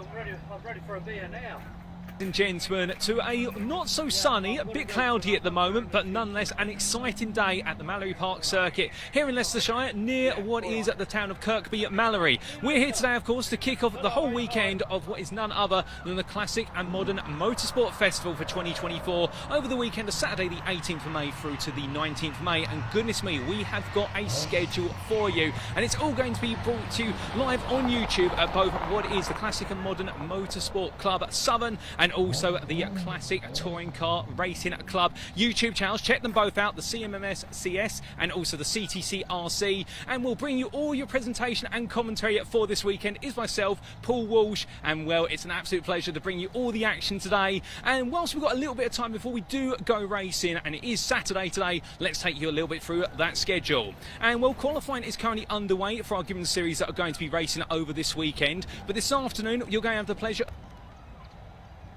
I'm ready for a beer now. And gentlemen, to a not so sunny, a bit cloudy at the moment, but nonetheless an exciting day at the Mallory Park circuit here in Leicestershire, near what is the town of Kirkby at Mallory. We're here today, of course, to kick off the whole weekend of what is none other than the Classic and Modern Motorsport Festival for 2024 over the weekend of Saturday the 18th of May through to the 19th of May. And goodness me, we have got a schedule for you, and it's all going to be brought to you live on YouTube at both what is the Classic and Modern Motorsport Club Southern and also the Classic Touring Car Racing Club YouTube channels. Check them both out, the CMMC and also the CTCRC, and we'll bring you all your presentation and commentary for this weekend. Is myself, Paul Walsh, and well, it's an absolute pleasure to bring you all the action today. And whilst we've got a little bit of time before we do go racing, and it is Saturday today, let's take you a little bit through that schedule. And well, qualifying is currently underway for our given series that are going to be racing over this weekend, but this afternoon you're going to have the pleasure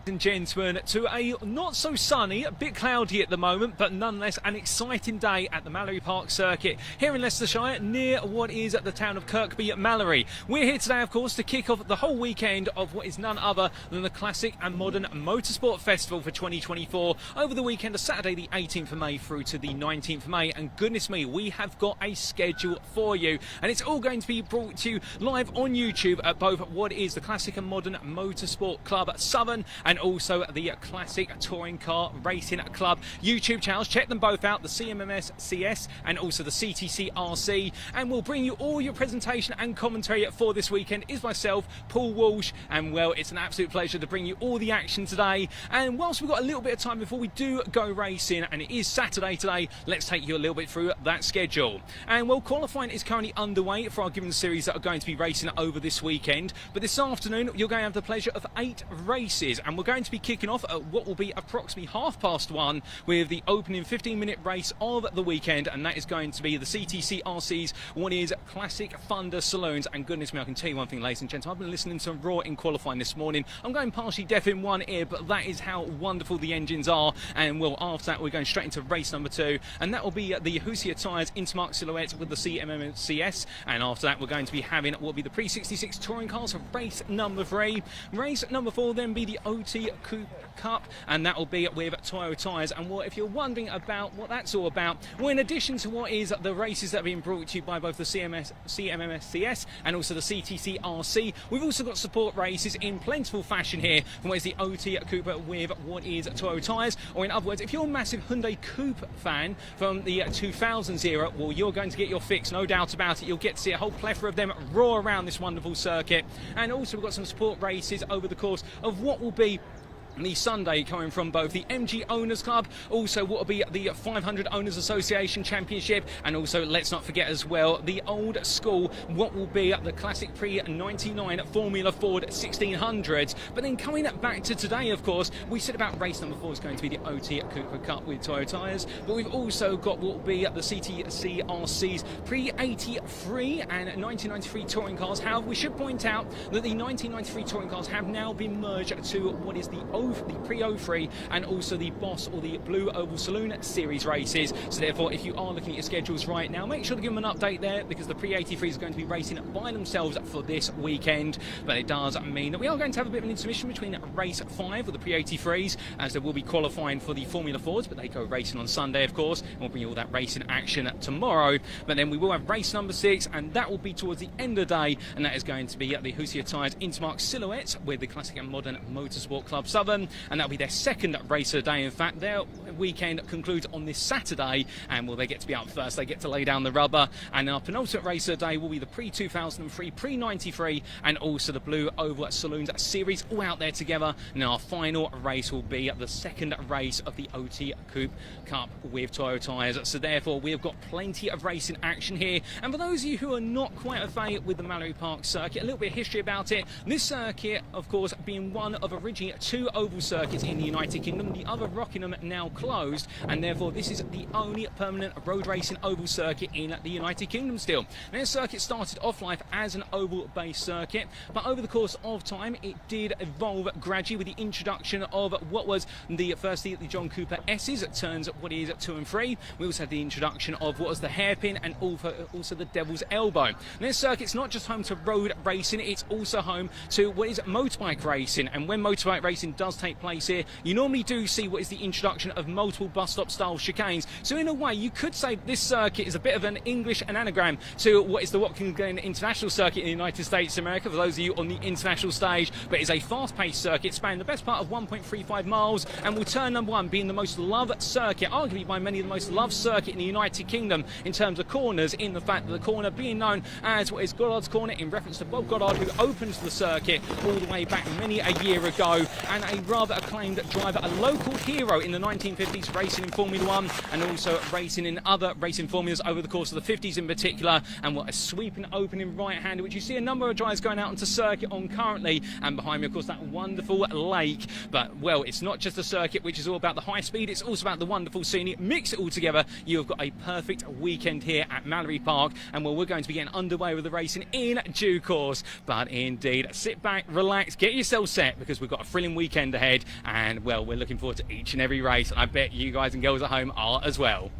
and gentlemen, to a not so sunny, a bit cloudy at the moment, but nonetheless an exciting day at the Mallory Park circuit here in Leicestershire, near what is the town of Kirkby at Mallory. We're here today, of course, to kick off the whole weekend of what is none other than the Classic and Modern Motorsport Festival for 2024 over the weekend of Saturday the 18th of May through to the 19th of May. And goodness me, we have got a schedule for you, and it's all going to be brought to you live on YouTube at both what is the Classic and Modern Motorsport Club Southern and also the Classic Touring Car Racing Club YouTube channels. Check them both out, the CMMC and also the CTCRC, and we'll bring you all your presentation and commentary for this weekend. Is myself, Paul Walsh, and well, it's an absolute pleasure to bring you all the action today. And whilst we've got a little bit of time before we do go racing, and it is Saturday today, let's take you a little bit through that schedule. And well, qualifying is currently underway for our given series that are going to be racing over this weekend, but this afternoon you're going to have the pleasure of 8 races, and we're going to be kicking off at what will be approximately 1:30 with the opening 15-minute race of the weekend, and that is going to be the CTCRC's what is Classic Thunder Saloons. And goodness me, I can tell you one thing, ladies and gentlemen, I've been listening to Raw in qualifying this morning. I'm going partially deaf in one ear, but that is how wonderful the engines are. And well, after that we're going straight into race number 2, and that will be the HOOSIER tyres INTERMARQUE silhouette with the CMMC, and after that we're going to be having what will be the pre-66 touring cars for race number 3. Race number 4 then be the OT Coupe Cup, and that will be with TOYO tyres. And well, if you're wondering about what that's all about, well, in addition to what is the races that have been brought to you by both the CMMC and also the CTCRC, we've also got support races in plentiful fashion here from what is the OT Coupe with what is TOYO tyres. Or in other words, if you're a massive Hyundai Coupe fan from the 2000s era, well, you're going to get your fix, no doubt about it. You'll get to see a whole plethora of them roar around this wonderful circuit. And also we've got some support races over the course of what will be the Sunday, coming from both the MG Owners Club, also what will be the 500 Owners Association Championship, and also let's not forget as well the old school what will be the Classic Pre-99 Formula Ford 1600s. But then coming back to today, of course, we said about race number 4 is going to be the OT Coupe Cup with TOYO tyres, but we've also got what will be the CTCRC's Pre-83 and 1993 touring cars. However, we should point out that the 1993 touring cars have now been merged to what is the Pre-03 and also the Boss or the Blue Oval Saloon Series races. So therefore, if you are looking at your schedules right now, make sure to give them an update there, because the Pre-83 is going to be racing by themselves for this weekend. But it does mean that we are going to have a bit of an intermission between race 5 with the Pre-83s, as there will be qualifying for the Formula Fords, but they go racing on Sunday, of course, and we'll bring you all that racing action tomorrow. But then we will have race number 6, and that will be towards the end of the day, and that is going to be at the HOOSIER tyres INTERMARQUE silhouette with the Classic and Modern Motorsport Club Southern. And that'll be their second race of the day. In fact, their weekend concludes on this Saturday, and well, they get to be out first, they get to lay down the rubber. And our penultimate race of the day will be the Pre-2003, Pre-93 and also the Blue Oval Saloons Series, all out there together. And our final race will be the second race of the OT Coupe Cup with TOYO tyres. So therefore, we have got plenty of racing action here. And for those of you who are not quite au fait with the Mallory Park circuit, a little bit of history about it. This circuit, of course, being one of originally 2 oval circuits in the United Kingdom. The other Rockingham now closed, and therefore this is the only permanent road racing oval circuit in the United Kingdom still. Now, this circuit started off life as an oval-based circuit, but over the course of time it did evolve gradually with the introduction of what was firstly the John Cooper S's at turns what is 2 and 3. We also had the introduction of what was the hairpin and also the Devil's Elbow. And this circuit's not just home to road racing, it's also home to what is motorbike racing. And when motorbike racing does take place here, you normally do see what is the introduction of multiple bus stop style chicanes. So in a way, you could say this circuit is a bit of an English anagram to what is the Watkins Glen International Circuit in the United States of America, for those of you on the international stage. But it's a fast-paced circuit spanning the best part of 1.35 miles, and will turn number 1 being the most loved circuit, arguably by many the most loved circuit in the United Kingdom in terms of corners, in the fact that the corner being known as what is Goddard's Corner, in reference to Bob Goddard, who opened the circuit all the way back many a year ago, and a rather acclaimed driver, a local hero in the 1950s, racing in Formula 1 and also racing in other racing formulas over the course of the 50s in particular. And what a sweeping opening right-hander, which you see a number of drivers going out onto circuit on currently, and behind me of course that wonderful lake. But well, it's not just a circuit which is all about the high speed, it's also about the wonderful scenery. Mix it all together, you've got a perfect weekend here at Mallory Park, and well, we're going to be getting underway with the racing in due course. But indeed, sit back, relax, get yourself set, because we've got a thrilling weekend ahead, and well, we're looking forward to each and every race. I bet you guys and girls at home are as well.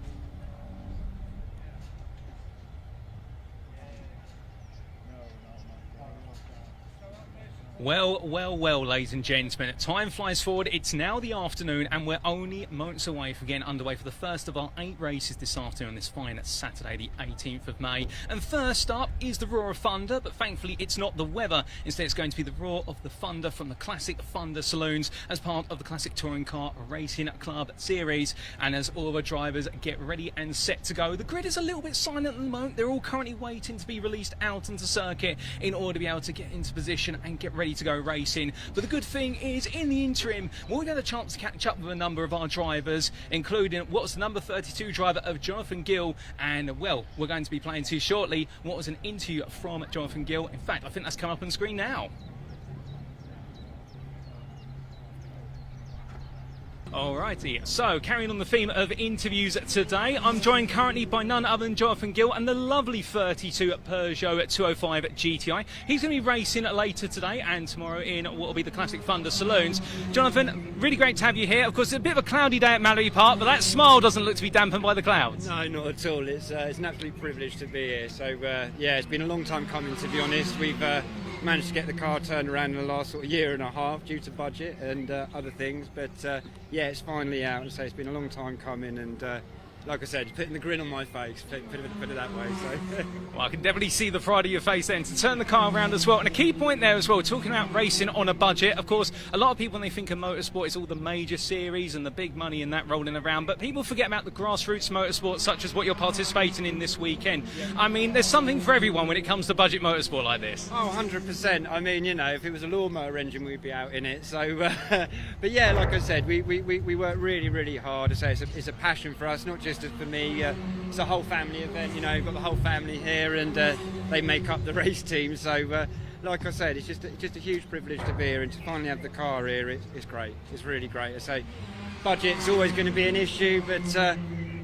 Well, ladies and gentlemen, time flies forward. It's now the afternoon, and we're only moments away from getting underway for the first of our 8 races this afternoon, this fine Saturday, the 18th of May. And first up is the Roar of Thunder, but thankfully it's not the weather. Instead, it's going to be the Roar of the Thunder from the Classic Thunder Saloons as part of the Classic Touring Car Racing Club Series. And as all of our drivers get ready and set to go, the grid is a little bit silent at the moment. They're all currently waiting to be released out into circuit in order to be able to get into position and get ready to go racing. But the good thing is, in the interim, we've had a chance to catch up with a number of our drivers, including what's the number 32 driver of Jonathan Gill, and well, we're going to be playing to you shortly what was an interview from Jonathan Gill. In fact, I think that's come up on screen now. Alrighty, so carrying on the theme of interviews today, I'm joined currently by none other than Jonathan Gill and the lovely 32 Peugeot 205 GTI. He's going to be racing later today and tomorrow in what will be the Classic Thunder Saloons. Jonathan, really great to have you here. Of course, it's a bit of a cloudy day at Mallory Park, but that smile doesn't look to be dampened by the clouds. No, not at all. It's an absolute privilege to be here. So, yeah, it's been a long time coming, to be honest. We've managed to get the car turned around in the last sort of year and a half due to budget and other things, but yeah, it's finally out, and so it's been a long time coming, and like I said, putting the grin on my face, put it that way. So. Well, I can definitely see the pride of your face then to turn the car around as well. And a key point there as well, talking about racing on a budget. Of course, a lot of people, when they think of motorsport, it's all the major series and the big money and that rolling around. But people forget about the grassroots motorsport, such as what you're participating in this weekend. Yeah. I mean, there's something for everyone when it comes to budget motorsport like this. Oh, 100%. I mean, you know, if it was a lawnmower engine, we'd be out in it. So, but yeah, like I said, we work really, really hard. I say it's a passion for us, not just for me. It's a whole family event. You know, you've got the whole family here, and they make up the race team. So, like I said, it's just a huge privilege to be here, and to finally have the car here. It's great. It's really great. I say, budget's always going to be an issue, but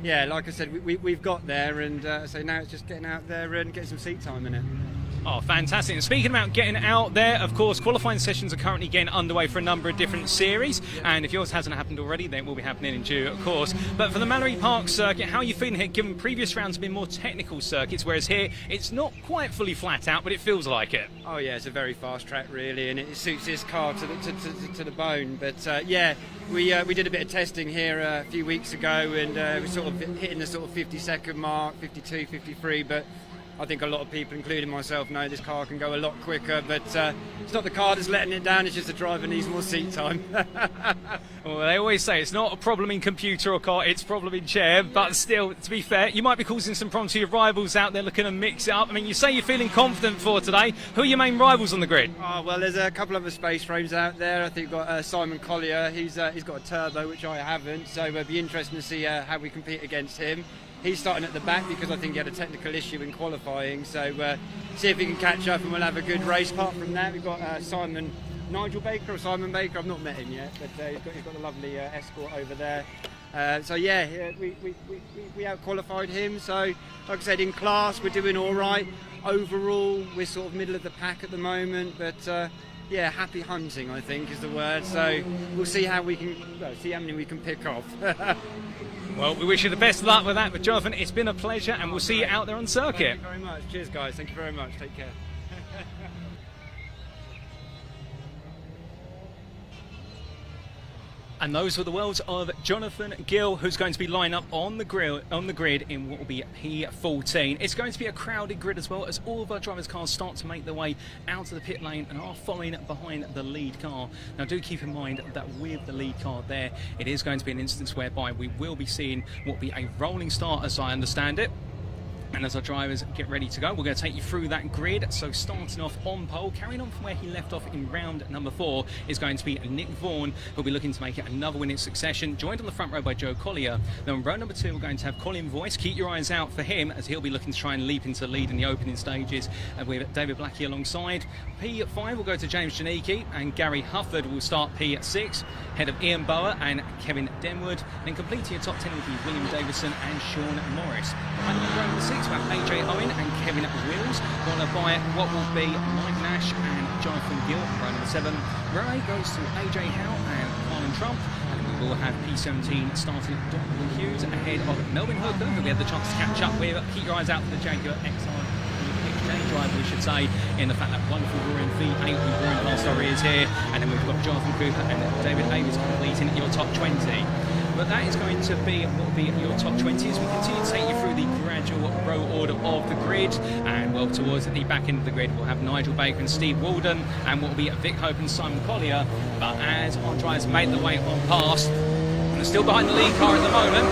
yeah, like I said, we've got there, and so now it's just getting out there and getting some seat time in it. Oh, fantastic. And speaking about getting out there, of course, qualifying sessions are currently getting underway for a number of different series. Yeah. And if yours hasn't happened already, then it will be happening in due course. But for the Mallory Park circuit, how are you feeling here, given previous rounds have been more technical circuits, whereas here it's not quite fully flat out, but it feels like it? Oh, yeah, it's a very fast track, really, and it suits this car to the bone. But, yeah, we did a bit of testing here a few weeks ago, and we're sort of hitting the sort of 50-second mark, 52, 53, but I think a lot of people, including myself, know this car can go a lot quicker, but it's not the car that's letting it down, it's just the driver needs more seat time. Well, they always say it's not a problem in computer or car, it's a problem in chair, but still, to be fair, you might be causing some problems to your rivals out there looking to mix it up. I mean, you say you're feeling confident for today. Who are your main rivals on the grid? Oh, well, there's a couple of other space frames out there. I think we've got Simon Collier, he's got a turbo, which I haven't, so it'll be interesting to see how we compete against him. He's starting at the back because I think he had a technical issue in qualifying, so see if he can catch up and we'll have a good race. Apart from that, we've got Simon Nigel Baker or Simon Baker. I've not met him yet, but he's got a lovely escort over there. So yeah, we out-qualified him. So like I said, in class we're doing all right. Overall, we're sort of middle of the pack at the moment, but yeah, happy hunting I think is the word. So we'll see how we can, see how many we can pick off. Well, we wish you the best of luck with that, but Jonathan, it's been a pleasure, and we'll see you out there on circuit. Thank you very much. Cheers, guys. Thank you very much. Take care. And those were the words of Jonathan Gill, who's going to be lined up on the grid in what will be P14. It's going to be a crowded grid as well, as all of our drivers' cars start to make their way out of the pit lane and are following behind the lead car. Now, do keep in mind that with the lead car there, it is going to be an instance whereby we will be seeing what will be a rolling start, as I understand it. And as our drivers get ready to go, we're going to take you through that grid. So starting off on pole, carrying on from where he left off in round number 4, is going to be Nick Vaughan, who'll be looking to make it another win in succession, joined on the front row by Joe Collier. Then on row number 2, we're going to have Colin Voice. Keep your eyes out for him, as he'll be looking to try and leap into the lead in the opening stages, with David Blackie alongside. P5 will go to James Janicki, and Gary Hufford will start P6, ahead of Ian Bower and Kevin Denwood. Then completing your top 10 will be William Davison and Sean Morris. Behind row number 6, we have AJ Owen and Kevin Wills, followed by what will be Mike Nash and Jonathan Gill. Row number 7, row 8 goes to AJ Howe and Colin Trump, and we will have P17 starting Donald Hughes ahead of Melvin Hooker, who we had the chance to catch up with. Keep your eyes out for the Jaguar XR driver, we should say, in the fact that wonderful roaring V8 with roaring past our ears here. And then we've got Jonathan Cooper and David Davis completing your top 20. But that is going to be what will be your top 20 as we continue to take you through the gradual row order of the grid. And well, towards the back end of the grid, we'll have Nigel Baker and Steve Walden, and what will be Vic Hope and Simon Collier. But as our drivers make their way on past, and they're still behind the lead car at the moment,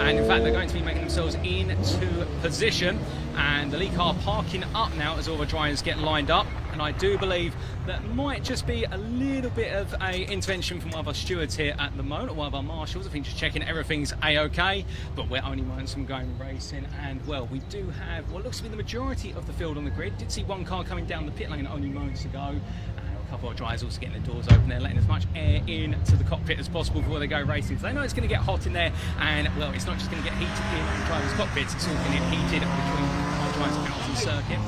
and in fact they're going to be making themselves into position, and the lead car parking up now as all the drivers get lined up. And I do believe that might just be a little bit of a intervention from one of our stewards here at the moment, or one of our marshals. I think just checking everything's a-okay, but we're only months from going racing. And well, we do have what looks to be the majority of the field on the grid. Did see one car coming down the pit lane only moments ago. A couple of drivers also getting the doors open there, letting as much air into the cockpit as possible before they go racing, because they know it's going to get hot in there. And well, it's not just going to get heated in the drivers' cockpits, it's all going to get heated between our drivers out in circuit,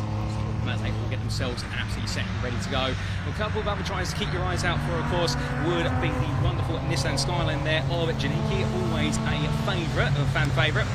as they will get themselves absolutely set and ready to go. A couple of other drivers to keep your eyes out for, of course, would be the wonderful Nissan Skyline there of Janicki, always a favourite, a fan favourite.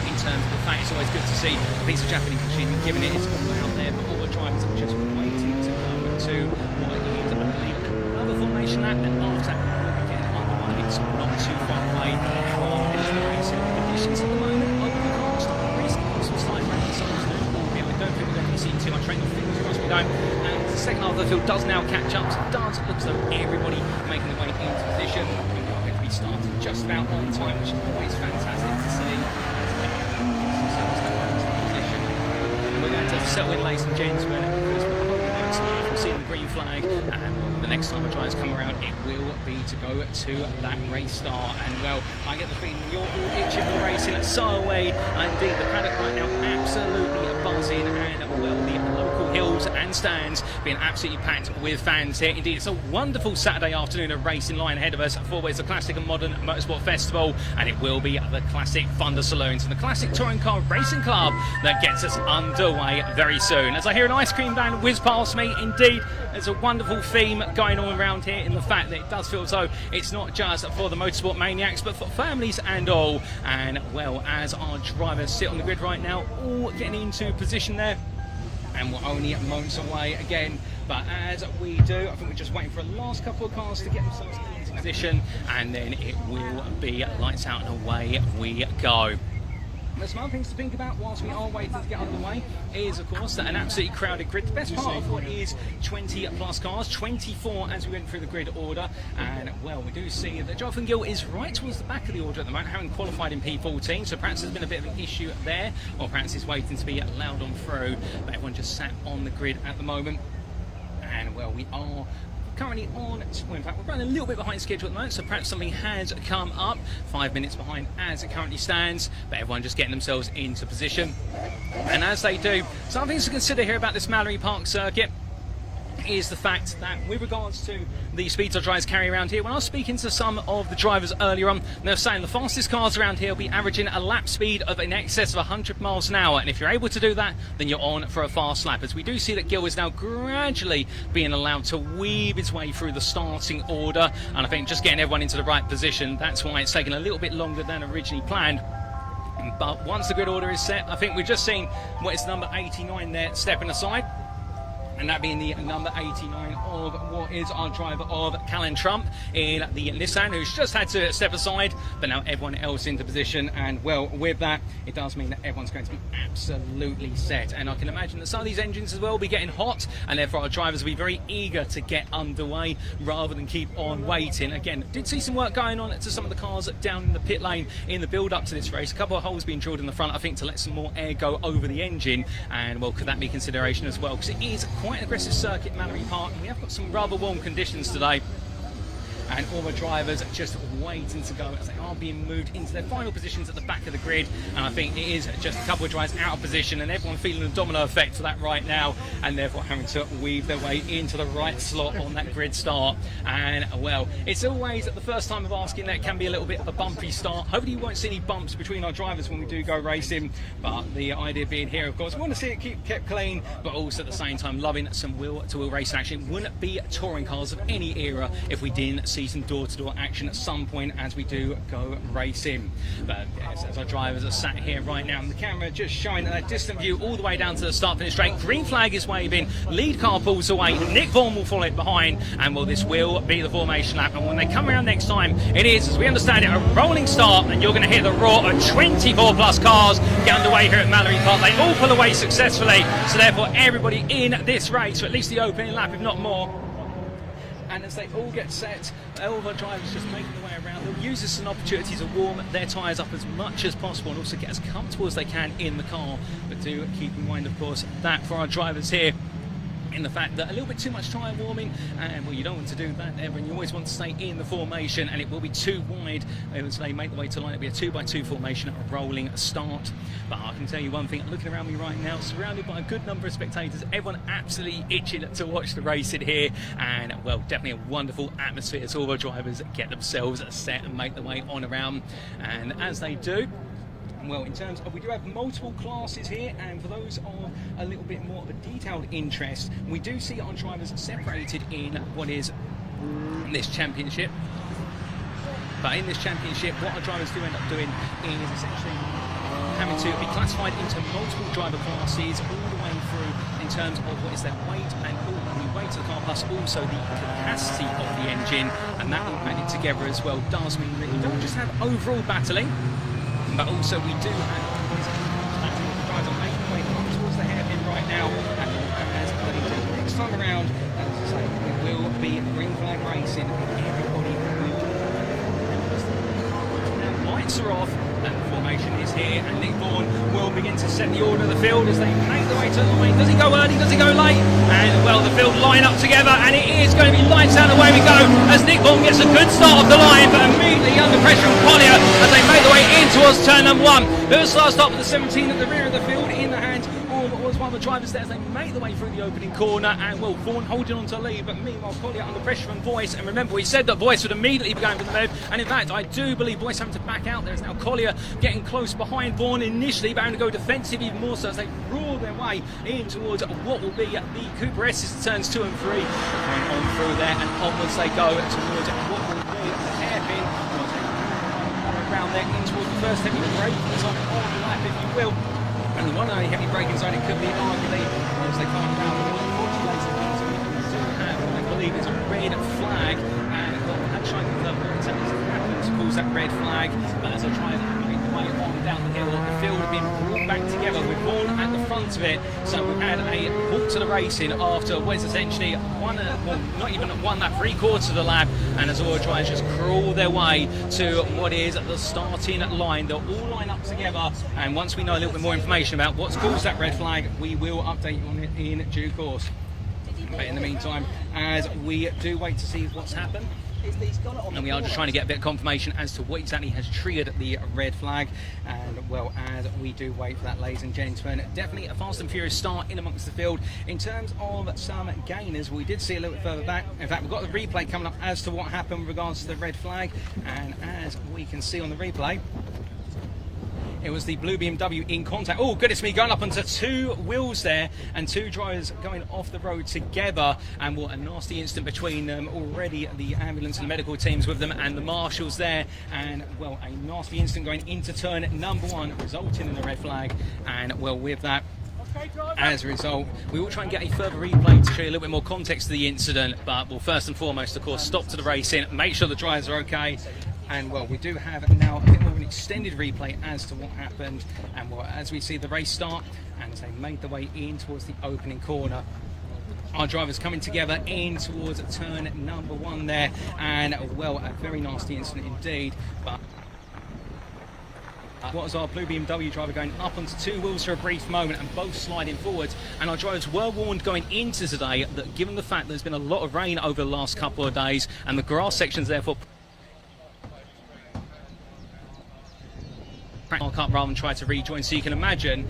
In terms of the fact, it's always good to see a piece of Japanese machinery given it its all out there, but all the drivers are just waiting to come to what is, I believe, another formation lap, and after that we'll be getting underway. It's not too far away from the racing conditions at the moment. Over the car, starting to race, some slight racing songs now. I don't think we're going to be seeing too much rain, fingers crossed we don't. And the second half of the field does now catch up, so it does look as though everybody making their way into position. And we are going to be starting just about on time, which is always fantastic to see. We're going to settle in, ladies and gentlemen, because we'll see the green flag, and the next time the drivers come around, it will be to go to that race start. And well, I get the feeling you're all itching for racing, so away. Indeed, the paddock right now absolutely buzzing, and well, the local hills and stands being absolutely packed with fans here. Indeed, it's a wonderful Saturday afternoon of racing lying ahead of us for the Classic and Modern Motorsport Festival, and it will be the Classic Thunder Saloons and the Classic Touring Car Racing Club that gets us underway very soon. As I hear an ice cream van whiz past me, indeed, there's a wonderful theme going on around here in the fact that it does feel as though it's not just for the motorsport maniacs, but for families and all. And well, as our drivers sit on the grid right now, all getting into position there, and we're only moments away again. But as we do, I think we're just waiting for the last couple of cars to get themselves into position, and then it will be lights out and away we go. There's some other things to think about whilst we are waiting to get underway is, of course, that an absolutely crowded grid. The best part of what is 20 plus cars, 24 as we went through the grid order. And well, we do see that Jonathan Gill is right towards the back of the order at the moment, having qualified in P14, so perhaps there's been a bit of an issue there, or perhaps he's waiting to be allowed on through. But everyone just sat on the grid at the moment. And well, we are currently on, well, in fact we're running a little bit behind schedule at the moment, so perhaps something has come up. 5 minutes behind as it currently stands, but everyone just getting themselves into position. And as they do, some things to consider here about this Mallory Park circuit is the fact that with regards to the speeds our drivers carry around here, when I was speaking to some of the drivers earlier on, they were saying the fastest cars around here will be averaging a lap speed of in excess of 100 miles an hour, and if you're able to do that, then you're on for a fast lap. As we do see that Gil is now gradually being allowed to weave his way through the starting order, and I think just getting everyone into the right position, that's why it's taken a little bit longer than originally planned. But once the grid order is set, I think we've just seen what is number 89 there stepping aside, and that being the number 89 of what is our driver of Callan Trump in the Nissan, who's just had to step aside, but now everyone else into position. And well, with that, it does mean that everyone's going to be absolutely set, and I can imagine that some of these engines as well will be getting hot, and therefore our drivers will be very eager to get underway rather than keep on waiting. Again, did see some work going on to some of the cars down in the pit lane in the build up to this race. A couple of holes being drilled in the front, I think, to let some more air go over the engine, and well, could that be consideration as well, because it is quite an aggressive circuit, Mallory Park, and we have got some rather warm conditions today, and all the drivers are just waiting to go as they are being moved into their final positions at the back of the grid. And I think it is just a couple of drivers out of position, and everyone feeling the domino effect for that right now, and therefore having to weave their way into the right slot on that grid start. And well, it's always at the first time of asking that can be a little bit of a bumpy start. Hopefully you won't see any bumps between our drivers when we do go racing, but the idea being here, of course, we want to see it kept clean, but also at the same time loving some wheel-to-wheel racing action. It wouldn't be touring cars of any era if we didn't see some door-to-door action at some point as we do go racing. But yes, as our drivers are sat here right now, and the camera just showing that distant view all the way down to the start finish straight. Green flag is waving, lead car pulls away, Nick Vaughan will follow it behind, and well, this will be the formation lap. And when they come around next time, it is, as we understand it, a rolling start, and you're going to hear the roar of 24 plus cars get underway here at Mallory Park. They all pull away successfully, so therefore everybody in this race, or at least the opening lap, if not more. And as they all get set, all of our drivers just making their way around. They'll use this as an opportunity to warm their tyres up as much as possible and also get as comfortable as they can in the car. But do keep in mind, of course, that for our drivers here, in the fact that a little bit too much tyre warming, and well, you don't want to do that ever, and you always want to stay in the formation, and it will be too wide as they make the way to line. It'll be a 2x2 formation at a rolling start. But I can tell you one thing, looking around me right now, surrounded by a good number of spectators, everyone absolutely itching to watch the race in here, and well, definitely a wonderful atmosphere as all our drivers get themselves set and make their way on around. And as they do, well, in terms of, we do have multiple classes here, and for those of a little bit more of a detailed interest, we do see our drivers separated in what is this championship. But in this championship, what our drivers do end up doing is essentially having to be classified into multiple driver classes all the way through in terms of what is their weight and all the weight of the car, plus also the capacity of the engine, and that all added together as well does mean that you don't just have overall battling, but also we do have the drivers are making their way up towards the hairpin right now, and as they do next time around, as I say, it will be green flag racing. Everybody will. Now lights are off, and the formation is here, and Nick Vaughan will begin to set the order of the field as they make their way to the line. Does he go early? Does he go late? And well, the field line up together, and it is going to be lights out, away we go, as Nick Vaughan gets a good start off the line, but immediately under pressure from Collier as they make their way in towards turn number 1. Bit of a slow start with the 17 at the rear of the field in the hands was one of the drivers there as they make their way through the opening corner, and well, Vaughan holding on to lead, but meanwhile Collier under pressure from Boyce, and remember we said that Boyce would immediately be going for the move, and in fact I do believe Boyce having to back out. There is now Collier getting close behind Vaughan, initially bound to go defensive even more so as they roar their way in towards what will be the Coupe S's turns 2 and 3, going on through there and onwards they go towards what will be the hairpin, around there in towards the first heavy braking zone on the lap, if you will. And the one only heavy braking zone, it could be arguably as they come around. Unfortunately, we do have what I believe is a red flag, and well, I'm trying to confirm what exactly happens to cause that red flag. But as I try and make the way on down the hill, the field has been brought back together with Vaughan at the front of it. So we've had a halt to the racing after what is essentially one, well, not even one lap, 3/4 of the lap, and as all drivers just crawl their way to what is the starting line. They'll all line up together, and once we know a little bit more information about what's caused that red flag, we will update you on it in due course. But in the meantime, as we do wait to see what's happened, And we are just trying to get a bit of confirmation as to what exactly has triggered the red flag. And well, as we do wait for that, ladies and gentlemen, definitely a fast and furious start in amongst the field. In terms of some gainers, we did see a little bit further back. In fact, we've got the replay coming up as to what happened with regards to the red flag. And as we can see on the replay, it was the blue BMW in contact. Oh, goodness me, going up onto two wheels there, and two drivers going off the road together. And what a nasty incident between them. Already the ambulance and the medical teams with them, and the marshals there. And, well, a nasty incident going into turn number 1, resulting in the red flag. And, well, with that, as a result, we will try and get a further replay to show you a little bit more context to the incident. But we'll first and foremost, of course, stop to the racing, make sure the drivers are okay. And, well, we do have now a bit more of an extended replay as to what happened. And, well, as we see the race start, and as they made their way in towards the opening corner, our drivers coming together in towards turn number 1 there. And, well, a very nasty incident indeed. But what was our blue BMW driver going up onto two wheels for a brief moment and both sliding forwards. And our drivers were warned going into today that given the fact there's been a lot of rain over the last couple of days and the grass sections therefore up rather than try to rejoin. So you can imagine,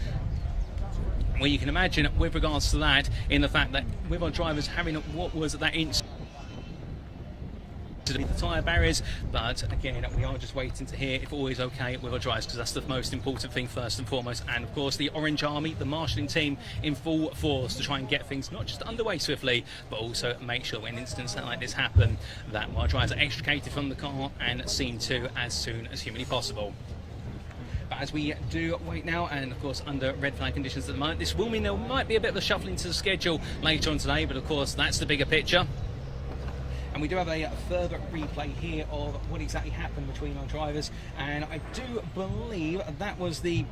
well, you can imagine with regards to that, in the fact that with our drivers having what was that incident to the tyre barriers. But again, we are just waiting to hear if all is okay with our drivers, because that's the most important thing first and foremost. And of course the Orange Army, the marshalling team, in full force to try and get things not just underway swiftly, but also make sure when incidents like this happen that our drivers are extricated from the car and seen to as soon as humanly possible. But as we do wait now, and of course under red flag conditions at the moment, this will mean there might be a bit of a shuffling to the schedule later on today, but of course that's the bigger picture. And we do have a further replay here of what exactly happened between our drivers, and I do believe that was the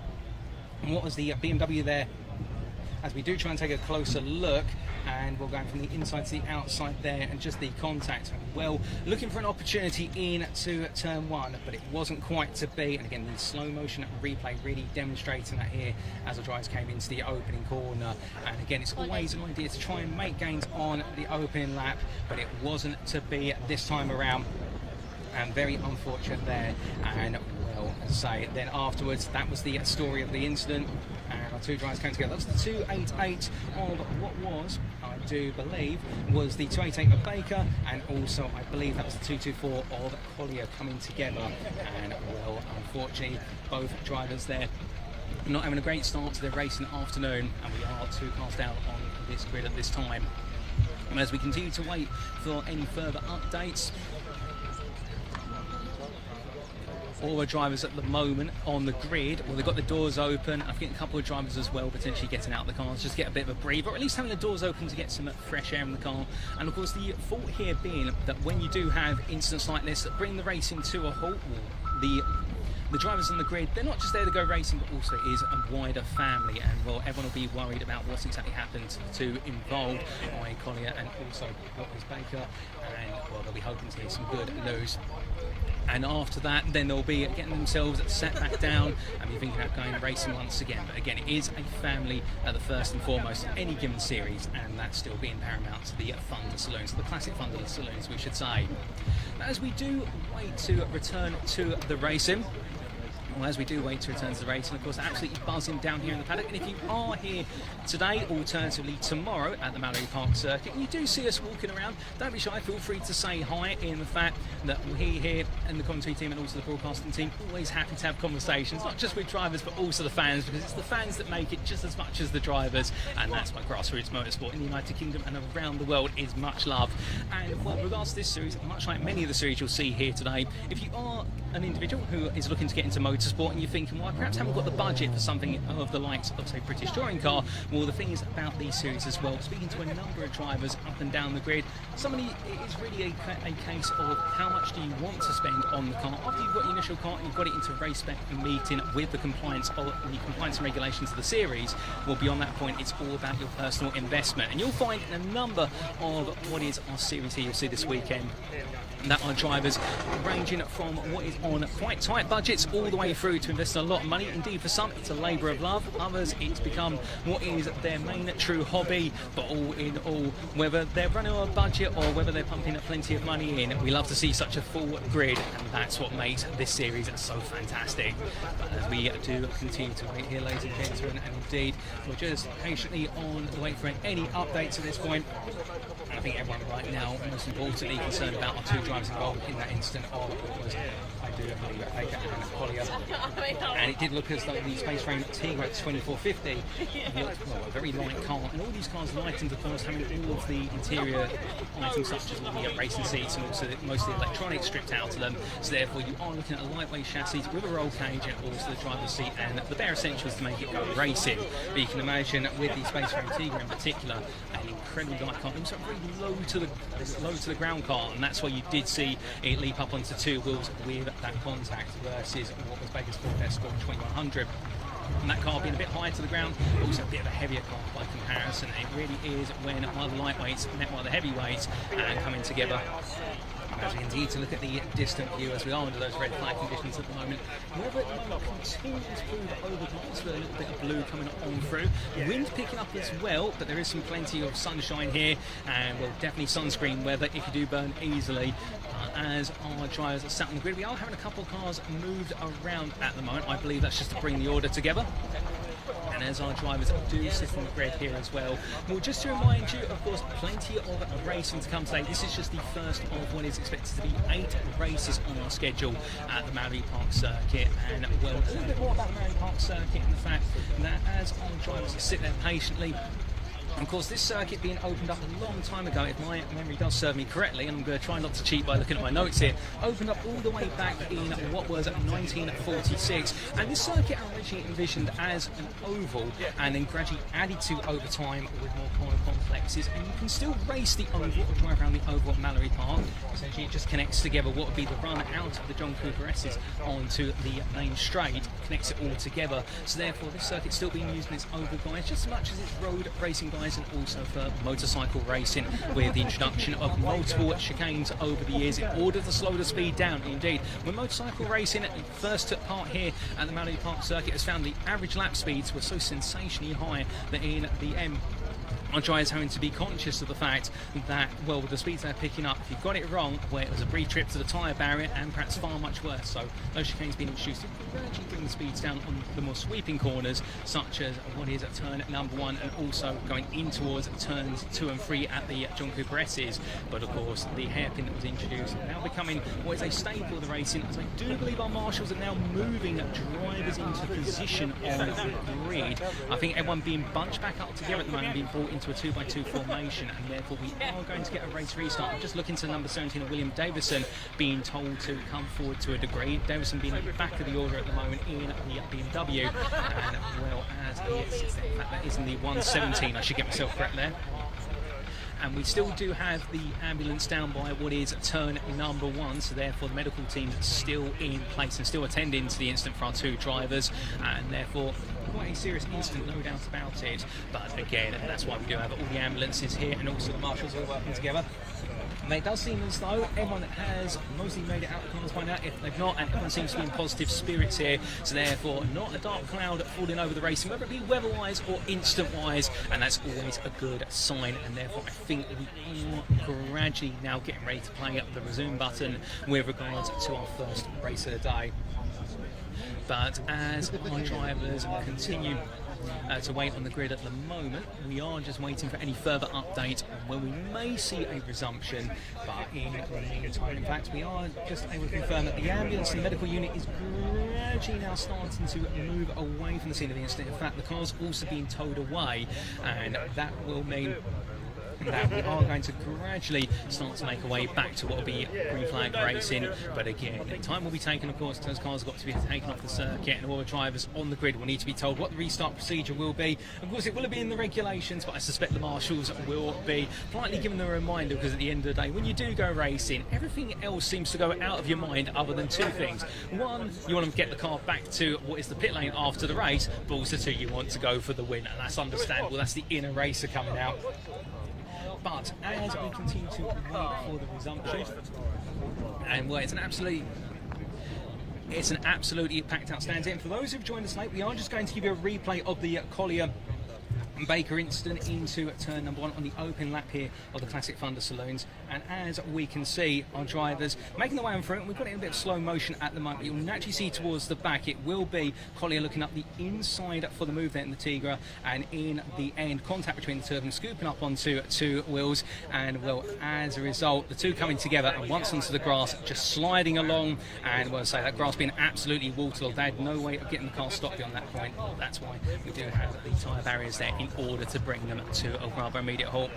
BMW there. As we do try and take a closer look, and we're going from the inside to the outside there, and just the contact. Well, looking for an opportunity into turn 1, but it wasn't quite to be. And again, the slow motion replay really demonstrating that here as the drivers came into the opening corner. And again, it's always an idea to try and make gains on the opening lap, but it wasn't to be this time around. And very unfortunate there. And well, as I say, then afterwards, that was the story of the incident. And our two drivers came together. That was the 288 of what was, I do believe, was the 288 of Baker, and also I believe that was the 224 of Collier coming together. And well, unfortunately, both drivers there not having a great start to their racing afternoon, and we are 2 cars down on this grid at this time. And as we continue to wait for any further updates, all the drivers at the moment on the grid, well, they've got the doors open. I think a couple of drivers as well potentially getting out of the cars, just get a bit of a breather, or at least having the doors open to get some fresh air in the car. And of course the fault here being that when you do have incidents like this that bring the racing to a halt, the drivers on the grid, they're not just there to go racing, but also it is a wider family, and well, everyone will be worried about what's exactly happened to involved by Collier and also Lopez Baker, and well, they'll be hoping to get some good news. And after that, then they'll be getting themselves set back down and be thinking about going racing once again. But again, it is a family at the first and foremost of any given series, and that's still being paramount to the Thunder Saloons, the classic Thunder Saloons, we should say. Now, as we do wait to return to the racing, well, as we do wait to return to the race, and of course absolutely buzzing down here in the paddock. And if you are here today, alternatively tomorrow at the Mallory Park circuit, and you do see us walking around, don't be shy, feel free to say hi, in the fact that we here and the commentary team and also the broadcasting team always happy to have conversations, not just with drivers but also the fans, because it's the fans that make it just as much as the drivers, and that's why grassroots motorsport in the United Kingdom and around the world is much loved. And well, with regards to this series, much like many of the series you'll see here today, if you are an individual who is looking to get into motorsport and you're thinking, well, I perhaps haven't got the budget for something of the likes of, say, British Touring Car, well, the thing is about these series as well, speaking to a number of drivers up and down the grid, somebody, it is really a case of how much do you want to spend on the car after you've got your initial car and you've got it into race spec and meeting with the compliance and regulations of the series. Well, beyond that point, it's all about your personal investment, and you'll find in a number of what is our series here you'll see this weekend that our drivers ranging from what is on quite tight budgets all the way through to invest a lot of money. Indeed, for some, it's a labour of love. Others, it's become what is their main true hobby. But all in all, whether they're running on a budget or whether they're pumping plenty of money in, we love to see such a full grid, and that's what makes this series so fantastic. But as we do continue to wait here, ladies and gentlemen, and indeed, we're just patiently on the wait for any updates at this point. I think everyone right now, most importantly, concerned about our two drivers involved in that incident of what was, I do believe, Baker and Collier. And it did look as though the space frame Tigra at 2450 looked, well, a very light car. And all these cars lightened, of course, having all of the interior items such as all the racing seats and also most of the electronics stripped out of them. So therefore, you are looking at a lightweight chassis with a roll cage and also the driver's seat and the bare essentials to make it go racing. But you can imagine with the space frame Tigra in particular, an incredibly light car, also very low to the ground car, and that's why you did see it leap up onto two wheels with that contact versus what was Baker's Ford Escort 2100. And that car being a bit higher to the ground, but also a bit of a heavier car by comparison. It really is when one of the lightweights met one of the heavyweights and coming together. As we continue to look at the distant view as we are under those red flag conditions at the moment, whether it continues to move overcast with a little bit of blue coming on through, wind picking up as well, but there is some plenty of sunshine here, and well, definitely sunscreen weather if you do burn easily. As our drivers are sat on the grid, we are having a couple of cars moved around at the moment. I believe that's just to bring the order together. And as our drivers do sit on the grid here as well. Well, just to remind you, of course, plenty of racing to come today. This is just the first of what is expected to be 8 races on our schedule at the Mallory Park circuit. And well, a little bit more about the Mallory Park circuit and the fact that as our drivers sit there patiently, of course, this circuit being opened up a long time ago, if my memory does serve me correctly, and I'm going to try not to cheat by looking at my notes here, opened up all the way back in what was 1946. And this circuit originally envisioned as an oval and then gradually added to over time with more corner complexes. And you can still race the oval or drive around the oval at Mallory Park. Essentially, it just connects together what would be the run out of the John Coupe S's onto the main straight, connects it all together. So therefore, this circuit's still being used in its oval guise just as much as its road racing guise, and also for motorcycle racing with the introduction of multiple chicanes over the years in order to slow the speed down. Indeed, when motorcycle racing first took part here at the Mallory Park circuit, has found the average lap speeds were so sensationally high that in the end, our drivers having to be conscious of the fact that, well, with the speeds they're picking up, if you got it wrong, where it was a brief trip to the tyre barrier and perhaps far much worse. So those chicanes being introduced to gradually bring the speeds down on the more sweeping corners, such as what is at turn number 1 and also going in towards turns 2 and 3 at the John Coupe S's. But of course, the hairpin that was introduced now becoming what is a staple of the racing, as I do believe our marshals are now moving drivers into position on the grid. I think everyone being bunched back up together at the moment, being brought into a 2x2 formation, and therefore we are going to get a race restart. I'm just looking to number 17 of William Davison being told to come forward to a degree. Davison being at the back of the order at the moment in the BMW, and well as he is, in fact that is in the 117, I should get myself correct there. And we still do have the ambulance down by what is turn number 1, so therefore the medical team is still in place and still attending to the incident for our two drivers, and therefore quite a serious incident, no doubt about it. But again, that's why we do have all the ambulances here and also the marshals all working together. And it does seem as though everyone has mostly made it out of the cars by now. If they've not, and everyone seems to be in positive spirits here, so therefore not a dark cloud falling over the racing, whether it be weather-wise or instant-wise, and that's always a good sign. And therefore I think we are gradually now getting ready to play up the resume button with regards to our first race of the day. But as our drivers continue to wait on the grid at the moment, we are just waiting for any further update on when we may see a resumption. But in the meantime, in fact, we are just able to confirm that the ambulance and medical unit is gradually now starting to move away from the scene of the incident. In fact, the car's also being towed away, and that will mean that we are going to gradually start to make our way back to what will be green flag racing. But again, time will be taken, of course. Those cars have got to be taken off the circuit, and all the drivers on the grid will need to be told what the restart procedure will be. Of course, it will be in the regulations, but I suspect the marshals will be politely giving them a reminder, because at the end of the day, when you do go racing, everything else seems to go out of your mind other than two things. One, you want to get the car back to what is the pit lane after the race, but also two, you want to go for the win, and that's understandable. That's the inner racer coming out. But as we continue to wait for the resumption, and well, it's an absolutely It's an absolutely packed out stand here. And for those who've joined us late, we are just going to give you a replay of the Collier and Baker incident into turn number 1 on the open lap here of the Classic Thunder Saloons. And as we can see, our drivers making their way on through it. We've got it in a bit of slow motion at the moment. You'll naturally see towards the back, it will be Collier looking up the inside for the move there in the Tigra, and in the end, contact between the two of them, scooping up onto 2 wheels. And well, as a result, the two coming together and once onto the grass, just sliding along. And well, say that grass being absolutely waterlogged. They had no way of getting the car stopped beyond that point. Well, that's why we do have the tyre barriers there in order to bring them to a rather immediate halt.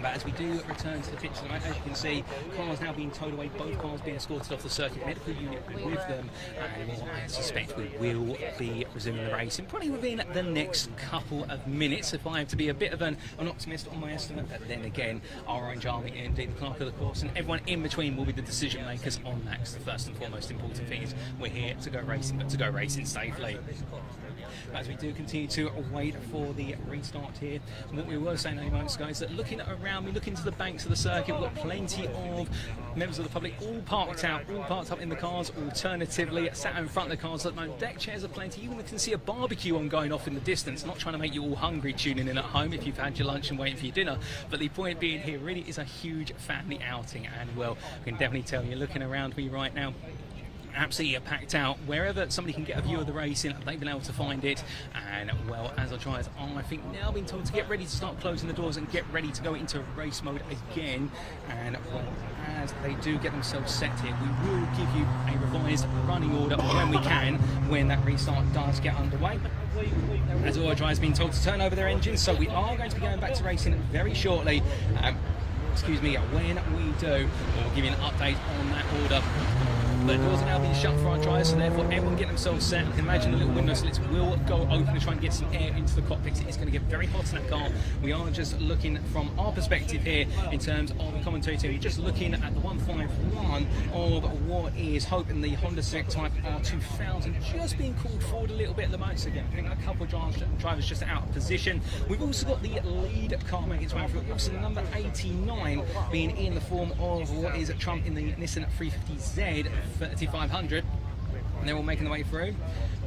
But as we do return to the pitch tonight, as you can see, cars now being towed away, both cars being escorted off the circuit, medical unit with them, and I suspect we will be resuming the racing probably within the next couple of minutes, if I have to be a bit of an optimist on my estimate. But then again, our Orange Army, indeed the clerk of the course, and everyone in between will be the decision makers on that. Because the first and foremost important thing is we're here to go racing, but to go racing safely. As we do continue to wait for the restart here, and what we were saying a few moments ago is that looking around, we look into the banks of the circuit, we've got plenty of members of the public all parked up in the cars, alternatively sat in front of the cars at the moment. Deck chairs are plenty. You can see a barbecue on going off in the distance, not trying to make you all hungry tuning in at home if you've had your lunch and waiting for your dinner, but the point being here really is a huge family outing. And well, I can definitely tell you, looking around me right now, absolutely packed out. Wherever somebody can get a view of the racing, they've been able to find it. And well, as our drivers are, I think, now being told to get ready to start closing the doors and get ready to go into race mode again. And well, as they do get themselves set here, we will give you a revised running order when we can, when that restart does get underway. As all our drivers have been told to turn over their engines, so we are going to be going back to racing very shortly. Excuse me, when we do, we'll give you an update on that order. But the doors are now being shut for our drivers, so therefore everyone get themselves set. I can imagine the little window slits will go open to try and get some air into the cockpits. It's going to get very hot in that car. We are just looking from our perspective here in terms of the commentary. We're just looking at the 151 of what is Hope in the Honda Civic Type R2000, just being called forward a little bit at the moment. So again, I think a couple of drivers just out of position. We've also got the lead car making its way through. Also the number 89 being in the form of what is Trump in the Nissan 350Z 3500, and they're all making their way through.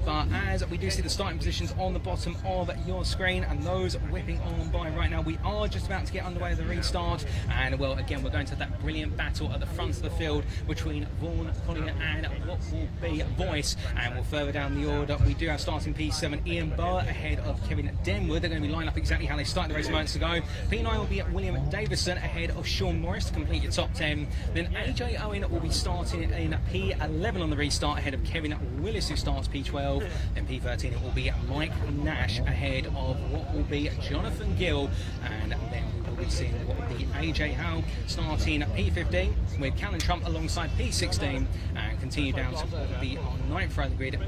But as we do see the starting positions on the bottom of your screen, and those whipping on by right now, we are just about to get underway with the restart. And well, again, we're going to have that brilliant battle at the front of the field between Vaughan, Collier and what will be Boyce. And we'll further down the order, we do have starting P7 Ian Burr ahead of Kevin Denwood. They're going to be lined up exactly how they started the race moments ago. P9 will be William Davison ahead of Sean Morris to complete your top 10. Then AJ Owen will be starting in P11 on the restart ahead of Kevin Willis, who starts P12. Then P13 it will be Mike Nash ahead of what will be Jonathan Gill, and then we will be seeing what will be AJ Howe starting P15 with Callan Trump alongside P16, and continue down to what will be on 9th row of the grid,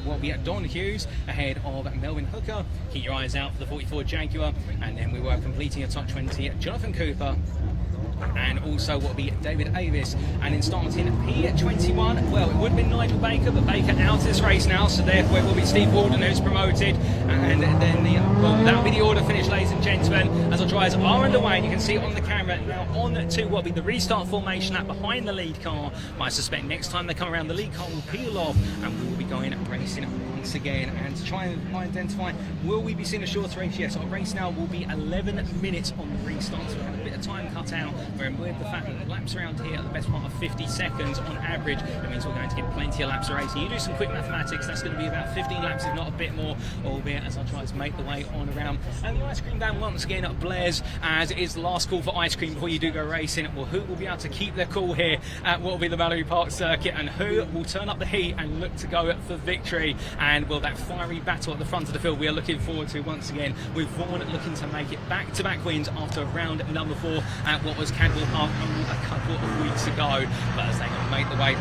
what will be Don Hughes ahead of Melvin Hooker. Keep your eyes out for the 44 Jaguar, and then we were completing a top 20 Jonathan Cooper, and also what will be David Avis. And in starting P21, well, it would have been Nigel Baker, but Baker out of this race now, so therefore it will be Steve Warden who's promoted. And then well, that'll be the order finish, ladies and gentlemen, as our drivers are underway. And you can see it on the camera now on to what will be the restart formation at behind the lead car. But I suspect next time they come around, the lead car will peel off and we will be going racing once again. And to try and identify, will we be seeing a shorter race? Yes, our race now will be 11 minutes on the restart, so we're going to have a bit of time cut out. With the fact that laps around here are the best part of 50 seconds on average, that means we're going to get plenty of laps of racing. You do some quick mathematics, that's going to be about 15 laps, if not a bit more, albeit as our drivers make the way on around. And the ice cream van once again blares, as it is the last call for ice cream before you do go racing. Well, who will be able to keep their cool here at what will be the Mallory Park circuit, and who will turn up the heat and look to go for victory? And well, that fiery battle at the front of the field we are looking forward to once again, with Vaughan looking to make it back-to-back wins after round number 4 at what was Cadwell Park only a couple of weeks ago. But as they make the way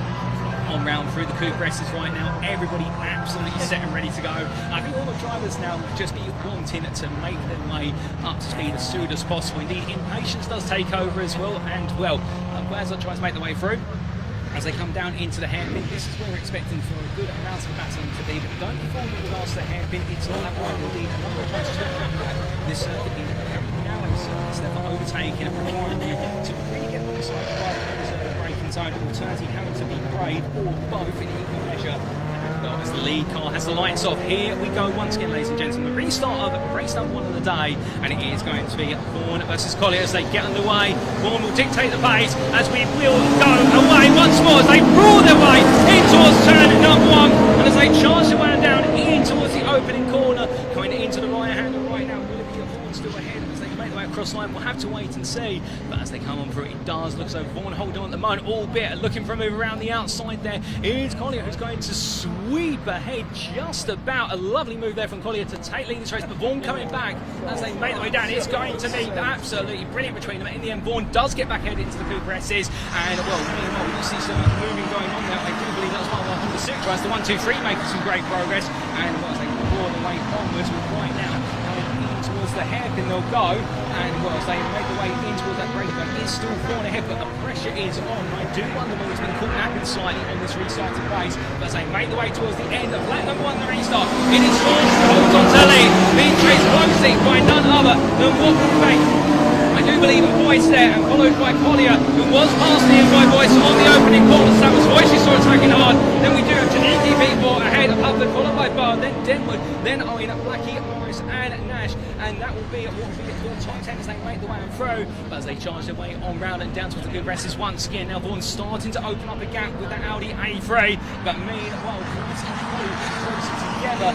on round through the Coupe races right now, everybody absolutely set and ready to go. I think all the drivers now will just be wanting to make their way up to speed as soon as possible. Indeed, impatience does take over as well, and well, as our drivers make their way through, as they come down into the hairpin, this is where we're expecting for a good amount of battling to be. But don't fall with regards to the hairpin, it's not that wide. Indeed, a number of drivers this circuit being very narrow, so it's therefore overtaking and requiring you to really get on the side of the braking its own alternative having to be brave or both in equal measure. As the lead car has the lights off, here we go once again, ladies and gentlemen. The restart of race number 1 of the day, and it is going to be Vaughan versus Collier as they get underway. Vaughan will dictate the pace as we will go away once more as they roar their way in towards turn number 1, and as they charge their way down in towards the opening corner, going into the right hand right now. Will it be Vaughan still ahead as they make their way across line? We'll have to wait and see, but as they come on through, it does look so Vaughan holding on at the moment, albeit looking for a move around the outside. There is Collier who's going to sweep ahead just about. A lovely move there from Collier to take lead in this race, but Vaughan coming back as they make their way down. It's going to be absolutely brilliant between them. In the end, Vaughan does get back ahead into the Coupe presses, and well, meanwhile, we see some moving going on there. I do believe that's one of the Honda CTRES, the 1-2-3 making some great progress, and well, as they claw the way onwards, with right now in towards the hairpin they'll go, and well, as they make their way in towards that break, but it's still Vaughan ahead, but the pressure is on. I do wonder whether it's been caught napping slightly on this restarted race, but as they make their way towards the end of lap number 1 the restart, it is Vaughan who holds on to the lead, being chased closely by none other than what will be, I do believe, a Voice there, and followed by Collier, who was passed in by Voice on the opening corner. So that was Voice you saw attacking hard. Then we do have Janiki Beatport ahead of Public, followed by Barr, then Denwood, then Owen, Blackie, Morris, and Nash, and that will be what will be the top 10 as they make the way on through. But as they charge their way on round and down towards the good presses once again, now Vaughan starting to open up a gap with that Audi A3, but meanwhile, closer together.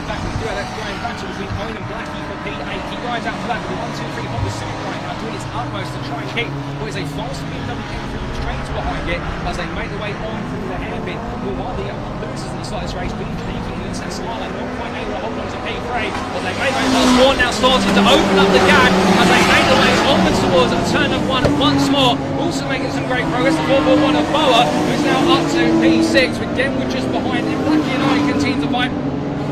Back, we do have that going battle between Owen and Blackie for P8. He rides out for that with the 1-2-3 Honda Civic right now, doing its utmost to try and kick what is a fast BMW M3 straight behind it as they make their way on through the hairpin. Well, while the losers in the slightest race, being leaking in that Scarlet, not quite able to hold on to P3, but they make their way past Vaughan now starting to open up the gap as they make their way onwards towards turn of 1 once more. Also making some great progress, the 441 of Boa, who's now up to P6 with Denwood just behind him. Blackie and Owen continue to fight.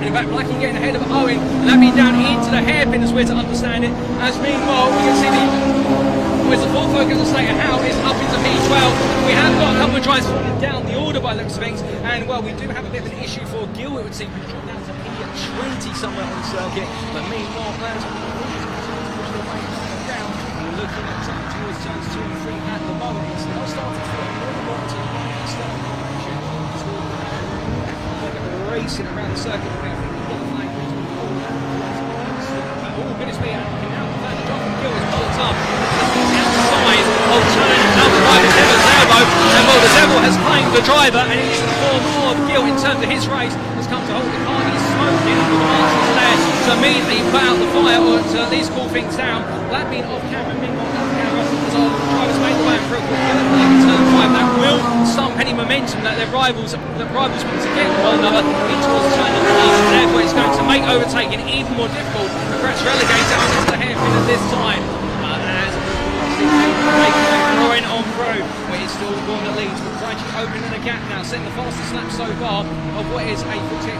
And in fact, Blackie getting ahead of Owen, and that being down into the hairpin as we're to understand it. As meanwhile, we can see the full focus on Slater Howe is up into P12. We have got a couple of drives falling down the order by the looks of things, and well, we do have a bit of an issue for Gill, it would seem, who's dropped down to P20 somewhere on the circuit. But meanwhile, plans are we're looking at towards turns 2 and 3 at the moment. It's now starting to get more and more to the right start direction. Racing around the circuit, I think we've got the flag oh goodness me, and now the Jonathan Gill is pulled up outside of turn number 5 is Devil Zerbo, and well, the Devil has claimed the driver, and it's for more of Gill in terms of his race has come to hold the car. He's smoking with the marshals there to immediately put out the fire, or to at least cool things down. That being off camera, meanwhile off camera, as our drivers make the way through in turn 5, that will stump any momentum that their rivals want to get one another in towards turn number 1, and therefore it's going to make overtaking even more difficult, and perhaps relegate out into the hairpin at this time. But as throwing on through, where it's still going to lead, but gradually opening the gap now, setting the fastest lap so far of what is a 48.9,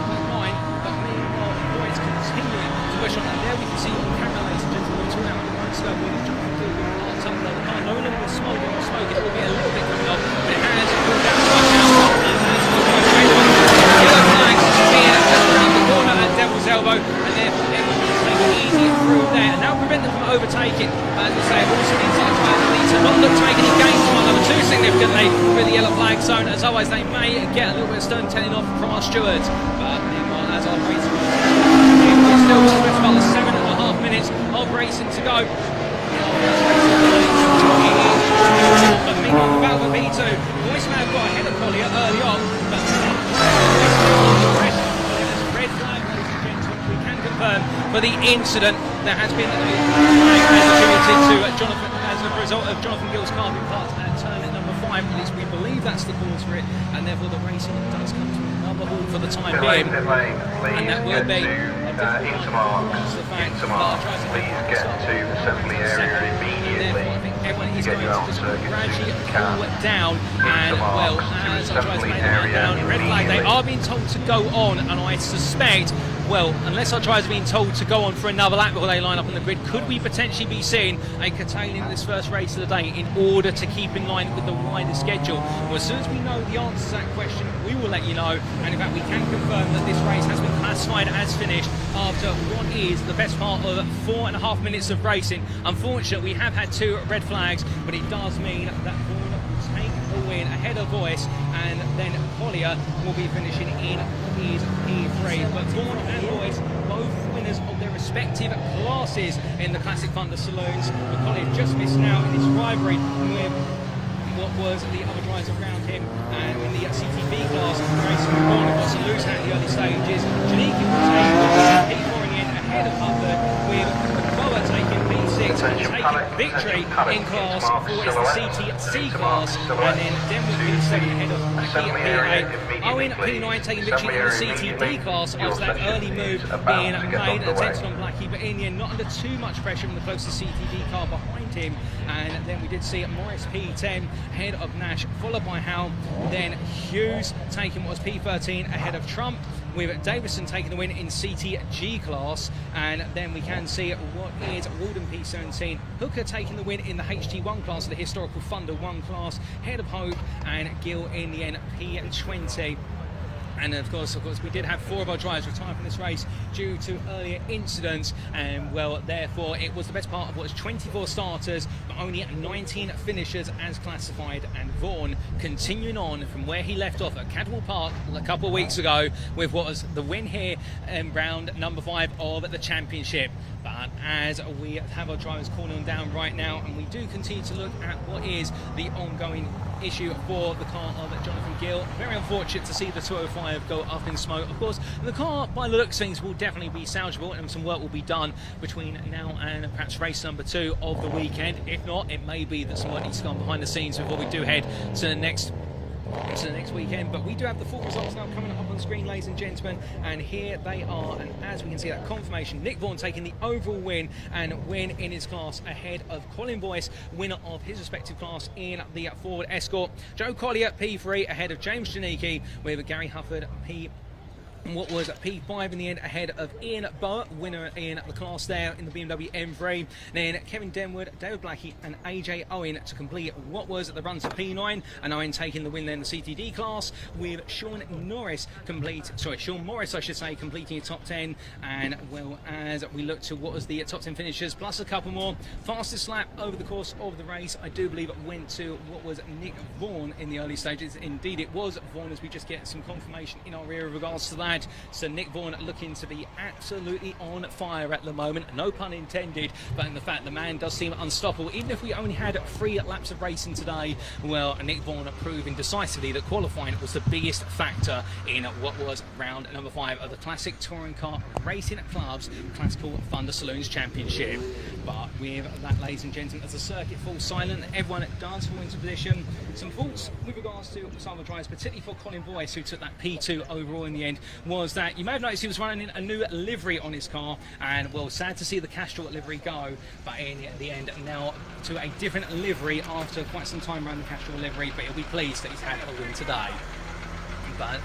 but meanwhile, Boyd's continuing to push on that. There we can see on camera, ladies and gentlemen, 2 out of the right slow, with jumping through the parts up there. The car no longer smoking, it will be a little bit coming off, but it has pulled down right now, and that's not quite straight away. Yellow flag being just around the corner at Devil's Elbow, and therefore everyone can take it easy through there, and now prevent them from overtaking. As we say, also inside the try to not look to make any gains to our number 2 significantly with the yellow flag zone, as otherwise they may get a little bit of stern telling off from our stewards. But meanwhile, as our race we're still just about 7.5 minutes of racing to go. But meanwhile, the battle with P2, Voice may have got ahead of Collier early on, but red flag, ladies and gentlemen, we can confirm for the incident there has been a attributed to Jonathan as a result of Jonathan Gill's car being parked at turn at number 5. At least we believe that's the cause for it, and therefore the racing does come to another halt for the time being, and that will be INTERMARQUE, please get to assembly area immediately. I think everyone is going to just gradually cool it down, and well, as our drivers make their way down, red flag, they are being told to go on, and I suspect well, unless our drivers are being told to go on for another lap before they line up on the grid, could we potentially be seeing a curtailing of this first race of the day in order to keep in line with the wider schedule? Well, as soon as we know the answer to that question, we will let you know. And in fact, we can confirm that this race has been classified as finished after what is the best part of 4.5 minutes of racing. Unfortunately, we have had 2 red flags, but it does mean that Vaughan will take the win ahead of Boyce, and then Collier will be finishing in his P3. But Vaughan and Boyce, both winners of their respective classes in the Classic Thunder Saloons. But Collier just missed out in his rivalry with what was the other drivers around him, and in the CTB class, racing with Vaughan, of course, a loose at the early stages. Janiki will take P4 in the end ahead of Hubbard, with Boa taking P6 and taking victory in class for the CTC class, and then Denwood P7 ahead of Blackie at P8. Owen P9 taking victory in the CTD class after that early move being made and attempted on Blackie, but in the end not under too much pressure from the closest CTD car behind him. And then we did see Morris P10 ahead of Nash, followed by Howe, then Hughes taking what was P13 ahead of Trump, with Davison taking the win in CTG class. And then we can see what is Walden P17, Hooker taking the win in the HT1 class, the Historical Thunder 1 class, ahead of Hope, and Gill in the end P20. And of course, we did have 4 of our drivers retire from this race due to earlier incidents, and well, therefore, it was the best part of what was 24 starters, but only 19 finishers as classified. And Vaughan continuing on from where he left off at Cadwell Park a couple of weeks ago with what was the win here in round number 5 of the championship. But as we have our drivers cooling down right now, and we do continue to look at what is the ongoing issue for the car of Jonathan Gill. Very unfortunate to see the 205 go up in smoke. Of course, the car, by the looks of things, will definitely be salvageable, and some work will be done between now and perhaps race number 2 of the weekend. If not, it may be that some work needs to go on behind the scenes before we do head to the next weekend. But we do have the full results now coming up on screen, ladies and gentlemen, and here they are. And as we can see, that confirmation, Nick Vaughan taking the overall win and win in his class ahead of Colin Boyce, winner of his respective class in the Ford Escort. Joe Collier P3 ahead of James Janiki, with Gary Hufford what was P5 in the end ahead of Ian Boa, winner in the class there in the BMW M3. Then Kevin Denwood, David Blackie and AJ Owen to complete what was the run to P9, and Owen taking the win then in the CTD class, with Sean Morris I should say, completing a top 10. And well, as we look to what was the top 10 finishers plus a couple more, fastest lap over the course of the race, I do believe it went to what was Nick Vaughan in the early stages. Indeed it was Vaughan, as we just get some confirmation in our rear with regards to that. So Nick Vaughan looking to be absolutely on fire at the moment, no pun intended, but in the fact the man does seem unstoppable. Even if we only had 3 laps of racing today, well, Nick Vaughan proving decisively that qualifying was the biggest factor in what was round number 5 of the Classic Touring Car Racing Club's Classical Thunder Saloons Championship. But with that, ladies and gentlemen, as the circuit falls silent, everyone does fall into position. Some thoughts with regards to some of the drivers, particularly for Colin Boyce, who took that P2 overall in the end, was that you may have noticed he was running a new livery on his car, and well, sad to see the Castrol livery go, but in the end now to a different livery after quite some time around the Castrol livery, but he'll be pleased that he's had a win today. But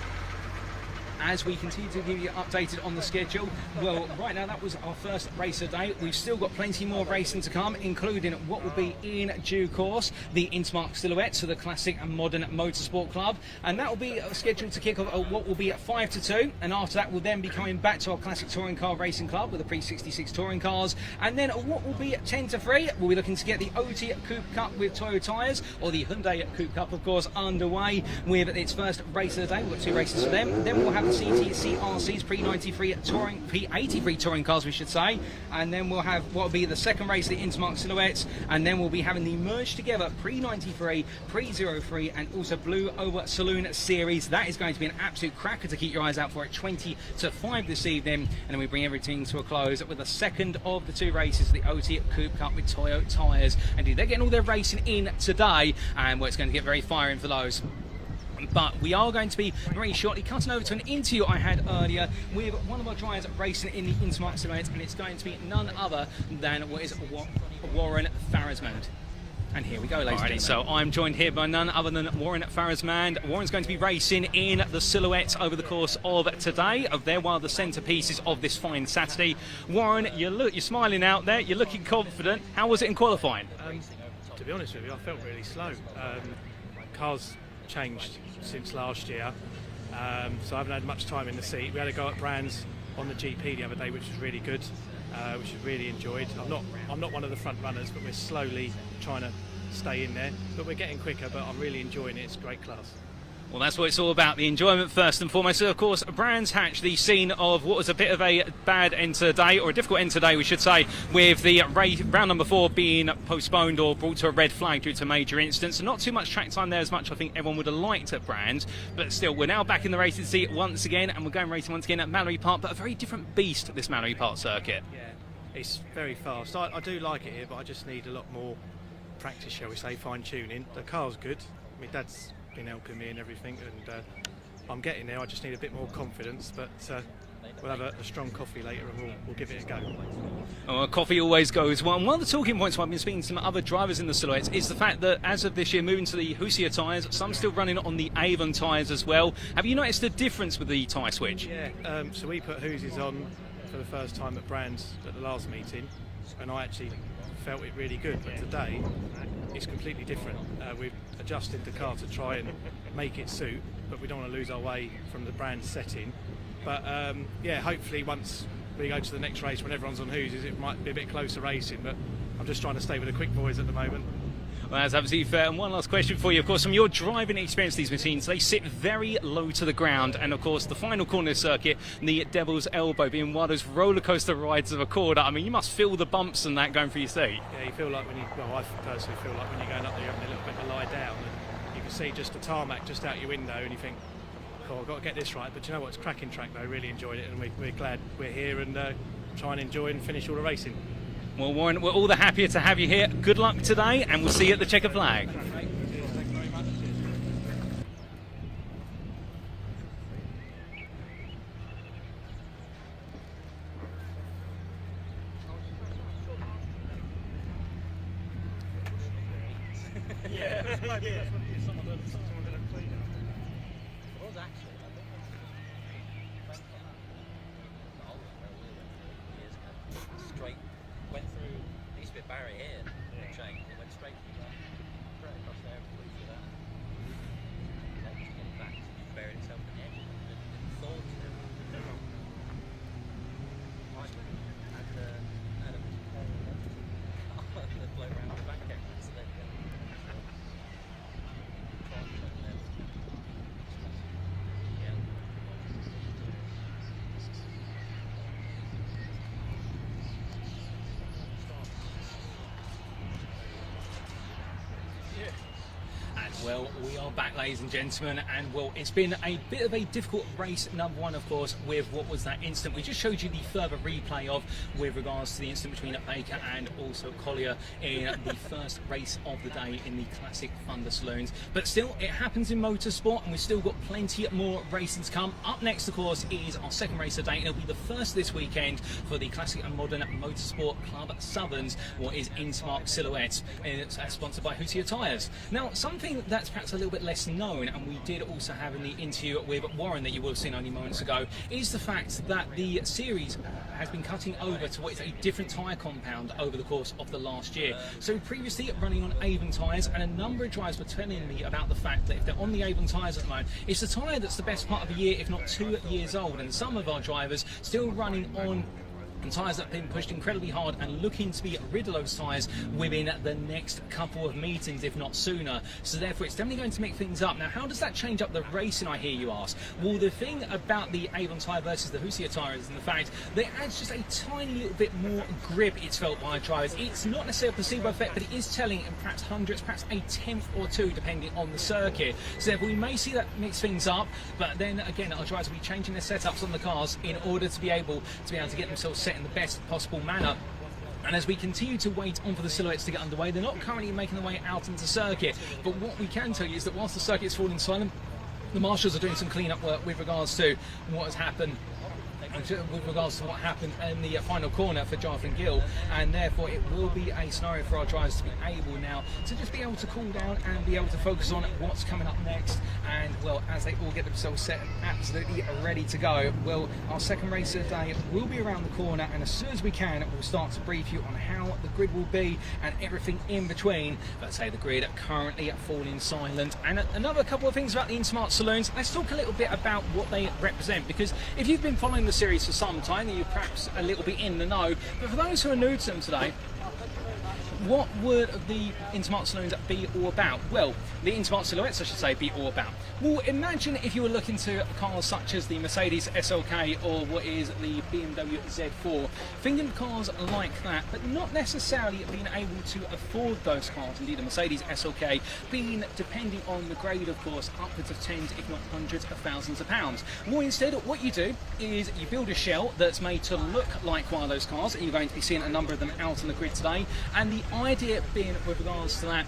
as we continue to give you updated on the schedule, well, right now that was our first race of the day. We've still got plenty more racing to come, including what will be in due course the Intermarque Silhouette, so the Classic and Modern Motorsport Club, and that will be scheduled to kick off at what will be at 5 to 2, and after that we'll then be coming back to our Classic Touring Car Racing Club with the pre-66 touring cars, and then what will be at 10 to 3, we'll be looking to get the OT Coupe Cup with TOYO tyres, or the Hyundai Coupe Cup, of course, underway with its first race of the day. We've got 2 races for them. Then we'll have the CTCRC's pre-93 touring, P83 touring cars, we should say, and then we'll have what will be the second race of the Intermarque Silhouettes, and then we'll be having the merged together pre-93, pre-03, and also Blue Over Saloon Series. That is going to be an absolute cracker to keep your eyes out for at 20 to 5 this evening, and then we bring everything to a close with the second of the 2 races, the OT Coupe Cup with TOYO tyres. And they're getting all their racing in today, and well, it's going to get very firing for those. But we are going to be very shortly cutting over to an interview I had earlier with one of our drivers racing in the Intermarque Silhouette, and it's going to be none other than what is Warren Farrismond. And here we go, ladies and gentlemen. So I'm joined here by none other than Warren Farrismand. Warren's going to be racing in the Silhouettes over the course of today. They're one of the centerpieces of this fine Saturday. Warren, you're smiling out there. You're looking confident. How was it in qualifying? To be honest with you, I felt really slow. Cars changed since last year, so I haven't had much time in the seat. We had a go at Brands on the GP the other day, which was really good, which I really enjoyed. I'm not one of the front runners, but we're slowly trying to stay in there. But we're getting quicker, but I'm really enjoying it. It's great class. Well, that's what it's all about, the enjoyment first and foremost. So, of course, Brands Hatch, the scene of what was a bit of a bad end to the day, or a difficult end to the day, we should say, with the round number 4 being postponed or brought to a red flag due to major incidents. So not too much track time there as much I think everyone would have liked at Brands, but still, we're now back in the racing seat once again, and we're going racing once again at Mallory Park, but a very different beast, this Mallory Park circuit. Yeah, it's very fast. I do like it here, but I just need a lot more practice, shall we say, fine-tuning. The car's good. I mean, Dad's been helping me and everything, and I'm getting there. I just need a bit more confidence, but we'll have a strong coffee later and we'll give it a go. Oh, coffee always goes well. And one of the talking points I've been speaking to some other drivers in the Silhouettes is the fact that as of this year, moving to the HOOSIER tyres, some still running on the Avon tyres as well. Have you noticed the difference with the tyre switch? Yeah, so we put Hoosies on for the first time at Brands at the last meeting, and I actually felt it really good, but today it's completely different. We've adjusted the car to try and make it suit, but we don't want to lose our way from the brand setting. But yeah, hopefully once we go to the next race when everyone's on Hoosies, it might be a bit closer racing, but I'm just trying to stay with the quick boys at the moment. Well, that's absolutely fair. And one last question for you. Of course, from your driving experience, these machines, they sit very low to the ground. And, of course, the final corner circuit, the Devil's Elbow, being one of those roller coaster rides of a corner. I mean, you must feel the bumps and that going through your seat. Yeah, you feel like I personally feel like when you're going up there, you're having a little bit to lie down. And you can see just the tarmac just out your window and you think, oh, I've got to get this right. But you know what? It's a cracking track, though. Really enjoyed it. And we're glad we're here and try and enjoy and finish all the racing. Well, Warren, we're all the happier to have you here. Good luck today, and we'll see you at the checkered flag. Went through, there used to be a barrier here, a chain, it went straight through that, straight across there, through that. Then just getting back, buried itself in the edge, and thought to them. Adam the blow around the back camera, so there you go. Well, we are back, ladies and gentlemen, and well, it's been a bit of a difficult race, number one, of course, with what was that incident. We just showed you the further replay of with regards to the incident between Baker and also Collier in the first race of the day in the Classic Thunder Saloons. But still, it happens in motorsport, and we've still got plenty more racing to come. Up next, of course, is our second race of the day, and it'll be the first this weekend for the Classic and Modern Motorsport Club Southerns, what is INTERMARQUE Silhouettes, and it's sponsored by HOOSIER tyres. Now, something that's perhaps a little bit less known, and we did also have in the interview with Warren that you will have seen only moments ago, is the fact that the series has been cutting over to what is a different tyre compound over the course of the last year. So previously running on Avon tyres, and a number of drivers were telling me about the fact that if they're on the Avon tyres at the moment, it's the tyre that's the best part of the year, if not 2 years old, and some of our drivers still running on and tyres that have been pushed incredibly hard and looking to be rid of those tyres within the next couple of meetings, if not sooner. So therefore it's definitely going to make things up. Now, how does that change up the racing, I hear you ask? Well, the thing about the Avon tyre versus the HOOSIER tyre is in the fact that it adds just a tiny little bit more grip, it's felt by drivers. It's not necessarily a placebo effect, but it is telling in perhaps hundreds, perhaps a tenth or two, depending on the circuit. So therefore we may see that mix things up, but then again, our drivers will be changing their setups on the cars in order to be able to get themselves set in the best possible manner. And as we continue to wait on for the Silhouettes to get underway, they're not currently making their way out into circuit, but what we can tell you is that whilst the circuit's falling silent, the marshals are doing some clean-up work with regards to what has happened with regards to what happened in the final corner for Jonathan Gill, and therefore it will be a scenario for our drivers to be able now to just be able to cool down and be able to focus on what's coming up next. And well, as they all get themselves set and absolutely ready to go, well, our second race of the day will be around the corner, and as soon as we can, we'll start to brief you on how the grid will be and everything in between. Let's say the grid currently falling silent. And another couple of things about the INTERMARQUE Saloons. Let's talk a little bit about what they represent, because if you've been following the series for some time, you're perhaps a little bit in the know, but for those who are new to them today, what would the INTERMARQUE Saloons be all about? Well, the INTERMARQUE Silhouettes, I should say, be all about. Well, imagine if you were looking to cars such as the Mercedes SLK or what is the BMW Z4, thinking of cars like that, but not necessarily being able to afford those cars. Indeed, the Mercedes SLK being, depending on the grade, of course, upwards of tens, if not hundreds of thousands of pounds. More instead, what you do is you build a shell that's made to look like one of those cars, and you're going to be seeing a number of them out on the grid today. And the idea being with regards to that,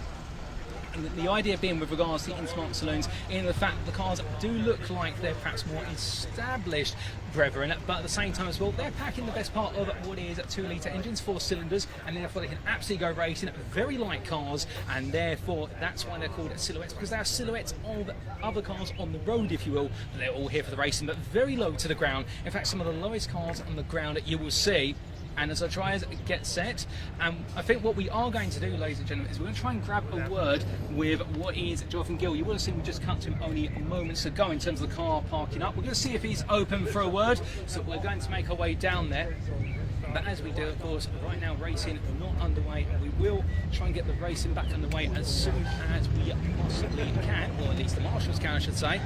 the idea being with regards to the INTERMARQUE Saloons, in the fact that the cars do look like they're perhaps more established brethren, but at the same time as well, they're packing the best part of what is 2-litre engines, 4 cylinders, and therefore they can absolutely go racing. Very light cars, and therefore that's why they're called silhouettes, because they are silhouettes of other cars on the road, if you will. They're all here for the racing, but very low to the ground. In fact, some of the lowest cars on the ground that you will see. And as our drivers get set, I think what we are going to do, ladies and gentlemen, is we're going to try and grab a word with what is Jonathan Gill. You will have seen we just cut to him only moments ago in terms of the car parking up. We're going to see if he's open for a word, so we're going to make our way down there. But as we do, of course, right now racing not underway, we will try and get the racing back underway as soon as we possibly can, or at least the marshals can, I should say.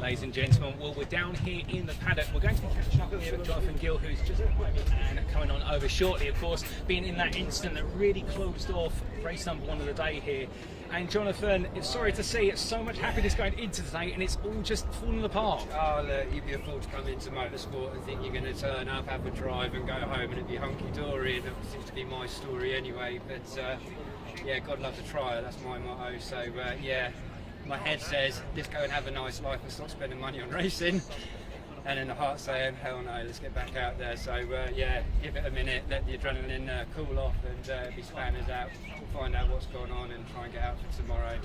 Ladies and gentlemen, well, we're down here in the paddock. We're going to be catching up here with Jonathan Gill, who's just arriving and coming on over shortly, of course, being in that incident that really closed off race number 1 of the day here. And Jonathan, it's sorry to see it's so much happiness going into today, and it's all just falling apart. Oh, look, you'd be a fool to come into motorsport and think you're going to turn up, have a drive, and go home, and it'd be hunky-dory. And it seems to be my story anyway. But yeah, God love the trial. That's my motto. So yeah. My head says, let's go and have a nice life and stop spending money on racing. And then the heart saying, hell no, let's get back out there. So yeah, give it a minute, let the adrenaline cool off, and be spanners out. We'll find out what's going on and try and get out for tomorrow.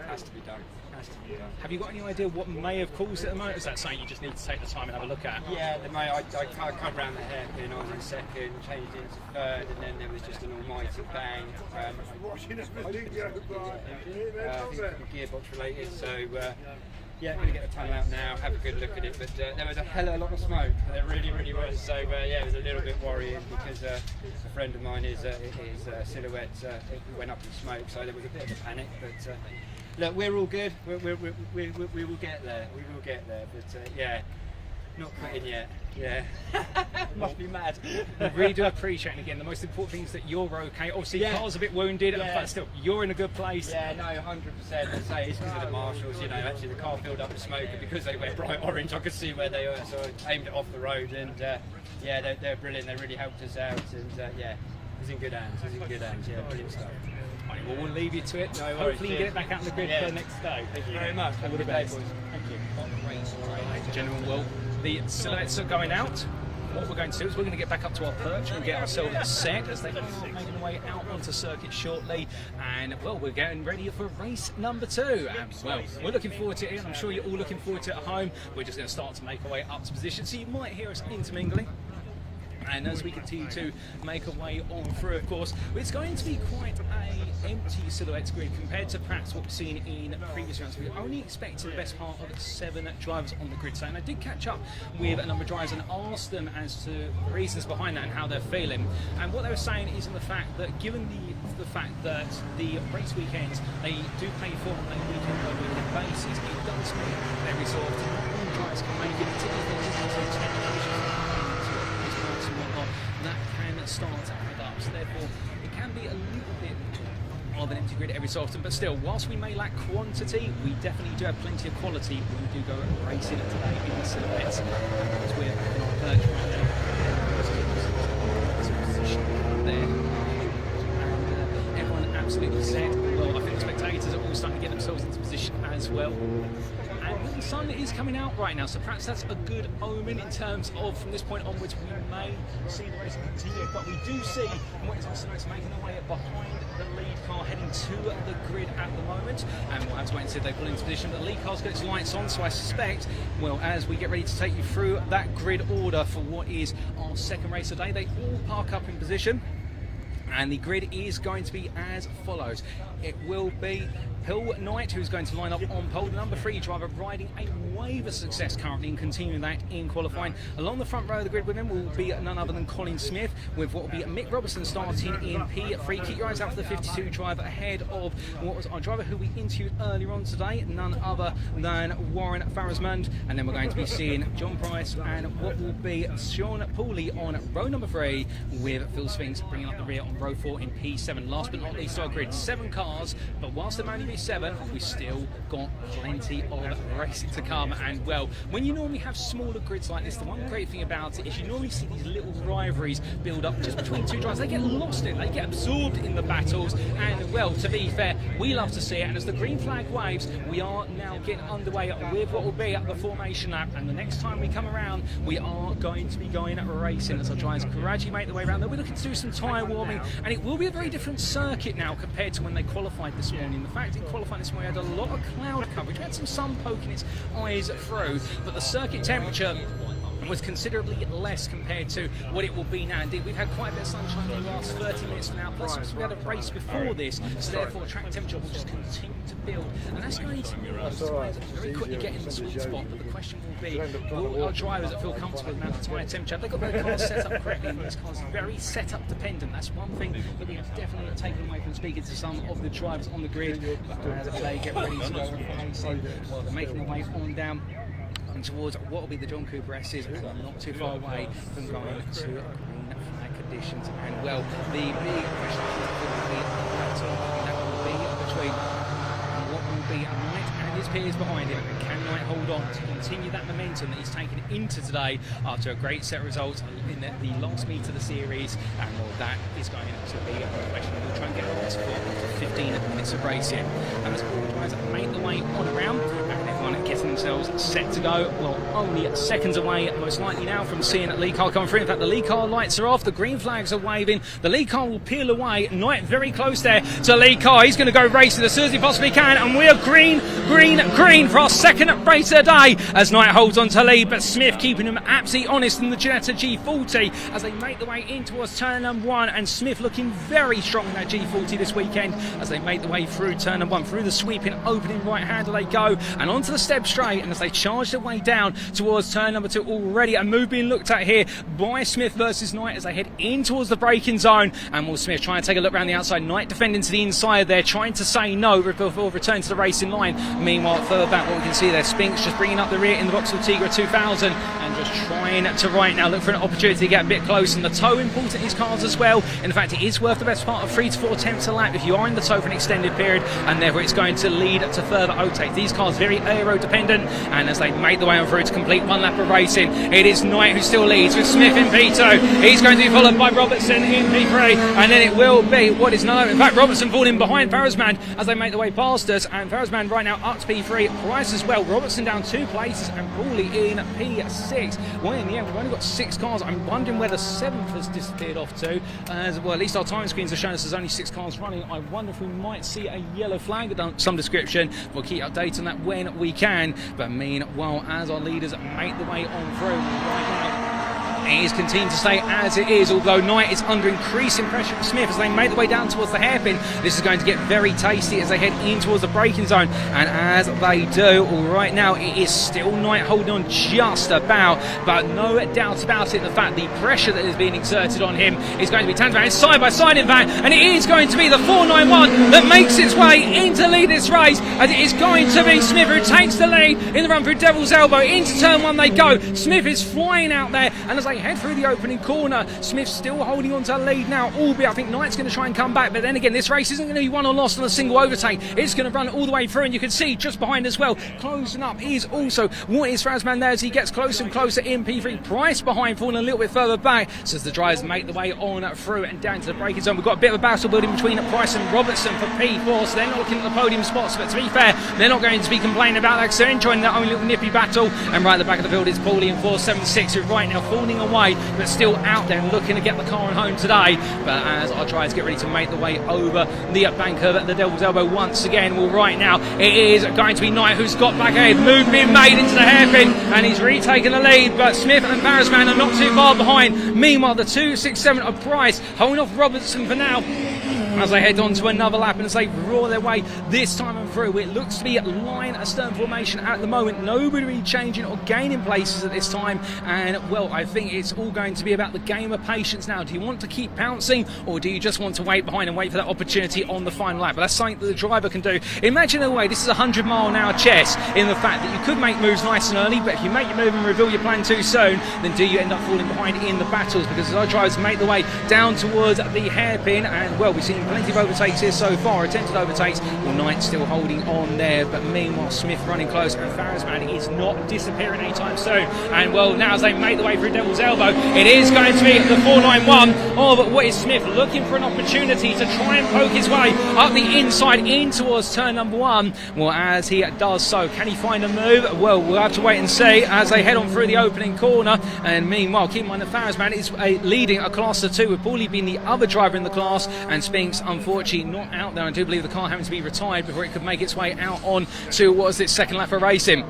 Has to be done. Has to be done. Have you got any idea what may have caused it at the moment? Is that something you just need to take the time and have a look at? Yeah, I cut round the hairpin. I was in second, changed into third, and then there was just an almighty bang. Gearbox related. So yeah, I'm going to get the tunnel out now, have a good look at it. But there was a hell of a lot of smoke. There really, really was. So yeah, it was a little bit worrying because a friend of mine, his silhouette went up in smoke. So there was a bit of a panic. But look, we're all good. We will get there. We will get there. But yeah, not quitting yet. Yeah, must be mad. We really do appreciate it. Again, the most important thing is that you're okay. Obviously, yeah. Car's a bit wounded, Yeah. but still, you're in a good place. Yeah, no, 100%. I say it's because of the marshals. You know, actually the car filled up with smoke, and because they went bright orange, I could see where they were. So I aimed it off the road, and yeah, they're brilliant. They really helped us out, and yeah, it's in good hands. It's in good hands. Yeah, brilliant stuff. Right, well, we'll leave you to it. No worries, Hopefully, you get it back out on the grid for the next day. Thank you very much. Have a good day, boys. Thank you. Ladies and gentlemen, well, the silhouettes are going out. What we're going to do is we're going to get back up to our perch and get ourselves set as they are making their way out onto circuit shortly. And well, we're getting ready for race number 2. And well, we're looking forward to it. I'm sure you're all looking forward to it at home. We're just going to start to make our way up to position. So you might hear us intermingling. And as we continue to make our way on through, of course, it's going to be quite a empty silhouette grid compared to perhaps what we've seen in previous rounds. We're only expecting the best part of 7 drivers on the grid. So, and I did catch up with a number of drivers and asked them as to reasons behind that and how they're feeling. And what they were saying is in the fact that given the fact that the race weekends, they do pay for on a weekend-by-weekend basis, it does mean very so often not all drivers can make it, particularly if there's a 10 that can start to add up. So therefore, it can be a little bit of an empty grid every so often. But still, whilst we may lack quantity, we definitely do have plenty of quality when we do go racing today in the silhouettes. As we're in our perch right now, there. And everyone absolutely set. Well, I think the spectators are all starting to get themselves into position as well. And the sun is coming out right now, so perhaps that's a good omen in terms of, from this point onwards, we may see the racing continue. But we do see what is our silhouettes making their way behind the lead car, heading to the grid at the moment. And we'll have to wait and see if they pull into position. But the lead car's got its lights on, so I suspect, well, as we get ready to take you through that grid order for what is our second race today, they all park up in position. And the grid is going to be as follows. It will be Hill Knight, who's going to line up on pole, the number 3 driver, riding a wave of success currently and continuing that in qualifying. Along the front row of the grid with him will be none other than Colin Smith, with what will be Mick Robertson starting in P3. Keep your eyes out for the 52 driver ahead of what was our driver who we interviewed earlier on today, none other than Warren Farrismond. And then we're going to be seeing John Price and what will be Sean Pooley on row number 3, with Phil Sphinx bringing up the rear on row 4 in P7. Last but not least, our grid, 7 cars, but whilst there may only be 7, we still got plenty of racing to come. And well, when you normally have smaller grids like this, the one great thing about it is you normally see these little rivalries build up just between 2 drivers. They get lost in it, they get absorbed in the battles, and well, to be fair, we love to see it. And as the green flag waves, we are now getting underway with what will be the formation lap, and the next time we come around, we are going to be going racing as our drivers gradually make their way around. They're looking to do some tyre warming, and it will be a very different circuit now compared to when they qualified this morning. The fact in qualifying this morning, we had a lot of cloud coverage. We had some sun poking its eyes through, but the circuit temperature was considerably less compared to what it will be now. Indeed, we've had quite a bit of sunshine in the last 30 minutes now, plus we had a race before this, so therefore track temperature will just continue to build, and that's going to very quickly get in the sweet spot. But the question will be, will our drivers feel comfortable with the amount of tyre temperature? Have they got their cars set up correctly? And this car's very setup dependent. That's one thing that we have definitely taken away from speaking to some of the drivers on the grid. But as they get ready to go racing, well, they're making their way on down towards what will be the John Cooper S's, not too far away from going to green flag conditions. And well, the big question that will be between what will be Knight and his peers behind him. Can Knight hold on to continue that momentum that he's taken into today after a great set of results in the last meet of the series? And well, that is going to be a question we'll try and get on to after 15 minutes of racing. And as all the drivers make the way on around, and everyone getting themselves set to go, well, only seconds away most likely now from seeing that lead car come through. In fact, the lead car lights are off, the green flags are waving, the lead car will peel away. Knight very close there to the lead car. He's going to go racing as soon as he possibly can, and we are green for our second race of the day as Knight holds on to lead, but Smith keeping him absolutely honest in the Jetta G40 as they make their way in towards turn number 1, and Smith looking very strong in that G40 this weekend as they make their way through turn number 1, through the sweeping opening right hander they go, and onto the step straight, and as they charge their way down towards turn number 2, already a move being looked at here by Smith versus Knight as they head in towards the braking zone. And Will Smith trying to take a look around the outside, Knight defending to the inside there, trying to say no before return to the racing line. Meanwhile, further back, what we can see there, Spinks just bringing up the rear in the Vauxhall Tigra 2000 and just trying to right now look for an opportunity to get a bit close. And the tow important in his cars as well. In fact, it is worth the best part of 3 to 4 attempts a lap if you are in the tow for an extended period, and therefore it's going to lead to further overtake. These cars very aero dependent, and as they make the way on through to complete one lap of racing, it is Knight who still leads with Smith in P2. He's going to be followed by Robertson in P3, and then it will be what is known. In fact, Robertson falling behind Farrisman as they make their way past us, and Farrisman right now up to P3, Price as well, Robertson down 2 places, and Pooley in P6. Well, in the end, we've only got 6 cars. I'm wondering where the 7th has disappeared off to, as well, at least our time screens are showing us there's only 6 cars running. I wonder if we might see a yellow flag of some description. We'll keep updating that when we can, but meanwhile, as our leaders make the way on through right now, It is continuing to stay as it is, although Knight is under increasing pressure from Smith as they make their way down towards the hairpin. This is going to get very tasty as they head in towards the braking zone, and as they do, right now it is still Knight holding on just about, but no doubt about it, the fact the pressure that is being exerted on him is going to be tantamount. It's side by side in fact, and it is going to be the 491 that makes its way into lead this race, and it is going to be Smith who takes the lead in the run through Devil's Elbow. Into turn 1 they go. Smith is flying out there, and as they head through the opening corner, Smith's still holding on to the lead now, albeit I think Knight's going to try and come back, but then again this race isn't going to be won or lost on a single overtake. It's going to run all the way through, and you can see just behind as well, closing up is also what is Razman there as he gets closer and closer in P3. Price behind, falling a little bit further back, so as the drivers make the way on through and down to the braking zone. We've got a bit of a battle building between Price and Robertson for P4, so they're not looking at the podium spots, but to be fair, they're not going to be complaining about that because they're enjoying their own little nippy battle. And right at the back of the field it's Paulie in 476 who right now falling away, but still out there looking to get the car on home today. But as our drivers get ready to make the way over the bank curve at the Devil's Elbow once again, well right now it is going to be Knight who's got back ahead, move being made into the hairpin, and he's retaken the lead, but Smith and Barrisman are not too far behind. Meanwhile the 267 of Price holding off Robertson for now as they head on to another lap, and as they roar their way this time and through. It looks to be line astern formation at the moment, nobody really changing or gaining places at this time, and well I think it's all going to be about the game of patience now. Do you want to keep pouncing, or do you just want to wait behind and wait for that opportunity on the final lap? But that's something that the driver can do. Imagine in a way this is 100-mile-an-hour chess, in the fact that you could make moves nice and early, but if you make your move and reveal your plan too soon, then do you end up falling behind in the battles? Because as our drivers make the way down towards the hairpin, and well we've seen plenty of overtakes here so far, attempted overtakes. Well, Knight still holding on there, but meanwhile Smith running close, and Farrisman is not disappearing anytime soon. And well, now as they make the way through Devil's Elbow, it is going to be the 491 of what is Smith, looking for an opportunity to try and poke his way up the inside in towards turn number 1. Well, as he does so, can he find a move? Well, we'll have to wait and see as they head on through the opening corner. And meanwhile, keep in mind that Farrisman is leading a class of 2, with Paulie being the other driver in the class, and Spinks unfortunately not out there. I do believe the car having to be retired before it could make its way out on to what was its second lap of racing.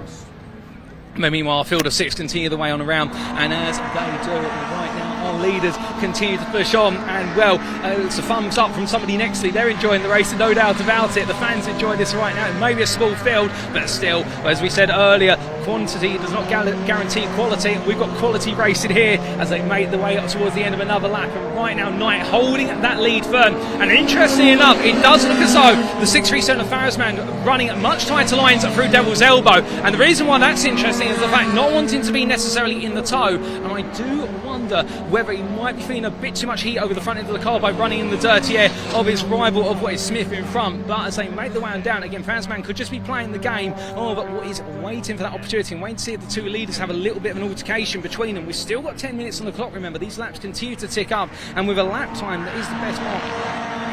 But meanwhile, field of 6 continue the way on around, and as they do right now, our leaders continue to push on, and well, it's a thumbs up from somebody next to me. They're enjoying the race, no doubt about it. The fans enjoy this right now. It may be a small field, but still, as we said earlier, quantity does not guarantee quality. We've got quality racing here as they make the way up towards the end of another lap, and right now Knight holding that lead firm. And interestingly enough, it does look as though the 637 of Farrisman running at much tighter lines through Devil's Elbow, and the reason why that's interesting is the fact not wanting to be necessarily in the tow, and I do wonder whether he might be feeling a bit too much heat over the front end of the car by running in the dirty air of his rival of what is Smith in front. But as they make the way on down again, Farrisman could just be playing the game of what is waiting for that opportunity and waiting to see if the two leaders have a little bit of an altercation between them. We've still got 10 minutes on the clock, remember, these laps continue to tick up, and with a lap time that is the best mark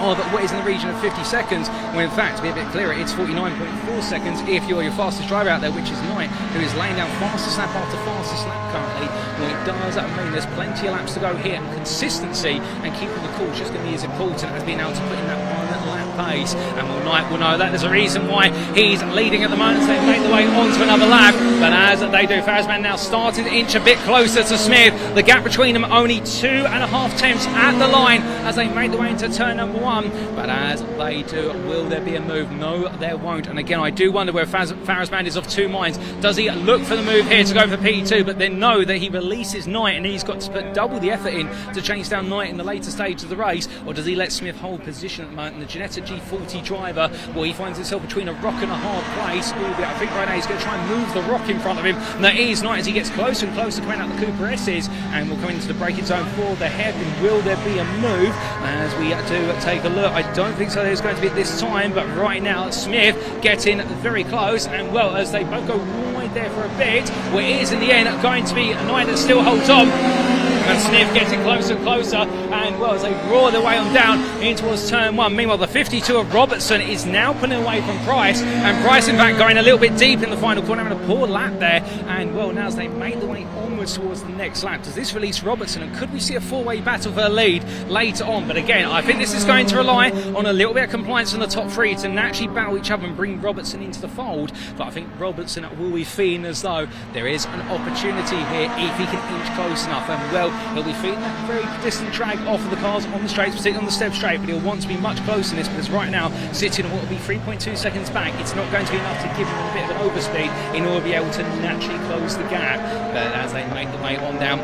of what is in the region of 50 seconds, when in fact, to be a bit clearer, it's 49.4 seconds if you're your fastest driver out there, which is Knight, who is laying down fastest lap after fastest lap currently. Well, it does mean there's plenty of laps to go here, and consistency and keeping the course just going to be as important as being able to put in that one lap pace. And well, Knight will know that there's a reason why he's leading at the moment, so they make the way onto another lap. But as they do, Farrisman now starting to inch a bit closer to Smith. The gap between them only 2.5 tenths at the line as they make the way into turn number 1. But as they do, will there be a move? No, there won't. And again, I do wonder where Farrisman is of two minds. Does he look for the move here to go for P2, but then know that he releases Knight and he's got to put double the effort in to chase down Knight in the later stage of the race? Or does he let Smith hold position at the moment? And the Ginetta G40 driver, well, he finds himself between a rock and a hard place. I think right now he's going to try and move the rock in front of him. And that is Knight as he gets closer and closer coming out the Coupe S's, and we'll come into the braking zone for the hairpin. Will there be a move? As we do take a look, I don't think so there's going to be at this time, but right now Smith getting very close, and well, as they both go wide there for a bit, well, it is in the end going to be Knight that still holds on, and Smith getting closer and closer, and well, as they roar their way on down in towards turn 1. Meanwhile, the 52 of Robertson is now pulling away from Price, and Price in fact going a little bit deep in the final corner, having a poor lap there. And well, now as they make the way onwards towards the next lap, does this release Robertson, and could we see a four-way battle for a lead later on? But again, I think this is going to rely on a little bit of compliance from the top three to naturally battle each other and bring Robertson into the fold. But I think Robertson will be feeling feeling as though there is an opportunity here if he can inch close enough. And well, he'll be feeling that very distant drag off of the cars on the straights, particularly on the step straight, but he'll want to be much closer in this because right now, sitting on what will be 3.2 seconds back, it's not going to be enough to give him a bit of an overspeed in order to be able to naturally close the gap. But as they make the way on down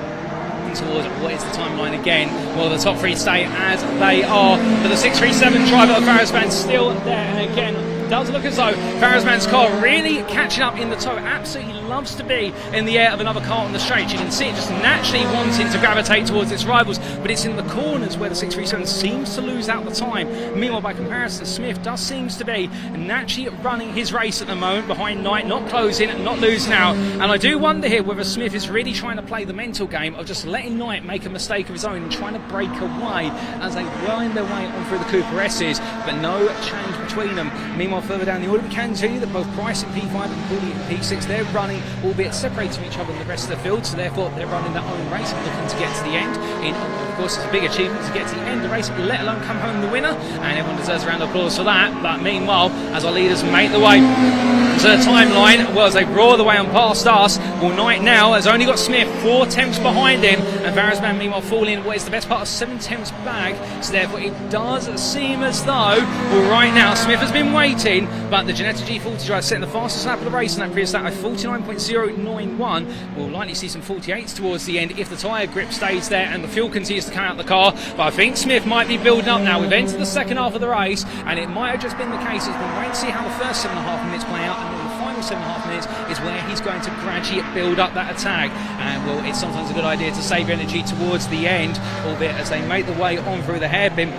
towards what is the timeline again, well, the top three stay as they are, but the 637 driver of Farazman's still there, and again, does look as though Farazman's car really catching up in the toe. Absolutely loves to be in the air of another car on the straight. You can see it just naturally wanting to gravitate towards its rivals, but it's in the corners where the 637 seems to lose out the time. Meanwhile, by comparison, Smith does seems to be naturally running his race at the moment behind Knight, not closing, not losing out. And I do wonder here whether Smith is really trying to play the mental game of just letting Knight make a mistake of his own and trying to break away as they wind their way on through the Coupe S's, but no change between them. Meanwhile, further down the order, we can tell you that both Price in P5 and Cooley in P6, they're running, albeit separated from each other in the rest of the field, so therefore they're running their own race and looking to get to the end. Of course, it's a big achievement to get to the end of the race, let alone come home the winner, and everyone deserves a round of applause for that. But meanwhile, as our leaders make the way to the timeline, well, as they roar the way on past us, well, Knight now has only got Smith 4 tenths behind him, and Farazman meanwhile falling what is the best part of 7 tenths back, so therefore it does seem as though, well, right now Smith has been waiting, but the Ginetta G40 driver setting the fastest lap of the race in that previous lap at 49.091. We'll likely see some 48s towards the end if the tyre grip stays there and the fuel continues to come out the car, but I think Smith might be building up now. We've entered the second half of the race, and it might have just been the case. It's been waiting to see how the first 7.5 minutes play out, and then the final 7.5 minutes is where he's going to gradually build up that attack. And well, it's sometimes a good idea to save energy towards the end, albeit as they make the way on through the hairpin.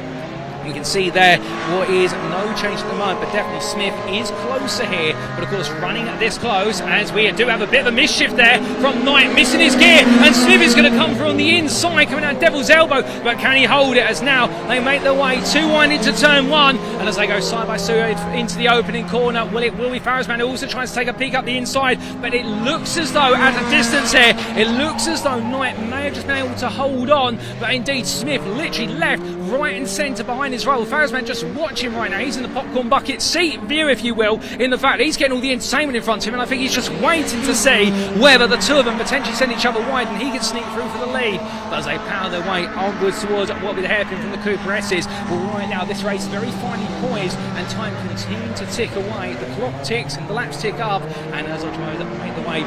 You can see there what is no change at the moment, but definitely Smith is closer here. But of course, running this close, as we do have a bit of a mischief there from Knight missing his gear, and Smith is going to come through on the inside, coming out Devil's Elbow, but can he hold it? As now they make their way too wide into turn one, and as they go side by side into the opening corner, will be Farazman who also tries to take a peek up the inside, but it looks as though at a distance here, it looks as though Knight may have just been able to hold on, but indeed Smith literally left, right and centre behind his rival. Farazman just watching right now. He's in the popcorn bucket seat view, if you will, in the fact that he's getting all the entertainment in front of him, and I think he's just waiting to see whether the two of them potentially send each other wide and he can sneak through for the lead. But as they power their way onwards towards what will be the hairpin from the Coupe S's, well, right now this race is very finely poised and time continues to tick away. The clock ticks and the laps tick up, and as I try to make the way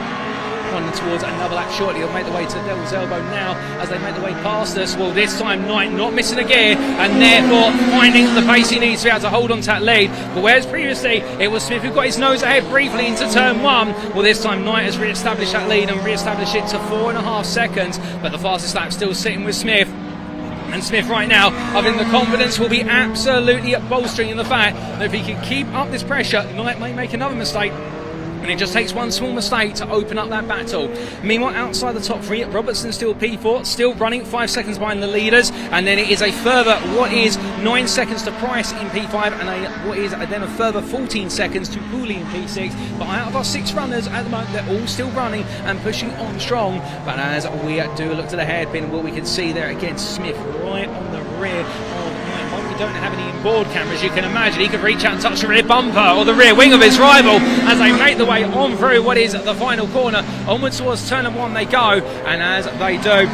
on towards another lap shortly, they'll make the way to the Devil's Elbow now as they make the way past us. Well, this time Knight not missing a gear and therefore finding the pace he needs to be able to hold on to that lead. But whereas previously it was Smith who got his nose ahead briefly into turn one, well, this time Knight has re-established that lead and re-established it to 4.5 seconds, but the fastest lap still sitting with Smith. And Smith right now, I think the confidence will be absolutely bolstering in the fact that if he can keep up this pressure, Knight may make another mistake. And it just takes one small mistake to open up that battle. Meanwhile, outside the top three, Robertson still P4, still running 5 seconds behind the leaders, and then it is a further 9 seconds to Price in P5, and then a further 14 seconds to Cooley in P6. But out of our 6 runners at the moment, they're all still running and pushing on strong. But as we do look to the hairpin, what we can see there again, Smith right on the rear of we don't have any inboard cameras, you can imagine he could reach out and touch the rear bumper or the rear wing of his rival as they make the way on through what is the final corner. Onwards towards turn 1 they go, and as they do,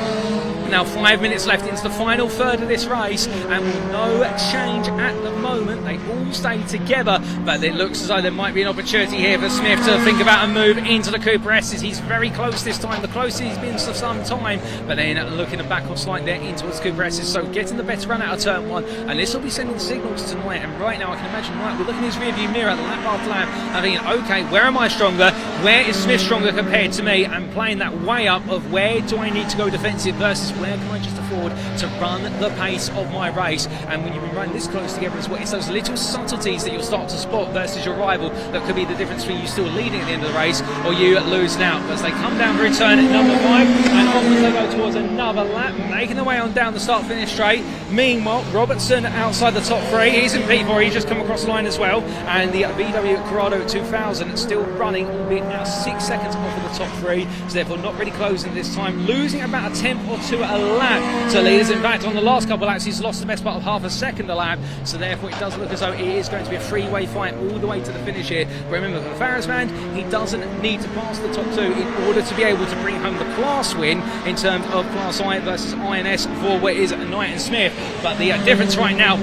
now 5 minutes left into the final third of this race, and with no change at the moment, they all stay together, but it looks as though there might be an opportunity here for Smith to think about a move into the Coupe S's. He's very close this time, the closest he's been for some time, but then looking to back off slightly there into the Coupe S's, so getting the better run out of turn 1, and this will be sending signals to Knight. And right now I can imagine Knight will look in his rearview mirror lap after lap and thinking, okay, where am I stronger? Where is Smith stronger compared to me? And playing that way up of where do I need to go defensive versus where can I just afford to run the pace of my race. And when you've been running this close together as well, it's those little subtleties that you'll start to spot versus your rival that could be the difference between you still leading at the end of the race or you losing out. But as they come down through turn number 5 and onwards they go towards another lap, making their way on down the start finish straight. Meanwhile, Robertson outside the top 3, he's in P4, he's just come across the line as well, and the VW Corrado 2000 still running, albeit now 6 seconds off of the top 3, so therefore not really closing this time, losing about a tenth or 2 at a lap to leaders. In fact, on the last couple of laps, he's lost the best part of half a second a lap, so therefore it does look as though it is going to be a three-way fight all the way to the finish here. But remember, for Farah's man, he doesn't need to pass the top two in order to be able to bring home the class win in terms of Class I versus INS for what is Knight and Smith. But the difference right now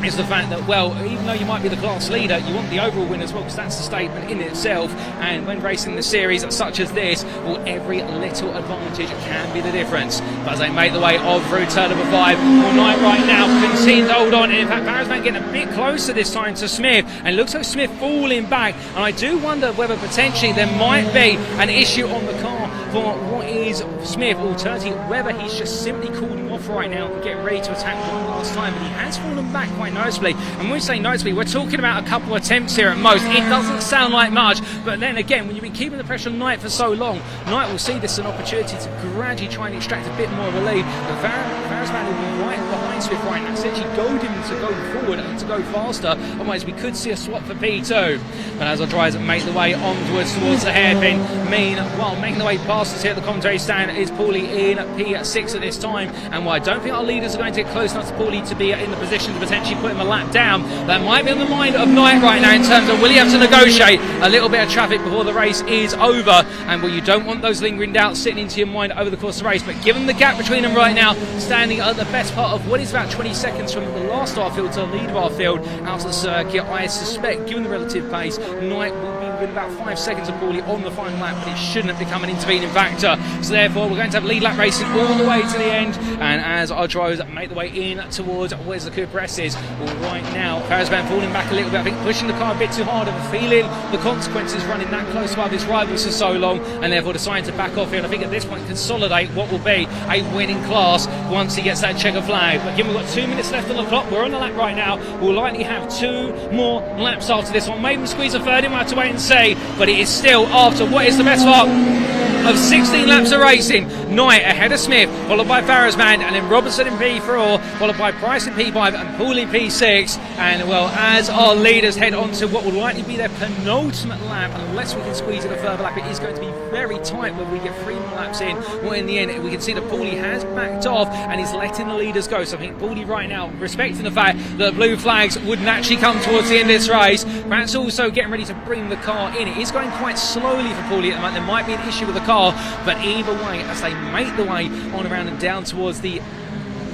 is the fact that, well, even though you might be the class leader, you want the overall win as well, because that's the statement in itself. And when racing the series such as this, well, every little advantage can be the difference. But as they make the way on through turn number 5, well, Knight right now continues to hold on. And in fact, Barrowsman getting a bit closer this time to Smith, and it looks like Smith falling back. And I do wonder whether potentially there might be an issue on the car for what is Smith, alternatively whether he's just simply cooling off right now and getting ready to attack one last time. But he has fallen back quite noticeably, and when we say noticeably, we're talking about a couple of attempts here at most. It doesn't sound like much, but then again, when you've been keeping the pressure on Knight for so long, Knight will see this as an opportunity to gradually try and extract a bit more of a lead. But Farahsman will be right behind Smith right now, essentially goad him to go forward and to go faster. Otherwise, we could see a swap for P2. But as our drivers make the way onwards towards the hairpin, meanwhile, making the way past us here at the commentary stand is Paulie in P6 at this time. And while I don't think our leaders are going to get close enough to Paulie to be in the position to potentially put him a lap down, that might be on the mind of Knight right now in terms of will he have to negotiate a little bit of traffic before the race is over. And well, you don't want those lingering doubts sitting into your mind over the course of the race. But given the gap between them right now, standing at the best part of what is about 20 seconds from the last of our field to the lead of our field out of the circuit, I suspect, given the relative pace, Knight will be within about 5 seconds of Paulie on the final lap, but it shouldn't become an intervening factor. So therefore, we're going to have lead lap racing all the way to the end. And as our drivers make the way in towards where's the Coupe is, well, right now, Farahsman falling back a little bit, I think pushing the car a bit too hard and feeling the consequences running that close above his rivals for so long, and therefore deciding to back off here. And I think at this point consolidate what will be a winning class once he gets that checker flag. But given we've got 2 minutes left on the clock, we're on the lap right now, we'll likely have 2 more laps after this one. Maybe squeeze a third in, we'll have to wait and see, but it is still after what is the best part of 16 laps of racing. Knight ahead of Smith, followed by Farahsman, and then Robertson in P4, followed by Price in P5 and Paul in P6. And well, as our leaders head on to what will likely be their penultimate lap, unless we can squeeze in a further lap, it is going to be very tight when we get 3 more laps in. Well, in the end, we can see that Paulie has backed off and he's letting the leaders go. So I think Paulie right now, respecting the fact that blue flags would naturally come towards the end of this race, perhaps also getting ready to bring the car in. It is going quite slowly for Paulie at the moment. There might be an issue with the car, but either way, as they make the way on around and down towards the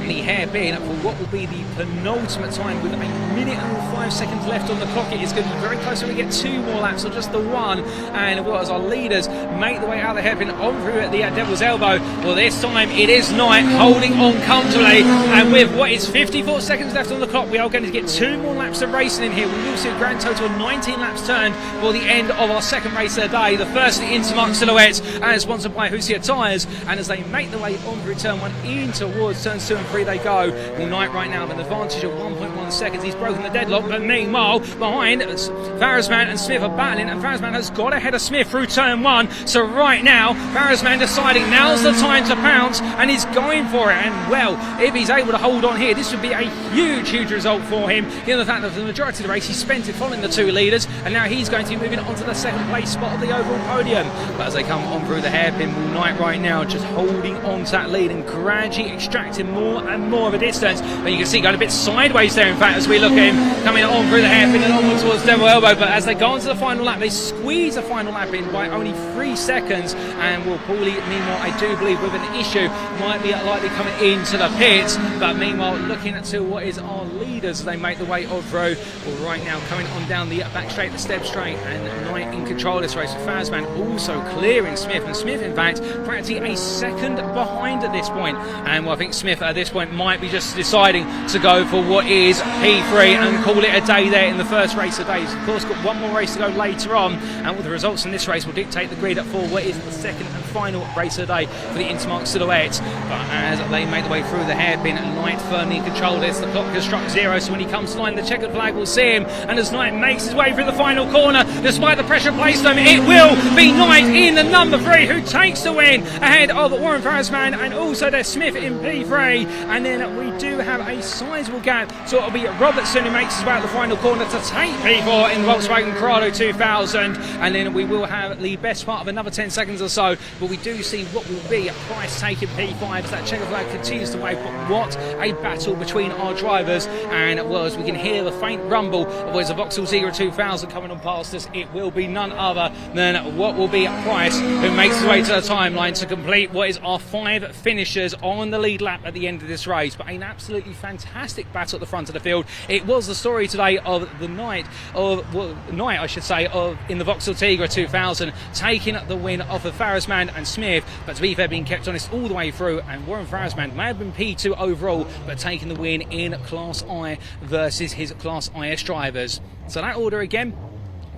hairpin for what will be the penultimate time with 1 minute and 5 seconds left on the clock. It is going to be very close when we get 2 more laps or just the 1. And well, as our leaders make the way out of the hairpin on through at the Devil's Elbow, well, this time it is Knight holding on comfortably, and with what is 54 seconds left on the clock, we are going to get 2 more laps of racing in here. We will see a grand total of 19 laps turned for the end of our second race of the day, the first the INTERMARQUE Silhouettes, and sponsored by HOOSIER tyres. And as they make the way on through turn 1 in towards turns 2 and 3 they go. Well, Knight right now with an advantage of 1.1 seconds. He's broken the deadlock, but meanwhile behind Farahsman and Smith are battling, and Farahsman has got ahead of Smith through turn 1. So right now Farahsman deciding now's the time to pounce, and he's going for it. And well, if he's able to hold on here, this would be a huge result for him, given the fact that the majority of the race he spent it following the 2 leaders, and now he's going to be moving on to the second place spot of the overall podium. But as they come on through the hairpin, Knight right now just holding on to that lead and gradually extracting more and more of a distance. But you can see going a bit sideways there, in fact, as we look at him coming on through the hairpin and onwards towards Devil Elbow. But as they go on to the final lap, they squeeze the final lap in by only 3 seconds. And will Paulie, meanwhile, I do believe with an issue, might be likely coming into the pits. But meanwhile, looking at what is our leaders, they make the way off road. Well, right now coming on down the back straight, the step straight, and Knight in control of this race. Farahsman also clearing Smith, and Smith, in fact, practically a second behind at this point. And well, I think Smith at this point might be just deciding to go for what is P3 and call it a day there in the first race of days. Of course, got 1 more race to go later on, and with the results in this race will dictate the grid for what is the second and final race of the day for the INTERMARQUE Silhouettes. But as they make the way through the hairpin, Knight firmly in control of this. The clock has struck 0, so when he comes to line, the checkered flag will see him. And as Knight makes his way through the final corner, despite the pressure placed on him, it will be Knight in the number 3 who takes the win ahead of Warren Farahsman and also their Smith in P3. And then we do have a sizable gap, so it'll be Robertson who makes his way out the final corner to take P4 in the Volkswagen Corrado 2000. And then we will have the best part of another 10 seconds or so, but we do see what will be a Price taking P5 as that checker flag continues to wave. But what a battle between our drivers, and well, as we can hear the faint rumble of what is a Vauxhall Zebra 2000 coming on past us, it will be none other than what will be Price who makes his way to the timeline to complete what is our 5 finishers on the lead lap at the end of this race. But an absolutely fantastic battle at the front of the field. It was the story today of the night, in the Vauxhall Tigra 2000, taking the win off of Farrisman and Smith, but to be fair, being kept honest all the way through, and Warren Farrisman may have been P2 overall, but taking the win in Class I versus his Class IS drivers. So that order again,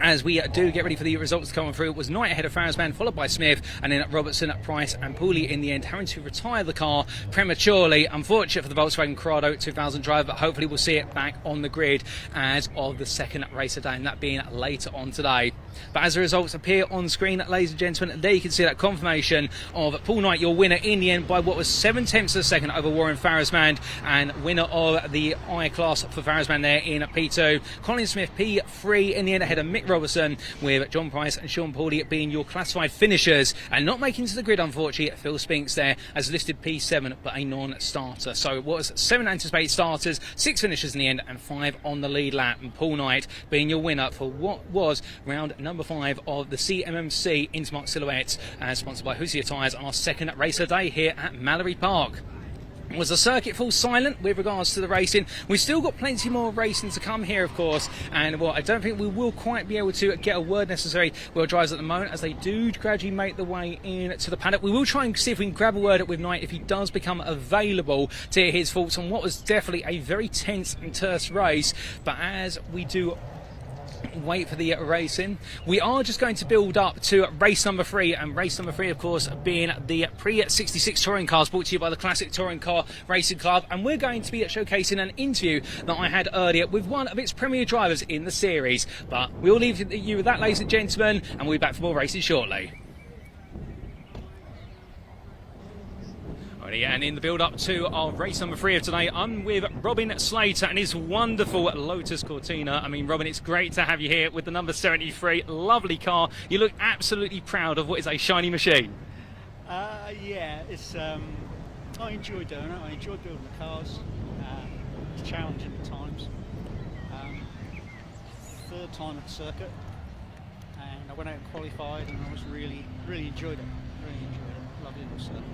as we do get ready for the results to come through, it was Knight ahead of Farrisman, followed by Smith, and then Robertson, Price and Pooley in the end having to retire the car prematurely. Unfortunate for the Volkswagen Corrado 2000 driver, but hopefully we'll see it back on the grid as of the second race of the day, and that being later on today. But as the results appear on screen, ladies and gentlemen, there you can see that confirmation of Paul Knight, your winner in the end by what was 7/10 of a second over Warren Farrisman, and winner of the I class for Farrisman there in P2. Colin Smith P3 in the end ahead of Mick Robertson, with John Price and Sean Pooley being your classified finishers, and not making it to the grid unfortunately Phil Spinks there as listed P7 but a non-starter. So it was 7 anticipated starters, 6 finishers in the end, and 5 on the lead lap, and Paul Knight being your winner for what was round number 5 of the CMMC Intermarque Silhouettes, sponsored by HOOSIER tyres, on our second race of the day here at Mallory Park. Was the circuit full silent with regards to the racing? We've still got plenty more racing to come here, of course, and well, I don't think we will quite be able to get a word necessary with our drivers at the moment as they do gradually make their way in to the paddock. We will try and see if we can grab a word with Knight if he does become available to hear his thoughts on what was definitely a very tense and terse race. But as we do wait for the racing, we are just going to build up to race number 3, and race number 3 of course being the pre-66 touring cars brought to you by the Classic Touring Car Racing Club, and we're going to be showcasing an interview that I had earlier with one of its premier drivers in the series. But we'll leave you with that, ladies and gentlemen, and we'll be back for more racing shortly. And in the build-up to our race number 3 of today, I'm with Robin Slater and his wonderful Lotus Cortina. I mean, Robin, it's great to have you here with the number 73. Lovely car. You look absolutely proud of what is a shiny machine. Yeah, it's. I enjoy doing it. I enjoy building the cars. It's challenging at times. Third time at the circuit, and I went out and qualified, and I was really enjoyed it. Really enjoyed it. Lovely little circuit.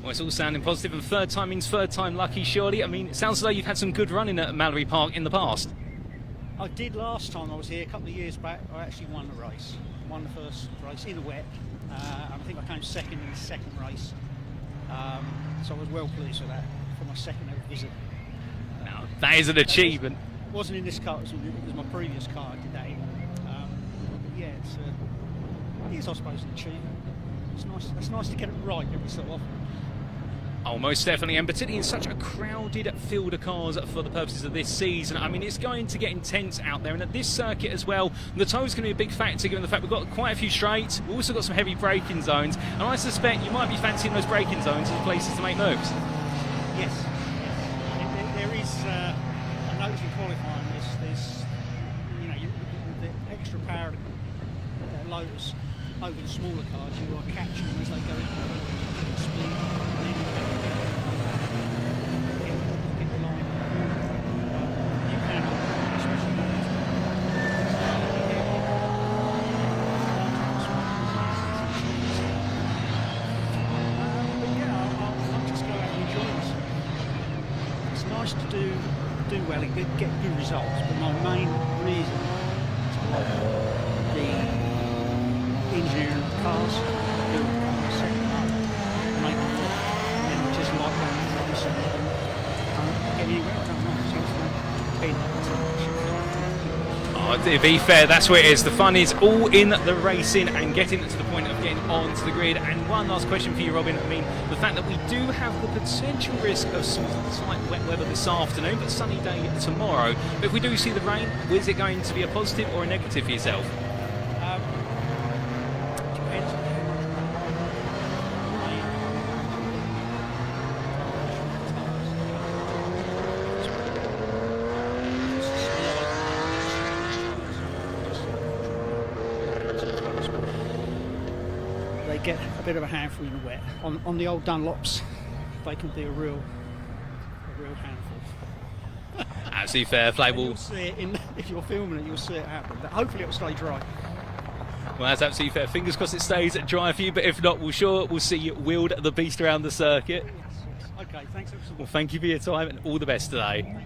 Well, it's all sounding positive, and third time means third time lucky, surely. I mean, it sounds as though you've had some good running at Mallory Park in the past. I did last time I was here a couple of years back. I actually won the race. Won the first race in the wet. I think I came second in the second race. So I was well pleased with that for my second ever visit. Now, that is an achievement. It wasn't in this car, it was my previous car I did that in. But yeah, it's I suppose an achievement. It's nice to get it right every so often. Oh, most definitely, and particularly in such a crowded field of cars for the purposes of this season. I mean, it's going to get intense out there, and at this circuit as well, the tow is going to be a big factor given the fact we've got quite a few straights. We've also got some heavy braking zones, and I suspect you might be fancying those braking zones as places to make moves. Yes. There is, I noticed in qualifying there's the extra power Lotus over the smaller cars, you are catching them as they go into speed. Get the line. You can, especially but yeah, I'll just go out and enjoy this. It's nice to do well and get good results, but my main reason is to love the engineering of the cars, build the cars, set them up, make them fit, and then just like that, race and don't get anywhere, I don't know, To be fair, that's where it is. The fun is all in the racing and getting to the point of getting onto the grid. And one last question for you, Robin. I mean, the fact that we do have the potential risk of some slight wet weather this afternoon, but sunny day tomorrow. But if we do see the rain, is it going to be a positive or a negative for yourself? Depends on how much rain. bit of a handful in the wet. On the old Dunlops, they can be a real handful. Absolutely fair play. You'll see it if you're filming it, you'll see it happen. But hopefully it'll stay dry. Well, that's absolutely fair. Fingers crossed it stays dry for you, but if not, we'll see you wield the beast around the circuit. Yes. Okay, thanks ever so much. Well, thank you for your time and all the best today.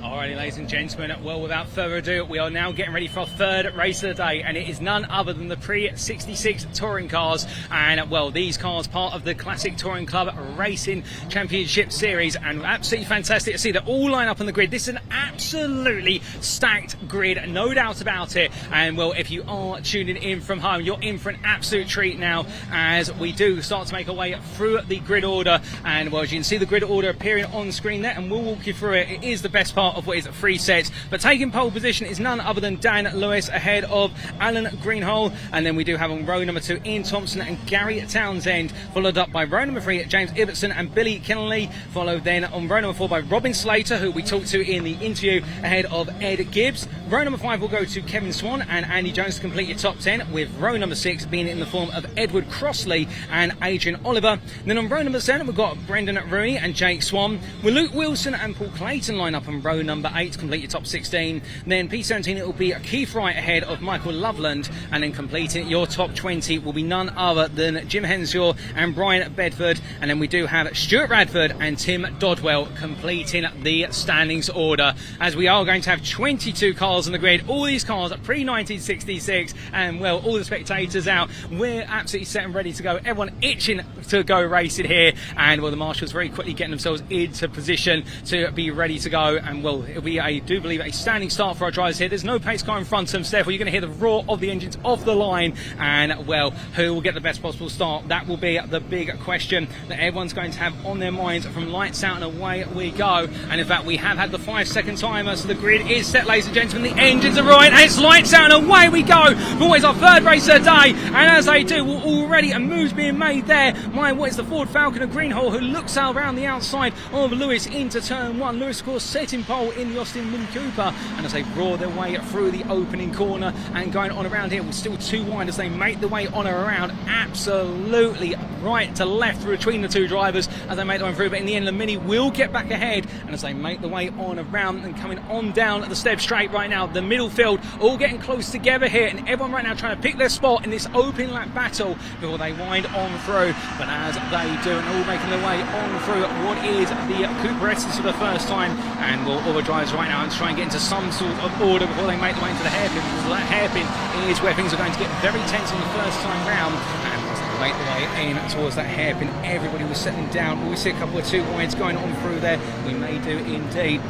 Alrighty, ladies and gentlemen, well, without further ado, we are now getting ready for our third race of the day, and it is none other than the Pre-66 touring cars. And, well, these cars part of the Classic Touring Club Racing Championship Series, and absolutely fantastic to see they're all lined up on the grid. This is an absolutely stacked grid, no doubt about it. And, well, if you are tuning in from home, you're in for an absolute treat now as we do start to make our way through the grid order. And, well, as you can see the grid order appearing on screen there, and we'll walk you through it. It is the best part of what is 3 sets, but taking pole position is none other than Dan Lewis ahead of Alan Greenhall, and then we do have on row number 2 Ian Thompson and Gary Townsend, followed up by row number 3 James Ibbotson and Billy Kennelly, followed then on row number 4 by Robin Slater, who we talked to in the interview, ahead of Ed Gibbs. Row number 5 will go to Kevin Swan and Andy Jones to complete your top 10, with row number 6 being in the form of Edward Crossley and Adrian Oliver. Then on row number 7 we've got Brendan Rooney and Jake Swan, with Luke Wilson and Paul Clayton line up on row number 8 to complete your top 16. Then P17 it will be Keith Wright ahead of Michael Loveland, and then completing your top 20 will be none other than Jim Henshaw and Brian Bedford, and then we do have Stuart Radford and Tim Dodwell completing the standings order, as we are going to have 22 cars on the grid. All these cars are pre-1966, and well, all the spectators out. We're absolutely set and ready to go. Everyone itching to go racing here, and well, the marshals very quickly getting themselves into position to be ready to go. And well, it'll be, I do believe, a standing start for our drivers here. There's no pace car in front of them, so therefore you're going to hear the roar of the engines off the line, and well, who will get the best possible start? That will be the big question that everyone's going to have on their minds from lights out and away we go. And in fact, we have had the 5-second timer, so the grid is set, ladies and gentlemen. The engines are rolling, and it's lights out and away we go for what is our third race of the day. And as they do, well, already a move's being made there. What is the Ford Falcon of Greenhall, who looks out around the outside of Lewis into turn 1. Lewis, of course, setting pole in the Austin Mini Cooper, and as they roar their way through the opening corner and going on around here, we're still too wide as they make their way on around, absolutely right to left between the two drivers as they make their way through. But in the end, the Mini will get back ahead, and as they make their way on around and coming on down the step straight right now, the middle field all getting close together here, and everyone right now trying to pick their spot in this open lap battle before they wind on through. But as they do, and all making their way on through what is the Coupe S's for the first time, and will all the drivers right now and try and get into some sort of order before they make their way into the hairpin, because that hairpin is where things are going to get very tense on the first time round. And as they make their way in towards that hairpin, everybody was settling down. We see a couple of two wides going on through there. We may do indeed.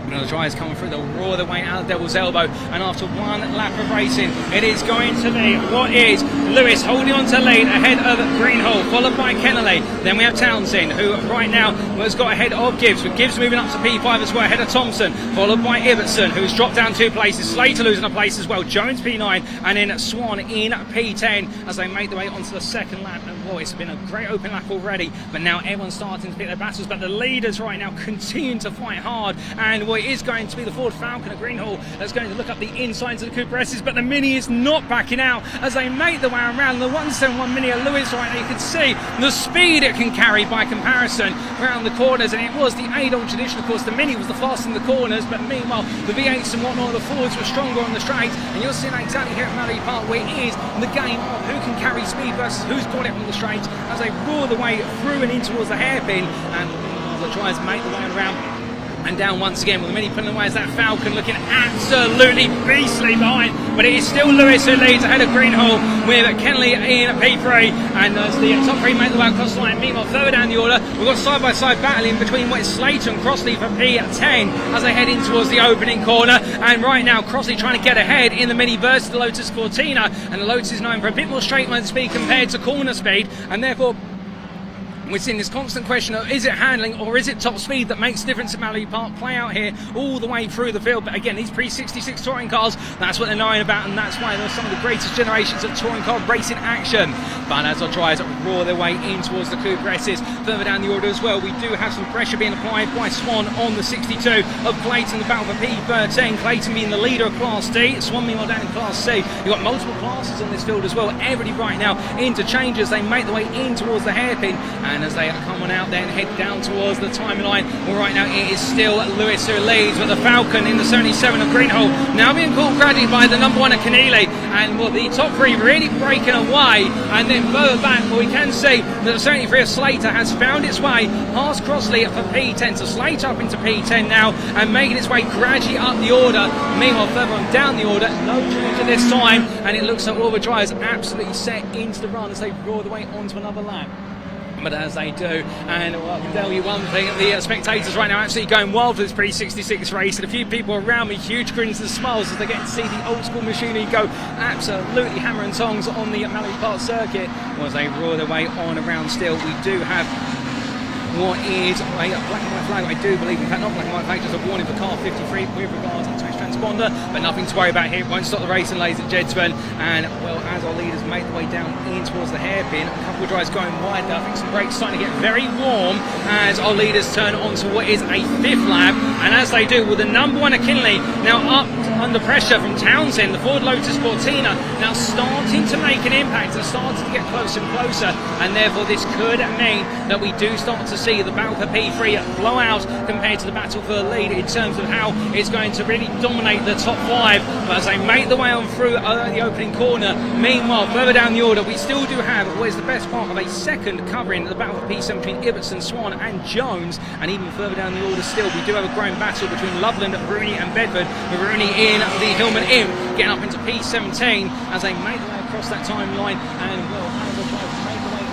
The drivers coming through, they'll roar their way out of Devil's Elbow, and after one lap of racing, it is going to be what is Lewis holding on to lead ahead of Greenhall, followed by Kennelly. Then we have Townsend, who right now has got ahead of Gibbs, with Gibbs moving up to P5 as well, ahead of Thompson, followed by Ibbotson, who's dropped down 2 places, Slater losing a place as well, Jones P9, and then Swan in P10 as they make their way onto the second lap. And boy, it's been a great open lap already, but now everyone's starting to pick their battles, but the leaders right now continue to fight hard, and boy, it is going to be the Ford Falcon of Greenhall that's going to look up the insides of the Coupe S's, but the Mini is not backing out as they make their way around the 171 Mini of Lewis right now. You can see the speed it can carry by comparison around the corners, and it was the age-old tradition, of course. The Mini was the fastest in the corners, but meanwhile the V8s and whatnot, the Fords were stronger on the straight, and you're seeing that exactly here at Mallory Park, where it is the game of who can carry speed versus who's got it on the straight as they roar the way through and in towards the hairpin, and the drivers make the way around and down once again, with the Mini pulling away as that Falcon looking absolutely beastly behind, but it is still Lewis who leads ahead of Greenhall, with Kennelly in P3, and as the top 3 make the way across the line. Meanwhile, further down the order, we've got side-by-side battling between what is Slater and Crossley for P10 as they head in towards the opening corner. And right now, Crossley trying to get ahead in the Mini versus the Lotus Cortina, and the Lotus is known for a bit more straight line speed compared to corner speed, and therefore We're seeing this constant question of is it handling or is it top speed that makes the difference at Mallory Park play out here all the way through the field. But again, these pre-66 touring cars, that's what they're knowing about, and that's why they're some of the greatest generations of touring car racing action. But as our drivers roar their way in towards the Coupe presses, further down the order as well, we do have some pressure being applied by Swan on the 62 of Clayton, the battle for P13. Clayton being the leader of Class D, Swan meanwhile down in Class C. You've got multiple classes on this field as well. Everybody right now interchanges. They make their way in towards the hairpin, and as they come on out then head down towards the timeline, well, right now it is still Lewis who leads, but the Falcon in the 77 of Greenhall now being caught gradually by the number 1 of Keneally, and well, the top 3 really breaking away. And then further back, well, we can see that the 73 of Slater has found its way past Crossley for P10, so Slater up into P10 now and making its way gradually up the order. Meanwhile, further on down the order, no change at this time, and it looks like all the drivers absolutely set into the run as they roar their way onto another lap. But as they do, and well, I can tell you one thing, the spectators right now absolutely going wild for this pre-66 race, and a few people around me, huge grins and smiles as they get to see the old school machinery go absolutely hammer and tongs on the Mallory Park circuit. Well, as they roar their way on around still, we do have what is a black and white flag, I do believe. In fact, not black and white flag, just a warning for car 53 with regards to its transponder, but nothing to worry about here. It won't stop the racing, ladies and gentlemen. And well, as our leaders make their way down in towards the hairpin, a couple of drivers going wide there. I think some brakes starting to get very warm as our leaders turn onto what is a 5th lap, and as they do, with the number 1 of Kinley now up under pressure from Townsend, the Ford Lotus Cortina now starting to make an impact and starting to get closer and closer, and therefore this could mean that we do start to see the battle for P3 blow out compared to the battle for the lead in terms of how it's going to really dominate the top 5. But as they make their way on through the opening corner, meanwhile further down the order we still do have what is the best part of a second covering the battle for P7 between Ibbotson, Swan and Jones, and even further down the order still we do have a growing battle between Loveland, Rooney and Bedford, with Rooney in the Hillman Imp getting up into P17 as they make their way across that timeline. And well, as they try to make their way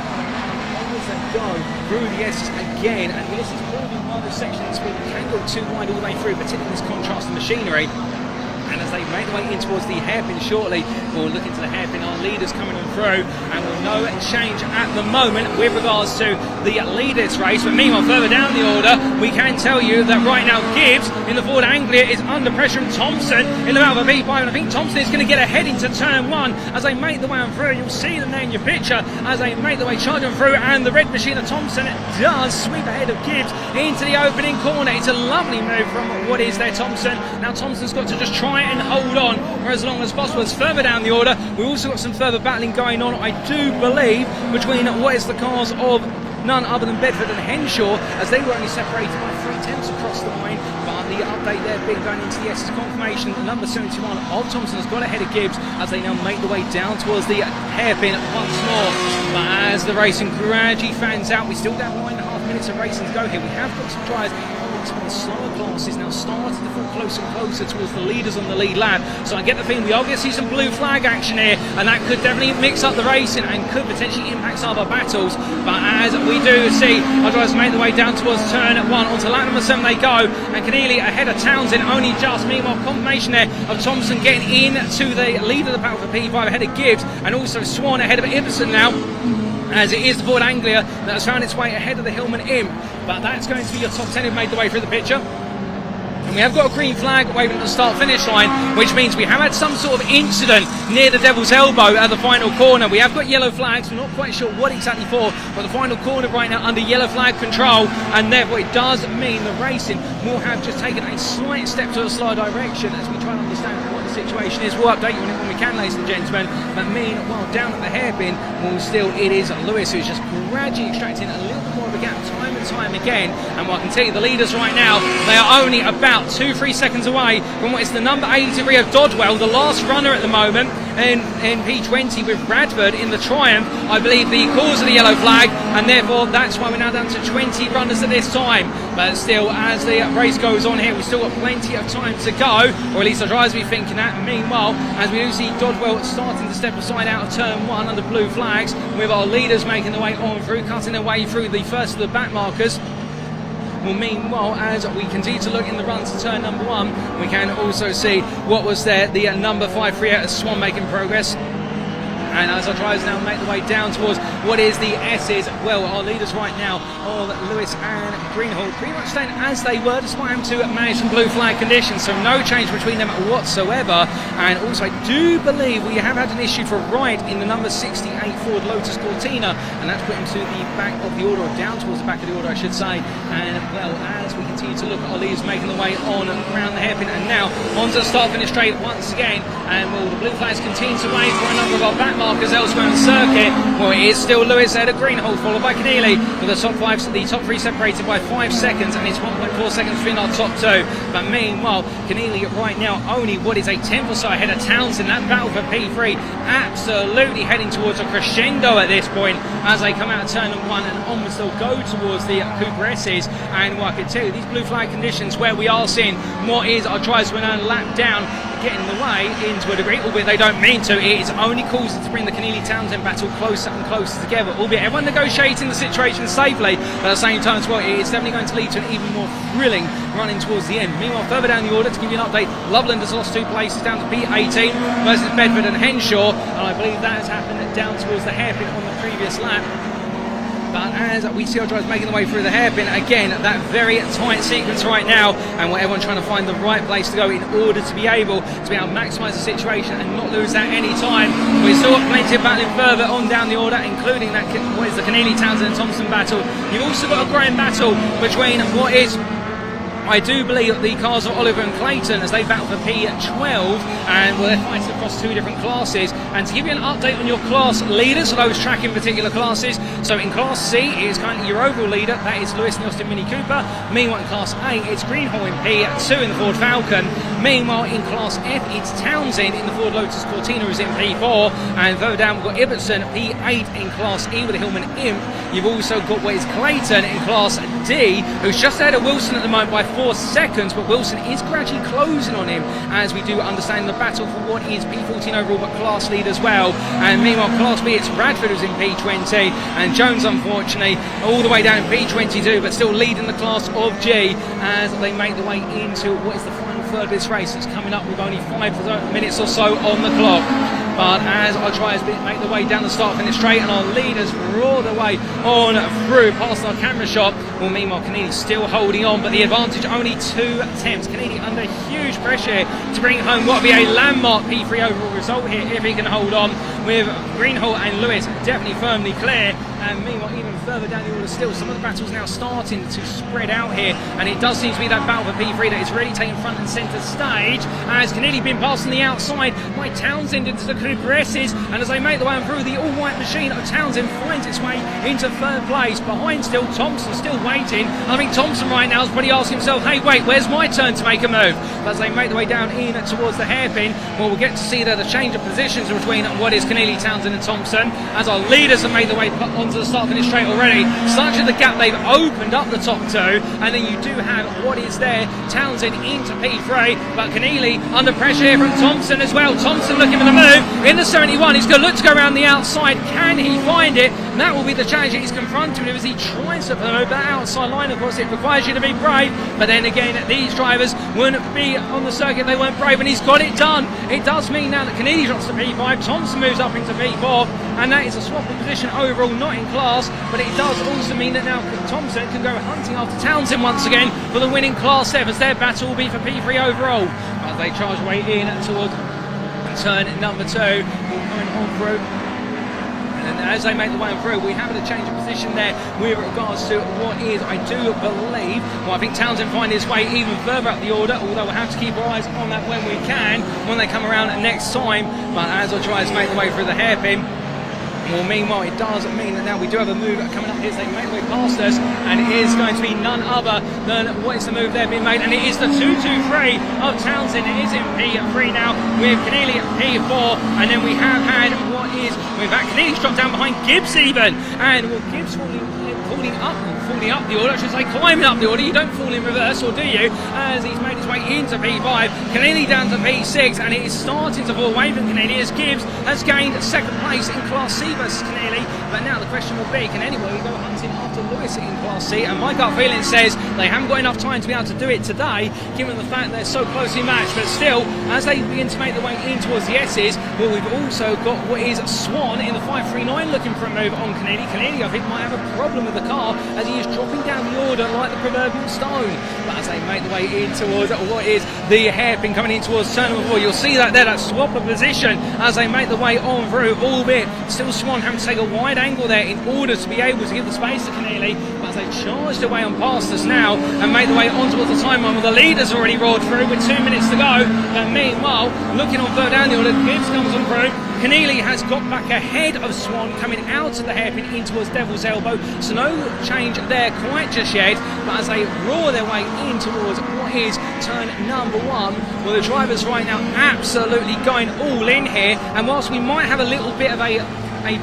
as they go through the S's again, and this is probably one of the sections where we can go too wide all the way through, particularly this contrast of machinery. And as they make their way in towards the hairpin shortly, we'll look into the hairpin, our leaders coming on through, and we'll no change at the moment with regards to the leaders race. But meanwhile, further down the order, we can tell you that right now Gibbs in the Ford Anglia is under pressure from Thompson in the battle of V5, and I think Thompson is going to get ahead into turn 1 as they make their way on through. You'll see them there in your picture as they make their way charging through, and the red machine of Thompson does sweep ahead of Gibbs into the opening corner. It's a lovely move from what is there Thompson. Now Thompson's got to just try and hold on for as long as possible. As further down the order, we've also got some further battling going on, I do believe, between what is the cars of none other than Bedford and Henshaw, as they were only separated by 3/10 across the line. But the update there being going into the S's confirmation, the number 71 of Thompson has got ahead of Gibbs as they now make their way down towards the hairpin once more. But as the racing gradually fans out, we still have 9.5 minutes of racing to go here. We have got some drivers. Some of the slower classes now starting to fall closer and closer towards the leaders on the lead lap. So I get the feeling we are going to see some blue flag action here, and that could definitely mix up the racing and could potentially impact some of our battles. But as we do see our drivers make their way down towards turn 1, onto lap number 7 they go, and Keneally ahead of Townsend only just. Meanwhile, confirmation there of Thompson getting in to the lead of the battle for P5 ahead of Gibbs, and also Swan ahead of Ibbotson now, as it is the Ford Anglia that has found its way ahead of the Hillman Imp. But that's going to be your top 10 who've made the way through the picture. And we have got a green flag waving at the start-finish line, which means we have had some sort of incident near the Devil's Elbow at the final corner. We have got yellow flags, we're not quite sure what exactly for, but the final corner right now under yellow flag control, and therefore it does mean the racing will have just taken a slight step to a slower direction as we try and understand what the situation is. We'll update you on it when we can, ladies and gentlemen. But meanwhile, down at the hairpin, well, still it is Lewis who's just gradually extracting a little bit more of a gap time and time again. And what I can tell you, the leaders right now, they are only about 2-3 seconds away from what is the number 83 of Dodwell, the last runner at the moment in P20 with Bradford in the Triumph. I believe the cause of the yellow flag, and therefore that's why we're now down to 20 runners at this time. But still, as the race goes on here, we've still got plenty of time to go, or at least the drivers will be thinking that. Meanwhile, as we do see Dodwell starting to step aside out of turn 1 under blue flags, with our leaders making their way on through, cutting their way through the first of the back markers. Well, meanwhile, as we continue to look in the run to turn number 1, we can also see what was there, the number 5 free out of Swan making progress. And as our drivers now make the way down towards what is the S's, well, our leaders right now of Lewis and Greenhall pretty much staying as they were, despite having to manage some blue flag conditions, so no change between them whatsoever. And also I do believe we have had an issue for Wright in the number 68 Ford Lotus Cortina, and that's put him to the back of the order, or down towards the back of the order I should say. And well, as we continue to look at our leaders making the way on around the hairpin, and now onto the start finish straight once again, and well, the blue flags continue to wait for a number of our back markers elsewhere on the circuit. Well, it is still Lewis ahead of Greenhall, followed by Keneally, with the top three separated by 5 seconds, and it's 1.4 seconds between our top two. But meanwhile, Keneally right now only what is a 10th or so ahead of Townsend. That battle for P3 absolutely heading towards a crescendo at this point as they come out of turn 1 and onwards. They'll go towards the Coupe S's, and well, I can tell you these blue flag conditions where we are seeing what is our tries to earn lap down getting in the way into a degree, albeit they don't mean to. It is only causing to bring the Keneally-Townsend battle closer and closer together, albeit everyone negotiating the situation safely, but at the same time as well, it is definitely going to lead to an even more thrilling running towards the end. Meanwhile, further down the order, to give you an update, Loveland has lost 2 places down to P18 versus Bedford and Henshaw, and I believe that has happened down towards the hairpin on the previous lap. But as we see our drivers making the way through the hairpin, again, that very tight sequence right now, and everyone trying to find the right place to go in order to be able to maximise the situation and not lose that any time. We've still got plenty of battling further on down the order, including that what is the Keneally-Townsend and Thompson battle. You've also got a growing battle between what is, I do believe, the cars of Oliver and Clayton as they battle for P12, and well, they're fighting across 2 different classes. And to give you an update on your class leaders, for those tracking particular classes, so in Class C it is currently your overall leader, that is Lewis in the Austin Mini Cooper. Meanwhile in Class A it's Greenhall in P2 in the Ford Falcon. Meanwhile in Class F it's Townsend in the Ford Lotus Cortina who's in P4, and further down we've got Ibbotson P8 in Class E with the Hillman Imp. You've also got what is Clayton in Class D, who's just ahead of Wilson at the moment by 4 seconds, but Wilson is gradually closing on him as we do understand the battle for what is P14 overall but class lead as well. And meanwhile Class B it's Bradford who's in P20, and Jones unfortunately all the way down in P22 but still leading the class of G as they make the way into what is the final third of this race. It's coming up with only 5 minutes or so on the clock. But as our drivers make their way down the start finish straight and our leaders roar their way on through past our camera shot, well, meanwhile Keneally still holding on, but the advantage only 2 attempts. Keneally under huge pressure to bring home what will be a landmark P3 overall result here if he can hold on, with Greenhall and Lewis definitely firmly clear. And meanwhile, even further down the order still, some of the battles now starting to spread out here, and it does seem to be that battle for P3 that is really taking front and centre stage, as Keneally being passed on the outside by Townsend into the Coupe S's, and as they make the way through the all-white machine, Townsend finds its way into 3rd place. Behind still, Thompson still waiting. I think Thompson right now is probably asking himself, hey wait, where's my turn to make a move? But as they make their way down in towards the hairpin, well, we'll get to see there the change of positions between what is Keneally, Townsend and Thompson, as our leaders have made their way onto the start finish straight already. Such is the gap, they've opened up the top 2, and then you do have what is there, Townsend into P3, but Keneally under pressure here from Thompson as well. Thompson looking for the move in the 71, he's going to look to go around the outside. Can he find it? And that will be the challenge that he's confronted with as he tries to promote that outside line. Of course, it requires you to be brave, but then again, these drivers wouldn't be on the circuit if they weren't brave, and he's got it done. It does mean now that Keneally drops to P5, Thompson moves up into P4, and that is a swap of position overall, not in class, but it does also mean that now Thompson can go hunting after Townsend once again for the winning Class 7, as their battle will be for P3 overall. As they charge way in towards turn number 2, coming on through. And as they make the way through, we have a change of position there with regards to what is, I do believe, well, I think Townsend find his way even further up the order, although we'll have to keep our eyes on that when we can, when they come around next time. But as our drivers make the way through the hairpin, well, meanwhile, it does mean that now we do have a move coming up here, so they make their way past us, and it is going to be none other than what is the move there being made, and it is the 2-2-3 of Townsend. It is in P3 now with Keneally at P4, and then we have had what is, we've had Keneally's dropped down behind Gibbs even, and well, Gibbs falling falling up the order, I should say climbing up the order. You don't fall in reverse, or do you? As he's made his way into P5, Keneally down to P6, and it is starting to fall away from Keneally as Gibbs has gained second place in Class C versus Keneally. But now the question will be, can anybody go hunting after Lewis in Class C? And my gut feeling says they haven't got enough time to be able to do it today, given the fact they're so closely matched. But still, as they begin to make their way in towards the S's, well, we've also got what is Swan in the 539 looking for a move on Keneally. Keneally, I think, might have a problem with the car as he is dropping down the order like the proverbial stone. But as they make their way in towards what is the hairpin coming in towards turn number 4, you'll see that there, that swap of position as they make their way on through, albeit still Swan having to take a wide angle there in order to be able to give the space to Keneally. But as they charged away on past us now and make their way on towards the time line, well, the leader's already roared through with 2 minutes to go. But meanwhile, looking on further down the order, Gibbs comes on through. Keneally has got back ahead of Swan coming out of the hairpin in towards Devil's Elbow, so no change there quite just yet. But as they roar their way in towards what is turn number 1, well, the drivers right now absolutely going all in here. And whilst we might have a little bit of a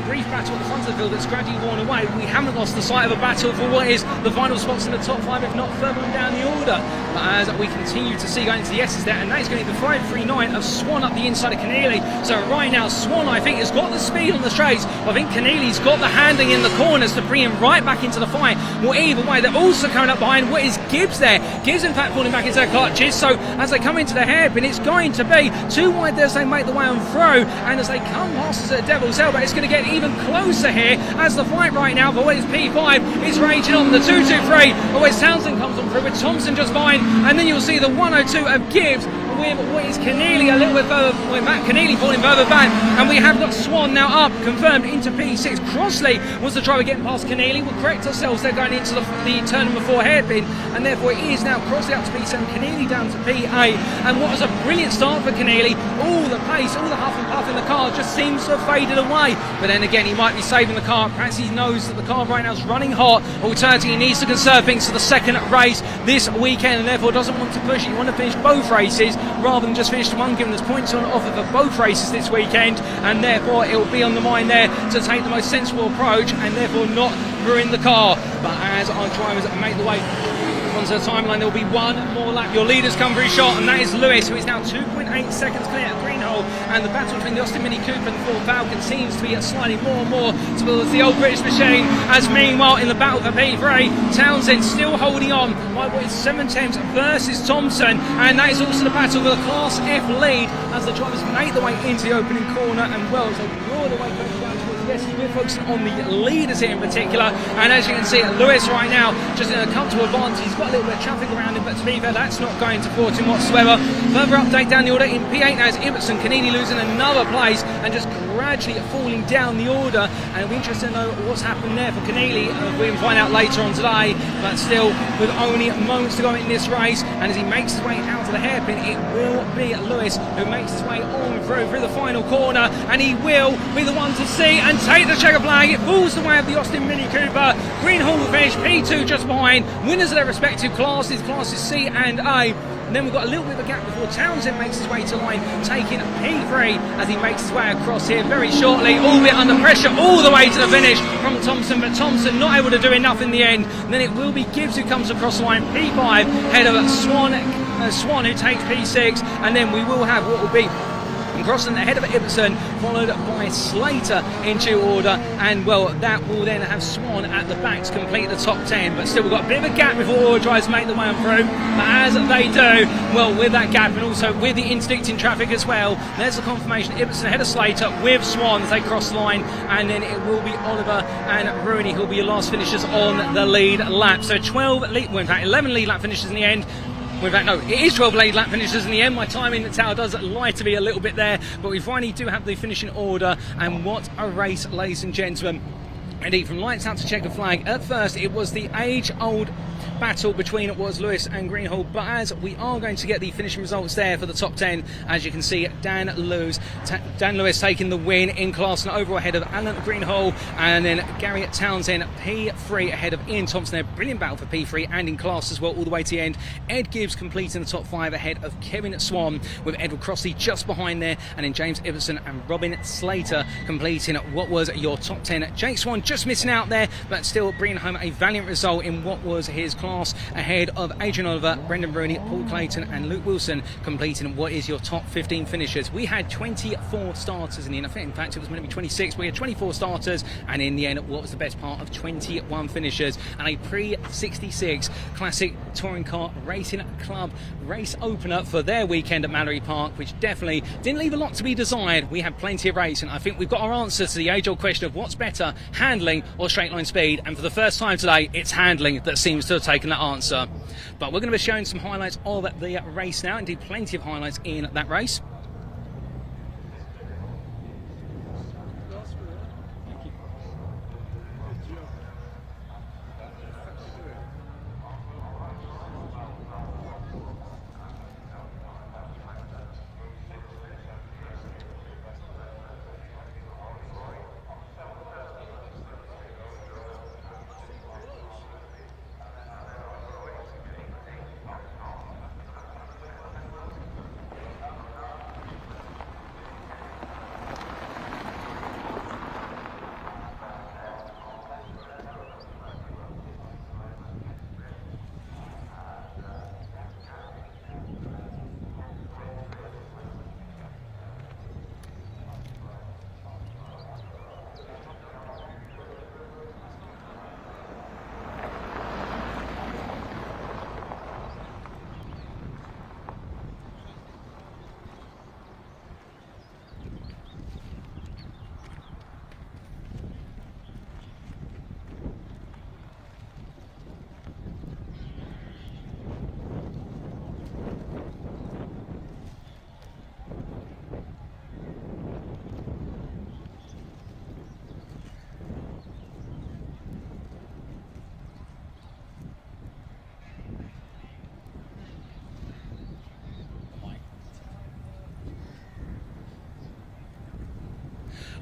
brief battle at the front of the field that's gradually worn away, we haven't lost the sight of a battle for what is the final spots in the top 5, if not further on down the order. But as we continue to see going into the S's there, and that is going to be the 539 of Swan up the inside of Keneally. So right now, Swan, I think, has got the speed on the straights. I think Keneally's got the handling in the corners to bring him right back into the fight. Well, either way, they're also coming up behind what is Gibbs there. Gibbs, in fact, falling back into their clutches. So as they come into the hairpin, it's going to be too wide there as they make the way on through. And as they come past us at Devil's Elbow, it's going to get even closer here as the fight right now for what is P5 is raging on. The 2-2-3, always Townsend comes on through with Thompson just behind, and then you'll see the 102 of Gibbs with what is Keneally a little bit further, with Matt Keneally falling further back, and we have got Swan now up, confirmed into P6. Crossley was the driver getting past Keneally. We'll correct ourselves, they're going into the turn number 4 hairpin, and therefore it is now Crossley up to P7, Keneally down to P8, and what was a brilliant start for Keneally. All the pace, all the huff and puff in the car just seems to have faded away, but then again he might be saving the car. Perhaps he knows that the car right now is running hot. Alternatively, he needs to conserve things for the second race this weekend, and therefore doesn't want to push it. You want to finish both races rather than just finish one, given there's points on offer for both races this weekend, and therefore it will be on the mind there to take the most sensible approach and therefore not ruin the car. But as our drivers make the way onto the timeline, there will be one more lap. Your leaders come very short, and that is Lewis, who is now 2.8 seconds clear at Greenhole. And the battle between the Austin Mini Coupe and the Ford Falcon seems to be sliding more and more towards the old British machine. As meanwhile, in the battle for P3, Townsend still holding on by what is 7/10 versus Thompson, and that is also the battle for the Class F lead as the drivers make their way into the opening corner, and well, as they roar their way down towards the Yes, we're focusing on the leaders here in particular, and as you can see, Lewis right now just in a comfortable advantage. He's got a little bit of traffic around him, but to be fair, that's not going to thwart him whatsoever. Further update down the order in P8 now is Ibbotson, Keneally losing another place and just gradually falling down the order, and it'll be interesting to know what's happened there for Keneally. We can find out later on today, but still with only moments to go in this race, and as he makes his way out of the hairpin, it will be Lewis who makes his way on through the final corner, and he will be the one to see and take the checker flag. It falls the way of the Austin Mini Cooper. Greenhall will finish P2 just behind. Winners of their respective classes C and A. And then we've got a little bit of a gap before Townsend makes his way to line, taking P3 as he makes his way across here very shortly, albeit under pressure all the way to the finish from Thompson, but Thompson not able to do enough in the end. And then it will be Gibbs who comes across the line, P5, head of Swan who takes P6, and then we will have what will be Crossland ahead of Ibbotson, followed by Slater in due order, and well, that will then have Swan at the back to complete the top 10. But still, we've got a bit of a gap before all drives make the way on through. But as they do, well, with that gap and also with the interdicting traffic as well, there's the confirmation. Ibbotson ahead of Slater with Swan as they cross the line, and then it will be Oliver and Rooney who'll be your last finishers on the lead lap. So 11 lead lap finishes in the end. In fact, no, it is 12 lead lap finishes in the end. My timing tower does lie to me a little bit there, but we finally do have the finishing order, and what a race, ladies and gentlemen. Indeed, from lights out to checker flag, at first it was the age-old battle between it was Lewis and Greenhall, but as we are going to get the finishing results there for the top 10, as you can see, Dan Lewis taking the win in class and overall ahead of Alan Greenhall, and then Gary Townsend P3 ahead of Ian Thompson there. Brilliant battle for P3 and in class as well all the way to the end. Ed Gibbs completing the top 5 ahead of Kevin Swan, with Edward Crossley just behind there, and then James Ibbotson and Robin Slater completing what was your top 10. Jake Swan just missing out there, but still bringing home a valiant result in what was his class, ahead of Adrian Oliver, Brendan Rooney, Paul Clayton and Luke Wilson, completing what is your top 15 finishers. We had 24 starters in the end. I think, in fact, it was meant to be 26. We had 24 starters, and in the end, what was the best part of 21 finishers, and a pre-66 Classic Touring Car Racing Club race opener for their weekend at Mallory Park, which definitely didn't leave a lot to be desired. We had plenty of racing. I think we've got our answer to the age-old question of what's better, handling or straight line speed, and for the first time today, it's handling that seems to have taken that answer. But we're going to be showing some highlights of the race now. Indeed, plenty of highlights in that race.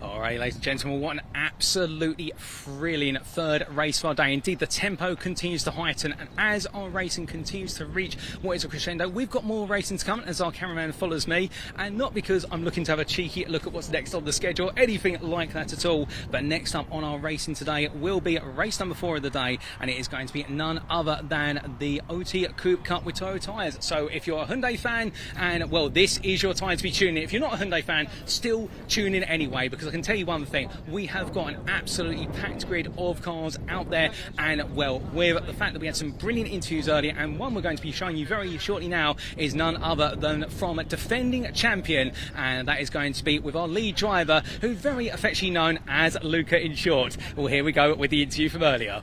Alright, ladies and gentlemen, what an absolutely thrilling third race of our day. Indeed, the tempo continues to heighten, and as our racing continues to reach what is a crescendo, we've got more racing to come as our cameraman follows me, and not because I'm looking to have a cheeky look at what's next on the schedule, anything like that at all, but next up on our racing today will be race number 4 of the day, and it is going to be none other than the OT Coupe Cup with TOYO tyres. So if you're a Hyundai fan, and well, this is your time to be tuning in. If you're not a Hyundai fan, still tune in anyway, because I can tell you one thing, we have got an absolutely packed grid of cars out there, and well, with the fact that we had some brilliant interviews earlier, and one we're going to be showing you very shortly now is none other than from a defending champion, and that is going to be with our lead driver, who's very affectionately known as Luca in short. Well, here we go with the interview from earlier.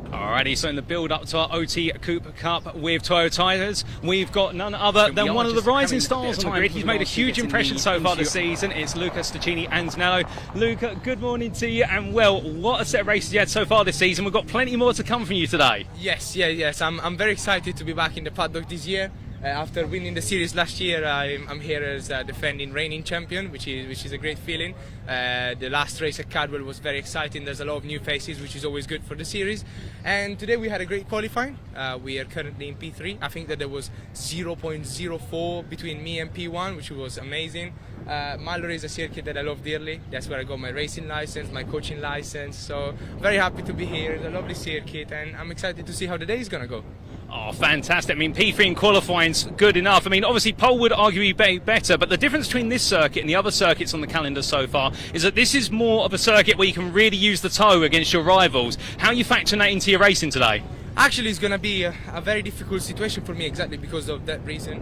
Alrighty, so in the build-up to our OT Coupe Cup with TOYO tyres, we've got none other than one of the rising stars on the grid. He's made a huge impression so far this season. It's Luca Staccini Antonello. Luca, good morning to you, and well, what a set of races you had so far this season. We've got plenty more to come from you today. Yes. I'm very excited to be back in the paddock this year. After winning the series last year, I'm here as defending reigning champion, which is a great feeling. The last race at Cadwell was very exciting. There's a lot of new faces, which is always good for the series. And today we had a great qualifying. We are currently in P3. I think that there was 0.04 between me and P1, which was amazing. Mallory is a circuit that I love dearly. That's where I got my racing license, my coaching license. So very happy to be here. It's a lovely circuit, and I'm excited to see how the day is going to go. Oh, fantastic. I mean, P3 in qualifying's good enough. I mean, obviously, Pole would arguably be better, but the difference between this circuit and the other circuits on the calendar so far is that this is more of a circuit where you can really use the toe against your rivals. How are you factoring that into your racing today? Actually, it's going to be a very difficult situation for me exactly because of that reason.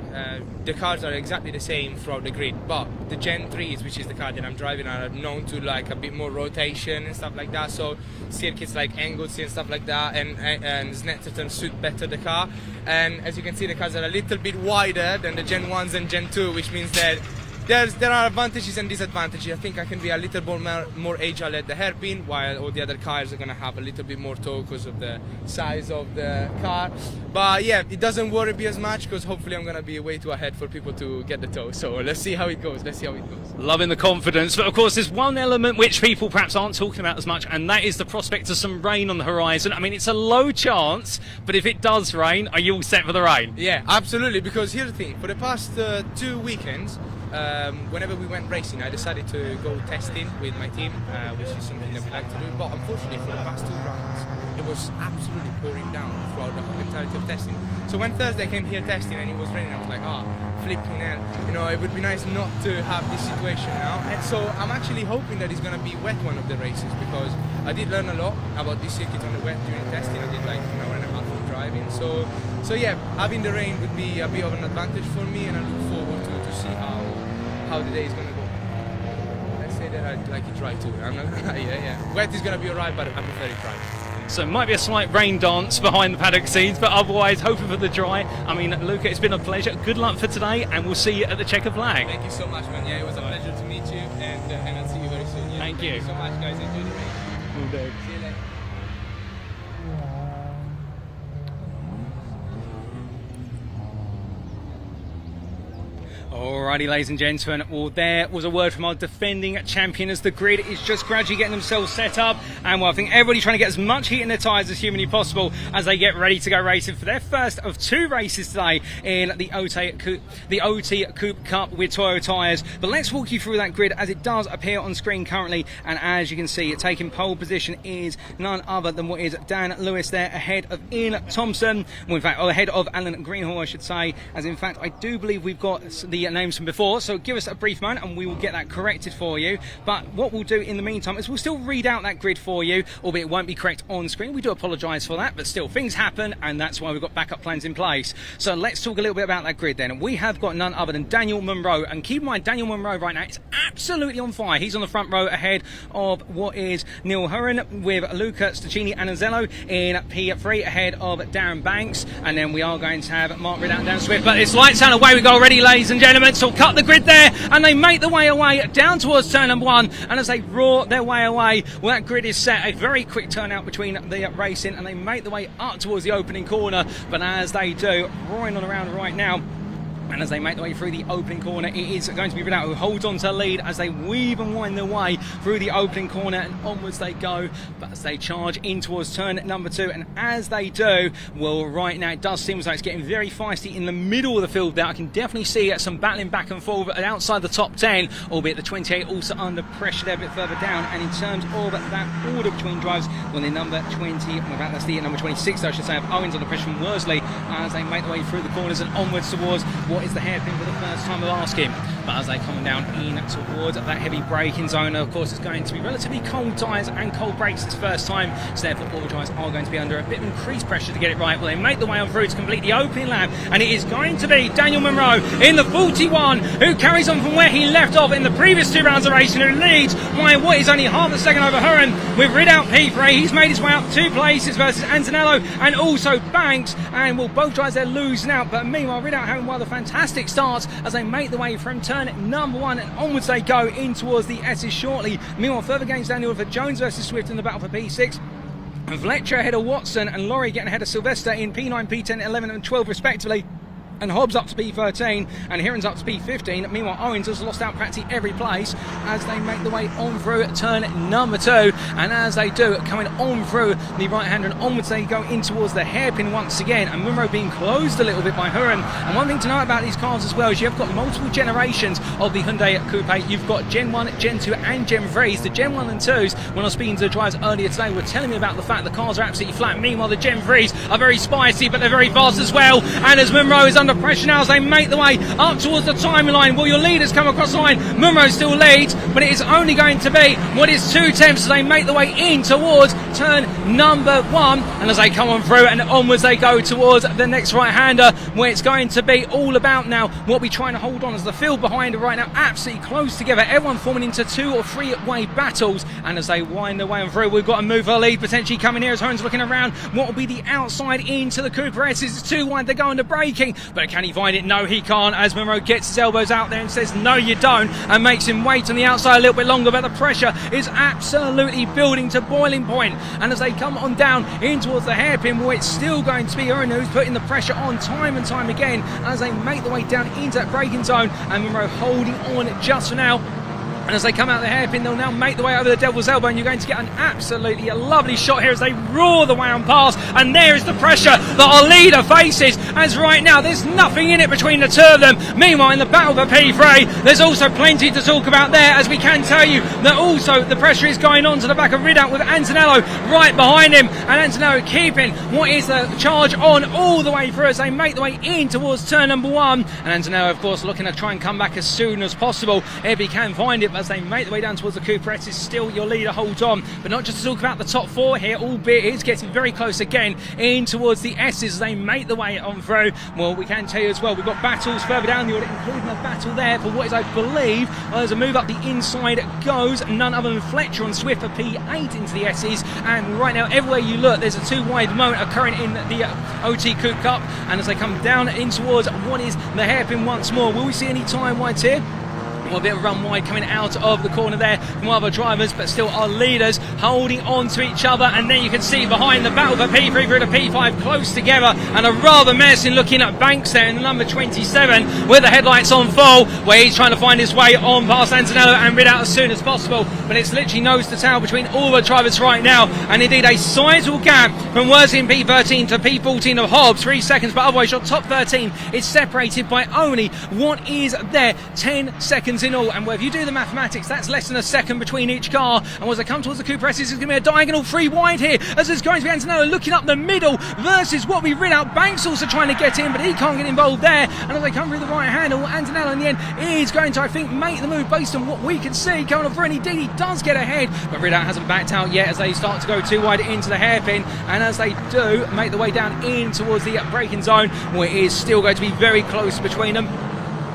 The cars are exactly the same throughout the grid, but the Gen 3s, which is the car that I'm driving, are known to like a bit more rotation and stuff like that. So circuits like Anglesey and stuff like that and Snetterton suit better the car. And as you can see, the cars are a little bit wider than the Gen 1s and Gen 2, which means that there are advantages and disadvantages. I think I can be a little more agile at the hairpin, while all the other cars are going to have a little bit more toe because of the size of the car. But yeah, it doesn't worry me as much because hopefully I'm going to be way too ahead for people to get the toe. So let's see how it goes. Loving the confidence, but of course there's one element which people perhaps aren't talking about as much, and that is the prospect of some rain on the horizon. I mean, it's a low chance, but if it does rain, are you all set for the rain? Yeah, absolutely, because here's the thing. For the past 2 weekends, whenever we went racing, I decided to go testing with my team, which is something that we like to do. But unfortunately, for the past 2 rounds, it was absolutely pouring down throughout the whole entirety of testing. So when Thursday came here testing and it was raining, I was like, flipping hell, you know, it would be nice not to have this situation now. And so I'm actually hoping that it's going to be wet one of the races, because I did learn a lot about this circuit on the wet during testing. I did like an hour and a half of driving. So yeah, having the rain would be a bit of an advantage for me, and I look forward to see how the day is going to go. Let's say that I'd like it dry too. I'm not gonna lie, yeah. Wet is going to be alright, but I prefer it dry. So it might be a slight rain dance behind the paddock scenes, but otherwise hoping for the dry. I mean, Luca, it's been a pleasure. Good luck for today, and we'll see you at the checkered flag. Thank you so much, man. Yeah, it was a pleasure to meet you, and I'll see you very soon. Yeah. Thank you. Thank you so much, guys. Enjoy the race. Will do. See you later. Alrighty, ladies and gentlemen, well, there was a word from our defending champion as the grid is just gradually getting themselves set up, and well, I think everybody trying to get as much heat in their tyres as humanly possible as they get ready to go racing for their first of 2 races today in the OT Coupe Cup with Toyo tyres. But let's walk you through that grid as it does appear on screen currently, and as you can see, taking pole position is none other than what is Dan Lewis there, ahead of Ian Thompson, well, in fact, ahead of Alan Greenhall, I should say, as in fact, I do believe we've got the names from before, so give us a brief moment and we will get that corrected for you. But what we'll do in the meantime is we'll still read out that grid for you, albeit it won't be correct on screen. We do apologise for that, but still, things happen, and that's why we've got backup plans in place. So let's talk a little bit about that grid then. We have got none other than Daniel Munro, and keep in mind, Daniel Munro right now is absolutely on fire. He's on the front row ahead of what is Neil Hurren, with Luca Stacchini Anazello in P3 ahead of Darren Banks, and then we are going to have Mark Ridout and Dan Swift. But it's lights and away we go already, ladies and gentlemen. So cut the grid there, and they make the way away down towards turn number 1, and as they roar their way away, well, that grid is set. A very quick turnout between the racing, and they make the way up towards the opening corner. But as they do, roaring on around right now, and as they make their way through the opening corner, it is going to be Ridout who holds on to the lead as they weave and wind their way through the opening corner, and onwards they go. But as they charge in towards turn number 2, and as they do, well, right now it does seem as though it's getting very feisty in the middle of the field there. I can definitely see some battling back and forth outside the top 10, albeit the 28 also under pressure there a bit further down. And in terms of that order between drives, well, the number 20, well, that's the number 26, I should say, of Owens under pressure from Worsley as they make their way through the corners and onwards towards what is the hairpin for the first time of asking. But as they come down in towards that heavy braking zone, of course, it's going to be relatively cold tyres and cold brakes this first time, so therefore all drivers are going to be under a bit of increased pressure to get it right. Well, they make the way on through to complete the opening lap, and it is going to be Daniel Munro in the 41 who carries on from where he left off in the previous 2 rounds of racing, who leads by what is only half a second over Hurren with Ridout P3. He's made his way up 2 places versus Antonello and also Banks, and will both drivers there losing out. But meanwhile, Ridout having one of the fantastic starts as they make the way from turn number 1 and onwards they go in towards the S's shortly. Meanwhile, further gains down the order for Jones versus Swift in the battle for P6. Fletcher ahead of Watson, and Laurie getting ahead of Sylvester in P9, P10, 11 and 12 respectively. And Hobbs up to P13 and Heron's up to P15. Meanwhile, Owens has lost out practically every place as they make the way on through turn number 2, and as they do, coming on through the right hander and onwards they go in towards the hairpin once again, and Munro being closed a little bit by Hurren. And one thing to know about these cars as well is you've got multiple generations of the Hyundai Coupe. You've got Gen 1, Gen 2 and Gen 3s. The Gen 1 and 2s, when I was speaking to the drivers earlier today, were telling me about the fact the cars are absolutely flat. Meanwhile, the Gen 3s are very spicy, but they're very fast as well. And as Munro is under pressure now as they make the way up towards the timeline, well, your leaders come across the line. Munro still leads, but it is only going to be what is 2 tenths as they make the way in towards turn number 1, and as they come on through and onwards they go towards the next right-hander, where it's going to be all about now what we're trying to hold on as the field behind right now absolutely close together, everyone forming into 2 or 3 way battles. And as they wind their way on through, we've got a move for lead potentially coming here as Hearn's looking around what will be the outside into the Cooper S's. It's too wide, they're going to braking, but can he find it? No, he can't, as Munro gets his elbows out there and says no you don't, and makes him wait on the outside a little bit longer. But the pressure is absolutely building to boiling point, and as they come on down in towards the hairpin, well, it's still going to be Erin who's putting the pressure on time and time again as they make the way down into that braking zone, and Munro holding on just for now. And as they come out the hairpin, they'll now make the way over the Devil's Elbow, and you're going to get an absolutely lovely shot here as they roar the way on past. And there is the pressure that our leader faces, as right now there's nothing in it between the two of them. Meanwhile, in the battle for P3, there's also plenty to talk about there, as we can tell you that also the pressure is going on to the back of Ridout with Antonello right behind him, and Antonello keeping what is the charge on all the way through as they make the way in towards turn number 1. And Antonello, of course, looking to try and come back as soon as possible if he can find it. As they make the way down towards the Coupe, is still your leader, holds on. But not just to talk about the top 4 here, albeit it's getting very close again in towards the S's as they make the way on through. Well, we can tell you as well, we've got battles further down the order, including a battle there for what is, I believe, as a move up the inside goes none other than Fletcher on Swift for P8 into the S's. And right now, everywhere you look, there's a 2 wide moment occurring in the OT Coupe Cup. And as they come down in towards what is the hairpin once more, will we see any time wides here? Well, a bit of run wide coming out of the corner there from other drivers, but still our leaders holding on to each other. And then you can see behind the battle for P3 through to P5 close together, and a rather menacing looking at Banks there in the number 27 with the headlights on full, where he's trying to find his way on past Antonello and rid out as soon as possible. But it's literally nose to tail between all the drivers right now, and indeed a sizable gap from Worsley in P13 to P14 of Hobbs, 3 seconds. But otherwise your top 13 is separated by only what is there, 10 seconds in all. And if you do the mathematics, that's less than a second between each car. And as they come towards the Coupe S's, it's going to be a diagonal 3 wide here, as there's going to be Antonello looking up the middle versus what we rid out. Banks also trying to get in, but he can't get involved there. And as they come through the right handle, Antonello in the end is going to, I think, make the move based on what we can see coming up for any D. He does get ahead, but Ridout hasn't backed out yet as they start to go 2 wide into the hairpin. And as they do make the way down in towards the braking zone, well, it is still going to be very close between them.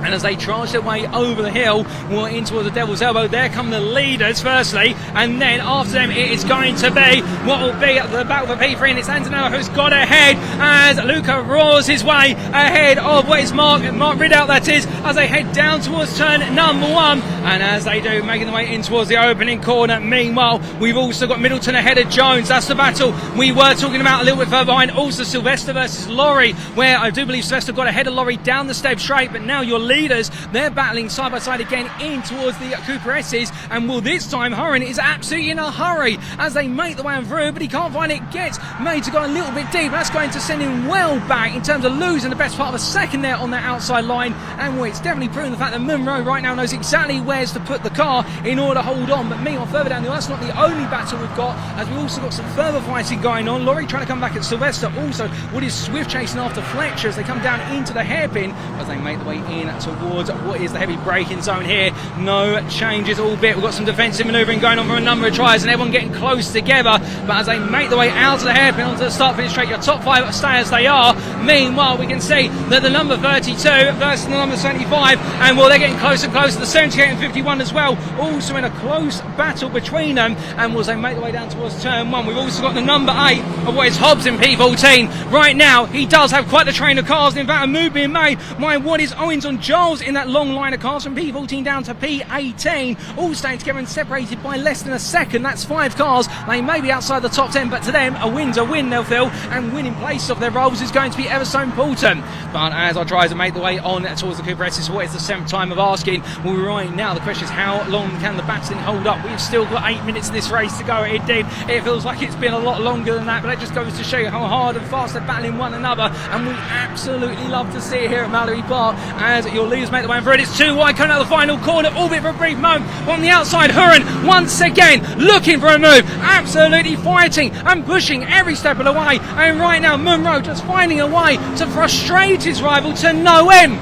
And as they charge their way over the hill, well, in towards the Devil's Elbow, there come the leaders firstly, and then after them it is going to be what will be the battle for P3, and it's Antonello who's got ahead as Luca roars his way ahead of what is Mark Ridout, that is, as they head down towards turn number 1. And as they do, making the way in towards the opening corner. Meanwhile, we've also got Middleton ahead of Jones. That's the battle we were talking about a little bit further behind. Also Sylvester versus Laurie, where I do believe Sylvester got ahead of Laurie down the step straight, but now you're leaders, they're battling side by side again in towards the Cooper S's, and will this time Hurren is absolutely in a hurry as they make the way on through, but he can't find it, gets made to go a little bit deep. That's going to send him well back in terms of losing the best part of a second there on that outside line. And well, it's definitely proven the fact that Munro right now knows exactly where's to put the car in order to hold on. But meanwhile, further down the that's not the only battle we've got, as we've also got some further fighting going on. Laurie trying to come back at Sylvester, also what is Swift chasing after Fletcher as they come down into the hairpin as they make the way in towards what is the heavy braking zone here. No changes, albeit we've got some defensive manoeuvring going on for a number of tries, and everyone getting close together. But as they make the way out of the hairpin onto the start finish straight, your top 5 stay as they are. Meanwhile, we can see that the number 32 versus the number 75, and well, they're getting closer and closer. The 78 and 51 as well, also in a close battle between them. And as they make the way down towards turn 1, we've also got the number 8 of what is Hobbs in P14. Right now, he does have quite the train of cars. In fact, a move being made by what is Owens on Giles in that long line of cars from P14 down to P18, all staying together and separated by less than a second. That's 5 cars. They may be outside the top 10, but to them, a win's a win, they'll feel, and winning place of their roles is going to be ever so important. But as our drivers make the way on towards the Cooper S's, what is the 7th time of asking? Well, right now, the question is how long can the battling hold up? We've still got 8 minutes of this race to go. Indeed, it feels like it's been a lot longer than that, but it just goes to show you how hard and fast they're battling one another, and we absolutely love to see it here at Mallory Park as your leaders make the way through it. It's 2 wide coming out of the final corner, albeit for a brief moment. On the outside, Hurren once again looking for a move, absolutely fighting and pushing every step of the way. And right now, Munro just finding a way to frustrate his rival to no end.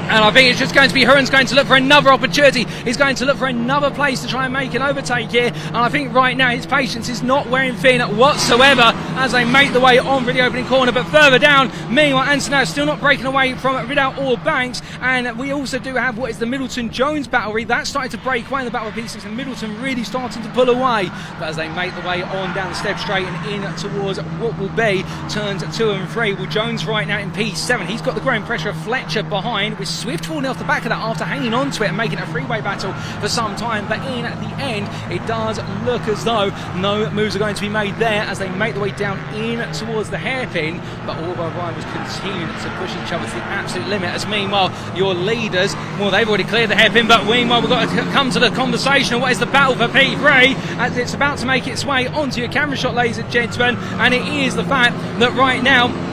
And I think it's just going to be Hurren's going to look for another opportunity. He's going to look for another place to try and make an overtake here. And I think right now his patience is not wearing thin whatsoever as they make the way on for the opening corner. But further down, meanwhile, Antonello still not breaking away from Ridout or Banks. And we also do have what is the Middleton-Jones battle. That's starting to break away in the battle of P6, and Middleton really starting to pull away. But as they make the way on down the step straight and in towards what will be turns 2 and 3. Well, Jones right now in P7. He's got the growing pressure of Fletcher behind with swift falling off the back of that after hanging on to it and making it a three-way battle for some time. But in the end, it does look as though no moves are going to be made there as they make their way down in towards the hairpin. But all of our rivals continue to push each other to the absolute limit, as meanwhile your leaders, well, they've already cleared the hairpin, but meanwhile we've got to come to the conversation of what is the battle for P3 as it's about to make its way onto your camera shot, ladies and gentlemen. And it is the fact that right now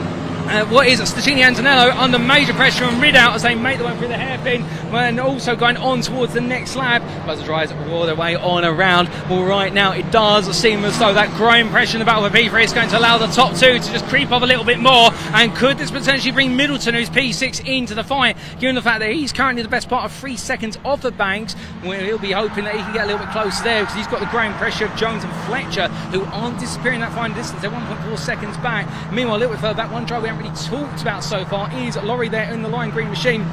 what is Stachini Antonello under major pressure and Ridout as they make their way through the hairpin and also going on towards the next lap. But the drivers roar their way on around. Well, right now it does seem as though that growing pressure in the battle for P3 is going to allow the top two to just creep up a little bit more. And could this potentially bring Middleton, who's P6, into the fight, given the fact that he's currently the best part of 3 seconds off the banks? Well, he'll be hoping that he can get a little bit close there because he's got the growing pressure of Jones and Fletcher, who aren't disappearing that final distance. They're 1.4 seconds back. Meanwhile, a little bit further back, one driver we haven't really talked about so far is Laurie there in the lime green machine.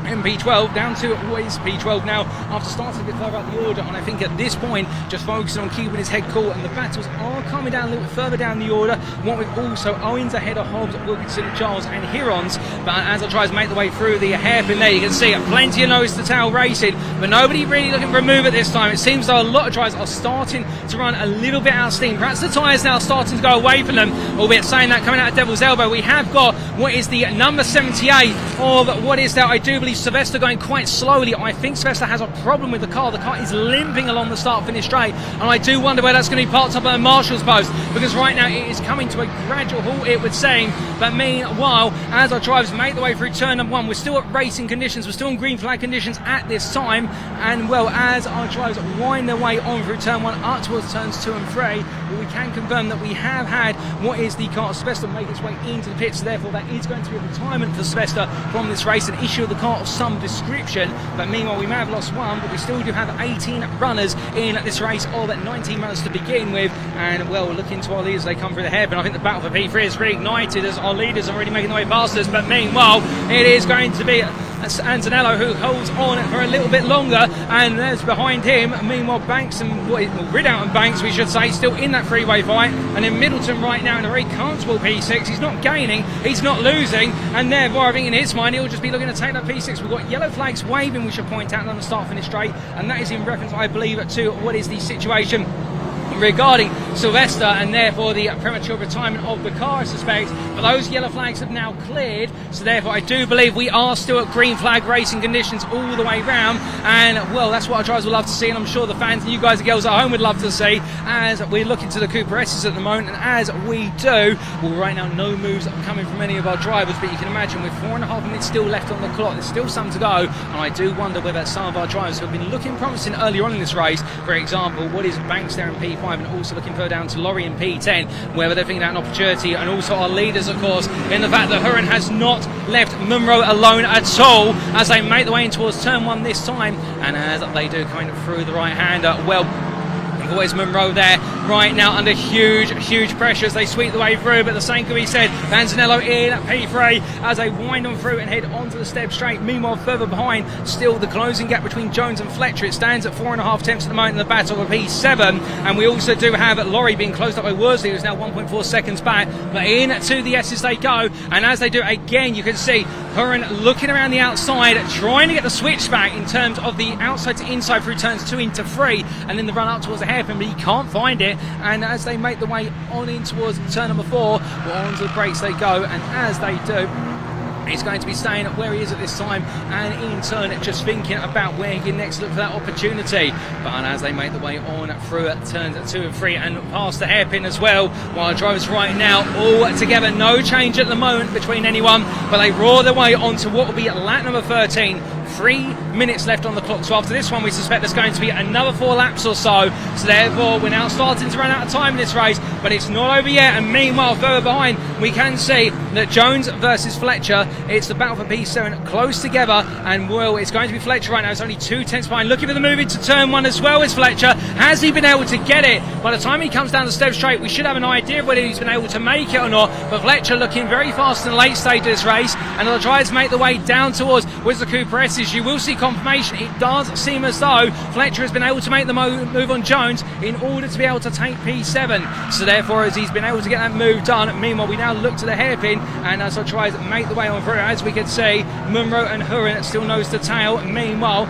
MP12 down to what is P12 now after starting a bit further out the order, and I think at this point just focusing on keeping his head cool, and the battles are coming down a little bit further down the order. What we've also Owens ahead of Hobbs, Wilkinson, Charles and Hirons, but as I try to make the way through the hairpin there, you can see plenty of nose to tail racing, but nobody really looking for a move at this time. It seems though a lot of drivers are starting to run a little bit out of steam. Perhaps the tyres now starting to go away from them, albeit saying that coming out of Devil's Elbow we have got what is the number 78 of what is that, I do believe, Sylvester, going quite slowly. I think Sylvester has a problem with the car. The car is limping along the start-finish straight, and I do wonder where that's going to be parked up at the marshal's post, because right now it is coming to a gradual halt, it would seem. But meanwhile, as our drivers make their way through turn number 1, we're still at racing conditions, we're still in green flag conditions at this time, and well, as our drivers wind their way on through turn 1 up towards turns 2 and 3, well, we can confirm that we have had what is the car of Sylvester make its way into the pits, so therefore that is going to be a retirement for Sylvester from this race, an issue of the car of some description. But meanwhile we may have lost one, but we still do have 18 runners in this race, all but 19 runners to begin with. And well, looking to our leaders, they come through the hairpin. I think the battle for P3 is reignited as our leaders are already making their way past us, but meanwhile it is going to be Antonello who holds on for a little bit longer, and there's behind him meanwhile Banks and Ridout and Banks, we should say, still in that freeway fight. And then Middleton right now in a very comfortable P6, he's not gaining, he's not losing, and therefore I think in his mind he'll just be looking to take that P6. We've got yellow flags waving, we should point out, on the start finish straight, and that is in reference, I believe, to what is the situation regarding Sylvester, and therefore the premature retirement of the car, I suspect. But those yellow flags have now cleared, so therefore I do believe we are still at green flag racing conditions all the way round. And well, that's what our drivers would love to see, and I'm sure the fans and you guys and girls at home would love to see, as we're looking to the Coupe S's at the moment. And as we do, well, right now no moves are coming from any of our drivers, but you can imagine with 4.5 minutes still left on the clock, there's still some to go, and I do wonder whether some of our drivers who have been looking promising earlier on in this race, for example, what is Banks there in P5 and also looking further down to Laurie in P10, whether they're thinking about an opportunity, and also our leaders, of course, in the fact that Huron has not left Munro alone at all as they make their way in towards turn 1 this time. And as they do, coming through the right-hander, well, always Munro there right now under huge pressure as they sweep the way through, but the same can be said Antonello in P3 as they wind on through and head onto the step straight. Meanwhile, further behind, still the closing gap between Jones and Fletcher, it stands at 4.5 tenths at the moment in the battle of P7, and we also do have Laurie being closed up by Worsley, who's now 1.4 seconds back. But in to the S's they go, and as they do, again you can see Huron looking around the outside, trying to get the switch back in terms of the outside to inside through turns 2 into 3, and then the run up towards the hairpin, but he can't find it. And as they make the way on in towards turn number 4, well, onto the brakes they go, and as they do, he's going to be staying where he is at this time, and in turn just thinking about where he can next look for that opportunity. But as they make the way on through turns 2 and 3 and past the hairpin as well, while drivers right now all together, no change at the moment between anyone, but they roar their way onto what will be lap number 13. 3 minutes left on the clock, so after this one we suspect there's going to be another 4 laps or so, so therefore we're now starting to run out of time in this race, but it's not over yet. And meanwhile, further behind, we can see that Jones versus Fletcher, it's the battle for P7 close together, and well, it's going to be Fletcher right now, it's only 2 tenths behind. Looking for the move into turn 1 as well as Fletcher. Has he been able to get it? By the time he comes down the step straight, we should have an idea of whether he's been able to make it or not, but Fletcher looking very fast in the late stage of this race, and the drivers make the way down towards the Coupe DRSs, you will see confirmation. It does seem as though Fletcher has been able to make the move on Jones in order to be able to take P7. So therefore, as he's been able to get that move done, meanwhile we now look to the hairpin, and as I try to make the way on through, as we can see, Munro and Hurin still nose to tail. Meanwhile,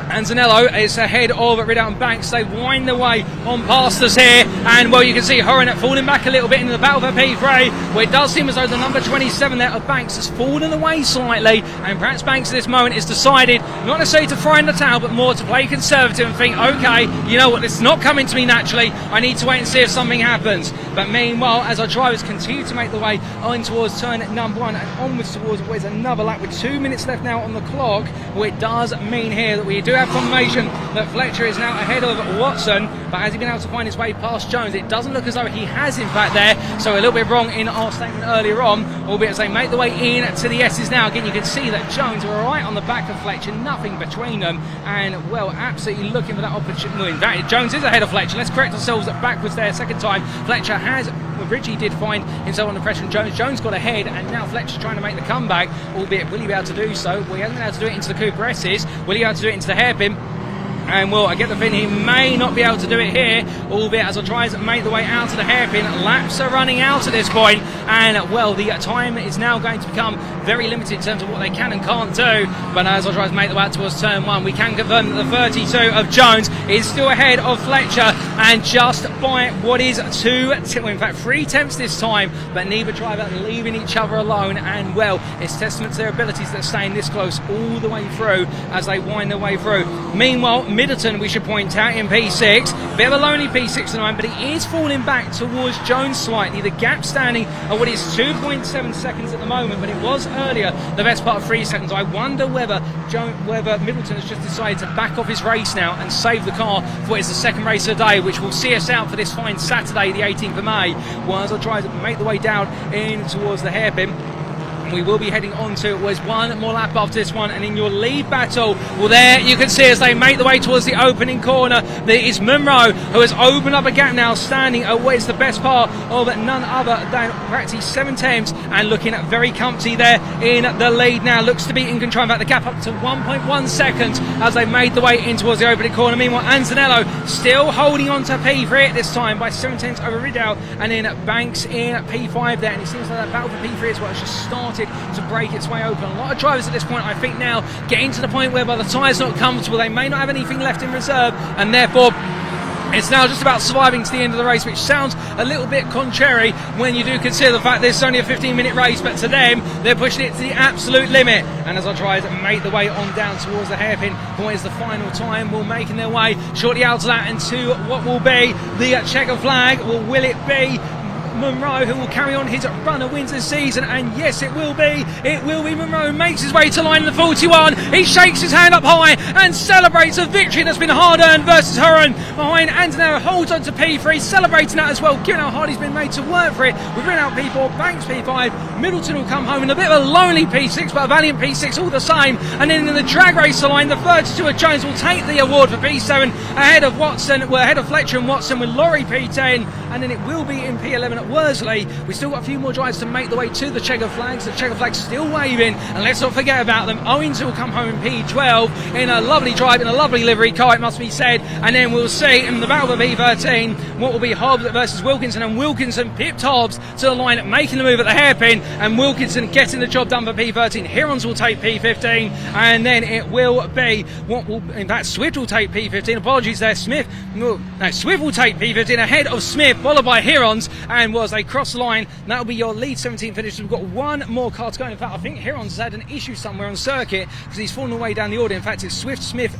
Anzanello is ahead of Ridout and Banks. They wind their way on past us here, and well, you can see Hurin falling back a little bit in the battle for P3, where it does seem as though the number 27 there of Banks has fallen away slightly, and perhaps Banks at this moment is decided not necessarily to throw in the towel, but more to play conservative and think, okay, you know what, this is not coming to me naturally, I need to wait and see if something happens. But meanwhile, as our drivers continue to make the way on towards turn number 1 and onwards towards what is another lap with 2 minutes left now on the clock, well, it does mean here that we do have confirmation that Fletcher is now ahead of Watson, but has he been able to find his way past Jones? It doesn't look as though he has in fact there, so a little bit wrong in our statement earlier on, albeit as they make the way in to the S's now. Again, you can see that Jones are right on the back of Fletcher, nothing between them, and well, absolutely looking for that opportunity. No, in fact, Jones is ahead of Fletcher. Let's correct ourselves backwards there, second time. Fletcher has, Richie did find himself under pressure, and Jones got ahead, and now Fletcher's trying to make the comeback, albeit will he be able to do so? Well, he hasn't been able to do it into the Coupe S's. Will he be able to do it into the hairpin? And well, I get the feeling he may not be able to do it here, albeit as I try to make the way out to the hairpin. Laps are running out at this point, and well, the time is now going to become very limited in terms of what they can and can't do. But as I try to make the way out towards turn 1, we can confirm that the 32 of Jones is still ahead of Fletcher, and just by what is 3 tenths this time, but neither driver leaving each other alone, and well, it's testament to their abilities that are staying this close all the way through as they wind their way through. Meanwhile, Middleton, we should point out, in P6, bit of a lonely P6 tonight, but he is falling back towards Jones slightly. The gap standing at what is 2.7 seconds at the moment, but it was earlier the best part of 3 seconds. I wonder whether Middleton has just decided to back off his race now and save the car for what is the second race of the day, which will see us out for this fine Saturday, the 18th of May. Well, as I try to make the way down in towards the hairpin, we will be heading on to was one more lap after this one, and in your lead battle, well, there you can see as they make the way towards the opening corner, there is Munro, who has opened up a gap now, standing at what is the best part of none other than practically 7 tenths, and looking at very comfy there in the lead now, looks to be in control. In fact, the gap up to 1.1 seconds as they made the way in towards the opening corner. Meanwhile, Anzanello still holding on to P3 at this time by 7 tenths over Ridout, and then Banks in P5 there, and it seems like that battle for P3 as well has just started to break its way open. A lot of drivers at this point, I think, now getting to the point whereby the tyre's not comfortable, they may not have anything left in reserve, and therefore it's now just about surviving to the end of the race, which sounds a little bit contrary when you do consider the fact this is only a 15-minute race, but to them, they're pushing it to the absolute limit. And as I try to make the way on down towards the hairpin, what is the final time, will making their way shortly out to that and to what will be the checker flag. Well, will it be Munro who will carry on his run of wins this season? And yes, it will be Munro, makes his way to line in the 41. He shakes his hand up high and celebrates a victory that's been hard earned versus Huron. Behind Antonello, holds on to P3, celebrating that as well, given how hard he's been made to work for it. We've run out P4, Banks P5, Middleton will come home in a bit of a lonely P6, but a valiant P6 all the same. And then in the drag race line, the 32 of Jones will take the award for P7 ahead of Watson, well, ahead of Fletcher and Watson, with Laurie P10, and then it will be in P11 at Worsley. We've still got a few more drivers to make the way to the checker flags. The checker flags still waving, and let's not forget about them. Owens will come home in P12 in a lovely drive, in a lovely livery car, it must be said. And then we'll see in the battle of P13 what will be Hobbs versus Wilkinson, and Wilkinson pipped Hobbs to the line, making the move at the hairpin, and Wilkinson getting the job done for P13. Hirons will take P15, and then it will be what will, in fact, Swift will take P15. Apologies there, Swift will take P15 ahead of Smith, followed by Hirons, and as they cross the line, that'll be your lead 17 finish. We've got one more car to go. In fact, I think Hirons has had an issue somewhere on circuit because he's fallen away down the order. In fact, it's Swift, Smith,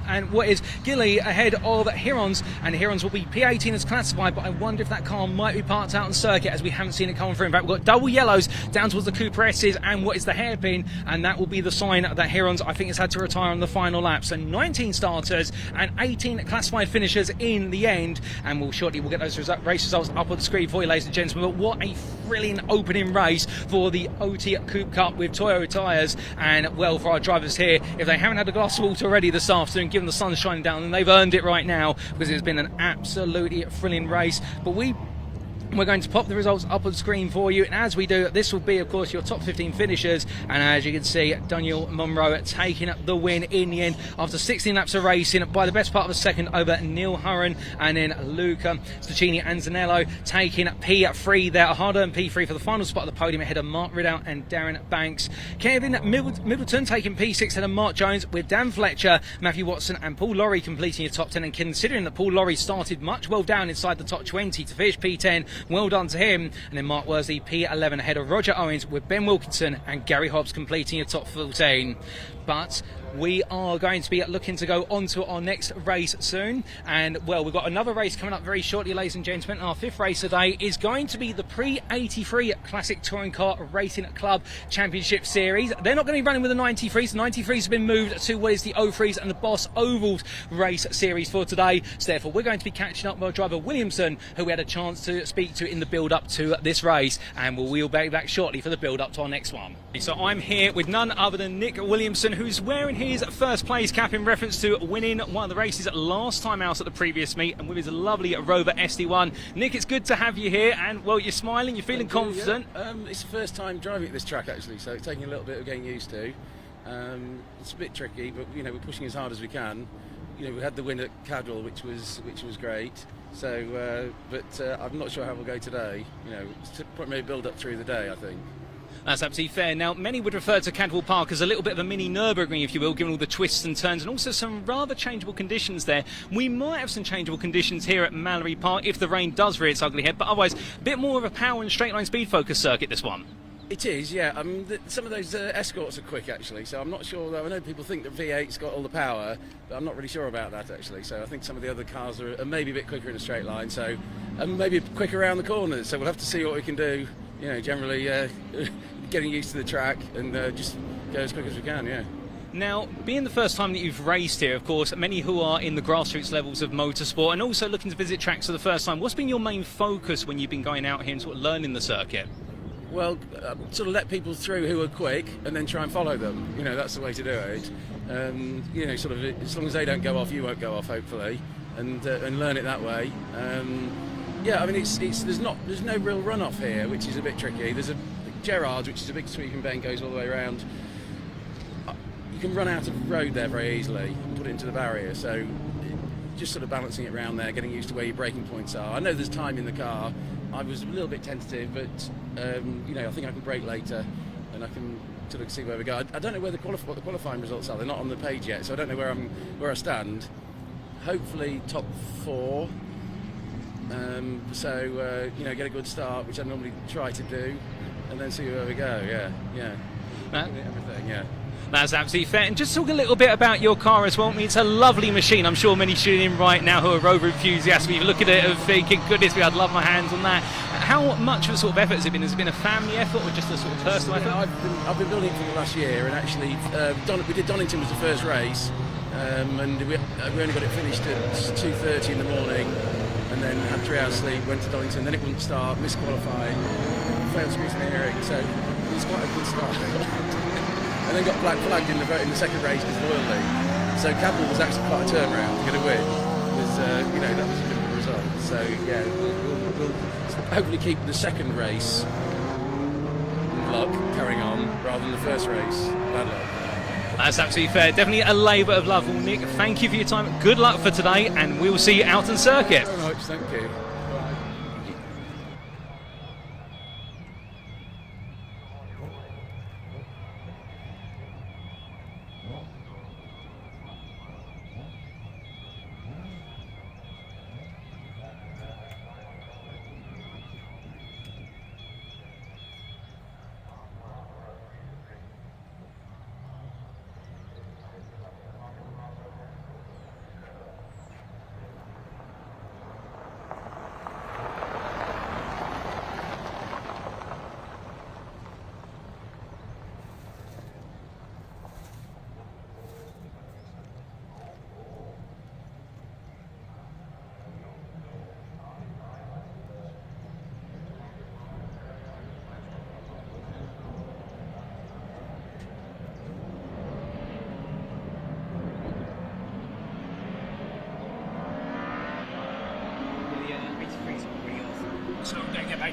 and what is Gilly ahead of Hirons, and Hirons will be P18 as classified, but I wonder if that car might be parked out on circuit as we haven't seen it coming through. In fact, we've got double yellows down towards the Coupe S's and what is the hairpin, and that will be the sign that Hirons, I think, has had to retire on the final lap. So 19 starters and 18 classified finishers in the end, and we'll get those race results up on the screen for you, ladies and gentlemen. But what a thrilling opening race for the OT Coupe Cup with Toyo tyres, and well, for our drivers here, if they haven't had a glass of water already this afternoon, given the sun shining down, then they've earned it right now, because it's been an absolutely thrilling race. But we We're going to pop the results up on screen for you, and as we do, this will be, of course, your top 15 finishers. And as you can see, Daniel Monroe taking the win in the end after 16 laps of racing by the best part of a second over Neil Hurren, and then Luca Stacchini Anzanello taking P3 there, a hard-earned P3 for the final spot of the podium ahead of Mark Ridout and Darren Banks. Kevin Middleton taking P6 ahead of Mark Jones, with Dan Fletcher, Matthew Watson and Paul Lawrie completing your top 10. And considering that Paul Lawrie started much well down inside the top 20 to finish P10, well done to him. And then Mark Worsley P11 ahead of Roger Owens, with Ben Wilkinson and Gary Hobbs completing your top 14. But we are going to be looking to go on to our next race soon. And, well, we've got another race coming up very shortly, ladies and gentlemen. Our fifth race today is going to be the Pre-83 Classic Touring Car Racing Club Championship Series. They're not going to be running with the 93s. The 93s have been moved to what is the 03s and the Boss Ovals race series for today. So, therefore, we're going to be catching up with our driver Williamson, who we had a chance to speak to in the build-up to this race. And we'll be back shortly for the build-up to our next one. So I'm here with none other than Nick Williamson, who's wearing his first place cap in reference to winning one of the races last time out at the previous meet, and with his lovely Rover SD1. Nick, it's good to have you here, and well, you're smiling, you're feeling confident. Yeah. It's the first time driving at this track actually, so it's taking a little bit of getting used to. It's a bit tricky, but you know, we're pushing as hard as we can. You know, we had the win at Cadwell, which was great. So, but I'm not sure how we'll go today. You know, it's probably build up through the day, I think. That's absolutely fair. Now, many would refer to Cadwell Park as a little bit of a mini Nürburgring, if you will, given all the twists and turns and also some rather changeable conditions there. We might have some changeable conditions here at Mallory Park if the rain does rear its ugly head, but otherwise, a bit more of a power and straight line speed focus circuit, this one. It is, yeah. Some of those Escorts are quick, actually, so I'm not sure, though. I know people think that V8's got all the power, but I'm not really sure about that, actually. So I think some of the other cars are maybe a bit quicker in a straight line, so and maybe quicker around the corners. So we'll have to see what we can do, you know, generally getting used to the track and just go as quick as we can, yeah. Now, being the first time that you've raced here, of course, many who are in the grassroots levels of motorsport and also looking to visit tracks for the first time, what's been your main focus when you've been going out here and sort of learning the circuit? Well, sort of let people through who are quick and then try and follow them. You know, that's the way to do it. You know, sort of as long as they don't go off, you won't go off, hopefully, and learn it that way. Yeah, I mean, there's no real runoff here, which is a bit tricky. There's a Gerrard's, which is a big sweeping bend, goes all the way around. You can run out of road there very easily and put it into the barrier. So just sort of balancing it around there, getting used to where your braking points are. I know there's time in the car. I was a little bit tentative, but you know, I think I can brake later, and I can sort of see where we go. I don't know where what the qualifying results are. They're not on the page yet, so I don't know where I stand. Hopefully top 4. So you know, get a good start, which I normally try to do, and then see where we go. Yeah. Everything. Yeah. That's absolutely fair. And just talk a little bit about your car as well. I mean, it's a lovely machine. I'm sure many tuning in right now who are Rover enthusiasts. We look at it and thinking, goodness me, I'd love my hands on that. How much of a sort of effort has it been? Has it been a family effort or just a sort of personal effort? I've been building it for the last year, and actually we did Donington was the first race, and we only got it finished at 2:30 in the morning, and then had 3 hours sleep, went to Donington, then it wouldn't start, missed qualifying, failed scrutineering, so it was quite a good start. And then got black flagged in the second race because of the oil leak. So Cadwell was actually quite a turnaround to get a win. You know, that was a good result. So yeah, we'll hopefully keep the second race luck carrying on rather than the first race bad luck. That's absolutely fair. Definitely a labour of love. Well, Nick, thank you for your time. Good luck for today, and we will see you out on circuit. Thank you very much. Thank you.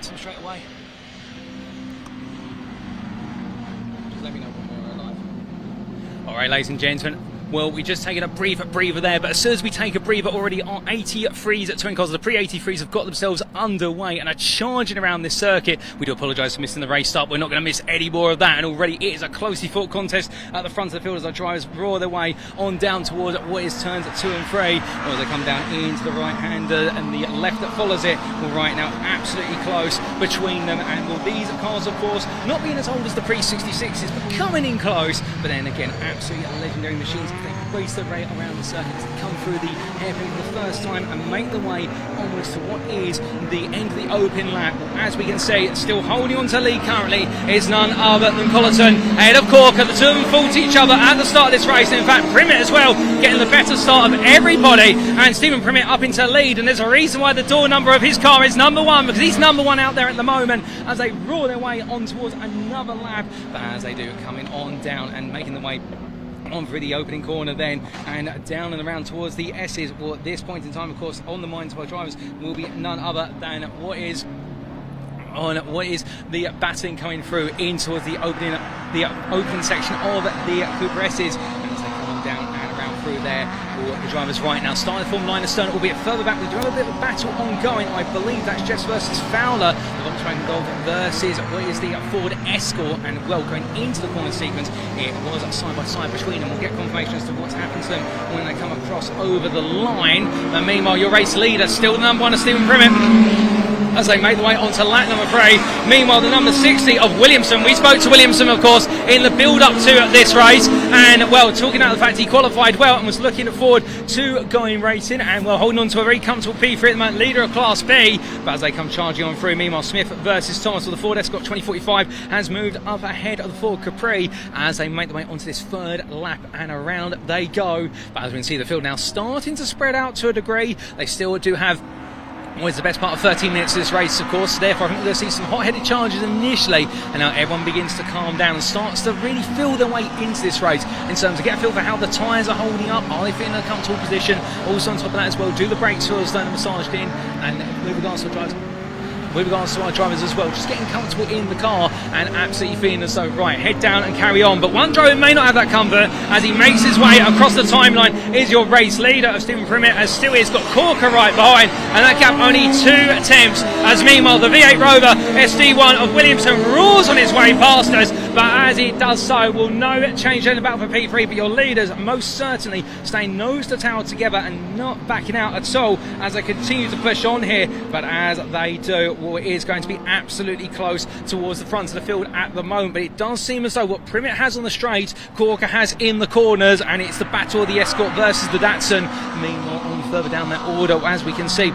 momentum straight away. Just let me know when we're alive. All right, ladies and gentlemen. Well, we just taken a brief breather there, but as soon as we take a breather, already our 83s at Twin Cars, the pre-83s have got themselves underway and are charging around this circuit. We do apologise for missing the race start. We're not going to miss any more of that, and already it is a closely fought contest at the front of the field as our drivers roar their way on down towards what is turns 2 and 3. Well, as they come down into the right-hander and the left that follows it. Well, right now, absolutely close between them, and well, these cars, of course, not being as old as the pre-66s, but coming in close. But then again, absolutely legendary machines. They race the rate around the circuit as they come through the hairpin for the first time and make the way onwards to what is the end of the open lap. As we can see, still holding on to lead currently is none other than Colleton ahead of Corker. The two of them fought each other at the start of this race, and in fact Primmett as well getting the better start of everybody, and Stephen Primmett up into lead, and there's a reason why the door number of his car is number 1, because he's number 1 out there at the moment as they roar their way on towards another lap. But as they do, coming on down and making the way on through the opening corner then and down and around towards the S's. Well, at this point in time, of course, on the minds of our drivers will be none other than what is the battling coming through in towards the opening section of the Coupe S's. And as they come on down and around through there, the drivers right now starting to form line astern, albeit further back. We do have a bit of a battle ongoing. I believe that's Jeffs versus Fowler, the Volkswagen Golf versus what is the Ford Escort, and well, going into the corner sequence, it was side by side between them. We'll get confirmation as to what's happened to them when they come across over the line. And meanwhile, your race leader still the number 1 of Stephen Primmett as they make the way onto lap number 3. Meanwhile, the number 60 of Williamson. We spoke to Williamson, of course, in the build-up to this race, and well, talking about the fact he qualified well and was looking forward to going racing, and well, holding on to a very comfortable P3 at the moment, leader of Class B. But as they come charging on through, meanwhile, Smith versus Thomas, well, the Ford Escort 2045 has moved up ahead of the Ford Capri as they make the way onto this 3rd lap, and around they go. But as we can see, the field now starting to spread out to a degree. They still do have always the best part of 13 minutes of this race, of course. Therefore, I think we're going to see some hot-headed charges initially, and now everyone begins to calm down and starts to really feel their way into this race in terms of get a feel for how the tyres are holding up. Are they feeling in a comfortable position? Also on top of that as well, do the brakes feel as though they're massaged in? And with regards to our drivers as well, just getting comfortable in the car and absolutely feeling as though, right, head down and carry on. But one driver may not have that comfort as he makes his way across the timeline. Is your race leader of Stephen Primmett, as still is got Corker right behind, and that gap only 2 attempts. As meanwhile, the V8 Rover SD1 of Williamson roars on his way past us, but as he does so, will no change in the battle for P3. But your leaders most certainly staying nose to tail together and not backing out at all as they continue to push on here. But as they do, well, it is going to be absolutely close towards the front of the field at the moment. But it does seem as though what Primmett has on the straight, Corker has in the corners, and it's the battle of the Escort versus the Datsun. Meanwhile, on further down that order, as we can see,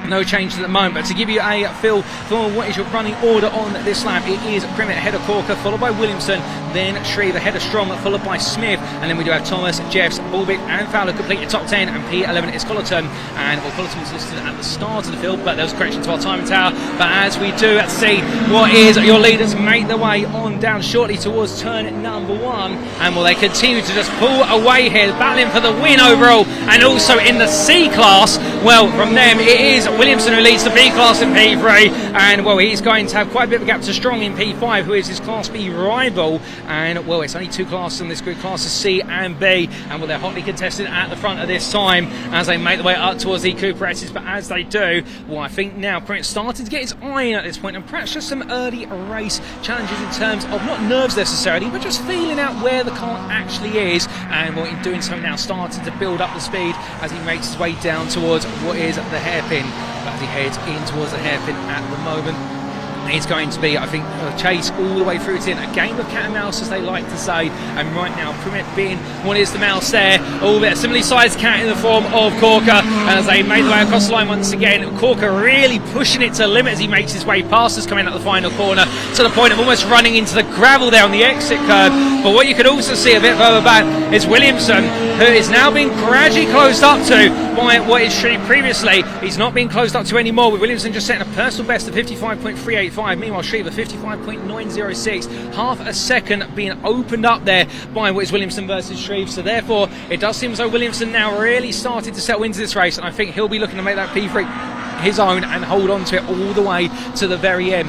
no change at the moment. But to give you a feel for what is your running order on this lap, it is Primmett ahead of Corker, followed by Williamson, then Shreve ahead of Strong, followed by Smith, and then we do have Thomas, Jeffs, Bulbick and Fowler complete the top 10, and P11 is Colleton. And well, Colleton was listed at the start of the field, but there was a correction to our timing tower. But as we do see what is your leaders make their way on down shortly towards turn number 1, and will they continue to just pull away here, battling for the win overall, and also in the C class. Well, from them it is Williamson who leads the B class in P3, and well, he's going to have quite a bit of a gap to Strong in P5, who is his Class B rival. And well, it's only 2 classes in this grid, classes C and B, and well, they're hotly contested at the front of this time as they make their way up towards the Coupe S's. But as they do, well, I think now Primmett starting to get his eye in at this point, and perhaps just some early race challenges in terms of not nerves necessarily, but just feeling out where the car actually is. And well, in doing so now, starting to build up the speed as he makes his way down towards what is the hairpin. As he heads in towards the hairpin at the moment, it's going to be, I think, a chase all the way through to a game of cat and mouse, as they like to say. And right now, Primmett being what is the mouse there, all bit similarly sized cat in the form of Corker. And as they make their way across the line once again, Corker really pushing it to the limit as he makes his way past us, coming out the final corner to the point of almost running into the gravel there on the exit curb. But what you could also see a bit further back is Williamson, who is now being gradually closed up to by what is previously he's not being closed up to anymore, with Williamson just setting a personal best of 55.385. Meanwhile, Shreve 55.906, half a second being opened up there by what is Williamson versus Shreve. So therefore, it does seem as though Williamson now really started to settle into this race, and I think he'll be looking to make that P3 his own and hold on to it all the way to the very end.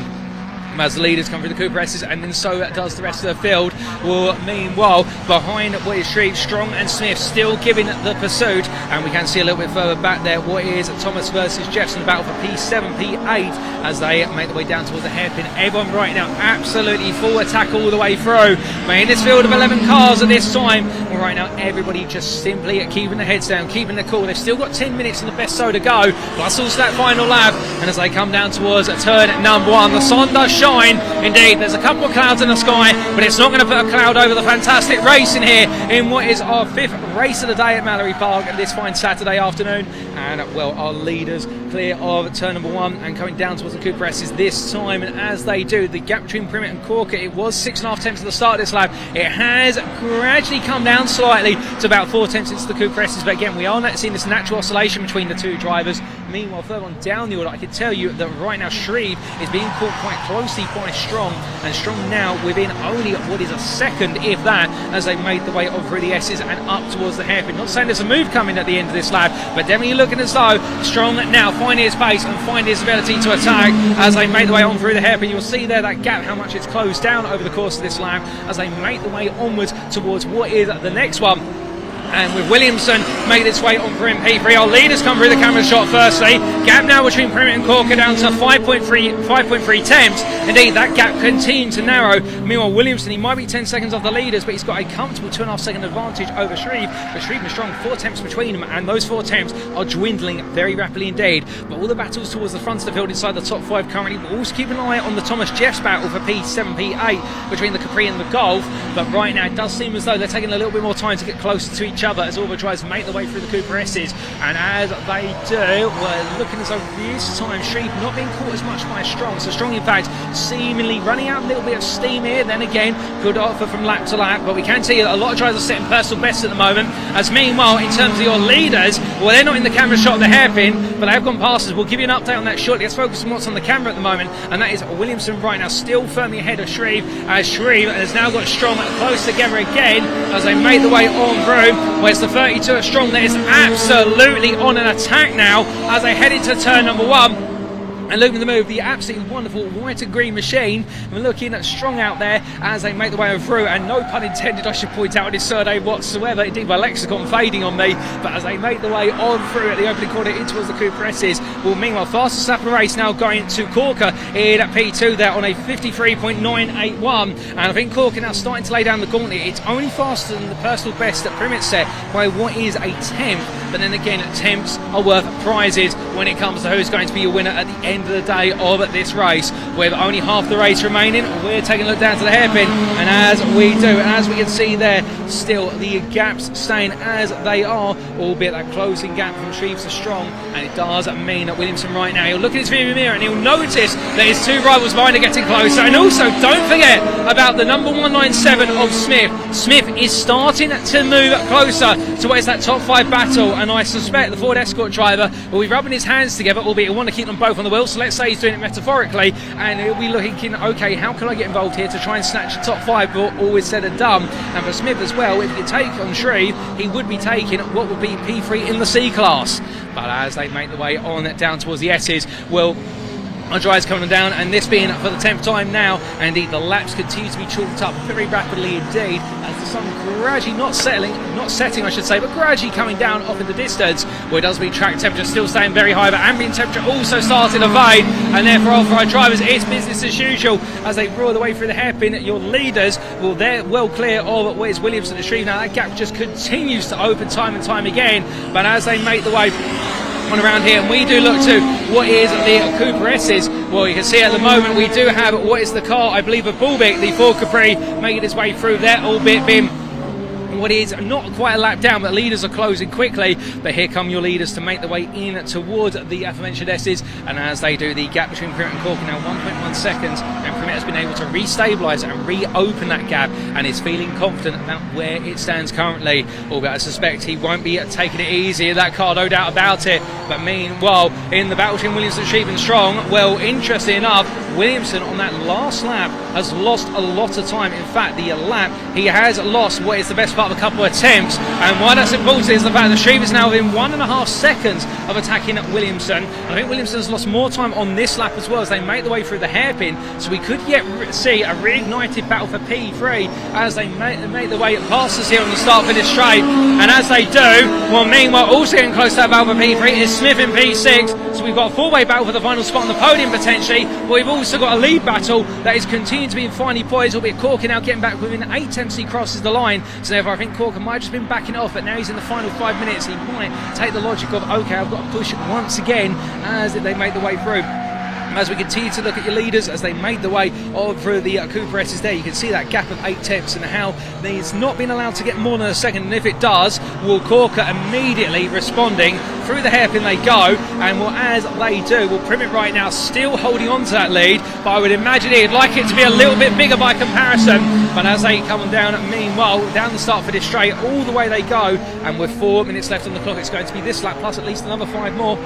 As the leaders come through the Coupe S's, and then so does the rest of the field. Well, meanwhile, behind what is Shreve, Strong and Smith still giving the pursuit, and we can see a little bit further back there what is Thomas versus Jeffson, battle for P7, P8 as they make their way down towards the hairpin. Everyone right now absolutely full attack all the way through. But in this field of 11 cars at this time, well, right now everybody just simply keeping their heads down, keeping their cool. They've still got 10 minutes in the best so to go, plus also that final lap. And as they come down towards turn number 1, the sun does shine. Indeed, there's a couple of clouds in the sky, but it's not going to put a cloud over the fantastic racing here in what is our 5th race of the day at Mallory Park this fine Saturday afternoon. And well, our leaders clear of turn number 1 and coming down towards the Coupe S's this time. And as they do, the gap between Primmett and Corker, it was 6.5 tenths at the start of this lap. It has gradually come down slightly to about 4 tenths into the Coupe S's, but again, we are not seeing this natural oscillation between the two drivers. Meanwhile, further on down the order, I can tell you that right now Shreve is being caught quite closely by Strong, and Strong now within only what is a second, if that, as they made the way over the S's and up towards the hairpin. Not saying there's a move coming at the end of this lap, but definitely looking as though Strong now finding his pace and finding his ability to attack as they make the way on through the hairpin. You'll see there that gap, how much it's closed down over the course of this lap as they make the way onwards towards what is the next one. And with Williamson making its way on for P3, our leaders come through the camera shot firstly. Gap now between Primmett and Corker down to 5.3 tenths. Indeed, that gap continues to narrow. Meanwhile, Williamson, he might be 10 seconds off the leaders, but he's got a comfortable 2.5 second advantage over Shreve. But Shreve and Strong, 4 tenths between them, and those 4 tenths are dwindling very rapidly indeed. But all the battles towards the front of the field inside the top 5 currently. We'll also keep an eye on the Thomas Jeffs battle for P7, P8 between the Capri and the Golf. But right now, it does seem as though they're taking a little bit more time to get closer to each other as all the drivers make their way through the Coupe S's. And as they do, we're looking as though this time Shreve not being caught as much by Strong. So Strong, in fact, seemingly running out a little bit of steam here. Then again, good offer from lap to lap, but we can see a lot of drivers are setting personal bests at the moment. As meanwhile, in terms of your leaders, well, they're not in the camera shot of the hairpin, but they've gone past us. We'll give you an update on that shortly. Let's focus on what's on the camera at the moment, and that is Williamson right now still firmly ahead of Shreve, as Shreve has now got Strong close together again as they make the way on through. Where's the 32 of Strong that is absolutely on an attack now as they head into turn number 1. And looking at the move, the absolutely wonderful white and green machine. We're looking at Strong out there as they make the way through, and no pun intended, I should point out, in his surname whatsoever. Indeed, my lexicon fading on me. But as they make the way on through at the opening corner in towards the Coupe S's, well, meanwhile, fastest lap of the race now going to Corker in at P2 there on a 53.981. And I think Corker now starting to lay down the gauntlet. It's only faster than the personal best that Primmett set by what is a tenth. But then again, temps are worth prizes when it comes to who's going to be your winner at the end of the day of this race. With only half the race remaining, we're taking a look down to the hairpin, and as we do, and as we can see there, still the gaps staying as they are, albeit that closing gap from Shreve to Strong. And it does mean that Williamson right now, he'll look at his rearview mirror and he'll notice that his 2 rivals behind are getting closer. And also, don't forget about the number 197 of Smith. Smith is starting to move closer to where's that top 5 battle, and I suspect the Ford Escort driver will be rubbing his hands together, albeit he'll want to keep them both on the wheel. So let's say he's doing it metaphorically, and he'll be looking, okay, how can I get involved here to try and snatch the top 5 before all is said and done. And for Smith as well, if he could take on Shreve, he would be taking what would be P3 in the C class. But as they make the way on down towards the S's, well, our drive's coming down, and this being for the 10th time now, and indeed the laps continue to be chalked up very rapidly indeed as the sun gradually not setting I should say, but gradually coming down off in the distance, where it does mean track temperature still staying very high, but ambient temperature also starting to fade, and therefore for our drivers it's business as usual as they roar the way through the hairpin. Your leaders, well, they're well clear of where's Williamson and Shreve now. That gap just continues to open time and time again, but as they make the way on around here, and we do look to what is the Coupe S's. Well, you can see at the moment we do have what is the car, I believe, of Buildup, the Ford Capri, making its way through there, albeit being what is not quite a lap down, but the leaders are closing quickly. But here come your leaders to make the way in towards the aforementioned S's, and as they do, the gap between Primmett and Corker now 1.1 seconds, and Primmett has been able to restabilise and reopen that gap, and is feeling confident about where it stands currently, albeit I suspect he won't be taking it easy, that car, no doubt about it. But meanwhile, in the battle between Williamson, Shreve and Strong, well, interesting enough, Williamson on that last lap has lost a lot of time. In fact, the lap he has lost what is the best part start of a couple of attempts. And why that's important is the fact that Shreve is now within 1.5 seconds of attacking Williamson. And I think Williamson's lost more time on this lap as well as they make their way through the hairpin. So we could yet see a reignited battle for P3 as they make their way past us here on the start finish straight. And as they do, well, meanwhile, also getting close to that battle for P3 is Smith in P6. So we've got a 4-way battle for the final spot on the podium potentially. But we've also got a lead battle that is continuing to be in finely poised, albeit Corker now getting back within 8 attempts he crosses the line. So therefore I think Corker might have just been backing off, but now he's in the final 5 minutes. He might take the logic of, okay, I've got to push once again as they make their way through. As we continue to look at your leaders as they make the way through the Coupe is there, you can see that gap of 8 tenths and how he's not been allowed to get more than a second, and if it does, will Corker immediately responding through the hairpin they go, and will, as they do, will Primmett right now still holding on to that lead, but I would imagine he'd like it to be a little bit bigger by comparison. But as they come down, meanwhile, down the start for this straight, all the way they go, and with 4 minutes left on the clock, it's going to be this lap plus at least another 5 more.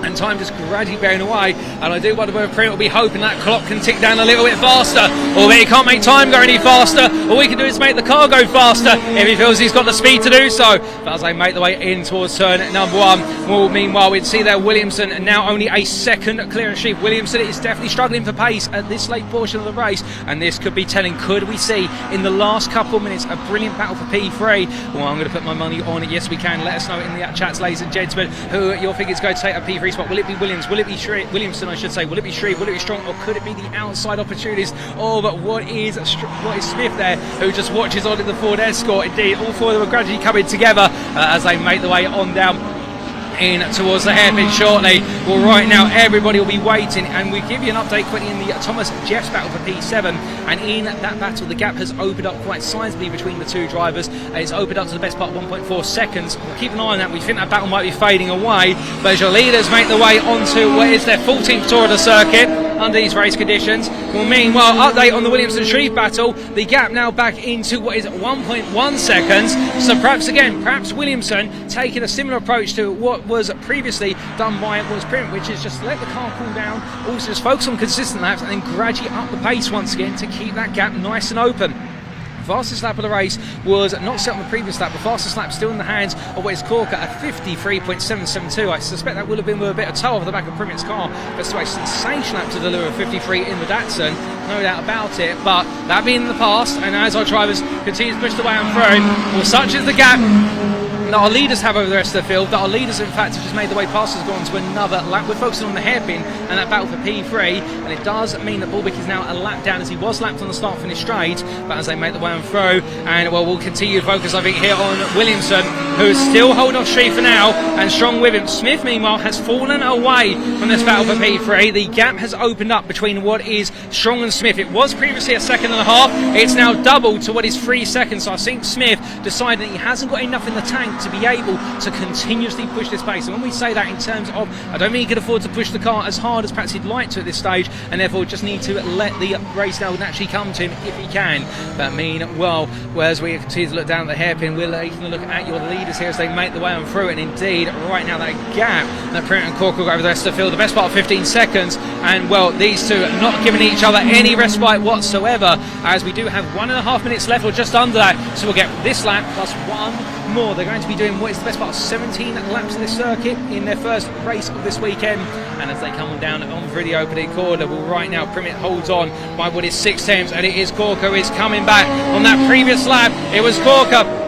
And time just gradually bearing away, and I do wonder whether Primmett will be hoping that clock can tick down a little bit faster, or that he can't make time go any faster. All we can do is make the car go faster if he feels he's got the speed to do so. But as they make their way in towards turn number 1, well, meanwhile we'd see there Williamson now only a second clear of Shreve. Williamson is definitely struggling for pace at this late portion of the race, and this could be telling. Could we see in the last couple of minutes a brilliant battle for P3? Well, I'm going to put my money on it. Yes, we can. Let us know in the chats, ladies and gentlemen, who you think is going to take a P3 spot. Will it be Williams? Will it be Williamson, I should say? Will it be Shreve? Will it be Strong? Or could it be the outside opportunities? Oh, but what is Smith there, who just watches on in the Ford Escort? Indeed, all 4 of them are gradually coming together as they make their way on down in towards the hairpin shortly. Well, right now everybody will be waiting, and we give you an update quickly in the Thomas Jeffs battle for P7, and in that battle the gap has opened up quite sizably between the 2 drivers. It's opened up to the best part of 1.4 seconds. We'll keep an eye on that. We think that battle might be fading away, but as your leaders make their way onto what is their 14th tour of the circuit under these race conditions. Well, meanwhile, update on the Williamson-Shreve battle, the gap now back into what is 1.1 seconds. So perhaps Williamson taking a similar approach to what was previously done by Primmett, which is just let the car cool down, also just focus on consistent laps, and then gradually up the pace once again to keep that gap nice and open. Fastest lap of the race was not set on the previous lap. The fastest lap still in the hands of Wes Corker at 53.772. I suspect that would have been with a bit of toe off the back of Primmett's car. But still a sensational lap to deliver 53 in the Datsun, no doubt about it. But that being in the past, and as our drivers continue to push the way on through, well, such is the gap that our leaders have over the rest of the field, that our leaders in fact have just made the way past us, gone to another lap. We're focusing on the hairpin and that battle for P3, and it does mean that Bulwick is now a lap down, as he was lapped on the start finish straight, but as they make the way on through, and well, we'll continue to focus I think here on Williamson, who's still holding off Shreve for now, and Strong with him. Smith meanwhile has fallen away from this battle for P3. The gap has opened up between what is Strong and Smith. It was previously a second and a half, it's now doubled to what is 3 seconds. So I think Smith decided that he hasn't got enough in the tank to be able to continuously push this pace. And when we say that in terms of, I don't mean he can afford to push the car as hard as perhaps he'd like to at this stage, and therefore just need to let the race now naturally come to him if he can. But meanwhile, as we continue to look down at the hairpin, we're taking a look at your leaders here as they make the way on through, and indeed right now that gap that Primmett and Corker got over the rest of the field, the best part of 15 seconds, and well, these two are not giving each other any respite whatsoever, as we do have 1.5 minutes left or just under that. So we'll get this lap plus 1 more. They're going to be doing what is the best part of 17 laps of this circuit in their first race of this weekend, and as they come on down on through the opening corner, well, right now Primmett holds on by what is 6 tenths, and it is Corker who is coming back. On that previous lap it was Corker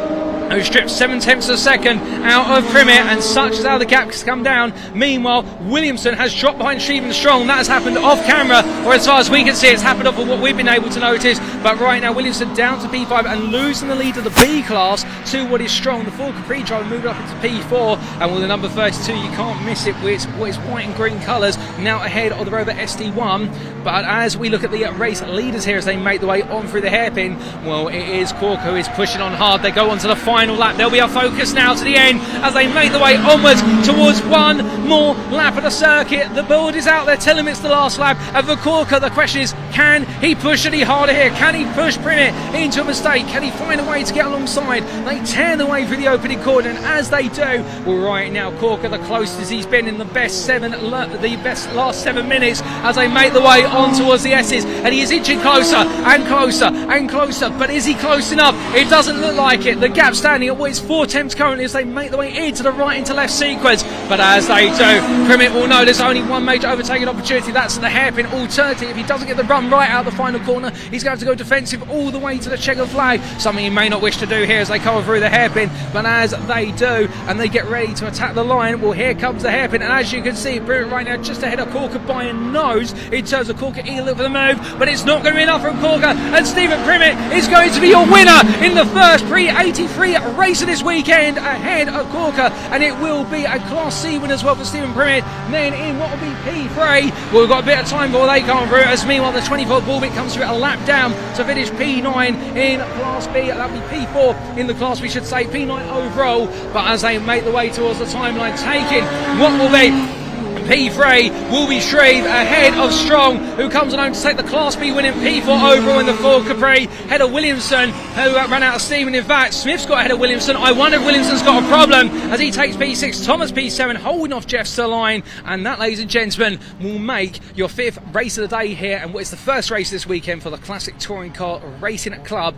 who stripped 7 tenths of a second out of Primmett, and such is how the gap has come down. Meanwhile, Williamson has dropped behind Shreve and Strong. That has happened off camera, or as far as we can see, it's happened off of what we've been able to notice. But right now, Williamson down to P5 and losing the lead of the B class to what is Strong. The Ford Capri driver moved up into P4, and with the number 32, you can't miss it with what is white and green colours, now ahead of the Rover SD1. But as we look at the race leaders here as they make the way on through the hairpin, well, it is Corker who is pushing on hard. They go on to the final final lap. There'll be a focus now to the end as they make the way onwards towards one more lap of the circuit. The board is out there telling him it's the last lap of the Corker. The question is, can he push any harder here? Can he push Primmett into a mistake? Can he find a way to get alongside? They tear the way through the opening corner, and as they do, well, right now Corker the closest he's been in the best last 7 minutes as they make the way on towards the S's, and he is inching closer and closer and closer, but is he close enough? It doesn't look like it. The gap standing at what is 4 tenths currently as they make the way into the right into left sequence, but as they do, Primmett will know there's only one major overtaking opportunity. That's the hairpin alternative. If he doesn't get the run right out of the final corner, he's going to have to go defensive all the way to the checkered flag, something he may not wish to do here as they come through the hairpin, but as they do and they get ready to attack the line, well, here comes the hairpin, and as you can see, Primmett right now just ahead of Corker by a nose in terms of Corker eager for the move, but it's not going to be enough from Corker, and Stephen Primmett is going to be your winner in the first pre-83 race of this weekend ahead of Corker, and it will be a Class C win as well for Stephen Primmett. Then in what will be P3, well, we've got a bit of time before they come through, as meanwhile the 24 Bullbit comes through a lap down to finish P9 in Class B. That'll be P4 in the class, we should say, P9 overall, but as they make the way towards the timeline, taking what will be P3 will be Shreve ahead of Strong, who comes along to take the Class B win in P4 overall in the Ford Capri, ahead of Williamson, who ran out of steam, and in fact Smith's got ahead of Williamson. I wonder if Williamson's got a problem as he takes P6, Thomas P7 holding off Jeff Sterline, and that, ladies and gentlemen, will make your 5th race of the day here, and what is the first race this weekend for the Classic Touring Car Racing Club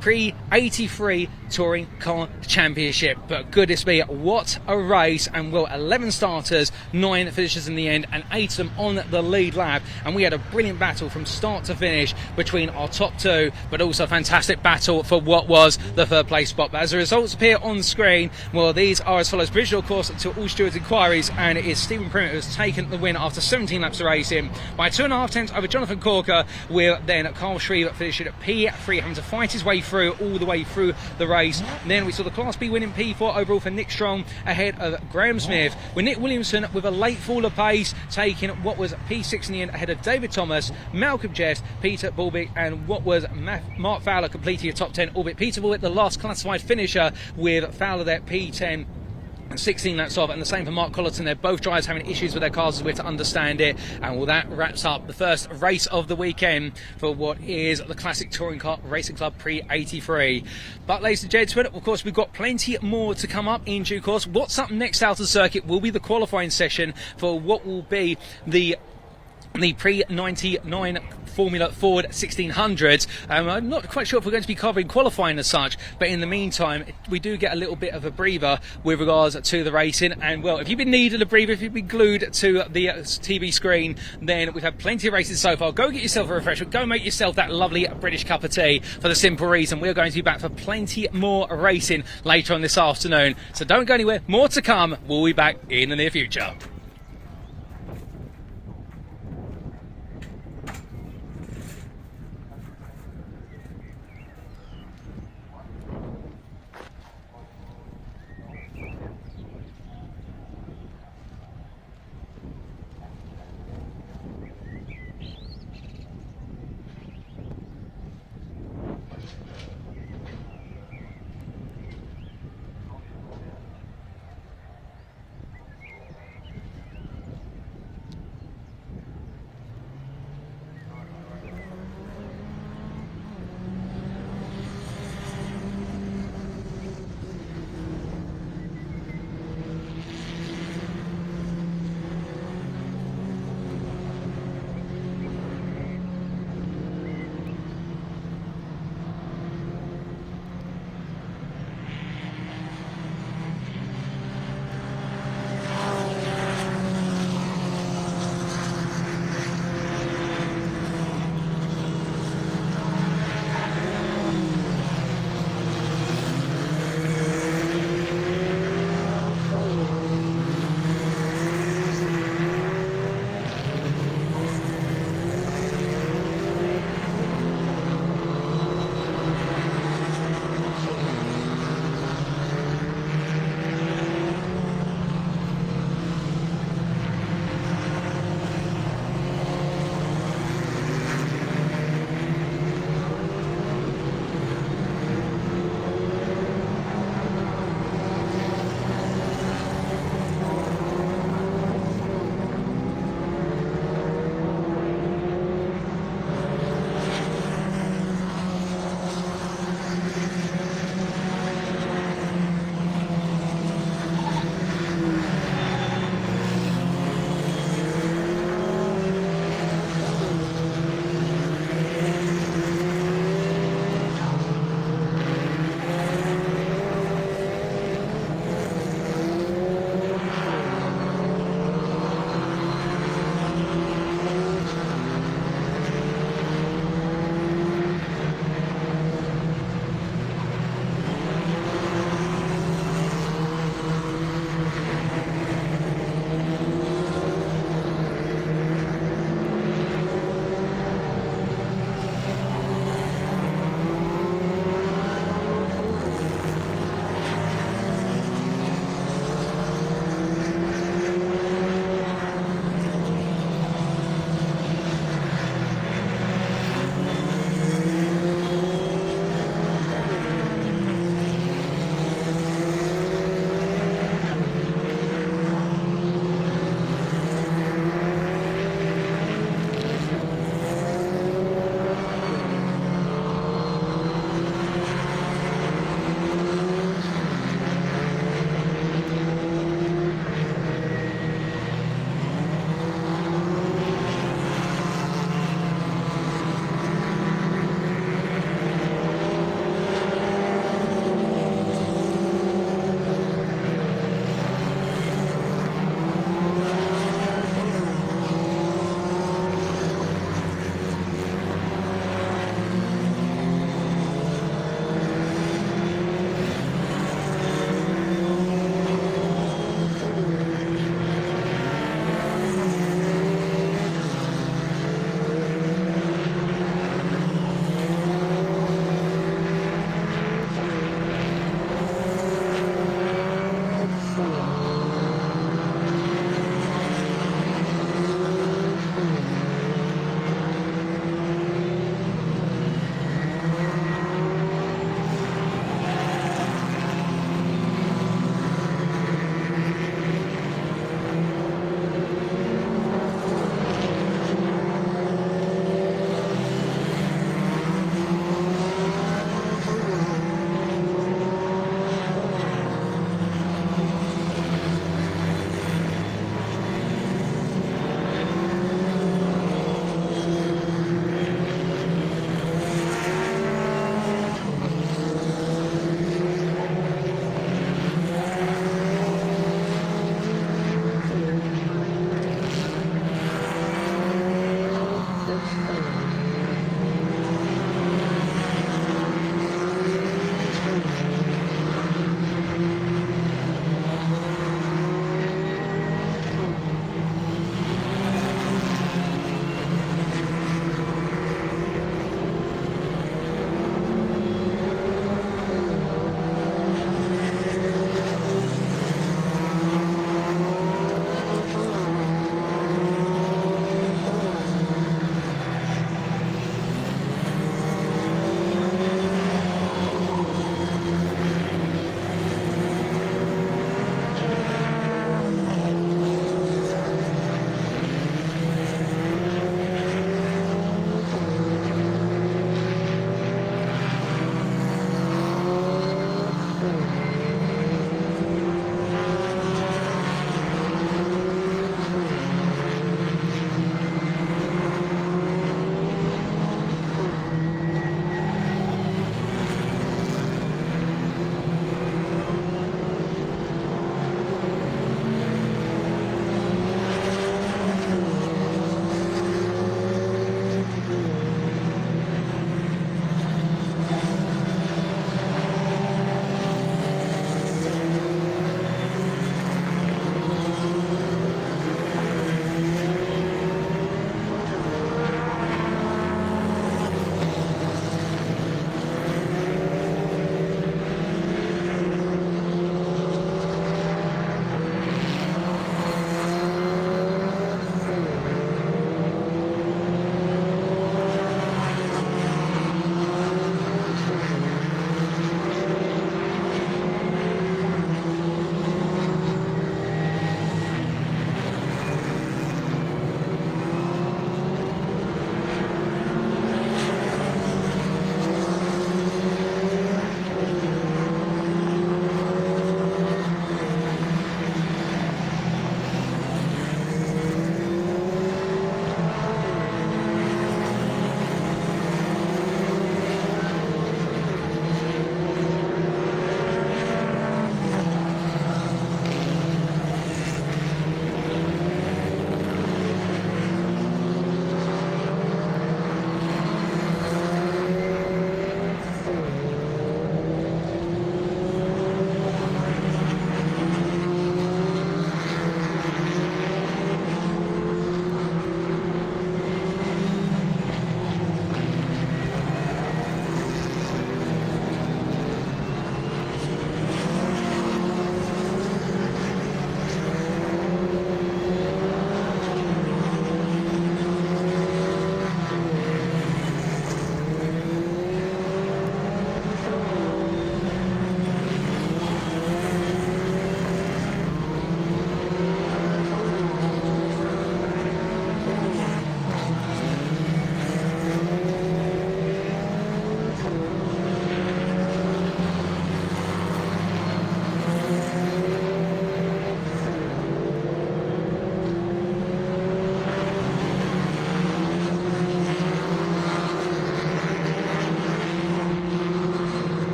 Pre-83 Touring Car Championship. But goodness me, what a race, and well, 11 starters, 9 finishers in the end, and 8 of them on the lead lap, and we had a brilliant battle from start to finish between our top 2, but also a fantastic battle for what was the 3rd place spot. But as the results appear on screen, well, these are as follows. Provisional course to all stewards' inquiries, and it is Stephen Primmett who has taken the win after 17 laps of racing by 2.5 tenths over Jonathan Corker, with then Carl Shreve finishing at P3, having to fight his way through all the way through the race. And then we saw the Class B win in P4 overall for Nick Strong ahead of Graham Smith, with Nick Williamson with a late fall of pace taking what was P6 in the end ahead of David Thomas, Malcolm Jess, Peter Bulbick, and what was Mark Fowler completing a top 10, albeit Peter Bulbick the last classified finisher, with Fowler there P10 16 laps off, and the same for Mark Collerton. They're both drivers having issues with their cars as we're to understand it. And well, that wraps up the first race of the weekend for what is the Classic Touring Car Racing Club Pre-83. But ladies and gentlemen, of course, we've got plenty more to come up in due course. What's up next out of the circuit will be the qualifying session for what will be the pre-99 Formula Ford 1600s. I'm not quite sure if we're going to be covering qualifying as such, but in the meantime we do get a little bit of a breather with regards to the racing. And well, if you've been needing a breather, if you've been glued to the TV screen, then we've had plenty of races so far. Go get yourself a refreshment, go make yourself that lovely British cup of tea, for the simple reason we're going to be back for plenty more racing later on this afternoon. So don't go anywhere, more to come. We'll be back in the near future.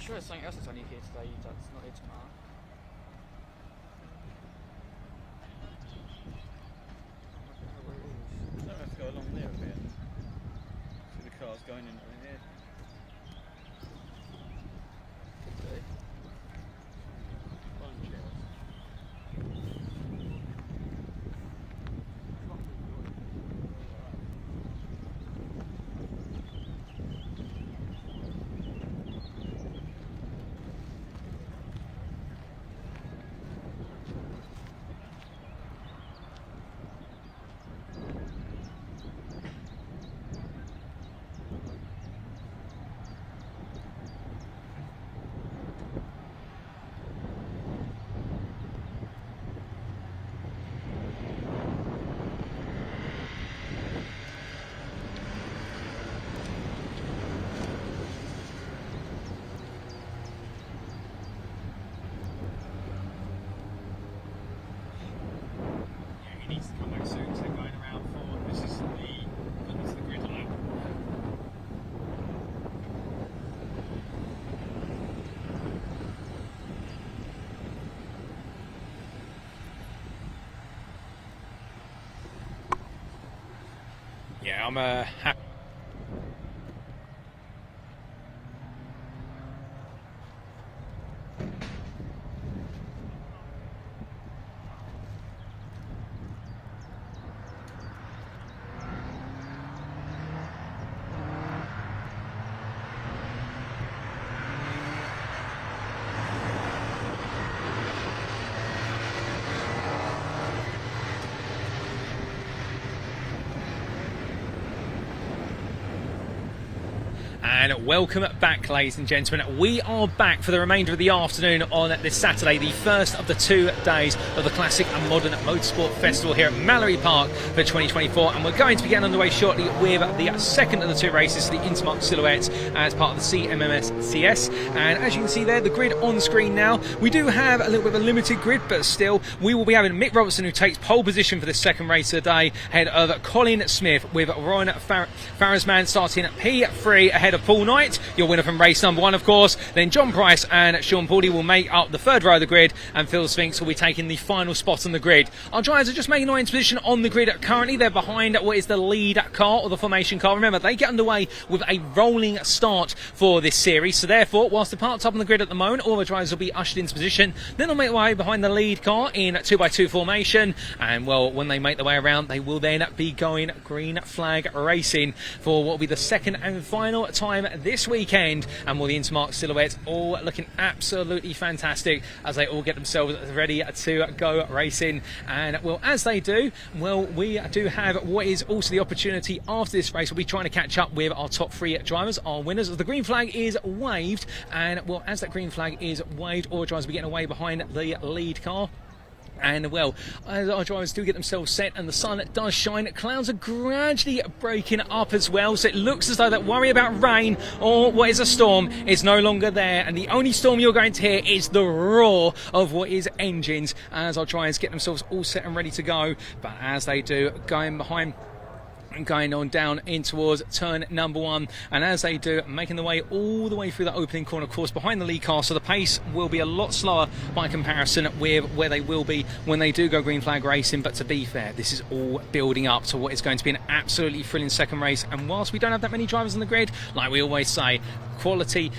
sure there's something else that's only here today that's not here tomorrow. I don't have to go along there a bit. See the cars going in here. He needs to come back soon because they're going around for this is the grid lap. Yeah, I'm happy. And welcome back, ladies and gentlemen. We are back for the remainder of the afternoon on this Saturday, the first of the 2 days of the Classic and Modern Motorsport Festival here at Mallory Park for 2024. And we're going to be getting underway shortly with the second of the 2 races, the INTERMARQUE Silhouettes, as part of the CMMC. And as you can see there, the grid on screen now. We do have a little bit of a limited grid, but still, we will be having Mick Robertson, who takes pole position for this second race of the day, ahead of Colin Smith, with Ryan Farrisman starting at P3 ahead of Paul Knight, your winner from race number 1, of course. Then John Price and Sean Pauly will make up the third row of the grid, and Phil Spinks will be taking the final spot on the grid. Our drivers are just making their way into position on the grid currently. They're behind what is the lead car, or the formation car. Remember, they get underway with a rolling start for this series, so therefore, whilst they're parked up on the grid at the moment, all the drivers will be ushered into position. Then they'll make their way behind the lead car in 2x2 formation, and well, when they make their way around, they will then be going green flag racing for what will be the second and final time this weekend. And will the INTERMARQUE Silhouettes all looking absolutely fantastic as they all get themselves ready to go racing. And well, as they do, well, we do have what is also the opportunity after this race. We'll be trying to catch up with our top 3 drivers, our winners. The green flag is waved, and well, as that green flag is waved, all drivers will be getting away behind the lead car. And well, as our drivers do get themselves set and the sun does shine, clouds are gradually breaking up as well, so it looks as though that worry about rain or what is a storm is no longer there, and the only storm you're going to hear is the roar of what is engines as our drivers get themselves all set and ready to go. But as they do, going behind and going on down in towards turn number 1, and as they do, making the way all the way through the opening corner, of course, behind the lead car, so the pace will be a lot slower by comparison with where they will be when they do go green flag racing. But to be fair, this is all building up to what is going to be an absolutely thrilling second race, and whilst we don't have that many drivers on the grid, like we always say, quality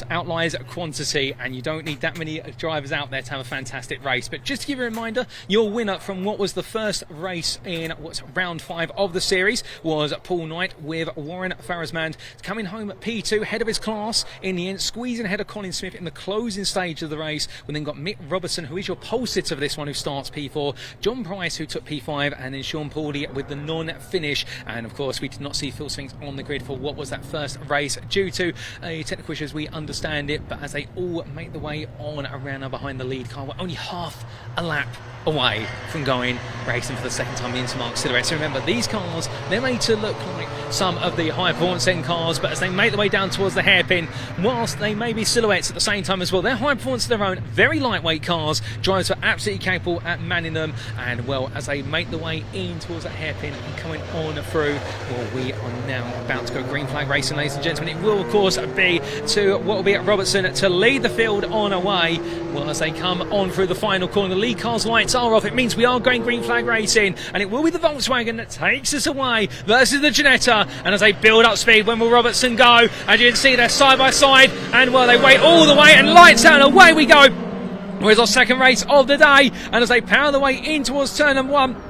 outlies quantity, and you don't need that many drivers out there to have a fantastic race. But just to give you a reminder, your winner from what was the first race in what's round 5 of the series was Paul Knight, with Warren Farrisman coming home at P2 ahead of his class in the end, squeezing ahead of Colin Smith in the closing stage of the race. We then got Mick Robertson, who is your pole sitter for this one, who starts P4, John Price, who took P5, and then Sean Pauly with the non-finish. And of course, we did not see Phil Spinks on the grid for what was that first race due to a technical issue as we understand it. But as they all make the way on around behind the lead car, we're only half a lap away from going racing for the second time in the INTERMARQUE Silhouette. So remember, these cars, they're made to look like some of the high performance end cars, but as they make their way down towards the hairpin, whilst they may be silhouettes at the same time as well, they're high performance of their own, very lightweight cars. Drivers are absolutely capable at manning them, and well, as they make the way in towards that hairpin and coming on through, well, we are now about to go green flag racing, ladies and gentlemen. It will of course be to what will be at Robertson to lead the field on away. Well, as they come on through the final corner, the lead car's lights are off. It means we are going green flag racing, and it will be the Volkswagen that takes us away versus the Ginetta. And as they build up speed, when will Robertson go? As you can see, they're side by side, and well, they wait all the way, and lights out, and away we go. Where's our second race of the day? And as they pound their way in towards turn number 1,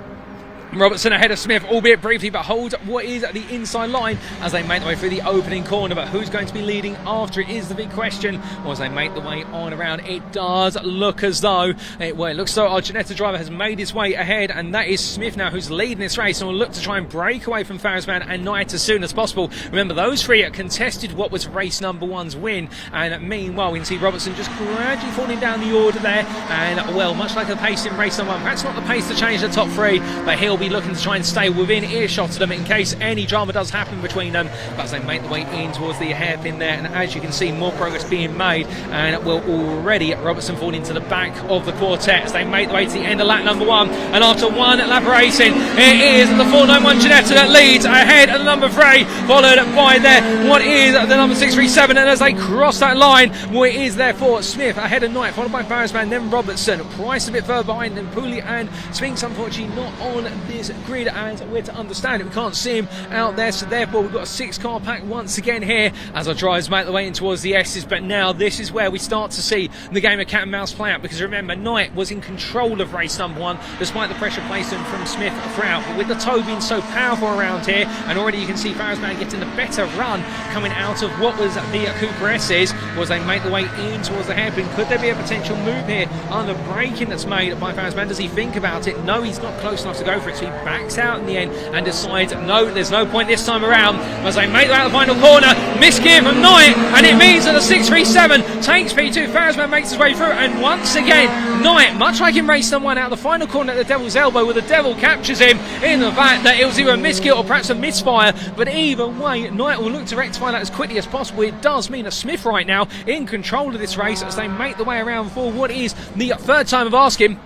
Robertson ahead of Smith, albeit briefly, but hold what is the inside line as they make their way through the opening corner. But who's going to be leading after it is the big question. Or as they make the way on around, it does look as though it looks as though our Ginetta driver has made his way ahead, and that is Smith now who's leading this race, and will look to try and break away from Farazban and Knight as soon as possible. Remember, those three contested what was race number 1's win, and meanwhile we can see Robertson just gradually falling down the order there, and well, much like the pace in race number 1, perhaps not the pace to change the top 3, but he'll be looking to try and stay within earshot of them in case any drama does happen between them. But as they make the way in towards the hairpin there, and as you can see, more progress being made, and well, already Robertson falling into the back of the quartet as they make the way to the end of lap number 1. And after one lap racing, it is the 491 Ginetta that leads ahead of the number 3, followed by there what is the number 637. And as they cross that line, well, it is therefore Smith ahead of Knight, followed by Farazban, then Robertson. Price a bit further behind, then Pooley and Spinks unfortunately not on this grid as we're to understand it. We can't see him out there, so therefore we've got a 6-car pack once again here as our drivers make their way in towards the S's. But now this is where we start to see the game of cat and mouse play out, because remember, Knight was in control of race number 1 despite the pressure placed on from Smith throughout. But with the tow being so powerful around here, and already you can see Farazban getting a better run coming out of what was the Coupe S's, was they make the way in towards the hairpin. Could there be a potential move here on the braking that's made by Farazban? Does he think about it? No, he's not close enough to go for it, so he backs out in the end and decides no, there's no point this time around. As they make it out of the final corner, misgear from Knight, and it means that the 637 takes P2. Farazban makes his way through, and once again Knight, much like in race number 1, out of the final corner at the Devil's Elbow, where the Devil captures him in the fact that it was either a misgear or perhaps a misfire. But either way, Knight will look to rectify that as quickly as possible. It does mean that Smith right now in control of this race as they make the way around for what is the 3rd time of asking.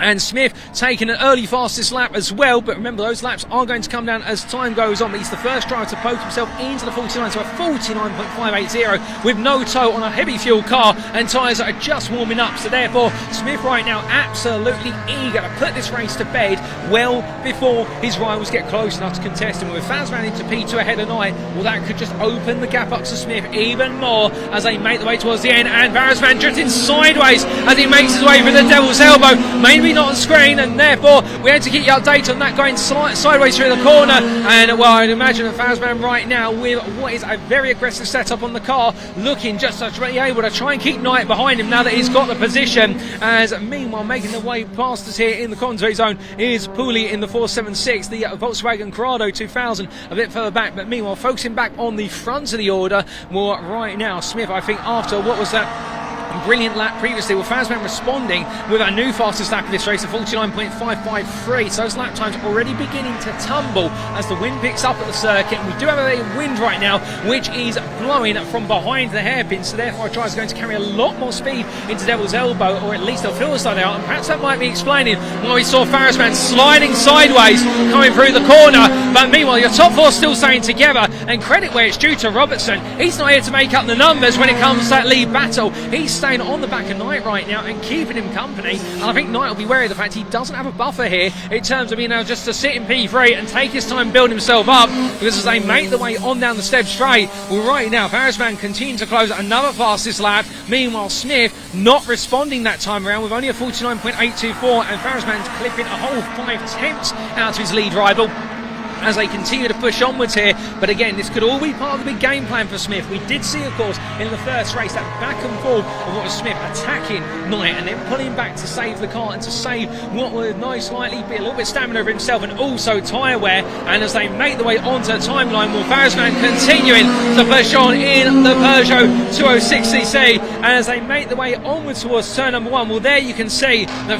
And Smith taking an early fastest lap as well, but remember, those laps are going to come down as time goes on. But he's the first driver to poke himself into the 49, so a 49.580 with no tow on a heavy fuel car, and tyres are just warming up. So therefore, Smith right now absolutely eager to put this race to bed well before his rivals get close enough to contest him. With Farazban into P2 ahead of Knight, well, that could just open the gap up to Smith even more as they make the way towards the end. And Farazban drifting sideways as he makes his way through the Devil's Elbow. Maybe not on screen, and therefore we had to keep you updated on that going sideways through the corner. And well, I'd imagine that Farazban right now, with what is a very aggressive setup on the car, looking just to be able to try and keep Knight behind him now that he's got the position. As meanwhile, making the way past us here in the contact zone is Pooley in the 476, the Volkswagen Corrado 2000 a bit further back. But meanwhile, focusing back on the front of the order, well, right now Smith, I think after what was that brilliant lap previously, with Farazban responding with our new fastest lap of this race of 49.553. So those lap times already beginning to tumble as the wind picks up at the circuit, and we do have a wind right now which is blowing from behind the hairpin, so therefore our driver is going to carry a lot more speed into Devil's Elbow, or at least they'll feel as though they are, and perhaps that might be explaining why we saw Farazban sliding sideways coming through the corner. But meanwhile, your top 4 still staying together, and credit where it's due to Robertson. He's not here to make up the numbers when it comes to that lead battle. He's staying on the back of Knight right now and keeping him company, and I think Knight will be wary of the fact he doesn't have a buffer here in terms of being able just to sit in P3 and take his time, build himself up, because as they make the way on down the step straight, well, right now Farazban continues to close another fastest lap. Meanwhile, Smith not responding that time around with only a 49.824, and Farazban's clipping a whole 5 tenths out of his lead rival as they continue to push onwards here. But again, this could all be part of the big game plan for Smith. We did see, of course, in the first race that back and forth of what was Smith attacking Knight and then pulling back to save the car and to save what would most likely be a little bit of stamina over himself and also tyre wear. And as they make the way onto the timeline, well, Farazban continuing to push on in the Peugeot 206cc, and as they make the way onwards towards turn number 1, well, there you can see that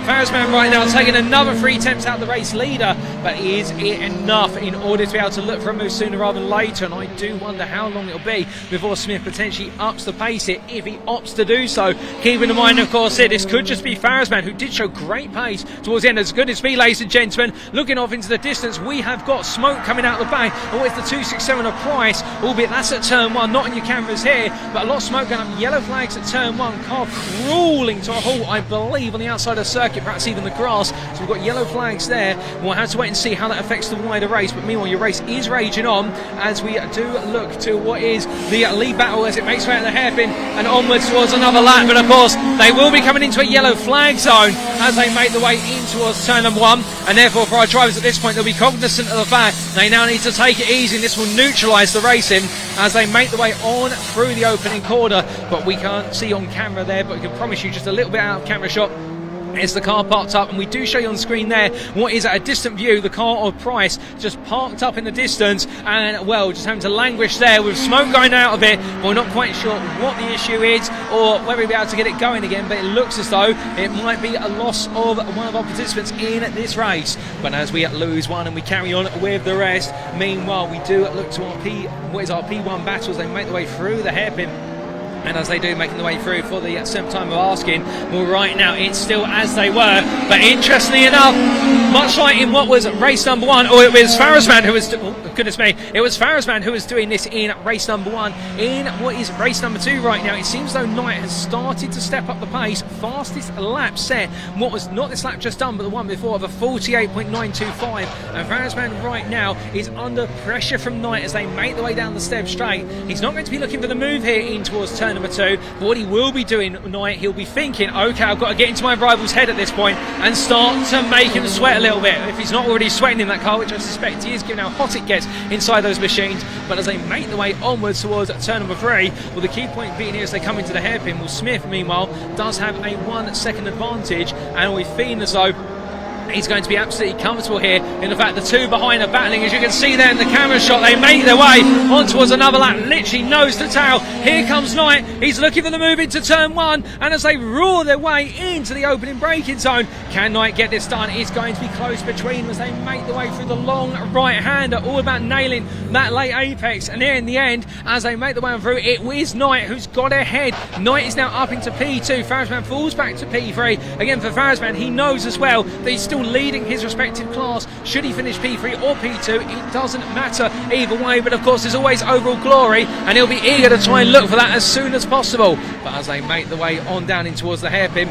Farazban right now taking another 3 attempts out the race leader, but is it enough in order to be able to look for a move sooner rather than later, and I do wonder how long it'll be before Smith potentially ups the pace here if he opts to do so. Keeping in mind, of course, this could just be Farrisman, who did show great pace towards the end. As good as speed, ladies and gentlemen. Looking off into the distance, we have got smoke coming out of the back. Oh, it's the 267 of Price, albeit that's at turn 1, not on your cameras here, but a lot of smoke going up. Yellow flags at turn 1, car crawling to a halt, I believe, on the outside of the circuit, perhaps even the grass. So we've got yellow flags there. We'll have to wait and see how that affects the wider race, but meanwhile your race is raging on as we do look to what is the lead battle as it makes way out the hairpin and onwards towards another lap. But of course they will be coming into a yellow flag zone as they make the way in towards turn number 1, and therefore for our drivers at this point they'll be cognizant of the fact they now need to take it easy, and this will neutralise the racing as they make the way on through the opening corner. But we can't see on camera there, but we can promise you just a little bit out of camera shot is the car parked up, and we do show you on screen there what is at a distant view the car of Price just parked up in the distance, and well, just having to languish there with smoke going out of it. We're not quite sure what the issue is or whether we'll be able to get it going again, but it looks as though it might be a loss of one of our participants in this race. But as we lose one and we carry on with the rest, meanwhile we do look to our P1 battles. They make the way through the hairpin, and as they do, making the way through for the 7th time of asking. Well, right now it's still as they were, but interestingly enough, much like in what was race number 1, or it was Farrisman who was, goodness me, it was Farrisman who was doing this in race number 1. In what is race number 2 right now, it seems though Knight has started to step up the pace. Fastest lap set, what was not this lap just done, but the one before, of a 48.925, and Farrisman right now is under pressure from Knight as they make the way down the step straight. He's not going to be looking for the move here in towards turn number 2, but what he will be doing, Knight, he'll be thinking, okay, I've got to get into my rival's head at this point and start to make him sweat a little bit, if he's not already sweating in that car, which I suspect he is, given how hot it gets inside those machines. But as they make the way onwards towards turn number 3, well, the key point being here as they come into the hairpin, well, Smith meanwhile does have a 1 second advantage, and we're feeling as though he's going to be absolutely comfortable here in the fact the two behind are battling. As you can see there in the camera shot, they make their way on towards another lap, literally nose to tail. Here comes Knight, he's looking for the move into turn 1, and as they roar their way into the opening braking zone, can Knight get this done? It's going to be close between them as they make the way through the long right-hander, all about nailing that late apex. And here in the end, as they make the way on through, it is Knight who's got ahead. Knight is now up into P2, Farrisman falls back to P3. Again for Farrisman, he knows as well that he's still leading his respective class. Should he finish P3 or P2, it doesn't matter either way, but of course there's always overall glory, and he'll be eager to try and look for that as soon as possible. But as they make the way on down in towards the hairpin,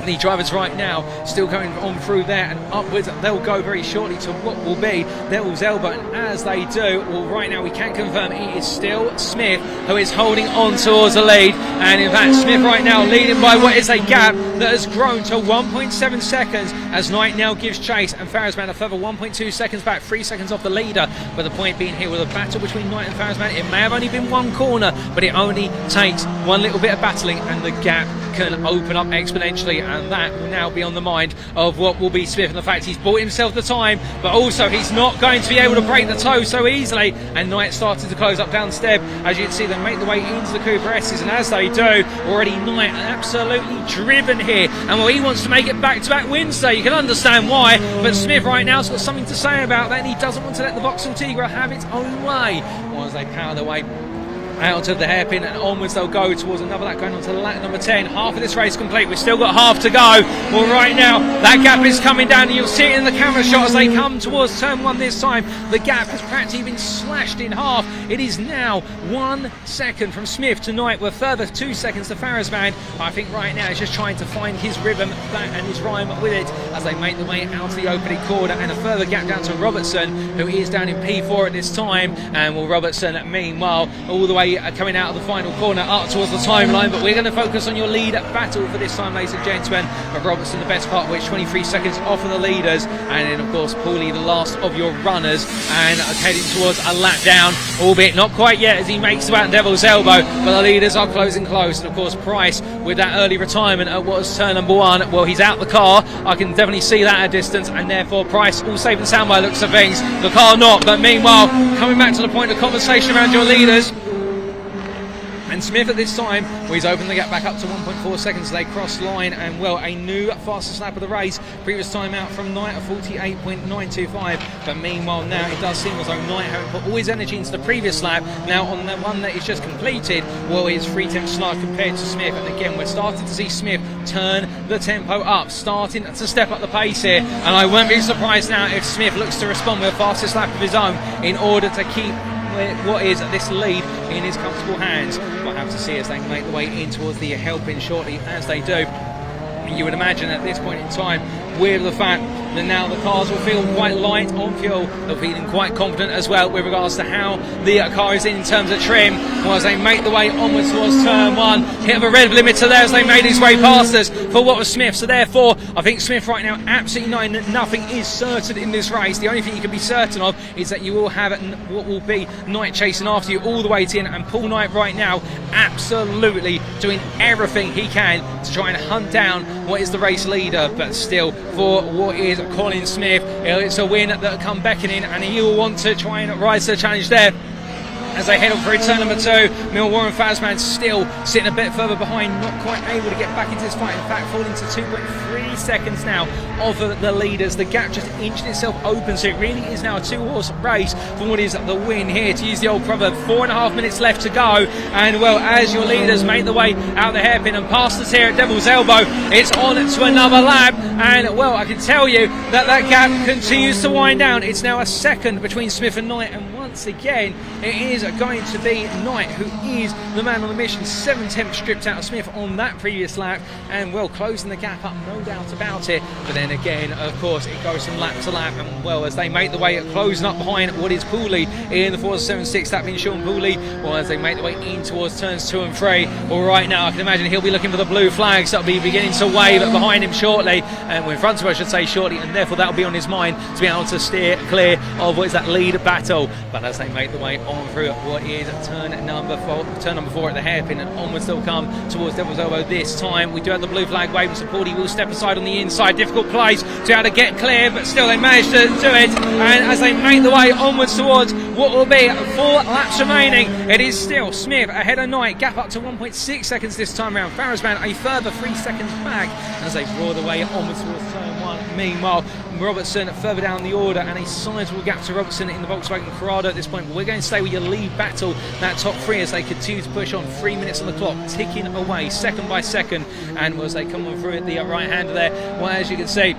the drivers right now still going on through there and upwards. They'll go very shortly to what will be Devil's Elbow, and as they do, well, right now we can confirm it is still Smith who is holding on towards the lead, and in fact Smith right now leading by what is a gap that has grown to 1.7 seconds as Knight now gives chase, and Farrisman a further 1.2 seconds back, 3 seconds off the leader. But the point being here, with a battle between Knight and Farrisman, it may have only been one corner, but it only takes one little bit of battling and the gap can open up exponentially, and that will now be on the mind of what will be Smith, and the fact he's bought himself the time, but also he's not going to be able to break the toe so easily. And Knight started to close up down step. As you can see, they make the way into the Coupe S's, and as they do, already Knight absolutely driven here, and well, he wants to make it back-to-back wins there. You can understand why, but Smith right now has got something to say about that, and he doesn't want to let the Vauxhall Tigra have its own way. Well, as they power their way out of the hairpin and onwards, they'll go towards another lap, going on to lap number 10. Half of this race complete, we've still got half to go. Well, right now that gap is coming down, and you'll see it in the camera shot as they come towards turn 1 this time. The gap has practically been slashed in half. It is now 1 second from Smith to Knight, with further 2 seconds to Farrisman. I think right now he's just trying to find his rhythm and his rhyme with it as they make the way out of the opening corner, and a further gap down to Robertson, who is down in P4 at this time. And well, Robertson meanwhile all the way coming out of the final corner up towards the timeline, but we're going to focus on your lead battle for this time, ladies and gentlemen. But Robertson, the best part of which, 23 seconds off of the leaders, and then of course Paulie, the last of your runners, and heading towards a lap down, albeit not quite yet as he makes the out Devil's Elbow, but the leaders are closing close. And of course Price, with that early retirement at what was turn number 1, well, he's out the car, I can definitely see that at a distance, and therefore Price all safe and sound by looks of things, the car not. But meanwhile, coming back to the point of conversation around your leaders, and And Smith at this time, well, he's opened the gap back up to 1.4 seconds. They cross line, and well, a new fastest lap of the race. Previous time out from Knight of 48.925. But meanwhile now it does seem as though Knight, having put all his energy into the previous lap, now on the one that is just completed, well, he is 3 tenths slower compared to Smith. And again, we're starting to see Smith turn the tempo up, starting to step up the pace here. And I won't be surprised now if Smith looks to respond with a fastest lap of his own in order to keep what is this lead in his comfortable hands. We'll have to see as they make the way in towards the hairpin shortly. As they do, you would imagine at this point in time, with the fact that now the cars will feel quite light on fuel, they're feeling quite confident as well with regards to how the car is in terms of trim. Well, as they make the way onwards towards turn one, hit of a red limiter there as they made his way past us for what was Smith. So therefore, I think Smith right now absolutely knowing that nothing is certain in this race. The only thing you can be certain of is that you will have what will be Knight chasing after you all the way to the end, and Paul Knight right now absolutely doing everything he can to try and hunt down what is the race leader. But still, for what is Colin Smith, it's a win that come beckoning, and he will want to try and rise to the challenge there. As they head up for turn number 2, Warren Fazman still sitting a bit further behind, not quite able to get back into this fight. In fact, falling to 2.3 seconds now of the leaders. The gap just inched itself open, so it really is now a 2-horse race for what is the win here. To use the old proverb, 4.5 minutes left to go. And well, as your leaders make the way out the hairpin and past us here at Devil's Elbow, it's on to another lap. And well, I can tell you that that gap continues to wind down. It's now a second between Smith and Knight, and once again, it is going to be Knight who is the man on the mission. 7 tenths stripped out of Smith on that previous lap, and well, closing the gap up, no doubt about it. But then again, of course, it goes from lap to lap, and well, as they make the way closing up behind what is Pooley in the 4.76, that being Sean Pooley, well, as they make the way in towards turns 2 and 3. Well, right now I can imagine he'll be looking for the blue flags that'll be beginning to wave behind him shortly, and in front of him I should say shortly, and therefore that'll be on his mind to be able to steer clear of what is that lead battle. But as they make the way on through what is turn number 4 at the hairpin, and onwards they'll come towards Devil's Elbow. This time we do have the blue flag waving, so Paulie will step aside on the inside. Difficult place to be able to get clear, but still they manage to do it. And as they make the way onwards towards what will be 4 laps remaining, it is still Smith ahead of Knight, gap up to 1.6 seconds this time around. Farrasman a further 3 seconds back as they draw the way onwards towards turn 1. Meanwhile, Robertson further down the order, and a sizable gap to Robertson in the Volkswagen Corrado at this point. But we're going to stay with your lead battle, that top 3, as they continue to push on. 3 minutes on the clock, ticking away second by second. And as they come on through at the right hander there, well, as you can see,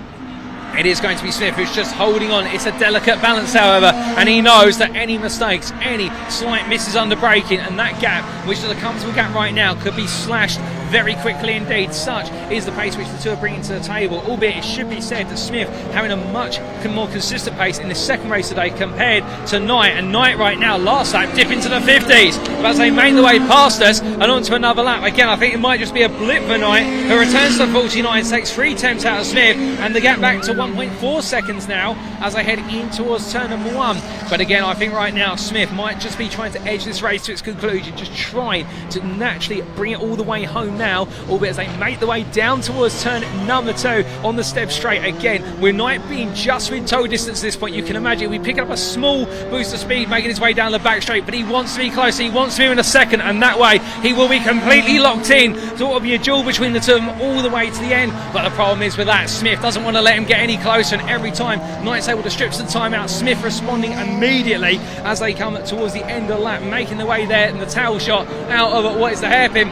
it is going to be Smith who's just holding on. It's a delicate balance, however, and he knows that any mistakes, any slight misses under braking, and that gap, which is a comfortable gap right now, could be slashed very quickly indeed. Such is the pace which the two are bringing to the table, albeit it should be said that Smith having a much more consistent pace in the second race today compared to Knight, and Knight right now last lap dip into the 50s, but as they make the way past us and on to another lap, again I think it might just be a blip for Knight, who returns to the 49, takes 3 tenths out of Smith, and the gap back to 1.4 seconds now as they head in towards turn number 1. But again, I think right now Smith might just be trying to edge this race to its conclusion, just trying to naturally bring it all the way home now, albeit as they make the way down towards turn number 2 on the step straight. Again, with Knight being just within toe distance at this point, you can imagine we pick up a small boost of speed making his way down the back straight, but he wants to be close, he wants to be in a second, and that way he will be completely locked in, so it will be a duel between the two of them all the way to the end. But the problem is with that, Smith doesn't want to let him get any closer, and every time Knight's able to strip some time out, Smith responding immediately as they come towards the end of the lap, making the way there in the tail shot out of what is the hairpin.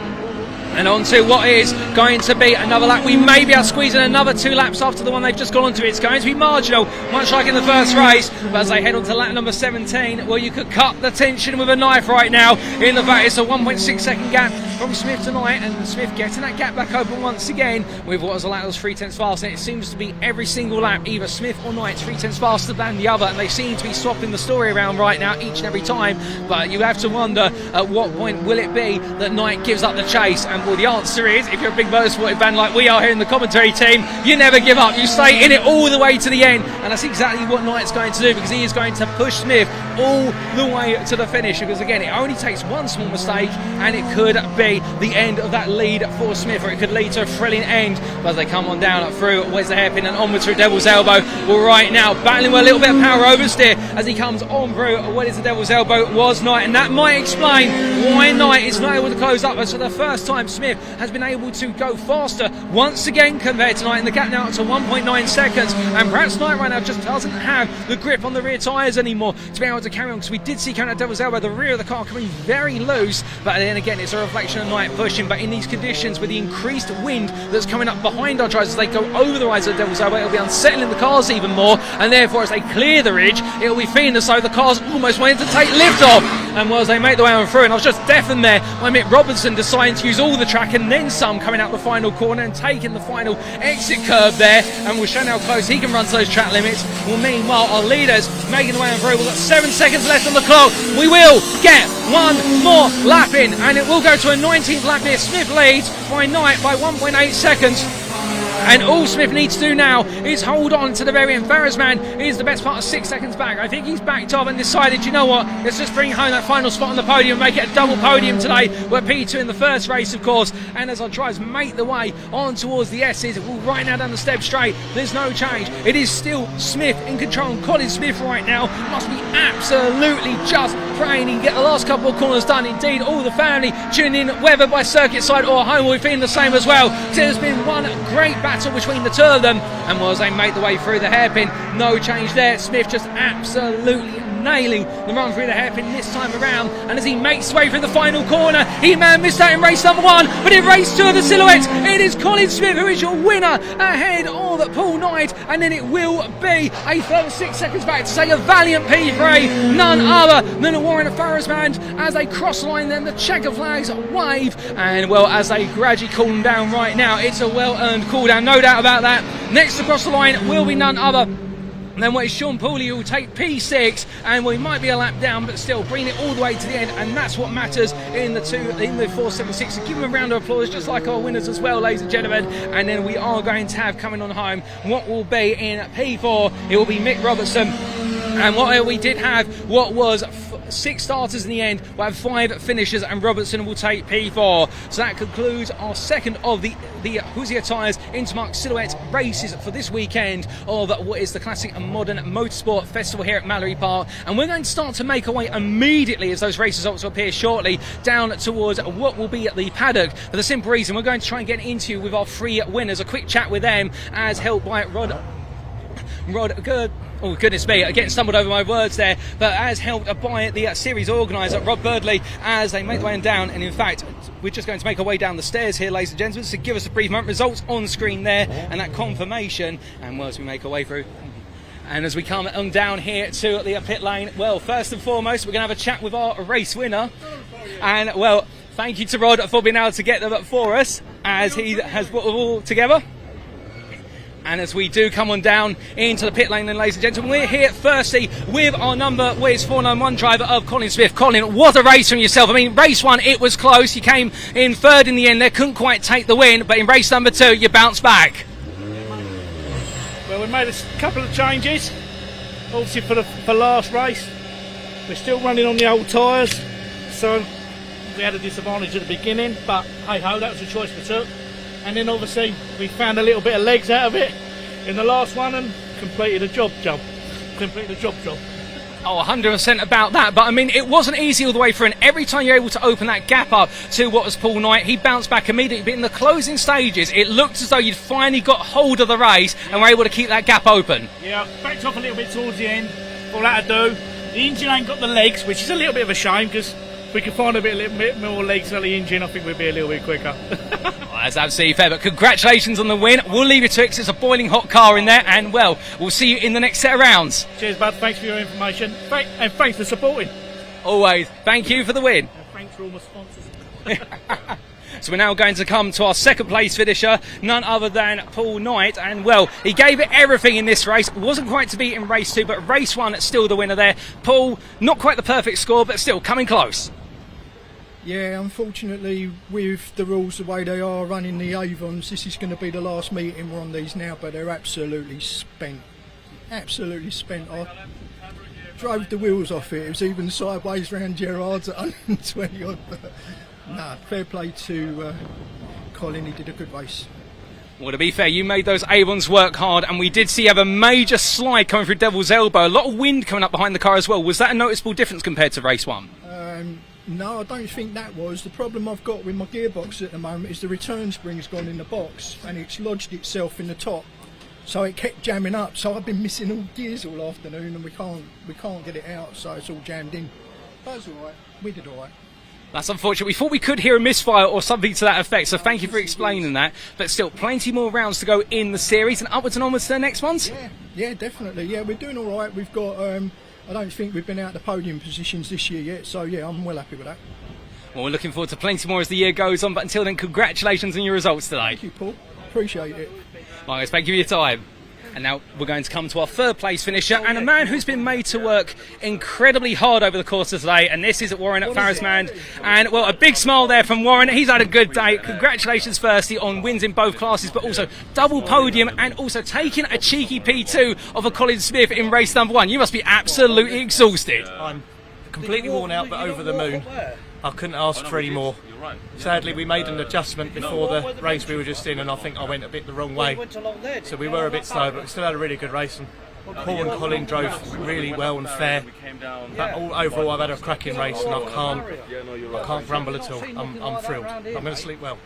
And on to what is going to be another lap. We may be able to squeeze in another 2 laps after the one they've just gone onto. It's going to be marginal, much like in the first race. But as they head on to lap number 17, well, you could cut the tension with a knife right now. In the fact, it's a 1.6 second gap from Smith to Knight, and Smith getting that gap back open once again with what was a lap that was 3 tenths faster. And it seems to be every single lap, either Smith or Knight 3 tenths faster than the other, and they seem to be swapping the story around right now each and every time. But you have to wonder at what point will it be that Knight gives up the chase. And well, the answer is, if you're a big motorsport fan like we are here in the commentary team, you never give up, you stay in it all the way to the end, and that's exactly what Knight's going to do, because he is going to push Smith all the way to the finish, because again, it only takes one small mistake and it could be the end of that lead for Smith, or it could lead to a thrilling end. But as they come on down through, where's the hairpin and onwards through Devil's Elbow. Well, right now, battling with a little bit of power oversteer as he comes on through what is the Devil's Elbow was Knight, and that might explain why Knight is not able to close up. So the first time Smith has been able to go faster once again compared to Knight, and the gap now to 1.9 seconds, and perhaps Knight right now just doesn't have the grip on the rear tyres anymore to be able to carry on, because we did see coming out Devil's Elbow the rear of the car coming very loose, but then again it's a reflection of Knight pushing. But in these conditions with the increased wind that's coming up behind our tyres as they go over the rise of Devil's Elbow, it'll be unsettling the cars even more, and therefore as they clear the ridge it'll be feeling as though the cars almost wanting to take lift off. And as they make the way on through, and I was just deafened there by Mick Robertson deciding to use all the track and then some coming out the final corner and taking the final exit curve there, and we'll show how close he can run to those track limits. Well, meanwhile our leaders making the way on through. We've got 7 seconds left on the clock. We will get one more lap in, and it will go to a 19th lap here. Smith leads by Knight by 1.8 seconds. And all Smith needs to do now is hold on to the very end. Ferris Man is the best part of 6 seconds back. I think he's backed off and decided, you know what, let's just bring home that final spot on the podium and make it a double podium today. We're P2 in the first race, of course, and as our drivers make the way on towards the S's, well, right now down the step straight, there's no change. It is still Smith in control, and Colin Smith right now must be absolutely just praying he can get the last couple of corners done. Indeed, all the family tuning in, whether by circuit side or home, will be feeling the same as well. So there's been one great battle between the two of them, and as they make the way through the hairpin, no change there. Smith just absolutely nailing the run through the hairpin this time around, and as he makes his way through the final corner, he may have missed out in race number 1, but in race 2 of the Silhouettes, it is Colin Smith who is your winner ahead of Paul Knight, and then it will be a further 6 seconds back to say a valiant P3, none other than a Warren Ferris Band, as they cross the line. Then the checker flags wave, and well, as they gradually cool them down right now, it's a well-earned cool down, no doubt about that. Next across the line will be none other than what is Sean Pooley, who will take P6, and we might be a lap down, but still bring it all the way to the end, and that's what matters in the 476. So give them a round of applause, just like our winners as well, ladies and gentlemen. And then we are going to have coming on home what will be in P4. It will be Mick Robertson, and what we did have, what was 6 starters in the end, we'll have 5 finishers, and Robertson will take P4. So that concludes our second of the HOOSIER Tyres Intermarque Silhouette races for this weekend of what is the Classic and Modern Motorsport Festival here at Mallory Park. And we're going to start to make our way immediately, as those race results will appear shortly, down towards what will be at the paddock, for the simple reason we're going to try and get into with our 3 winners, a quick chat with them, as helped by Rod Good. Oh goodness me, getting stumbled over my words there, but as helped by the series organiser Rob Birdley, as they make their way down. And in fact, we're just going to make our way down the stairs here, ladies and gentlemen, to give us a brief moment. Results on screen there, and that confirmation. And well, as we make our way through, and as we come on down here to the pit lane, well, first and foremost, we're going to have a chat with our race winner. And well, thank you to Rod for being able to get them for us, as he has brought them all together. And as we do come on down into the pit lane, then, ladies and gentlemen, we're here firstly with our number 491 driver of Colin Smith. Colin, what a race from yourself. I mean, race 1, it was close. You came in 3rd in the end there, couldn't quite take the win, but in race number 2, you bounced back. Well, we made a couple of changes, obviously for last race. We're still running on the old tyres, so we had a disadvantage at the beginning, but hey-ho, that was a choice we took. And then obviously we found a little bit of legs out of it in the last one and completed a job. Oh, 100% about that, but I mean, it wasn't easy all the way through, and every time you're able to open that gap up to what was Paul Knight, he bounced back immediately. But in the closing stages, it looked as though you'd finally got hold of the race and were able to keep that gap open. Yeah, backed off a little bit towards the end, all that to do. The engine ain't got the legs, which is a little bit of a shame, because if we could find a little bit more legs on the engine, I think we'd be a little bit quicker. Well, that's absolutely fair, but congratulations on the win. We'll leave it to it because it's a boiling hot car in there, and well, we'll see you in the next set of rounds. Cheers, bud. Thanks for your information. And thanks for supporting. Always. Thank you for the win. And thanks for all my sponsors. So we're now going to come to our second place finisher, none other than Paul Knight, and well, he gave it everything in this race. Wasn't quite to beat in race 2, but race 1, still the winner there. Paul, not quite the perfect score, but still coming close. Yeah, unfortunately, with the rules the way they are running the Avons, this is going to be the last meeting we're on these now, but they're absolutely spent. Absolutely spent. I drove the wheels off it. It was even sideways round Gerard's at 120 odd. But no, fair play to Colin. He did a good race. Well, to be fair, you made those Avons work hard, and we did see you have a major slide coming through Devil's Elbow. A lot of wind coming up behind the car as well. Was that a noticeable difference compared to race 1? No, I don't think that was. The problem I've got with my gearbox at the moment is the return spring's gone in the box and it's lodged itself in the top. So it kept jamming up. So I've been missing all gears all afternoon and we can't get it out. So it's all jammed in. But it's all right. We did all right. That's unfortunate. We thought we could hear a misfire or something to that effect, so thank you for explaining that. But still, plenty more rounds to go in the series and upwards and onwards to the next ones? Yeah, definitely. Yeah, we're doing all right. We've got, I don't think we've been out of the podium positions this year yet, so yeah, I'm well happy with that. Well, we're looking forward to plenty more as the year goes on, but until then, congratulations on your results today. Thank you, Paul. Appreciate it. Well, thank you for your time. And now we're going to come to our third place finisher and a man who's been made to work incredibly hard over the course of today, and this is Warren at Farrismand. And well, a big smile there from Warren. He's had a good day. Congratulations firstly on wins in both classes, but also double podium and also taking a cheeky P2 of a Colin Smith in race number 1. You must be absolutely exhausted. I'm completely worn out but over the moon. I couldn't ask for any more. Sadly, we made an adjustment before the race we were just in, and I think I went a bit the wrong way. So we were a bit slow, but we still had a really good race. And Paul and Colin drove really well and fair. But overall, I've had a cracking race, and I can't grumble at all. I'm thrilled. I'm going to sleep well.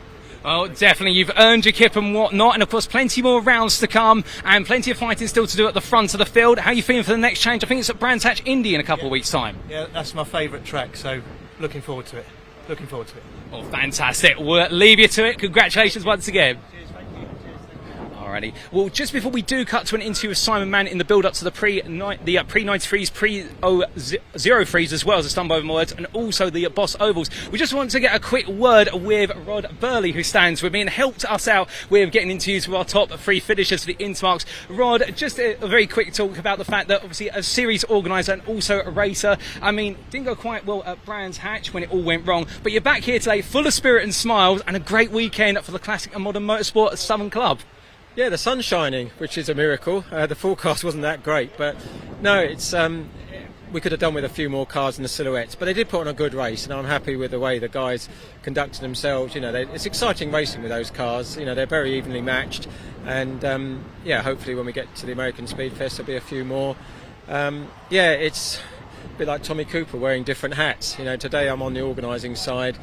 Well, definitely, you've earned your kip and whatnot, and of course plenty more rounds to come and plenty of fighting still to do at the front of the field. How are you feeling for the next change? I think it's at Brands Hatch Indy in a couple of weeks' time. Yeah, that's my favourite track, so looking forward to it. Well, fantastic. We'll leave you to it. Congratulations once again. Alrighty. Well, just before we do cut to an interview with Simon Mann in the build-up to the pre-93s, pre-03s, as well as the Stumbover Words, and also the Boss Ovals, we just want to get a quick word with Rod Burley, who stands with me and helped us out with getting interviews with our top 3 finishers for the Intermarques. Rod, just a very quick talk about the fact that obviously a series organiser and also a racer, I mean, didn't go quite well at Brands Hatch when it all went wrong, but you're back here today full of spirit and smiles and a great weekend for the Classic and Modern Motorsport Southern Club. Yeah, the sun's shining, which is a miracle. The forecast wasn't that great, but no, it's we could have done with a few more cars in the silhouettes, but they did put on a good race, and I'm happy with the way the guys conducted themselves. You know, it's exciting racing with those cars. You know, they're very evenly matched, and yeah, hopefully when we get to the American Speed Fest, there'll be a few more. Yeah, it's a bit like Tommy Cooper wearing different hats. You know, today I'm on the organising side.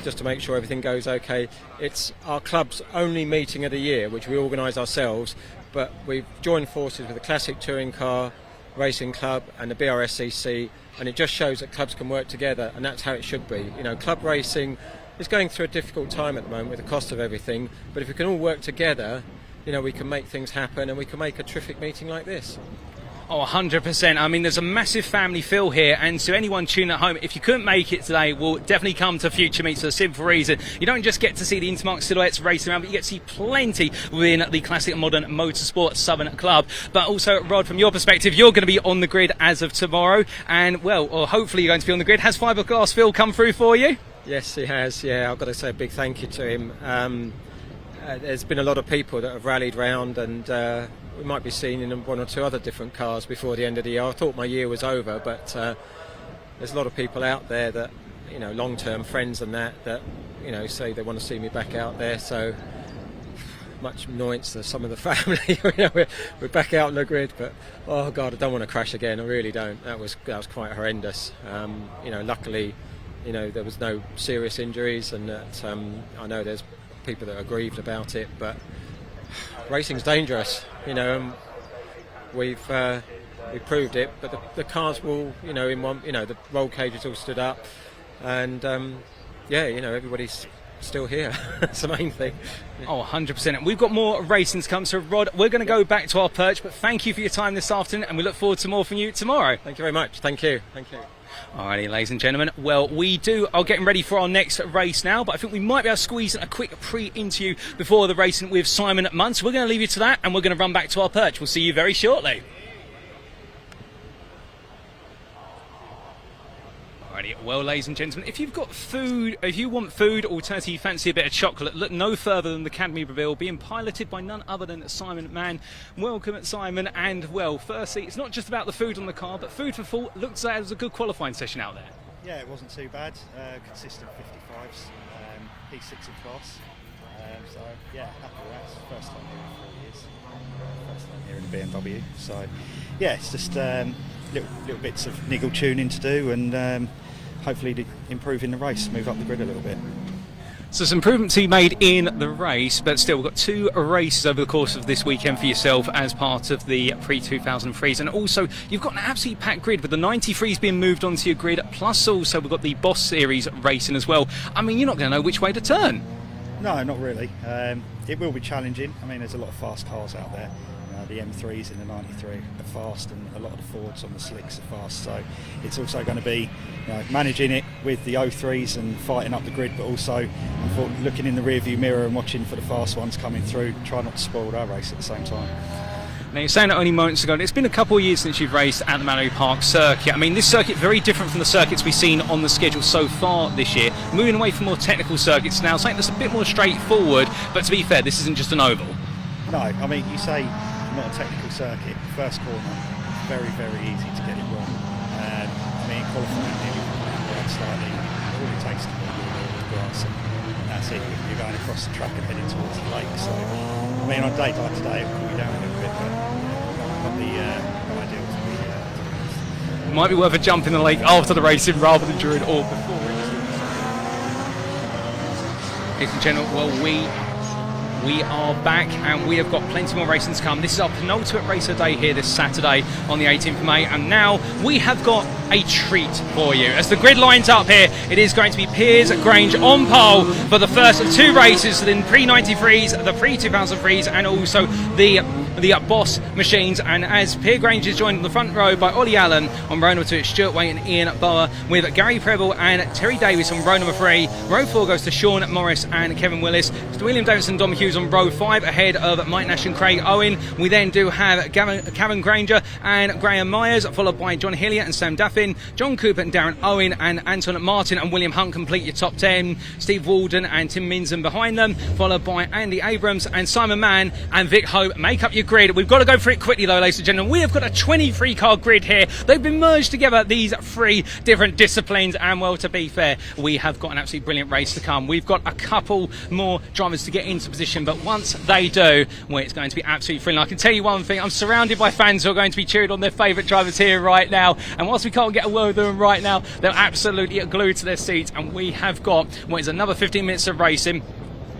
Just to make sure everything goes okay. It's our club's only meeting of the year, which we organise ourselves, but we've joined forces with the Classic Touring Car Racing Club and the BRSCC, and it just shows that clubs can work together, and that's how it should be. You know, club racing is going through a difficult time at the moment with the cost of everything, but if we can all work together, you know, we can make things happen, and we can make a terrific meeting like this. Oh, 100%. I mean, there's a massive family feel here, and to anyone tuning at home, if you couldn't make it today, we'll definitely come to future meets for a simple reason. You don't just get to see the Intermarque silhouettes racing around, but you get to see plenty within the Classic and Modern Motorsport Southern Club. But also, Rod, from your perspective, you're going to be on the grid as of tomorrow, and, well, or hopefully you're going to be on the grid. Has Fiberglass Phil come through for you? Yes, he has. Yeah, I've got to say a big thank you to him. There's been a lot of people that have rallied round, and we might be seen in 1 or 2 other different cars before the end of the year. I thought my year was over, but there's a lot of people out there that, you know, long-term friends and that, you know, say they want to see me back out there. So much annoyance to some of the family. You know, we're back out on the grid, but oh God, I don't want to crash again. I really don't. That was quite horrendous. You know, luckily, you know, there was no serious injuries, and that, I know there's people that are grieved about it, but racing's dangerous, you know. We've proved it, but the cars will, you know, in one, you know, the roll cages all stood up, and yeah, you know, everybody's still here. That's the main thing. Oh, 100%. And we've got more racing to come, so Rod, we're going to go back to our perch, but thank you for your time this afternoon, and we look forward to more from you tomorrow. Thank you very much. Thank you. Alrighty, ladies and gentlemen, well, we are getting ready for our next race now, but I think we might be able to squeeze in a quick pre-interview before the racing with Simon Munn. So we're going to leave you to that, and we're going to run back to our perch. We'll see you very shortly. Alrighty, Alrighty, well, ladies and gentlemen, if you've got food, if you want food, alternatively you fancy a bit of chocolate, look no further than the Academy Breville, being piloted by none other than Simon Mann. Welcome, Simon. And well, firstly, it's not just about the food on the car, but food for thought. Looks like it was a good qualifying session out there. Yeah, it wasn't too bad. Consistent 55s, P6 in class. So yeah, happy with that. It's the first time here in 4 years. First time here in the BMW. So yeah, it's just little bits of niggle tuning to do, and hopefully improve in the race, move up the grid a little bit. So some improvements to be made in the race, but still we've got 2 races over the course of this weekend for yourself as part of the pre-2003s, and also you've got an absolutely packed grid with the 93s being moved onto your grid, plus also we've got the Boss Series racing as well. I mean, you're not going to know which way to turn. No, not really. It will be challenging. I mean, there's a lot of fast cars out there. The M3s in the 93 are fast, and a lot of the Fords on the slicks are fast. So it's also going to be, managing it with the 03s and fighting up the grid, but also looking in the rearview mirror and watching for the fast ones coming through. Try not to spoil our race at the same time. Now, you're saying it only moments ago, it's been a couple of years since you've raced at the Mallory Park circuit. I mean, this circuit very different from the circuits we've seen on the schedule so far this year. Moving away from more technical circuits now, something that's a bit more straightforward, but to be fair, this isn't just an oval. No, I mean, you say not a technical circuit, first corner, very, very easy to get it wrong. I mean, qualifying nearly right slightly, all it takes to get the grass, and that's it. You're going across the track and heading towards the lake. So, I mean, on a day like today, it will cool you down a little bit, but not the ideal to be. It might be worth a jump in the lake after the racing rather than during or before. Ladies and gentlemen, well, we are back, and we have got plenty more racing to come. This is our penultimate race of the day here this Saturday on the 18th of May, and now we have got a treat for you. As the grid lines up here, it is going to be Piers Grange on pole for the first of 2 races, the pre-93s, the pre-2003s, and also the Boss machines. And as Piers Grange is joined on the front row by Ollie Allen on row number 2, it's Stuart Waite and Ian Bower, with Gary Preble and Terry Davis on row number 3. Row 4 goes to Sean Morris and Kevin Willis. William Davidson and Dom Hughes on row 5 ahead of Mike Nash and Craig Owen. We then do have Kevin Granger and Graham Myers, followed by John Hillier and Sam Daffin, John Coupe and Darren Owen, and Anton Martin and William Hunt complete your top 10. Steve Walden and Tim Minson behind them, followed by Andy Abrams and Simon Mann and Vic Hope make up your grid. We've got to go for it quickly though, ladies and gentlemen. We have got a 23 car grid here. They've been merged together, these 3 different disciplines, and well, to be fair, we have got an absolutely brilliant race to come. We've got a couple more drivers to get into position, but once they do, well, it's going to be absolutely thrilling. I can tell you one thing, I'm surrounded by fans who are going to be cheering on their favourite drivers here right now, and whilst we can't get a word with them right now, they're absolutely glued to their seats, and we have got what is another 15 minutes of racing.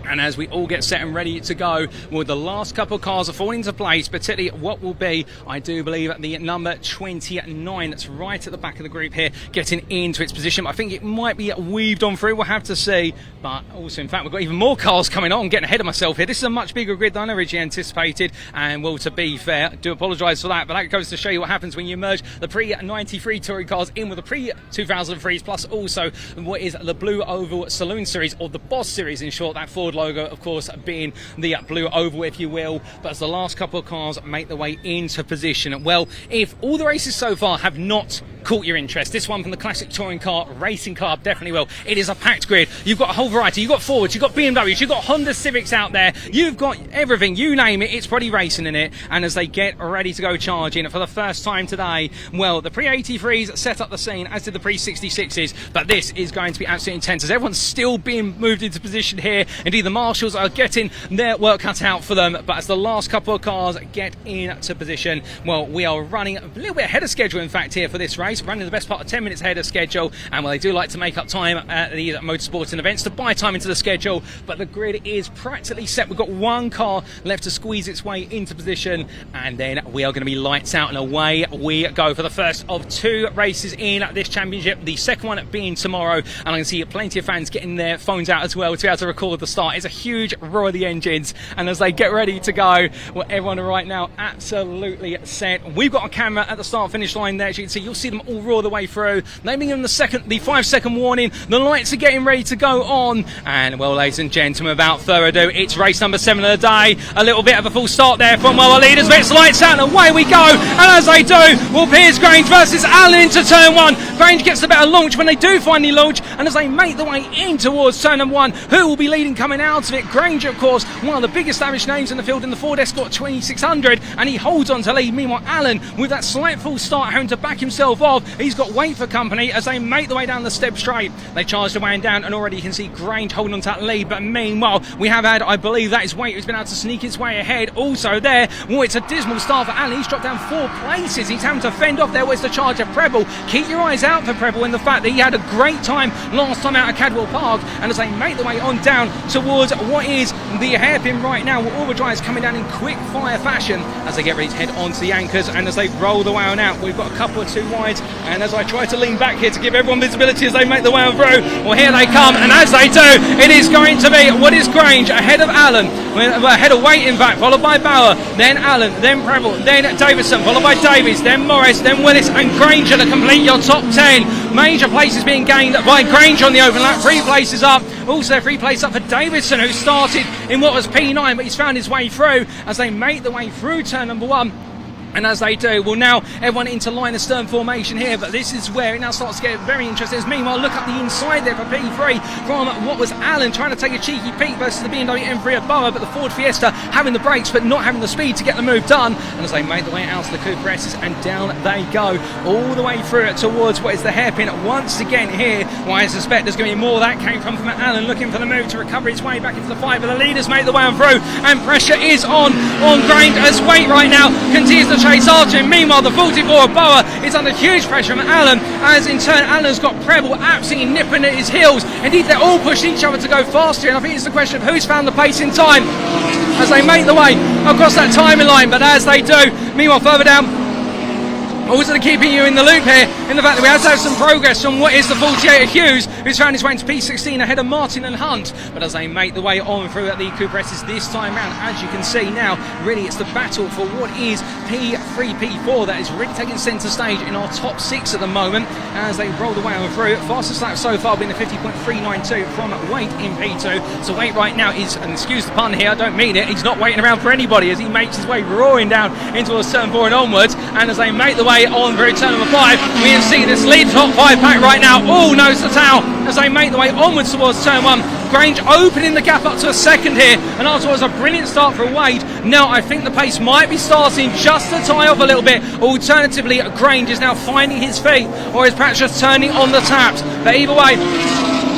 And as we all get set and ready to go, well, the last couple of cars are falling into place, particularly what will be, I do believe, the number 29 that's right at the back of the group here, getting into its position. I think it might be weaved on through, we'll have to see. But also, in fact, we've got even more cars coming on. I'm getting ahead of myself here. This is a much bigger grid than I originally anticipated. And, well, to be fair, I do apologise for that, but that goes to show you what happens when you merge the pre-93 touring cars in with the pre-2003s, plus also what is the Blue Oval Saloon Series, or the Boss Series in short, that Ford logo, of course, being the blue oval, if you will. But as the last couple of cars make their way into position, well, if all the races so far have not caught your interest, this one from the Classic Touring Car Racing Club definitely will. It is a packed grid. You've got a whole variety. You've got Fords, you've got BMWs, you've got Honda Civics out there, you've got everything, you name it, it's probably racing in it. And as they get ready to go charging for the first time today, well, the pre-83s set up the scene, as did the pre-66s, but this is going to be absolutely intense as everyone's still being moved into position here. Indeed, the marshals are getting their work cut out for them, but as the last couple of cars get into position, well, we are running a little bit ahead of schedule, in fact, here for this race, running the best part of 10 minutes ahead of schedule. And well, they do like to make up time at these motorsporting events to buy time into the schedule, but the grid is practically set. We've got one car left to squeeze its way into position, and then we are going to be lights out and away we go for the first of 2 races in this championship, the second one being tomorrow. And I can see plenty of fans getting their phones out as well to be able to record the start. It's a huge roar of the engines, and as they get ready to go, well, everyone right now absolutely set. We've got a camera at the start finish line there, as you can see. You'll see them all roar the way through. Naming them the 5-second warning. The lights are getting ready to go on. And well, ladies and gentlemen, without further ado, it's race number 7 of the day. A little bit of a full start there from our leaders. It's lights out and away we go. And as they do, well, Piers Grange versus Allen into turn 1. Grange gets the better launch when they do finally launch. And as they make the way in towards turn number 1, who will be leading coming out of it? Grange, of course, one of the biggest established names in the field in the Ford Escort 2600, and he holds on to lead. Meanwhile, Allen, with that slight full start, having to back himself off, he's got weight for company as they make the way down the step straight. They charge the way down, and already you can see Grange holding on to that lead. But meanwhile, we have had, I believe that is Weight who's been able to sneak his way ahead. Also there, well, it's a dismal start for Allen. He's dropped down 4 places. He's having to fend off there. Where's the charge of Preble? Keep your eyes out for Preble in the fact that he had a great time last time out at Cadwell Park. And as they make the way on down towards what is the hairpin right now, Overdrive is coming down in quick fire fashion as they get ready to head onto the anchors, and as they roll the way on out, we've got a couple of 2 wides, and as I try to lean back here to give everyone visibility as they make the way on through, well, here they come, and as they do, it is going to be what is Grange ahead of Allen, ahead of Weight in fact, followed by Bauer, then Allen, then Preble, then Davison, followed by Davies, then Morris, then Willis and Granger to complete your top 10. Major places being gained by Grange on the open lap, 3 places up, also 3 places up for Davison, who started in what was P9, but he's found his way through as they make the way through turn number 1. And as they do, well, now everyone into line of stern formation here, but this is where it now starts to get very interesting. As meanwhile, look up the inside there for P3 from what was Allen trying to take a cheeky peek versus the BMW M3 of Bauer, but the Ford Fiesta having the brakes but not having the speed to get the move done. And as they make the way out to the Coupe presses, and down they go all the way through it towards what is the hairpin once again here. Well, I suspect there's going to be more. That came from Allen looking for the move to recover his way back into the fight, but the leaders make the way on through, and pressure is on Grange as Weight right now continues to chase after him. Meanwhile, the 44 of Bauer is under huge pressure from Allen, as in turn Allen's got Preble absolutely nipping at his heels. Indeed, they're all pushing each other to go faster, and I think it's the question of who's found the pace in time as they make the way across that timing line. But as they do, meanwhile further down, also keeping you in the loop here in the fact that we have to have some progress from what is the 48 of Hughes, who's found his way into P16 ahead of Martin and Hunt. But as they make the way on through at the Coupe presses this time round, as you can see now, really it's the battle for what is P3, P4 that is really taking centre stage in our top 6 at the moment as they roll the way on through. Fastest lap so far being the 50.392 from Weight in P2. So Weight right now is, and excuse the pun here, I don't mean it, he's not waiting around for anybody as he makes his way roaring down into turn 4 and onwards. And as they make the way on through turn number 5, we can see this lead top 5 pack right now all nose to tail as they make the way onwards towards turn 1. Grange opening the gap up to a second here, and afterwards a brilliant start for Wade. Now I think the pace might be starting just to tie off a little bit. Alternatively, Grange is now finding his feet, or is perhaps just turning on the taps. But either way,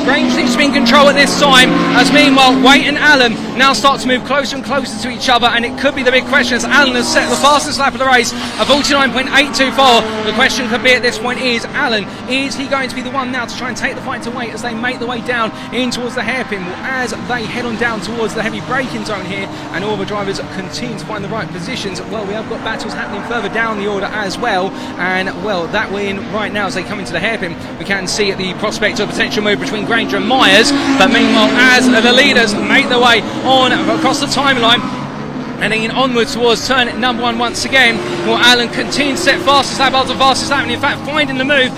Grange seems to be in control at this time, as meanwhile Weight and Allen now start to move closer and closer to each other, and it could be the big question as Allen has set the fastest lap of the race, a 49.824. The question could be at this point is, Allen, is he going to be the one now to try and take the fight to Weight as they make the way down in towards the hairpin? Well, as they head on down towards the heavy braking zone here, and all the drivers continue to find the right positions, well, we have got battles happening further down the order as well, and well, that win right now as they come into the hairpin, we can see the prospect of a potential move between Granger and Myers. But meanwhile, as the leaders make their way on across the timeline, heading in onwards towards turn number 1 once again, well, Allen continues to set fastest lap after fastest lap, and in fact finding the move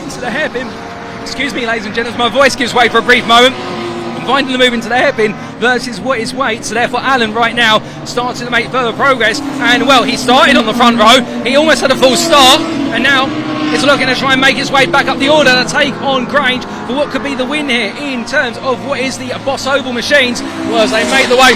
into the hairpin. Excuse me, ladies and gentlemen, my voice gives way for a brief moment. Finding the move into the hairpin versus what is Weight, so therefore Allen right now starting to make further progress, and well, he started on the front row, he almost had a full start, and now is looking to try and make his way back up the order to take on Grange for what could be the win here in terms of what is the Boss Oval machines. Well, as they make the way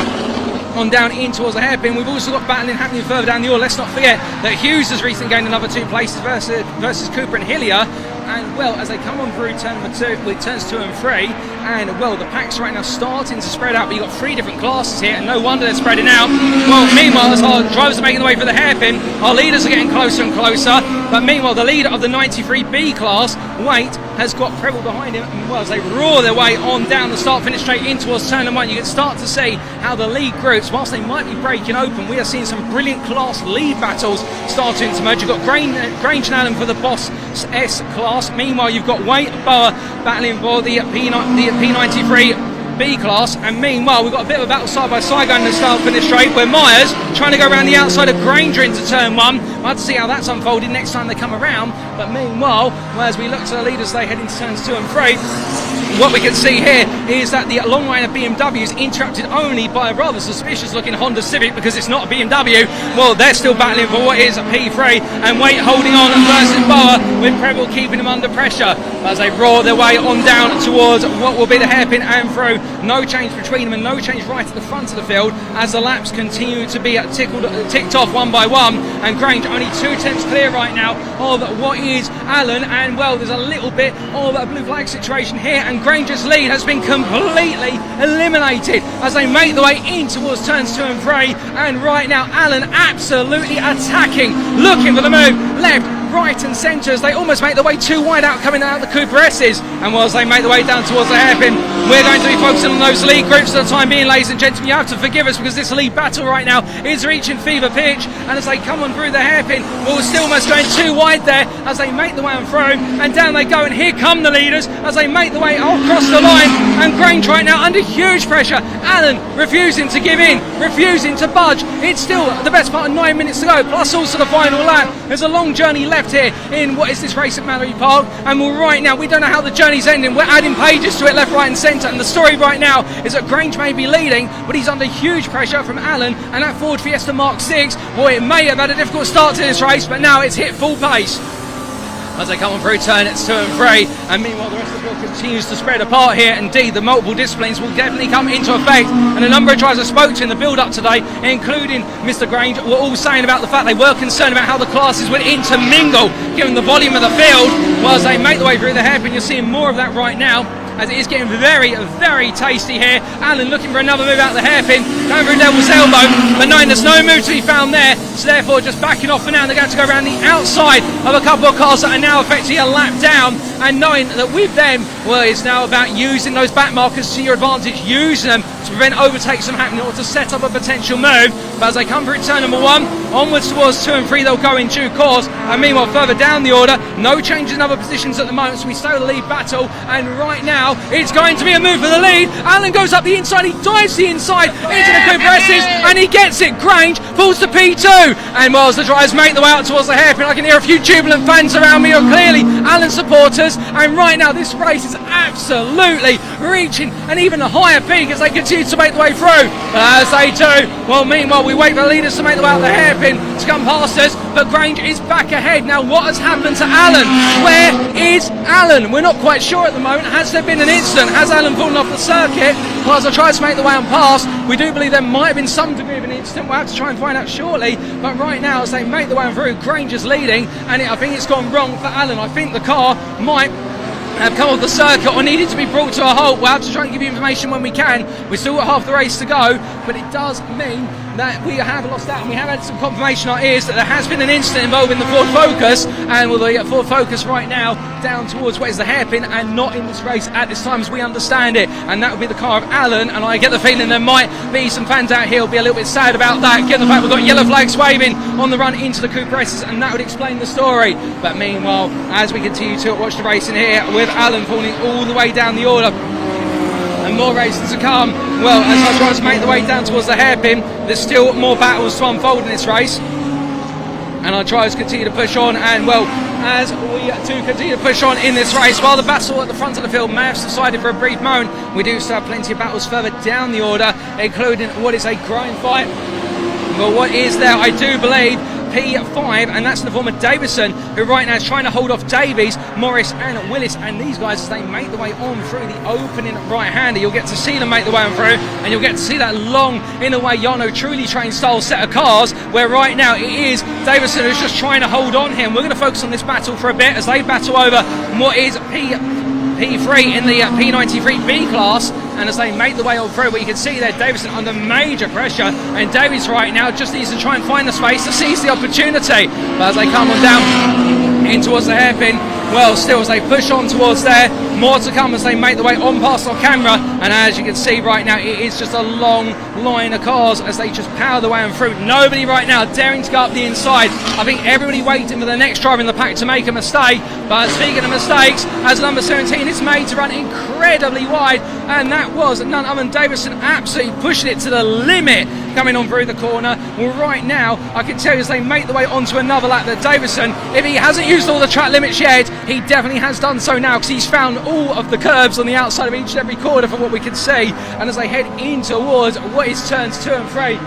on down in towards the hairpin, we've also got battling happening further down the order. Let's not forget that Hughes has recently gained another 2 places versus Cooper and Hillier. And well, as they come on through turn number 2, with turns 2 and 3, and well, the packs right now starting to spread out, but you've got 3 different classes here, and no wonder they're spreading out. Well, meanwhile, as our drivers are making the way for the hairpin, our leaders are getting closer and closer, but meanwhile, the leader of the 93B class, Weight, has got Preble behind him, and well, as they roar their way on down the start finish straight in towards turn number 1, you can start to see how the lead groups, whilst they might be breaking open, we are seeing some brilliant class lead battles starting to merge. You've got Grange and Allen for the Boss S class. Meanwhile, you've got Weight and Bauer battling for the P93 B-Class, and meanwhile we've got a bit of a battle side by side going to start for this straight, where Myers trying to go around the outside of Granger into turn 1. We'll have to see how that's unfolded next time they come around, but meanwhile, as we look to the leaders, they head into turns 2 and 3. What we can see here is that the long line of BMW is interrupted only by a rather suspicious looking Honda Civic, because it's not a BMW. Well, they're still battling for what is a P3, and Waite holding on versus Bauer, with Preble keeping them under pressure as they roar their way on down towards what will be the hairpin and through. No change between them and no change right at the front of the field as the laps continue to be ticked off one by one, and Grange only 2 tenths clear right now of what is Allen, and well, there's a little bit of a blue flag situation here, and Granger's lead has been completely eliminated as they make their way in towards turns 2 and 3, and right now Allen absolutely attacking, looking for the move left, right and centre as they almost make their way too wide out coming out of the Coupe S's, and whilst they make their way down towards the hairpin, we're going to be focusing on those lead groups for the time being, ladies and gentlemen. You have to forgive us because this lead battle right now is reaching fever pitch, and as they come on through the hairpin, we're still almost going too wide there as they make the way on through, and down they go, and here come the leaders as they make the way across the line, and Grange right now under huge pressure. Allen refusing to give in, refusing to budge. It's still the best part of 9 minutes to go, plus also the final lap. There's a long journey left here in what is this race at Mallory Park, and right now we don't know how the journey's ending. We're adding pages to it left, right and centre, and the story right now is that Grange may be leading, but he's under huge pressure from Allen and that Ford Fiesta Mark 6. Boy, it may have had a difficult start to this race, but now it's hit full pace as they come on through turn 2 and 3, and meanwhile the rest of the field continues to spread apart here. Indeed, the multiple disciplines will definitely come into effect, and a number of drivers I spoke to in the build-up today, including Mr. Grange, were all saying about the fact they were concerned about how the classes would intermingle given the volume of the field. Well, as they make their way through the hairpin, you're seeing more of that right now, as it is getting very, very tasty here. Allen looking for another move out the hairpin, going through Devil's Elbow, but knowing there's no move to be found there, so therefore just backing off for now. They're going to go around the outside of a couple of cars that are now effectively a lap down, and knowing that with them, well, it's now about using those back markers to your advantage, using them to prevent overtakes from happening or to set up a potential move. But as they come through turn number 1, onwards towards 2 and 3, they'll go in due course, and meanwhile further down the order, no change in other positions at the moment, so we stay with the lead battle, and right now it's going to be a move for the lead. Allen goes up the inside, he dives the inside into the Coupe S's, and he gets it. Grange falls to P2, and whilst the drivers make their way out towards the hairpin, I can hear a few jubilant fans around me who are clearly Allen supporters, and right now this race is absolutely reaching an even higher peak as they continue to make their way through. As they do, well, meanwhile we wait for the leaders to make their way out the hairpin to come past us, but Grange is back ahead. Now what has happened to Allen? Where is Allen? We're not quite sure at the moment. Has there been an incident? Has Allen fallen off the circuit? Well, as I try to make the way on past, we do believe there might have been some degree of an incident. We'll have to try and find out shortly, but right now as they make the way on through, Grange is leading, and I think it's gone wrong for Allen. I think the car might have come off the circuit or needed to be brought to a halt. We'll have to try and give you information when we can. We've still got half the race to go, but it does mean that we have lost out, and we have had some confirmation on our ears that there has been an incident involving the Ford Focus, and with the Ford Focus right now down towards what is the hairpin and not in this race at this time as we understand it, and that would be the car of Allen, and I get the feeling there might be some fans out here who'll be a little bit sad about that, given the fact we've got yellow flags waving on the run into the Coupe S's, and that would explain the story. But meanwhile, as we continue to watch the racing here with Allen falling all the way down the order, and more races to come. Well, as I try to make the way down towards the hairpin, there's still more battles to unfold in this race, and I try to continue to push on, and well, as we do continue to push on in this race, while the battle at the front of the field may have subsided for a brief moment, we do still have plenty of battles further down the order, including what is a grind fight. Well, what is there, I do believe, P5, and that's in the form of Davison, who right now is trying to hold off Davies, Morris and Willis, and these guys, as they make the way on through the opening right-hander, you'll get to see them make the way on through, and you'll get to see that long, in a way, Yano truly trained style set of cars, where right now it is Davison who's just trying to hold on him. We're going to focus on this battle for a bit as they battle over what is P3 in the P93 B class, and as they make the way on through, what you can see there, Davison under major pressure, and Davies right now just needs to try and find the space to seize the opportunity. But as they come on down in towards the hairpin, well, still as they push on towards there, more to come as they make their way on past our camera, and as you can see right now, it is just a long line of cars as they just power their way on through. Nobody right now daring to go up the inside. I think everybody waiting for the next driver in the pack to make a mistake, but speaking of mistakes, as number 17 is made to run incredibly wide, and that was none other than Davison absolutely pushing it to the limit coming on through the corner. Well, right now I can tell you as they make the way onto another lap that Davison, if he hasn't used all the track limits yet, he definitely has done so now, because he's found all of the curves on the outside of each and every corner from what we can see, and as they head in towards what is turns 2 and 3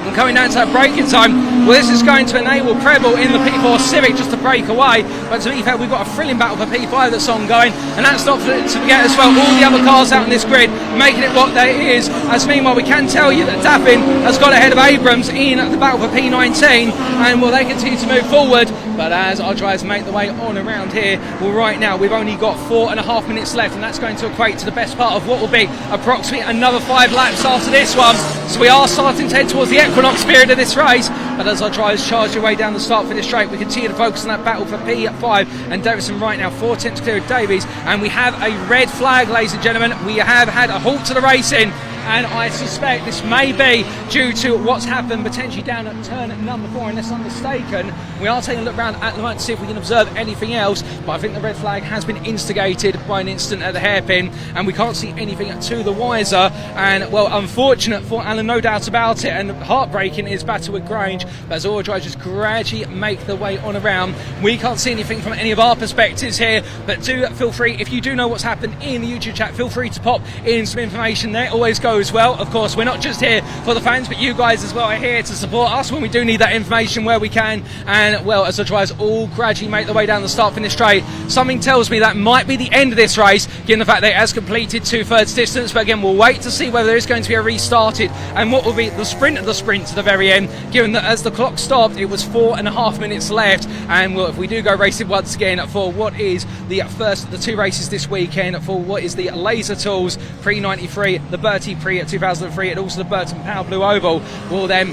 and coming down to that braking time, well, this is going to enable Preble in the P4 Civic just to break away. But to be fair, we've got a thrilling battle for P5 that's ongoing, and that's not to forget as well all the other cars out on this grid making it what there is. As meanwhile, we can tell you that Daffin has got ahead of Abrams in the battle for P19, and will they continue to move forward. But as our drivers make the way on around here, well, right now we've only got 4.5 minutes left, and that's going to equate to the best part of what will be approximately another 5 laps after this one. So we are starting to head towards the equinox period of this race, but as our drivers charge their way down the start finish straight, we continue to focus on that battle for P5, and Davison right now 4 tenths clear of Davies, and we have a red flag, ladies and gentlemen. We have had a halt to the racing, and I suspect this may be due to what's happened potentially down at turn number 4, unless I'm mistaken. We are taking a look around at the moment to see if we can observe anything else, but I think the red flag has been instigated by an incident at the hairpin, and we can't see anything to the wiser. And well, unfortunate for Alan, no doubt about it, and heartbreaking is battle with Grange, but as all drivers just gradually make their way on around, we can't see anything from any of our perspectives here. But do feel free, if you do know what's happened in the YouTube chat, feel free to pop in some information there. Always goes well. Of course, we're not just here for the fans, but you guys as well are here to support us when we do need that information where we can. And well, as the drivers all gradually make their way down the start finish straight, something tells me that might be the end of this race, given the fact that it has completed 2/3 distance. But again, we'll wait to see whether there is going to be a restarted and what will be the sprint of the sprint to the very end, given that as the clock stopped, it was 4.5 minutes left. And well, if we do go racing once again for what is the first of the 2 races this weekend, for what is the Laser Tools Pre-93, the Bertie Pre at 2003, and also the Burton Power Blue Oval, well then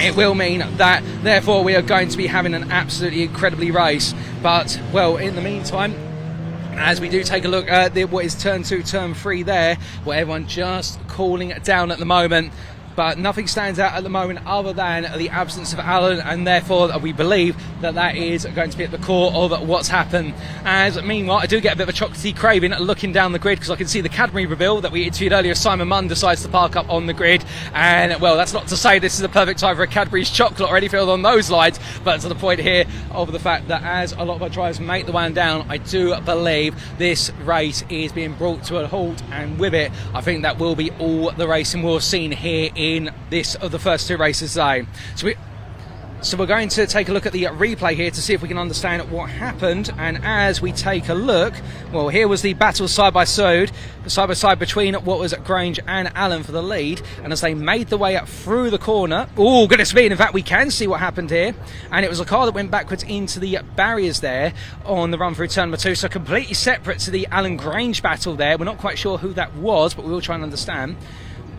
it will mean that therefore we are going to be having an absolutely incredibly race. But well, in the meantime, as we do take a look at what is turn 2, turn 3 there, well, everyone just cooling down at the moment. But nothing stands out at the moment other than the absence of Alan, and therefore we believe that that is going to be at the core of what's happened. As meanwhile, I do get a bit of a chocolatey craving looking down the grid, because I can see the Cadbury reveal that we interviewed earlier. Simon Munn decides to park up on the grid, and well, that's not to say this is the perfect time for a Cadbury's chocolate or anything along those lines, but to the point here of the fact that as a lot of our drivers make the way down, I do believe this race is being brought to a halt, and with it, I think that will be all the racing we'll have seen here in this of the first 2 races today. So we're going to take a look at the replay here to see if we can understand what happened. And as we take a look, well, here was the battle side by side between what was Grange and Allen for the lead. And as they made the way up through the corner, oh goodness me, in fact we can see what happened here, and it was a car that went backwards into the barriers there on the run through turn number 2, so completely separate to the Allen Grange battle there. We're not quite sure who that was, but we will try and understand.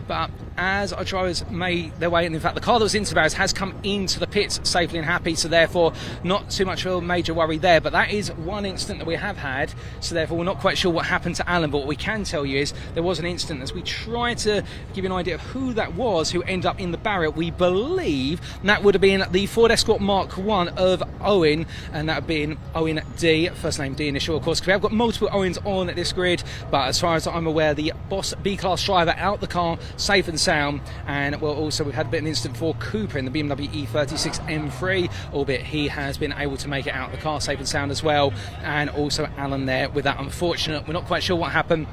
But as our drivers made their way, and in fact the car that was into the barriers has come into the pits safely and happy, so therefore not too much of a major worry there. But that is one incident that we have had, so therefore we're not quite sure what happened to Alan. But what we can tell you is there was an incident. As we try to give you an idea of who that was who ended up in the barrier, we believe that would have been the Ford Escort Mark 1 of Owen, and that would have been Owen D, first name D initial of course, because we have got multiple Owens on this grid. But as far as I'm aware, the Boss B-Class driver out the car safe and sound. And well, also we've had a bit of an incident for Cooper in the BMW E36 M3, albeit he has been able to make it out of the car safe and sound as well. And also Alan there with that unfortunate, we're not quite sure what happened,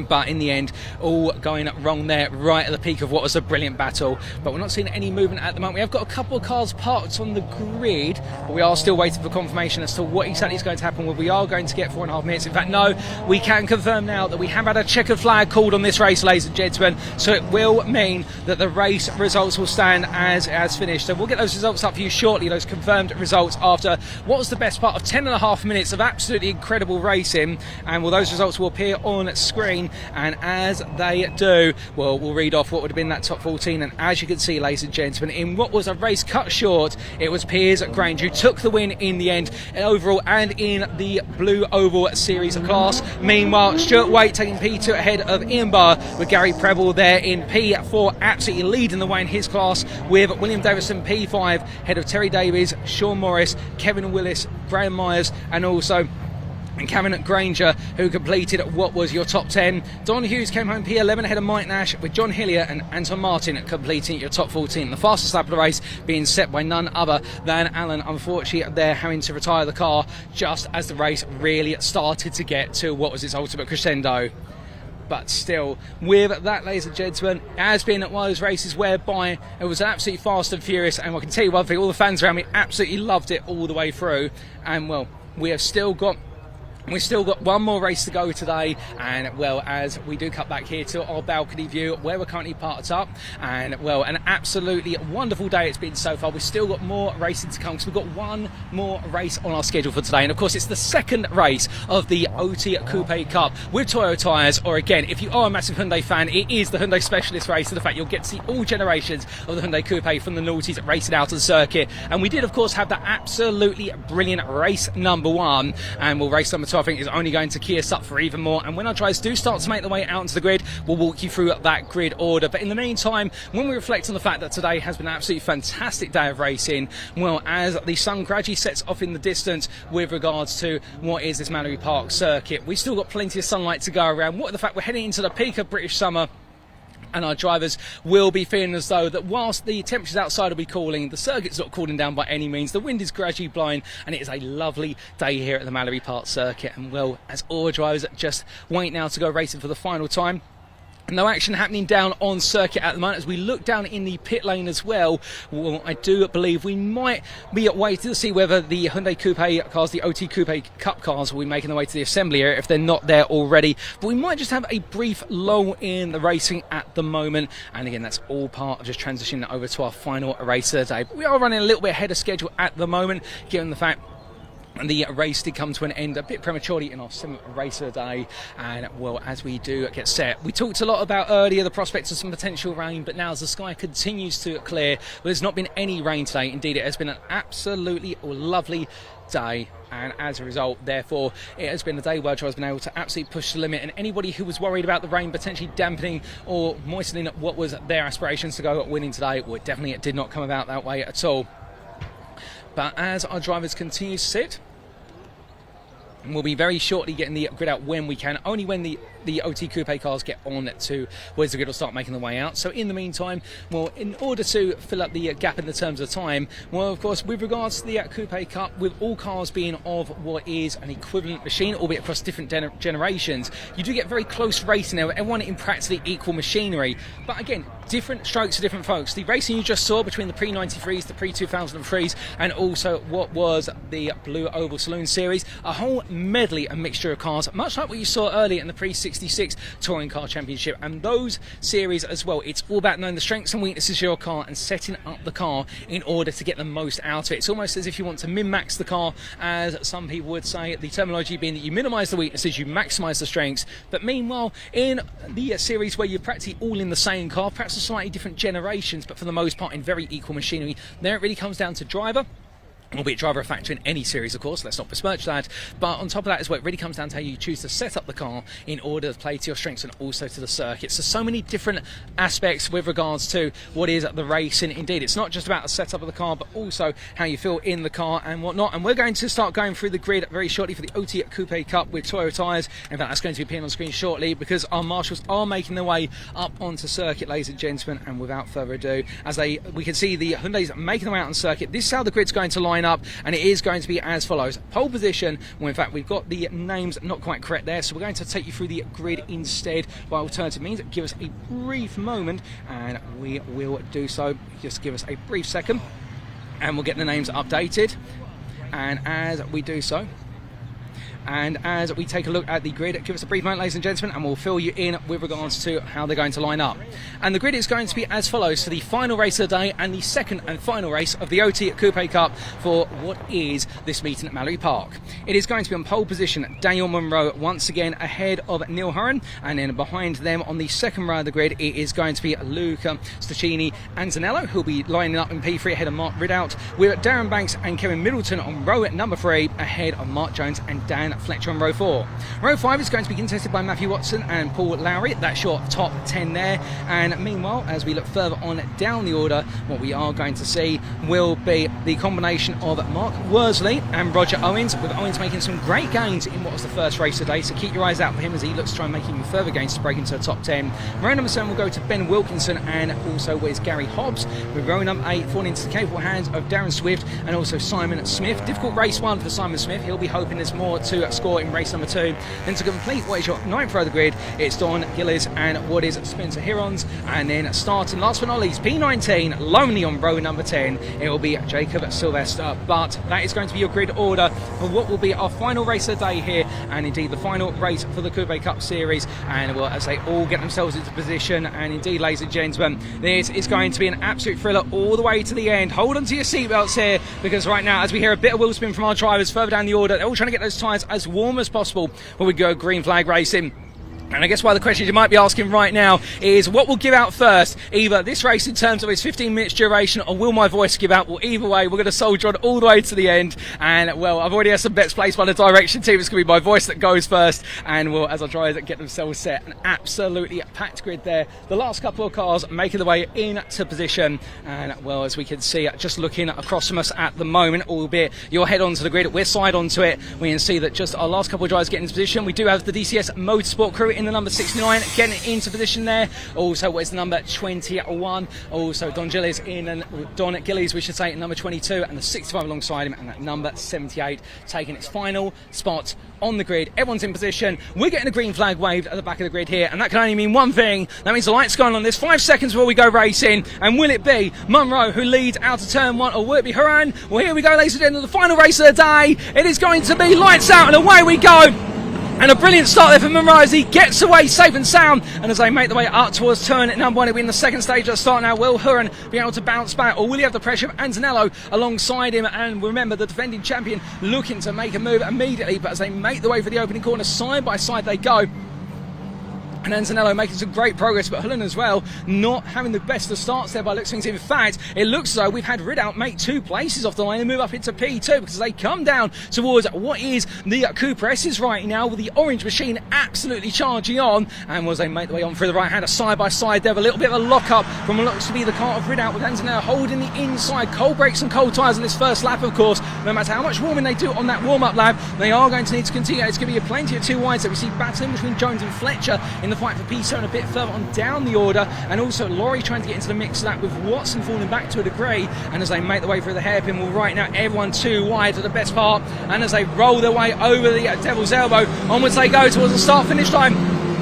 but in the end all going wrong there right at the peak of what was a brilliant battle. But we're not seeing any movement at the moment. We have got a couple of cars parked on the grid, but we are still waiting for confirmation as to what exactly is going to happen. Well, we are going to get 4.5 minutes. In fact, no, we can confirm now that we have had a checkered flag called on this race, ladies and gentlemen, so it will mean that the race results will stand as finished. So we'll get those results up for you shortly, those confirmed results after what was the best part of 10.5 minutes of absolutely incredible racing. And well, those results will appear on screen 14, and as they do, well, we'll read off what would have been that top 14, and as you can see, ladies and gentlemen, in what was a race cut short, it was Piers Granger who took the win in the end, overall and in the Blue Oval Series class. Meanwhile, Stuart Waite taking P2 ahead of Ian Barr, with Gary Preble there in P4, absolutely leading the way in his class, with William Davison P5 ahead of Terry Davies, Sean Morris, Kevin Willis, Graham Myers, and also Cameron Granger, who completed what was your top 10. Don Hughes came home P11 ahead of Mike Nash, with John Hillier and Anton Martin completing your top 14. The fastest lap of the race being set by none other than Alan, unfortunately there having to retire the car just as the race really started to get to what was its ultimate crescendo. But still, with that, ladies and gentlemen, it has been one of those races whereby it was absolutely fast and furious, and I can tell you one thing, all the fans around me absolutely loved it all the way through. And well, we've still got one more race to go today, and well, as we do cut back here to our balcony view where we're currently parked up, and well, an absolutely wonderful day it's been so far. We've still got more racing to come, because we've got one more race on our schedule for today, and of course it's the second race of the OT Coupe Cup with Toyo tyres, or again, if you are a massive Hyundai fan, it is the Hyundai Specialist race, and the fact you'll get to see all generations of the Hyundai Coupe from the noughties racing out of the circuit. And we did of course have that absolutely brilliant race number 1, and we'll race number 2 I think is only going to key us up for even more, and when our drivers do start to make their way out into the grid, we'll walk you through that grid order. But in the meantime, when we reflect on the fact that today has been an absolutely fantastic day of racing, well, as the sun gradually sets off in the distance with regards to what is this Mallory Park circuit, we've still got plenty of sunlight to go around. What the fact we're heading into the peak of British summer, and our drivers will be feeling as though that whilst the temperatures outside will be cooling, the circuit's not cooling down by any means. The wind is gradually blowing, and it is a lovely day here at the Mallory Park circuit. And well, as all our drivers just wait now to go racing for the final time, no action happening down on circuit at the moment. As we look down in the pit lane as well, well, I do believe we might be waiting to see whether the Hyundai Coupe cars, the OT Coupe Cup cars, will be making their way to the assembly area if they're not there already. But we might just have a brief lull in the racing at the moment, and again, that's all part of just transitioning over to our final race of the day. But we are running a little bit ahead of schedule at the moment, given the fact and the race did come to an end a bit prematurely in our 7th race of the day. And well, as we do get set, we talked a lot about earlier the prospects of some potential rain, but now as the sky continues to clear, well, there's not been any rain today. Indeed, it has been an absolutely lovely day, and as a result, therefore, it has been a day where I've been able to absolutely push the limit, and anybody who was worried about the rain potentially dampening or moistening what was their aspirations to go winning today, well, it definitely did not come about that way at all. But as our drivers continue to sit, and we'll be very shortly getting the grid out when we can, only when the OT Coupe cars get on to where's the grid will start making their way out. So in the meantime, well, in order to fill up the gap in the terms of time, well, of course, with regards to the Coupe Cup, with all cars being of what is an equivalent machine, albeit across different generations, you do get very close racing there, everyone in practically equal machinery. But again, different strokes for different folks. The racing you just saw between the pre-93s, the pre-2003s, and also what was the Blue Oval Saloon Series, a whole medley and mixture of cars, much like what you saw earlier in the pre-66 Touring Car Championship. And those series as well, it's all about knowing the strengths and weaknesses of your car and setting up the car in order to get the most out of it. It's almost as if you want to min-max the car, as some people would say, the terminology being that you minimise the weaknesses, you maximise the strengths. But meanwhile, in the series where you're practically all in the same car, perhaps a slightly different generations, but for the most part in very equal machinery, there it really comes down to driver, albeit driver a factor in any series, of course, let's not besmirch that, but on top of that as well, it really comes down to how you choose to set up the car in order to play to your strengths and also to the circuit. So many different aspects with regards to what is the racing. Indeed, it's not just about the setup of the car, but also how you feel in the car and whatnot. And we're going to start going through the grid very shortly for the OT Coupe Cup with Toyo tyres. In fact, that's going to be appearing on screen shortly, because our marshals are making their way up onto circuit, ladies and gentlemen. And without further ado, as we can see the Hyundais making their way out on circuit, this is how the grid's going to line up, and it is going to be as follows. Pole position, well, in fact, we've got the names not quite correct there, so we're going to take you through the grid instead by alternative means. Give us a brief moment, and we will do so. Just give us a brief second, and we'll get the names updated. And as we do so, And as we take a look at the grid, give us a brief moment, ladies and gentlemen, and we'll fill you in with regards to how they're going to line up. And the grid is going to be as follows for the final race of the day and the second and final race of the OT Coupe Cup for what is this meeting at Mallory Park. It is going to be on pole position Daniel Munro once again ahead of Neil Hurren, and then behind them on the second row of the grid it is going to be Luca Stacchini and Zanello, who'll be lining up in P3 ahead of Mark Ridout, with Darren Banks and Kevin Middleton on row number 3 ahead of Mark Jones and Dan Fletcher on row 4. Row 5 is going to be contested by Matthew Watson and Paul Lowry, that's your top 10 there. And meanwhile, as we look further on down the order, what we are going to see will be the combination of Mark Worsley and Roger Owens, with Owens making some great gains in what was the first race today, so keep your eyes out for him as he looks to try and make even further gains to break into the top 10. Row number 7 will go to Ben Wilkinson and also with Gary Hobbs, with row number 8 falling into the capable hands of Darren Swift and also Simon Smith. Difficult race 1 for Simon Smith, he'll be hoping there's more to score in race number 2. Then to complete what is your 9th row of the grid, it's Don Gillis and what is Spencer Hirons, and then starting last but not least P19 lonely on row number 10, it will be Jacob Sylvester. But that is going to be your grid order for what will be our final race of the day here, and indeed the final race for the Coupe Cup Series. And well, as they all get themselves into position, and indeed, ladies and gentlemen, this is going to be an absolute thriller all the way to the end. Hold on to your seatbelts here, because right now, as we hear a bit of wheel spin from our drivers further down the order, they're all trying to get those tyres as warm as possible when we go green flag racing. And I guess one of the questions you might be asking right now is what will give out first? Either this race in terms of its 15 minutes duration, or will my voice give out? Well, either way, we're going to soldier on all the way to the end. And, well, I've already had some bets placed by the direction team. It's going to be my voice that goes first. And, well, as I try to get themselves set, an absolutely packed grid there. The last couple of cars making their way into position. And, well, as we can see, just looking across from us at the moment, albeit you'll head onto the grid, we're side onto it. We can see that just our last couple of drivers getting into position. We do have the DCS Motorsport crew in the number 69 getting into position there. Also, where's the number 21? Also, Don Gillies we should say, at number 22, and the 65 alongside him, and that number 78 taking its final spot on the grid. Everyone's in position. We're getting a green flag waved at the back of the grid here, and that can only mean one thing. That means the lights going on. There's 5 seconds before we go racing, and will it be Munro who leads out of turn 1, or will it be Hurren? Well, here we go, ladies and gentlemen, the final race of the day. It is going to be lights out, and away we go. And a brilliant start there for Munro as he gets away safe and sound. And as they make their way up towards turn number 1, it'll be in the second stage at the start now. Will Hurren be able to bounce back, or will he have the pressure of Antonello alongside him? And remember, the defending champion looking to make a move immediately. But as they make their way for the opening corner, side by side they go. And Antonello making some great progress, but Hurren as well not having the best of starts there by looks of things. In fact, it looks as though we've had Ridout make 2 places off the line and move up into P2, because they come down towards what is the Coupe S's right now, with the orange machine absolutely charging on. And as they make their way on through the right hand, a side by side there, a little bit of a lock up from what looks to be the car of Ridout, with Antonello holding the inside. Cold brakes and cold tyres on this first lap, of course. No matter how much warming they do on that warm up lap, they are going to need to continue. It's going to be plenty of 2 wides that we see battling between Jones and Fletcher in the fight for P7 a bit further on down the order, and also Laurie trying to get into the mix of that, with Watson falling back to a degree. And as they make their way through the hairpin, well, right now everyone 2 wide to the best part, and as they roll their way over the Devil's Elbow, onwards they go towards the start finish line.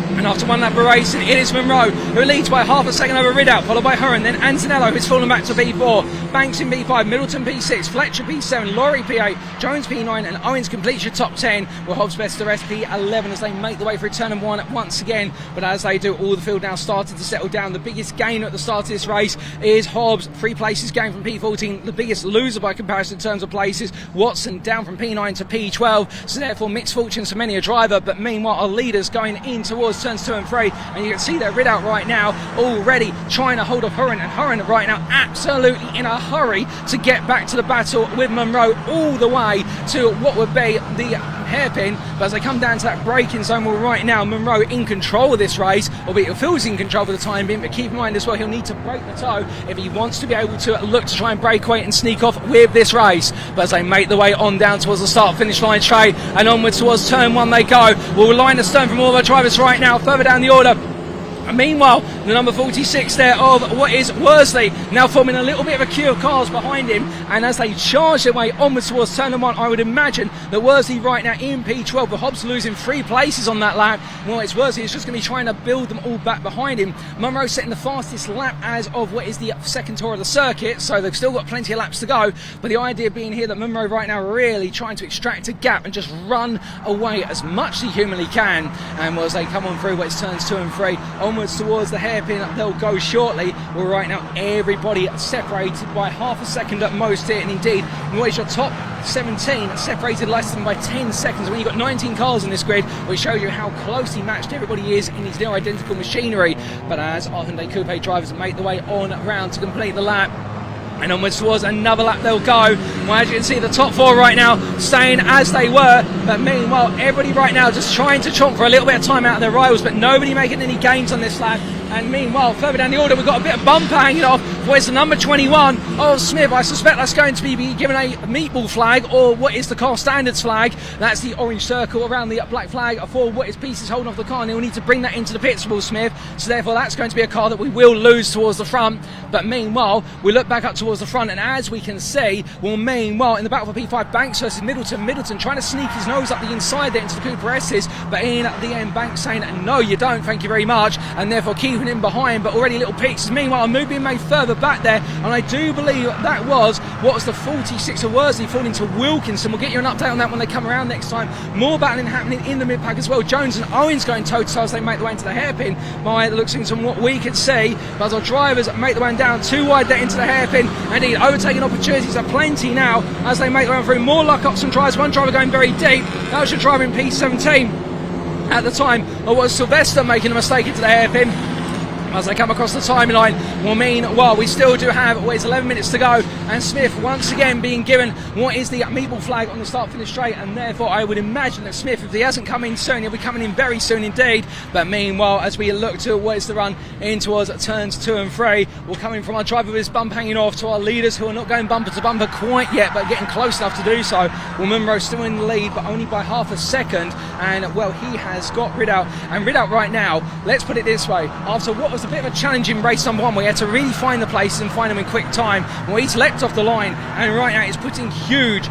And after 1 lap of racing, it is Munro who leads by half a second over Ridout, followed by Hurren, then Antonello, who's fallen back to P4, Banks in P5, Middleton P6, Fletcher P7, Laurie P8, Jones P9, and Owens completes your top 10, with Hobbs best the rest P11 as they make the way through turn 1 once again. But as they do, all the field now started to settle down. The biggest gainer at the start of this race is Hobbs, 3 places gained from P14, the biggest loser by comparison in terms of places. Watson down from P9 to P12, so therefore mixed fortunes for many a driver. But meanwhile, our leaders going in towards turns 2 and 3, and you can see they're Ridout right now already trying to hold off Hurren, and Hurren right now absolutely in a hurry to get back to the battle with Munro all the way to what would be the hairpin. But as they come down to that braking zone, well, right now Munro in control of this race, albeit it feels in control for the time being. But keep in mind as well, he'll need to break the toe if he wants to be able to look to try and break away and sneak off with this race. But as they make their way on down towards the start finish line straight and onwards towards turn 1 they go. We'll line the stone from all the drivers right now further down the order. And meanwhile, the number 46 there of what is Worsley now forming a little bit of a queue of cars behind him, and as they charge their way onwards towards turn 1, I would imagine that Worsley right now in P12, with Hobbs losing 3 places on that lap. Well, it's Worsley is just going to be trying to build them all back behind him. Munro setting the fastest lap as of what is the second tour of the circuit, so they've still got plenty of laps to go, but the idea being here that Munro right now really trying to extract a gap and just run away as much as he humanly can. And as they come on through what is turns 2 and 3 onwards towards the hairpin, they'll go shortly. Well, right now everybody separated by half a second at most here, and indeed what is your top 17 separated less than by 10 seconds when you've got 19 cars in this grid, which shows you how closely matched everybody is in these near identical machinery. But as our Hyundai Coupe drivers make the way on round to complete the lap, and onwards towards another lap they'll go. Well, as you can see, the top 4 right now staying as they were, but meanwhile everybody right now just trying to chomp for a little bit of time out of their rivals, but nobody making any gains on this lap. And meanwhile, further down the order, we've got a bit of bumper hanging off. Where's the number 21 of Smith? I suspect that's going to be given a meatball flag, or what is the car standards flag. That's the orange circle around the black flag for what is pieces holding off the car, and he'll need to bring that into the pits, Will Smith. So therefore that's going to be a car that we will lose towards the front. But meanwhile, we look back up towards the front, and as we can see, well, meanwhile, in the battle for P5, Banks versus Middleton trying to sneak his nose up the inside there into the Coupe S's, but in the end, Banks saying, no, you don't, thank you very much, and therefore keeping him behind, but already little peaks. Meanwhile, a move being made further back there, and I do believe that was the 46 of Worsley falling to Wilkinson. We'll get you an update on that when they come around next time. More battling happening in the mid-pack as well. Jones and Owens going toe-to-toe as they make the way into the hairpin by the looks from what we could see, but our drivers make the way down too wide there into the hairpin. Indeed, overtaking opportunities are plenty now as they make the way through. More lock-ups and tries, one driver going very deep. That was your driver in P17 at the time, or was Sylvester making a mistake into the hairpin as they come across the timeline. Well, meanwhile, we still do have 11 minutes to go, and Smith once again being given what is the meatball flag on the start-finish straight, and therefore I would imagine that Smith, if he hasn't come in soon, he'll be coming in very soon indeed. But meanwhile, as we look to what is the run in towards turns 2 and 3, we're coming from our driver with his bump hanging off to our leaders who are not going bumper to bumper quite yet, but getting close enough to do so. Well, Munro still in the lead, but only by half a second, and well, he has got Ridout, and Ridout right now, let's put it this way, after what was a bit of a challenging race number 1, we had to really find the places and find them in quick time. Well, he's leapt off the line, and right now it's putting huge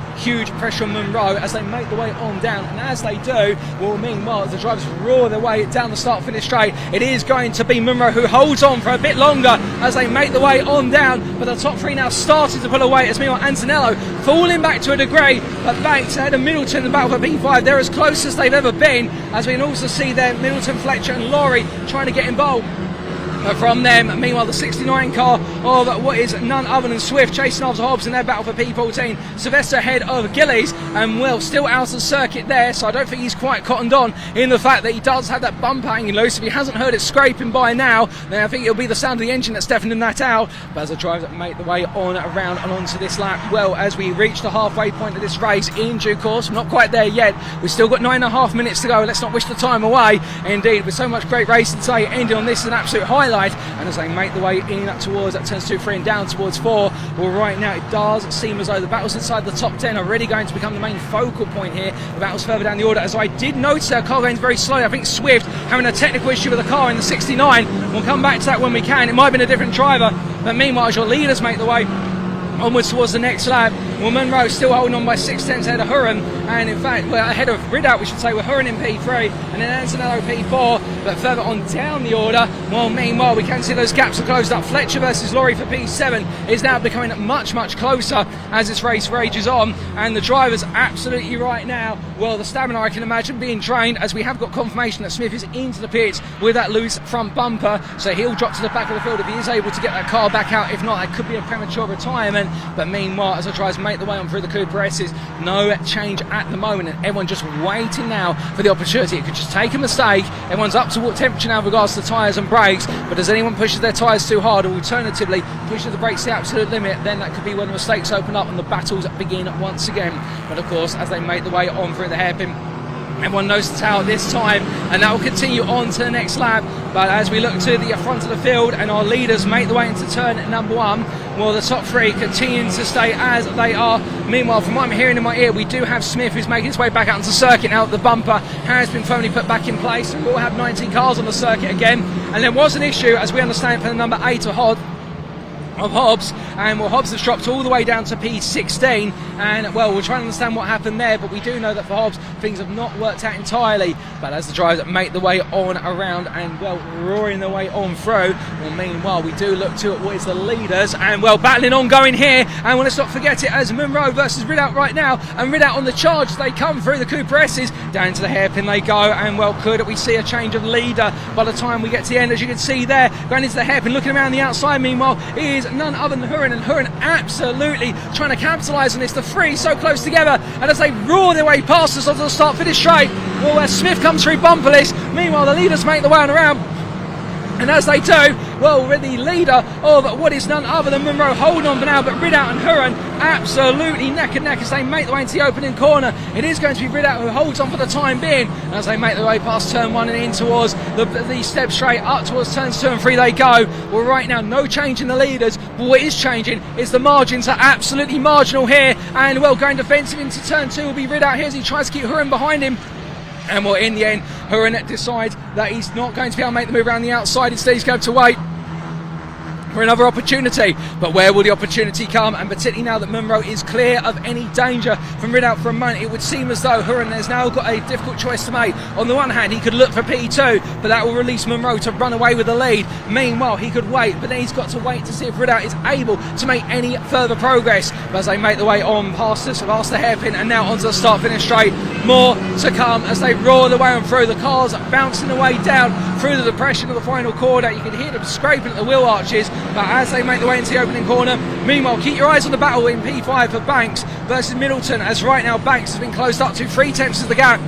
pressure on Munro as they make the way on down, and as they do, well, meanwhile, as the drivers roar their way down the start-finish straight, it is going to be Munro who holds on for a bit longer as they make the way on down, but the top 3 now starting to pull away as meanwhile Antonello falling back to a degree, but Banks ahead of Middleton in the battle for P5. They're as close as they've ever been, as we can also see there Middleton, Fletcher and Laurie trying to get involved. From them, meanwhile, the 69 car of what is none other than Swift chasing after Hobbs in their battle for P14. Sylvester ahead of Gillies, and Will still out of the circuit there, so I don't think he's quite cottoned on in the fact that he does have that bumper hanging loose. If he hasn't heard it scraping by now, then I think it'll be the sound of the engine that's deafening that out. But as the drivers make the way on around and onto this lap, well, as we reach the halfway point of this race in due course, we're not quite there yet. We've still got 9.5 minutes to go. Let's not wish the time away. Indeed, with so much great racing today, ending on this is an absolute highlight. And as they make the way in towards that turns 2, 3 and down towards 4, well, right now it does seem as though the battles inside the top 10 are really going to become the main focal point here. The battles further down the order, as I did notice their car going very slowly. I think Swift having a technical issue with the car in the 69. We'll come back to that when we can. It might have been a different driver, but meanwhile, as your leaders make the way onwards towards the next lap, well, Munro still holding on by 6/10 ahead of Hurren, and in fact, well, ahead of Ridout, we should say, with Hurren in P3 and then Antonello P4. But further on down the order, well, meanwhile, we can see those gaps are closed up. Fletcher versus Laurie for P7 is now becoming much closer as this race rages on, and the drivers absolutely right now, well, the stamina I can imagine being drained, as we have got confirmation that Smith is into the pits with that loose front bumper, so he'll drop to the back of the field if he is able to get that car back out. If not, that could be a premature retirement. But meanwhile, as the drivers make the way on through the Coupe S's, no change at the moment, and everyone just waiting now for the opportunity. It could just take a mistake. Everyone's up to what temperature now with regards to tyres and brakes, but as anyone pushes their tyres too hard, or alternatively pushes the brakes to the absolute limit, then that could be when the mistakes open up and the battles begin once again. But of course, as they make the way on through the hairpin, Everyone knows the tail this time, and that will continue on to the next lap. But as we look to the front of the field and our leaders make the way into turn number 1, well, the top 3 continue to stay as they are. Meanwhile, from what I'm hearing in my ear, we do have Smith who's making his way back out onto the circuit now that the bumper has been firmly put back in place. We will have 19 cars on the circuit again, and there was an issue, as we understand, for the number 8 of Hobbs, and well, Hobbs has dropped all the way down to P16, and well, we're trying to understand what happened there, but we do know that for Hobbs things have not worked out entirely. But as the drivers make the way on around and well, roaring their way on through, well, meanwhile we do look to what is the leaders, and well, battling ongoing here, and well, let's not forget it as Munro versus Ridout right now, and Ridout on the charge, they come through the Coupe S's, down to the hairpin they go, and well, could we see a change of leader by the time we get to the end? As you can see there, going into the hairpin, looking around the outside, meanwhile, is none other than Hurin, and Hurin absolutely trying to capitalise on this. The 3 so close together, and as they roar their way past us onto the start-finish straight, well, where Smith comes through bumperless. Meanwhile, the leaders make the way on around, and as they do, well, we're the leader of what is none other than Munro holding on for now, but Ridout and Huron absolutely neck and neck as they make the way into the opening corner. It is going to be Ridout who holds on for the time being as they make their way past turn 1 and in towards the step straight up towards turns 2 and 3 they go. Well, right now, no change in the leaders, but what is changing is the margins are absolutely marginal here, and well, going defensive into turn 2 will be Ridout here as he tries to keep Huron behind him. And well, in the end, Huron decides that he's not going to be able to make the move around the outside. Instead, he's going to wait for another opportunity. But where will the opportunity come? And particularly now that Munro is clear of any danger from Ridout for a moment, it would seem as though Huron has now got a difficult choice to make. On the one hand, he could look for P2, but that will release Munro to run away with the lead. Meanwhile, he could wait, but then he's got to wait to see if Ridout is able to make any further progress. But as they make the way on past the hairpin and now onto the start-finish straight, more to come as they roar their way on through. The cars bouncing their way down through the depression of the final corner. You can hear them scraping at the wheel arches, but as they make their way into the opening corner, meanwhile, keep your eyes on the battle in P5 for Banks versus Middleton, as right now Banks has been closed up to 3/10 of the gap,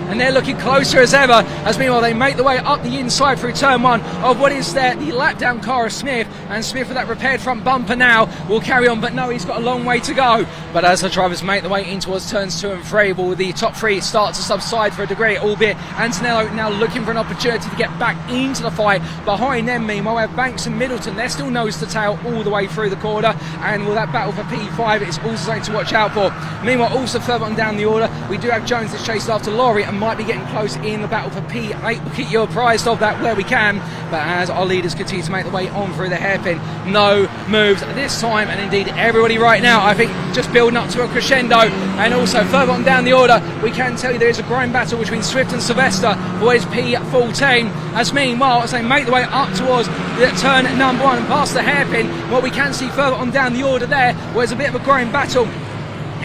and they're looking closer as ever, as meanwhile they make the way up the inside through turn 1 of what is there, the lap down car of Smith, and Smith with that repaired front bumper now will carry on, but no, he's got a long way to go. But as the drivers make the way in towards turns 2 and 3, will the top 3 start to subside for a degree, albeit Antonello now looking for an opportunity to get back into the fight. Behind them, meanwhile, we have Banks and Middleton, they're still nose to tail all the way through the corner, and will that battle for P5 is also something to watch out for. Meanwhile, also further on down the order, we do have Jones that's chased after Laurie and might be getting close in the battle for P8. We'll keep you apprised of that where we can, but as our leaders continue to make the way on through the hairpin, no moves this time, and indeed everybody right now, I think, just building up to a crescendo. And also further on down the order, we can tell you there is a grind battle between Swift and Sylvester for his P14, as meanwhile, as they make the way up towards the turn number 1 and past the hairpin, what we can see further on down the order there, where there's a bit of a grind battle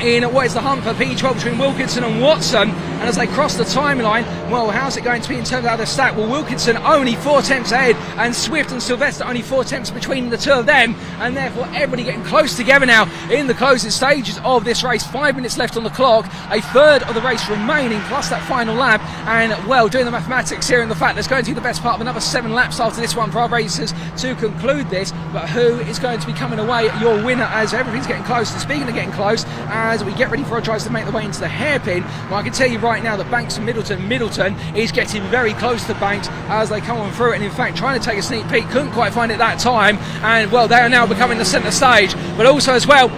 in what is the hump for P12 between Wilkinson and Watson, and as they cross the timeline, well, how's it going to be in terms of how they stack? Well, Wilkinson only 4 tenths ahead, and Swift and Sylvester only 4 tenths between the two of them, and therefore everybody getting close together now in the closing stages of this race. 5 minutes left on the clock, a third of the race remaining, plus that final lap, and well, doing the mathematics here, and the fact there's going to be the best part of another 7 laps after this one for our racers to conclude this. But who is going to be coming away your winner, as everything's getting close? And speaking of getting close, as we get ready for our drivers to make their way into the hairpin, well, I can tell you right now that Banks and Middleton is getting very close to Banks as they come on through it, and in fact trying to take a sneak peek, couldn't quite find it that time, and well, they are now becoming the centre stage. But also as well,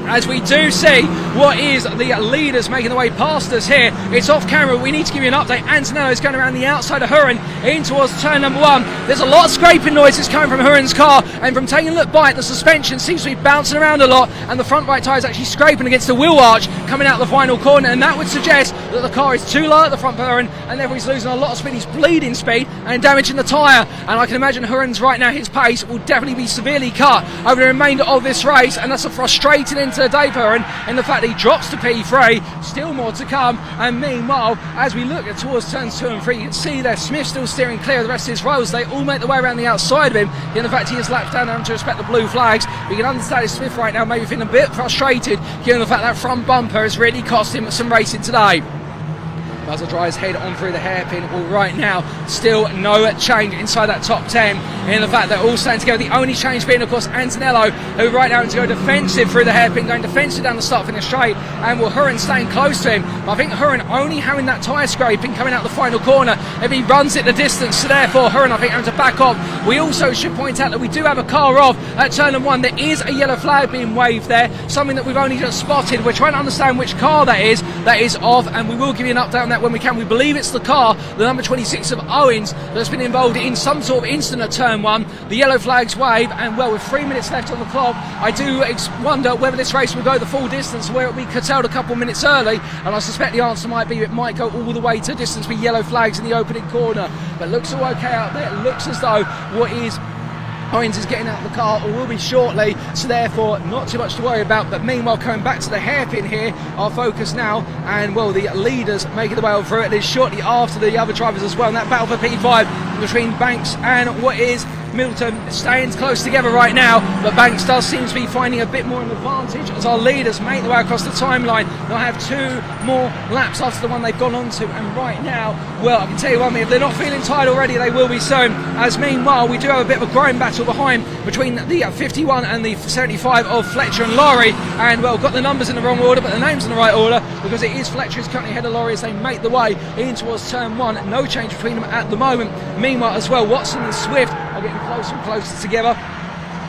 as we do see what is the leaders making the way past us here. It's off camera, we need to give you an update. Antonello's going around the outside of Huron in towards turn number 1. There's a lot of scraping noises coming from Huron's car, and from taking a look by it, the suspension seems to be bouncing around a lot, and the front right tyre is actually scraping against the wheel arch coming out the final corner, and that would suggest that the car is too low at the front for Huron, and therefore he's losing a lot of speed. He's bleeding speed and damaging the tyre, and I can imagine Huron's right now, his pace will definitely be severely cut over the remainder of this race, and that's a frustrating end to the day for Huron, and the fact that he drops to P3, still more to come. And meanwhile, as we look towards turns 2 and 3, you can see there Smith still steering clear of the rest of his rivals. They all make the way around the outside of him, in the fact he has lapped down having to respect the blue flags. We can understand that Smith right now maybe feeling a bit frustrated, given the fact that front bumper has really cost him some racing today. As the drivers head on through the hairpin, well, right now, still no change inside that top 10. In the fact they're all staying together. The only change being, of course, Antonello, who right now is to go defensive through the hairpin, going defensive down the start finish straight, and will Hurin staying close to him. But I think Hurin only having that tyre scraping coming out the final corner if he runs it the distance. So therefore, Hurin, I think, having to back off. We also should point out that we do have a car off at turn 1. There is a yellow flag being waved there, something that we've only just spotted. We're trying to understand which car that is off, and we will give you an update on that when we can. We believe it's the car, the number 26 of Owens, that's been involved in some sort of incident at turn 1. The yellow flag's wave, and well, with 3 minutes left on the clock, I do wonder whether this race will go the full distance, where it will be curtailed a couple of minutes early, and I suspect the answer might be it might go all the way to distance with yellow flags in the opening corner. But looks all okay out there. It looks as though what is Owens is getting out of the car, or will be shortly, so therefore not too much to worry about. But meanwhile, coming back to the hairpin here, our focus now, and well, the leaders making the way through it. It is shortly after the other drivers as well, and that battle for P5 between Banks and what is Middleton staying close together right now, but Banks does seem to be finding a bit more of an advantage as our leaders make the way across the timeline. They'll have 2 more laps after the one they've gone on to, and right now, well, I can tell you one thing, if they're not feeling tired already, they will be soon, as meanwhile we do have a bit of a growing battle behind between the 51 and the 75 of Fletcher and Laurie, and well, got the numbers in the wrong order but the names in the right order, because it is Fletcher who's currently ahead of Laurie as they make the way in towards turn 1. No change between them at the moment. Meanwhile as well, Watson and Swift are getting closer and closer together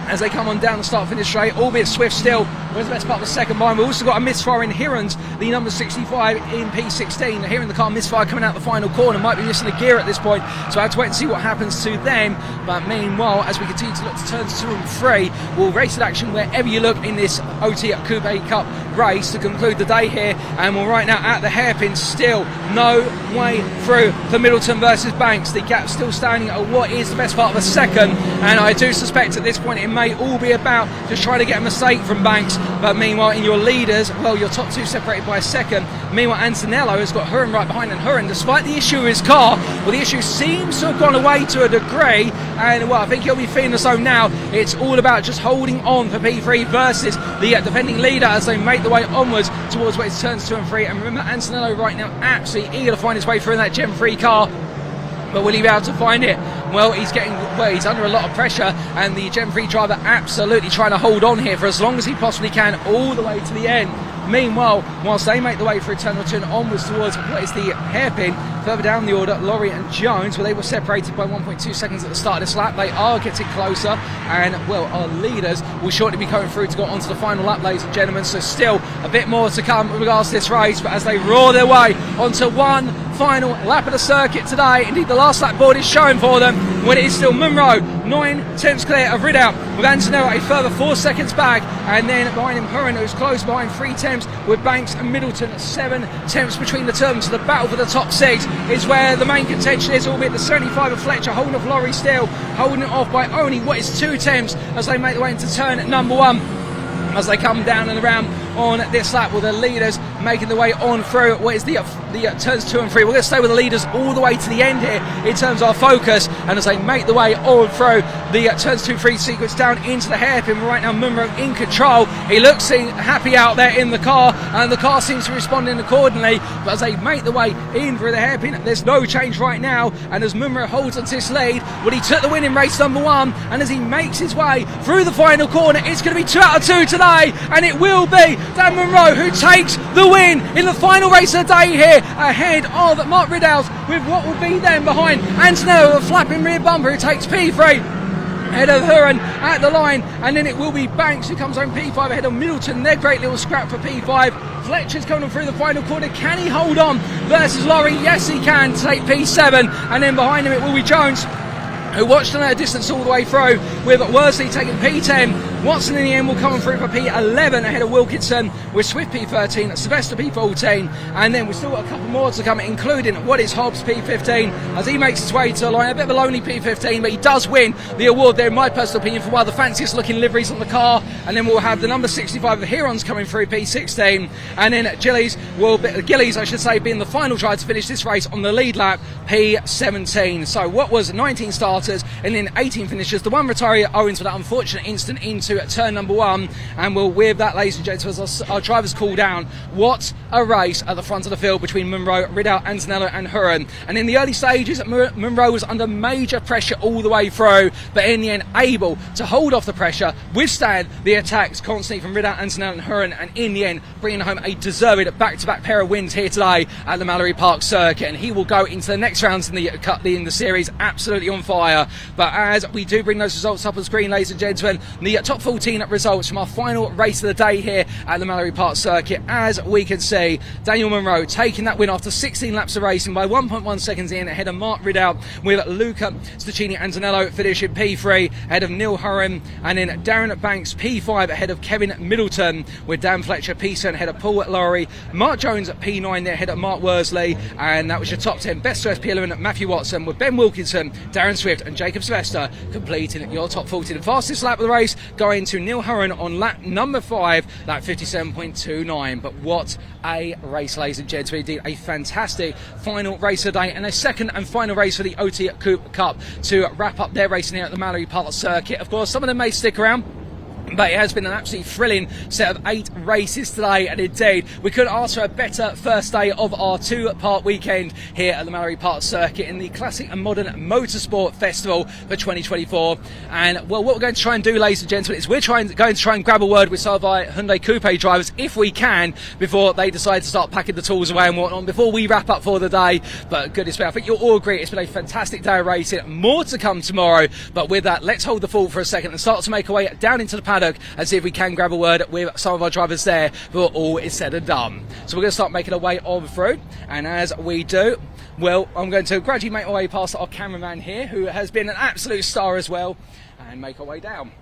as they come on down the start finish straight, albeit Swift still was the best part of the second line. We've also got a misfire in Hirons, the number 65 in P16. Here in the car, misfire coming out the final corner, might be missing a gear at this point, so I have to wait and see what happens to them. But meanwhile, as we continue to look to turns 2 and 3, we'll race at action wherever you look in this OT Coupe Cup race to conclude the day here. And we're right now at the hairpin, still no way through for Middleton versus Banks. The gap still standing at what is the best part of a second, and I do suspect at this point it may all be about just trying to get a mistake from Banks. But meanwhile, in your leaders, well, your top 2 separated by a second. Meanwhile, Antonello has got Hurin right behind, and Hurin, despite the issue with his car, well, the issue seems to have gone away to a degree, and well, I think he'll be feeling as though now it's all about just holding on for P3 versus the defending leader as they make the way onwards towards where it's turns 2 and 3. And remember, Antonello right now absolutely eager to find his way through in that Gen 3 car. But will he be able to find it? Well, he's he's under a lot of pressure, and the Gen 3 driver absolutely trying to hold on here for as long as he possibly can, all the way to the end. Meanwhile, whilst they make the way through turn 2 onwards towards what is the hairpin, further down the order, Laurie and Jones, well, they were separated by 1.2 seconds at the start of this lap. They are getting closer, and well, our leaders will shortly be coming through to go onto the final lap, ladies and gentlemen. So still a bit more to come with regards to this race, but as they roar their way onto one final lap of the circuit today, indeed the last lap board is showing for them, when it is still Munro 9 tenths clear of Ridout, with Antonello a further 4 seconds back, and then behind him Hurin, who's close behind 3 tenths, with Banks and Middleton 7 tenths between the two. So the battle for the top 6 is where the main contention is, albeit the 75 of Fletcher holding off Laurie still, holding it off by only what is 2 tenths as they make their way into turn number 1. As they come down and around on this lap, with the leaders making their way on through what is the turns 2 and 3. We're going to stay with the leaders all the way to the end here in terms of our focus, and as they make the way on through the turns 2 and 3 sequence down into the hairpin, right now Munro in control. He looks happy out there in the car, and the car seems to be responding accordingly. But as they make the way in through the hairpin, there's no change right now, and as Munro holds onto his lead, well, he took the win in race number 1, and as he makes his way through the final corner, it's going to be 2 out of 2 today, and it will be Dan Munro who takes the win in the final race of the day here, ahead of Mark Ridout, with what will be then behind Antonello, a flapping rear bumper, who takes P3 ahead of Hurin at the line, and then it will be Banks who comes home P5 ahead of Middleton. Their great little scrap for P5. Fletcher's coming through the final corner. Can he hold on versus Laurie? Yes, he can, to take P7, and then behind him it will be Jones, who watched them at a distance all the way through, with Worsley taking P10. Watson in the end will come through for P11 ahead of Wilkinson, with Swift P13, Sylvester P14, and then we've still got a couple more to come, including what is Hobbs P15, as he makes his way to the line. A bit of a lonely P15, but he does win the award there, in my personal opinion, for one of the fanciest looking liveries on the car. And then we'll have the number 65 of Hirons coming through P16, and then Gillies, I should say, being the final try to finish this race on the lead lap, P17. So what was 19 stars starters and then 18 finishers. The one retiree owing to that unfortunate incident into turn number 1. And we'll, with that, ladies and gentlemen, as our drivers cool down, what a race at the front of the field between Munro, Riddell, Antonello and Huron. And in the early stages, Munro was under major pressure all the way through, but in the end able to hold off the pressure, withstand the attacks constantly from Riddell, Antonello and Huron, and in the end bringing home a deserved back-to-back pair of wins here today at the Mallory Park Circuit. And he will go into the next rounds in the series absolutely on fire. But as we do bring those results up on screen, ladies and gentlemen, the top 14 results from our final race of the day here at the Mallory Park Circuit, as we can see, Daniel Munro taking that win after 16 laps of racing by 1.1 seconds in, ahead of Mark Riddell, with Luca Stacchini Antonello finishing P3 ahead of Neil Huron, and then Darren Banks P5 ahead of Kevin Middleton, with Dan Fletcher P7 ahead of Paul Walsh, Mark Jones at P9 there ahead of Mark Worsley. And that was your top 10 best of SP11 Matthew Watson, with Ben Wilkinson, Darren Swift and Jacob Sylvester completing your top 14. The fastest lap of the race going to Neil Huron on lap number 5, lap 57.29. But what a race, ladies and gentlemen. Indeed, a fantastic final race of the day, and a second and final race for the OT Coupe Cup to wrap up their racing here at the Mallory Park Circuit. Of course, some of them may stick around, but it has been an absolutely thrilling set of 8 races today, and indeed we couldn't ask for a better first day of our 2-part weekend here at the Mallory Park Circuit in the Classic and Modern Motorsport Festival for 2024. And well, what we're going to try and do, ladies and gentlemen, is we're going to try and grab a word with some of our Hyundai Coupe drivers, if we can, before they decide to start packing the tools away and whatnot, before we wrap up for the day. But goodness me, I think you'll all agree it's been a fantastic day of racing. More to come tomorrow, but with that, let's hold the fort for a second and start to make our way down into the paddock and see if we can grab a word with some of our drivers there before all is said and done. So we're going to start making our way on through, and as we do, well, I'm going to gradually make my way past our cameraman here, who has been an absolute star as well, and make our way down.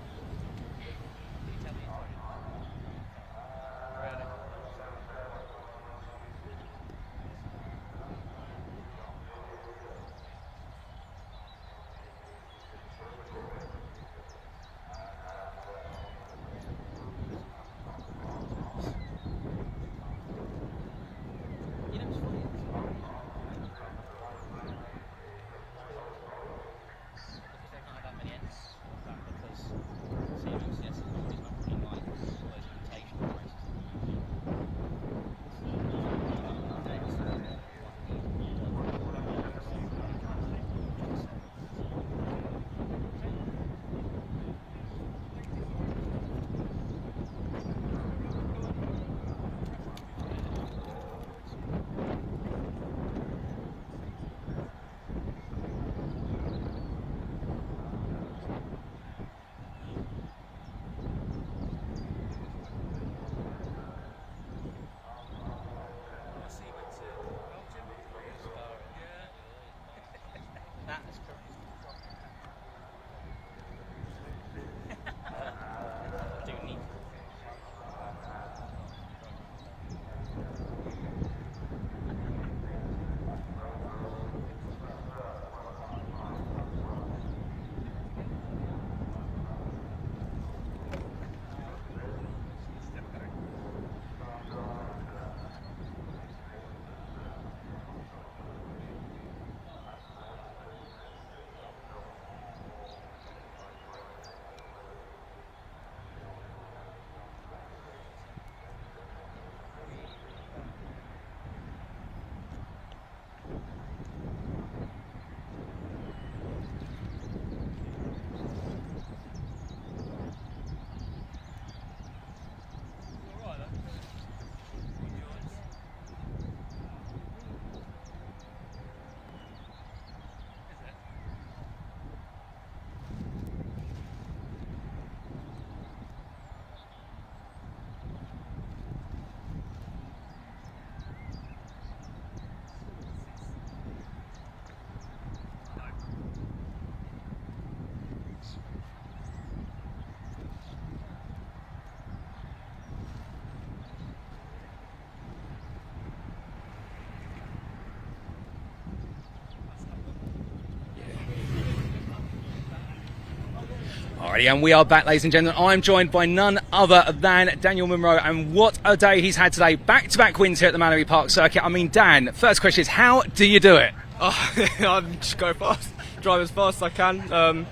Alrighty, and we are back, ladies and gentlemen. I'm joined by none other than Daniel Munro, and what a day he's had today. Back-to-back wins here at the Mallory Park Circuit. I mean, Dan, first question is, how do you do it? I just go fast. drive as fast as I can.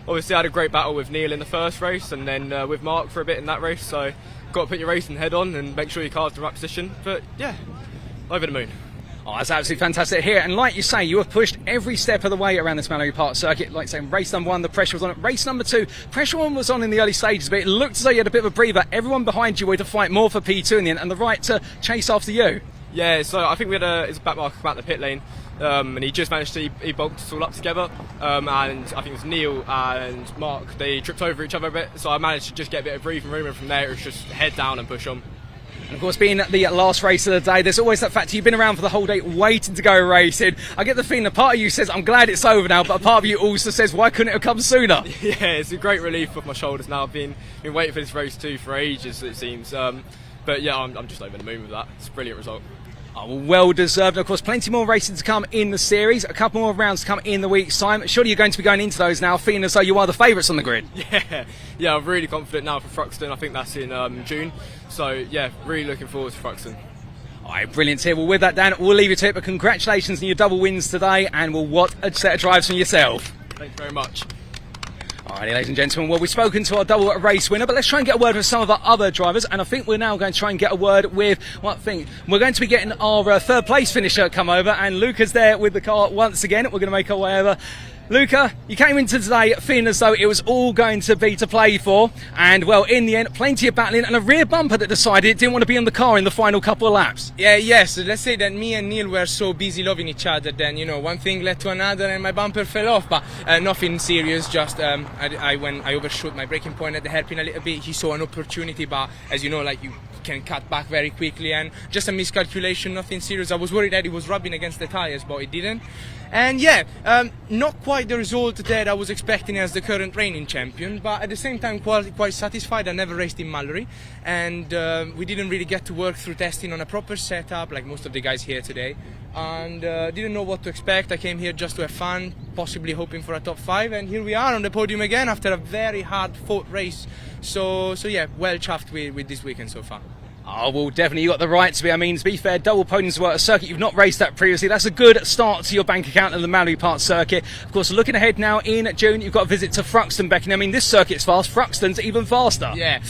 Obviously I had a great battle with Neil in the first race, and then with Mark for a bit in that race, so got to put your racing head on and make sure your car's in the right position. But yeah, over the moon. Oh, that's absolutely fantastic here. And like you say, you have pushed every step of the way around this Mallory Park circuit. Like saying, race number 1, the pressure was on it. Race number 2, pressure was on in the early stages, but it looked as though you had a bit of a breather. Everyone behind you wanted to fight more for P2 in the end, and the right to chase after you. Yeah, so I think we had his back marker come out the pit lane, and he just managed to, he bulked us all up together, and I think it was Neil and Mark, they tripped over each other a bit, so I managed to just get a bit of breathing room, and from there it was just head down and push on. And of course, being the last race of the day, there's always that factor. You've been around for the whole day waiting to go racing. I get the feeling a part of you says, I'm glad it's over now, but a part of you also says, why couldn't it have come sooner? Yeah, it's a great relief off my shoulders now. I've been waiting for this race too for ages, it seems. But yeah, I'm just over the moon with that. It's a brilliant result. Oh, well deserved. Of course, plenty more racing to come in the series. A couple more rounds to come in the week's time. Surely you're going to be going into those now, feeling as though you are the favourites on the grid. Yeah, I'm really confident now for Thruxton. I think that's in June. So yeah, really looking forward to Thruxton. All right, brilliant here. Well, with that, Dan, we'll leave you to it. But congratulations on your double wins today, and what a set of drives from yourself. Thank you very much. Alrighty, ladies and gentlemen, well, we've spoken to our double race winner, but let's try and get a word with some of our other drivers, and I think we're now going to try and get a word with, we're going to be getting our third place finisher come over, and Luca's there with the car once again. We're going to make our way over. Luca, you came into today feeling as though it was all going to be to play for, and well, in the end, plenty of battling and a rear bumper that decided it didn't want to be in the car in the final couple of laps. Yeah, yes, let's say that me and Neil were so busy loving each other, then, you know, one thing led to another and my bumper fell off, but nothing serious, just when I overshot my braking point at the hairpin a little bit, he saw an opportunity, but as you know, like, you can cut back very quickly, and just a miscalculation, nothing serious. I was worried that it was rubbing against the tyres, but it didn't. And yeah, not quite the result that I was expecting as the current reigning champion, but at the same time quite satisfied. I never raced in Mallory, and we didn't really get to work through testing on a proper setup like most of the guys here today, and didn't know what to expect. I came here just to have fun, possibly hoping for a top 5, and here we are on the podium again after a very hard fought race. So yeah, well chuffed with this weekend so far. Oh, well, definitely you got the right to be. I mean, to be fair, double podiums were a circuit you've not raced at previously. That's a good start to your bank account in the Mallory Park circuit. Of course, looking ahead now in June, you've got a visit to Thruxton, Becky. I mean, this circuit's fast. Thruxton's even faster. Yeah,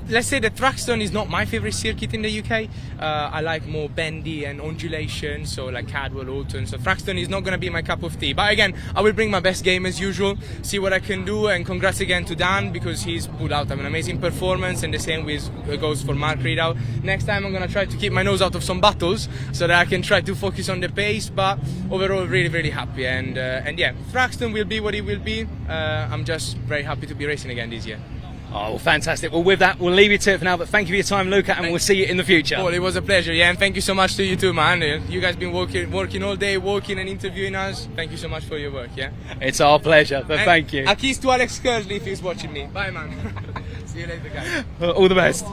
let's say that Thruxton is not my favourite circuit in the UK. I like more bendy and undulation, so like Cadwell, Alton. So Thruxton is not going to be my cup of tea. But again, I will bring my best game as usual, see what I can do, and congrats again to Dan, because he's put out an amazing performance, and the same goes for Mark Riedel. Next time I'm going to try to keep my nose out of some battles so that I can try to focus on the pace, but overall really happy, and yeah, Thruxton will be what it will be. I'm just very happy to be racing again this year. Oh, well, fantastic. Well, with that, we'll leave you to it for now, but thank you for your time, Luca, and we'll see you in the future. Well, it was a pleasure, yeah, and thank you so much to you too, man. You guys been working all day, walking and interviewing us. Thank you so much for your work, yeah? It's our pleasure, but thank you. A kiss to Alex Kersley if he's watching me. Bye, man. See you later, guys. All the best.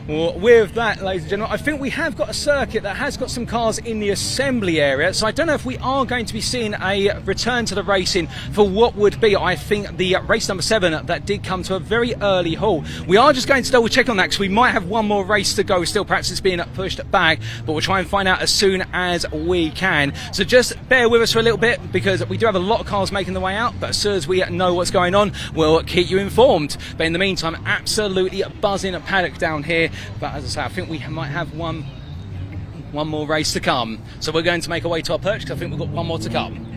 Well, with that, ladies and gentlemen, I think we have got a circuit that has got some cars in the assembly area, so I don't know if we are going to be seeing a return to the racing for what would be, I think, the race number 7 that did come to a very early halt. We are just going to double check on that because we might have one more race to go still. Perhaps it's being pushed back, but we'll try and find out as soon as we can. So just bear with us for a little bit, because we do have a lot of cars making their way out, but as soon as we know what's going on, we'll keep you informed. But in the meantime, absolutely buzzing at Paddock down here. But as I say, I think we might have one more race to come. So we're going to make our way to our perch, because I think we've got one more to come.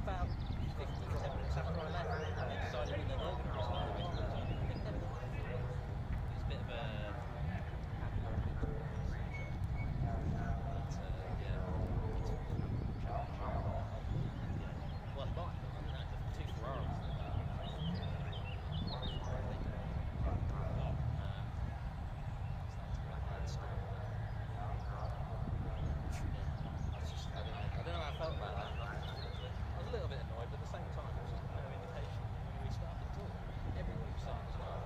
about 15, 10 minutes after I left, they decided that they're going to retire it. It's a bit of a well, right, two Ferraris. I don't know how I felt about that. I was a little bit annoyed, but at the same time, it was just no indication when we started at all. Everybody was starting as well.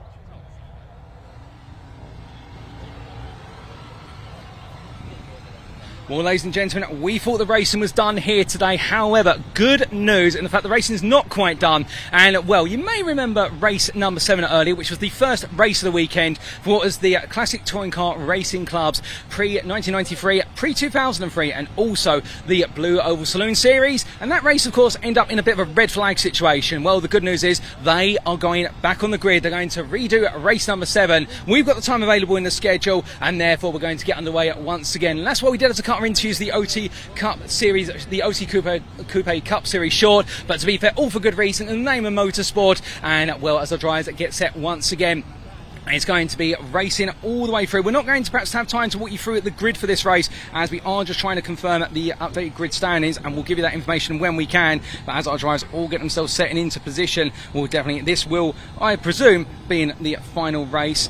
Well, ladies and gentlemen, we thought the racing was done here today. However, good news in the fact the racing is not quite done. And, well, you may remember race number 7 earlier, which was the first race of the weekend for what was the Classic Touring Car Racing Club's pre-1993, pre-2003, and also the Blue Oval Saloon Series. And that race, of course, ended up in a bit of a red flag situation. Well, the good news is they are going back on the grid. They're going to redo race number 7. We've got the time available in the schedule, and therefore we're going to get underway once again. And that's what we did as a car interviews, the OT Cup Series, the OT Coupe Cup Series short, but to be fair, all for good reason, in the name of motorsport. And, well, as the drivers get set once again, it's going to be racing all the way through. We're not going to perhaps have time to walk you through the grid for this race, as we are just trying to confirm the updated grid standings, and we'll give you that information when we can. But as our drivers all get themselves setting into position, this will, I presume, be the final race.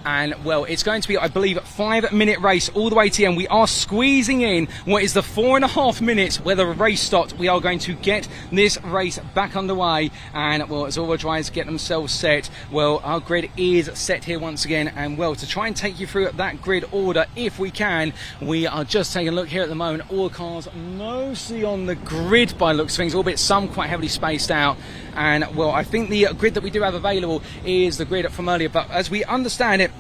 And, well, it's going to be, I believe, a 5-minute race all the way to the end. We are squeezing in what is the 4.5 minutes where the race stopped. We are going to get this race back underway. And, well, as all the drivers get themselves set, well, our grid is set here once again. And, well, to try and take you through that grid order, if we can, we are just taking a look here at the moment. All the cars mostly on the grid by looks of things, albeit some quite heavily spaced out. And, well, I think the grid that we do have available is the grid from earlier. But as we understand it,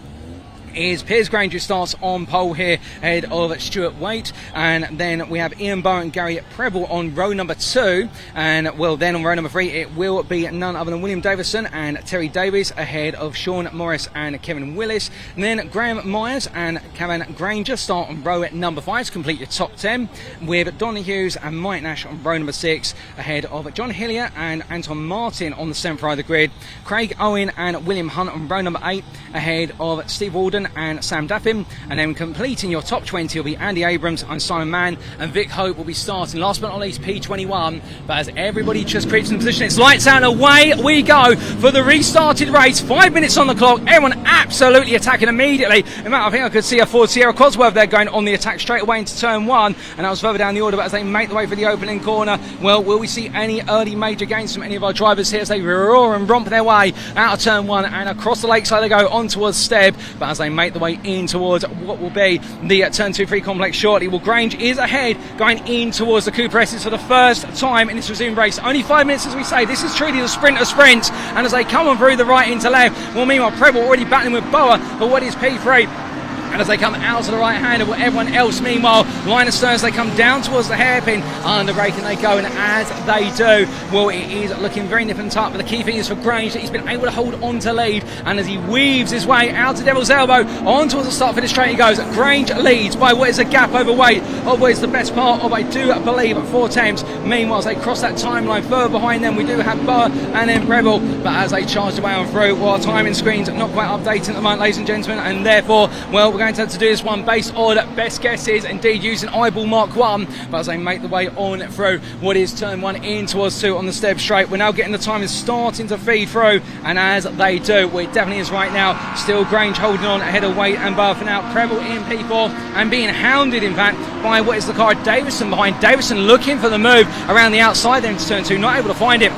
is Piers Granger starts on pole here ahead of Stuart Waite, and then we have Ian Bowen and Gary Preble on row number 2, and, well, then on row number 3 it will be none other than William Davison and Terry Davies ahead of Sean Morris and Kevin Willis, and then Graham Myers and Kevin Granger start on row number 5 to complete your top 10, with Donny Hughes and Mike Nash on row number 6 ahead of John Hillier and Anton Martin on the 7th row of the grid, Craig Owen and William Hunt on row number 8 ahead of Steve Walden and Sam Daffin, and then completing your top 20 will be Andy Abrams and Simon Mann, and Vic Hope will be starting last but not least P21. But as everybody just creeps in position, it's lights out and away we go for the restarted race. 5 minutes on the clock, everyone absolutely attacking immediately. In fact, I think I could see a Ford Sierra Cosworth there going on the attack straight away into turn 1, and that was further down the order. But as they make the way for the opening corner, well, will we see any early major gains from any of our drivers here as they roar and romp their way out of turn 1 and across the lakeside they go on towards Steb. But as they make the way in towards what will be the turn 2-3 complex shortly, well, Grange is ahead going in towards the Coupe S's for the first time in this resumed race. Only 5 minutes, as we say. This is truly the sprint of sprints, and as they come on through the right into left, well, meanwhile Preble already battling with Boa for what is P3. And as they come out to the right hand of everyone else, meanwhile, line of sterns, they come down towards the hairpin, under braking they go, and as they do, well, it is looking very nip and tuck. But the key thing is for Grange that he's been able to hold on to lead, and as he weaves his way out to Devil's Elbow, on towards the start finish straight he goes. Grange leads by what is a gap over Weight, of what is the best part of, I do believe, 4 tenths. Meanwhile, as they cross that timeline, further behind them, we do have Boa and then Preble. But as they charge away on through, well, our timing screens not quite updating at the moment, ladies and gentlemen, and therefore, well, we're going to have to do this one based on best guesses, indeed using eyeball Mark 1. But as they make the way on through what is turn 1 in towards 2 on the step straight, we're now getting the timing starting to feed through, and as they do, well, it definitely is right now. Still Grange holding on ahead of Weight and Boa for now. Preble in P4 and being hounded, in fact, by what is the car Davison behind. Davison looking for the move around the outside there into turn 2, not able to find it.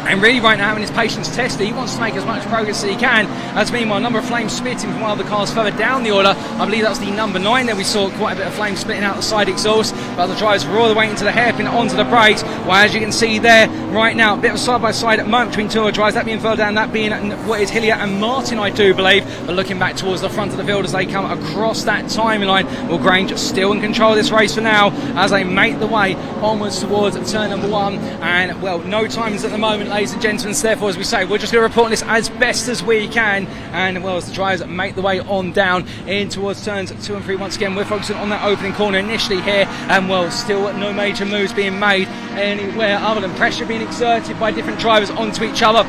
And really right now, having his patience tested, he wants to make as much progress as he can. As meanwhile, a number of flames spitting from one of the cars further down the order. I believe that was the number 9 there. We saw quite a bit of flame spitting out the side exhaust. But the drivers roar the way into the hairpin onto the brakes. Well, as you can see there, right now, a bit of a side-by-side moment between 2 of the drivers. That being further down, that being what is Hillier and Martin, I do believe. But looking back towards the front of the field as they come across that timeline. Well, Grange still in control of this race for now as they make the way onwards towards turn number 1. And, well, no timings at the moment, ladies and gentlemen. So therefore, as we say, we're just going to report on this as best as we can. And well, as the drivers make the way on down in towards turns 2 and 3, once again, we're focusing on that opening corner initially here. And well, still no major moves being made anywhere other than pressure being exerted by different drivers onto each other.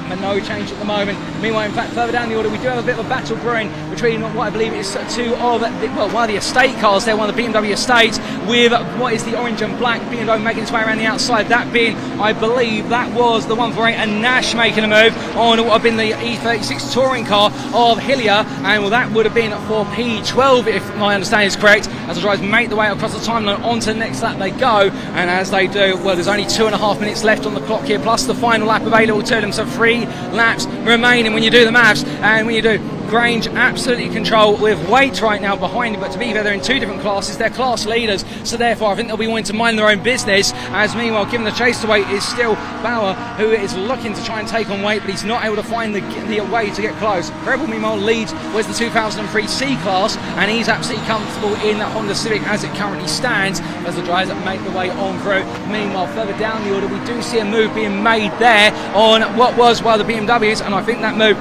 But no change at the moment. Meanwhile, in fact, further down the order, we do have a bit of a battle brewing between what I believe is two of one of the estate cars there, one of the BMW estates, with what is the orange and black BMW making its way around the outside. That being, I believe, that was the 148 and Nash making a move on what have been the E36 touring car of Hillier, and well, that would have been for P12 if my understanding is correct. As the drivers make the way across the timeline onto the next lap, they go, and as they do, well, there's only 2.5 minutes left on the clock here, plus the final lap available to them, so 3 laps remaining when you do the maths. And when you do, Grange absolutely control with weight right now behind him, but to be fair, they're in 2 different classes, they're class leaders, so therefore I think they'll be wanting to mind their own business. As meanwhile, given the chase to weight is still Bauer, who is looking to try and take on weight, but he's not able to find the way to get close. Rebel meanwhile leads was the 2003 C class, and he's absolutely comfortable in that Honda Civic as it currently stands, as the drivers make the way on through. Meanwhile, further down the order, we do see a move being made there on what was one of the BMWs, and I think that move,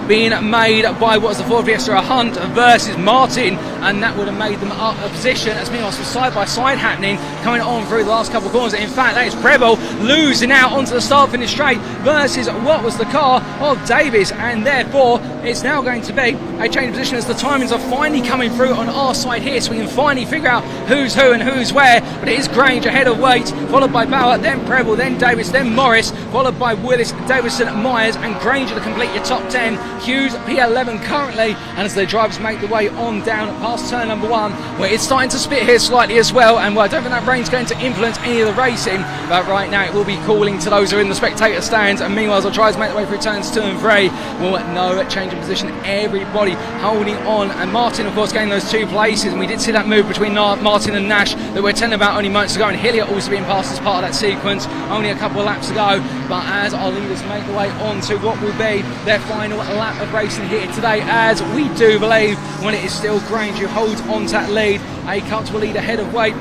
being made by what was the Ford Fiesta Hunt versus Martin, and that would have made them up a position. As meanwhile, some side by side happening coming on through the last couple of corners. In fact, that is Preble losing out onto the start finish straight versus what was the car of Davis, and therefore it's now going to be a change of position as the timings are finally coming through on our side here, so we can finally figure out who's who and who's where. But it is Grange ahead of Waite, followed by Bauer, then Preble, then Davis, then Morris, followed by Willis, Davison, Myers, and Granger to complete your top 10. Hughes P11 currently, and as the drivers make the way on down past turn number 1, where it's starting to spit here slightly as well, and well, I don't think that rain's going to influence any of the racing, but right now it will be cooling to those who are in the spectator stands. And meanwhile, as the drivers make the way through turns 2 and 3, well, no change in position, everybody holding on, and Martin of course getting those 2 places, and we did see that move between Martin and Nash that we're telling about only moments ago, and Hillier also being passed as part of that sequence only a couple of laps ago. But as our leaders make the way on to what will be their final lap of racing here today, as we do believe, when it is still Grange who holds on to that lead, a comfortable lead ahead of Waite,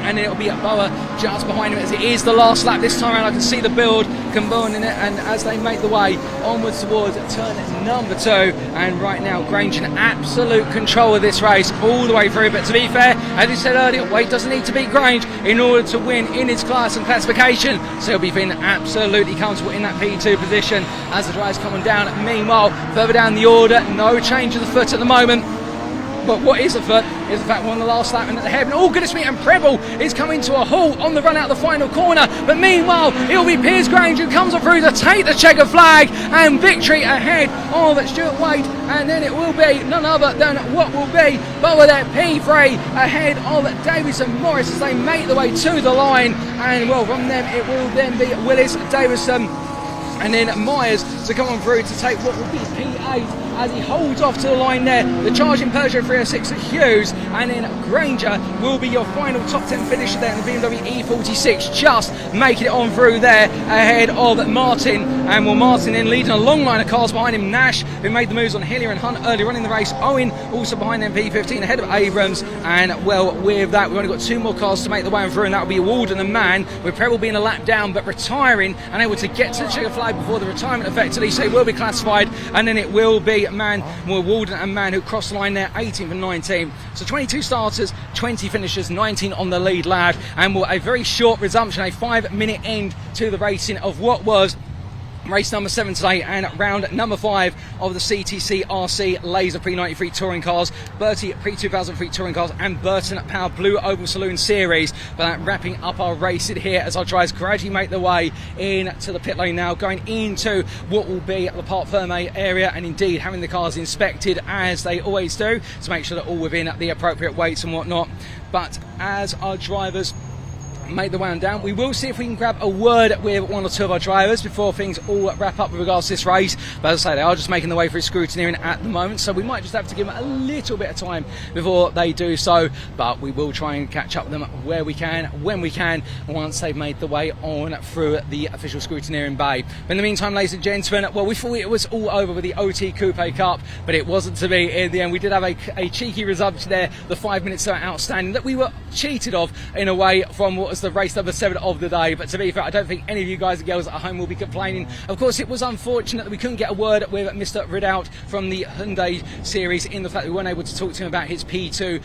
and it'll be at Bower just behind him as it is the last lap this time around. I can see the build combining it, and as they make the way onwards towards turn number 2, and right now Grange in absolute control of this race all the way through. But to be fair, as he said earlier, Waite doesn't need to beat Grange in order to win in his class and classification, so he'll be feeling absolutely comfortable in that P2 position as the drivers coming down. Meanwhile, further down the order, no change of the foot at the moment. But what is afoot is the fact we're on the last lap and at the hairpin. Oh goodness me, and Preble is coming to a halt on the run out the final corner. But meanwhile, it'll be Piers Grange who comes up through to take the checker flag, and victory ahead of Stuart Waite. And then it will be none other than what will be Bower there, P3 ahead of Davis and Morris as they make the way to the line. And well, from them it will then be Willis, Davison, and then Myers to come on through to take what will be P8 as he holds off to the line there. The charging Peugeot 306 at Hughes, and then Granger will be your final top 10 finisher there in the BMW E46, just making it on through there ahead of Martin. And well, Martin then leading a long line of cars behind him. Nash, who made the moves on Hillier and Hunt earlier on in the race. Owen also behind them, P15 ahead of Abrams. And well, with that, we've only got 2 more cars to make the way on through, and that will be Walden and Mann, with Preble being a lap down but retiring and able to get to the checker flag before the retirement effectively, so he will be classified. And then it will be Walden and Mann who cross the line there, 18th and 19th. So 22 starters, 20 finishers, 19 on the lead lad, and a very short resumption, a 5-minute end to the racing of what was race number 7 today, and round number 5 of the CTCRC Laser Pre-93 touring cars, Bertie Pre-2003 touring cars, and Burton Power Blue Oval Saloon Series. But that wrapping up our racing here as our drivers gradually make their way into the pit lane now, going into what will be the Parc Fermé area, and indeed having the cars inspected as they always do to make sure they're all within the appropriate weights and whatnot. But as our drivers make the way on down, we will see if we can grab a word with 1 or 2 of our drivers before things all wrap up with regards to this race. But as I say, they are just making their way through scrutineering at the moment, so we might just have to give them a little bit of time before they do so. But we will try and catch up with them where we can, when we can, once they've made the way on through the official scrutineering bay. But in the meantime, ladies and gentlemen, well, we thought it was all over with the OT Coupe Cup, but it wasn't to be in the end. We did have a cheeky resumption there, the 5 minutes that are outstanding, that we were cheated of in a way from what was the race number 7 of the day. But to be fair, I don't think any of you guys and girls at home will be complaining. Of course, it was unfortunate that we couldn't get a word with Mr. Ridout from the Hyundai series, in the fact that we weren't able to talk to him about his P2.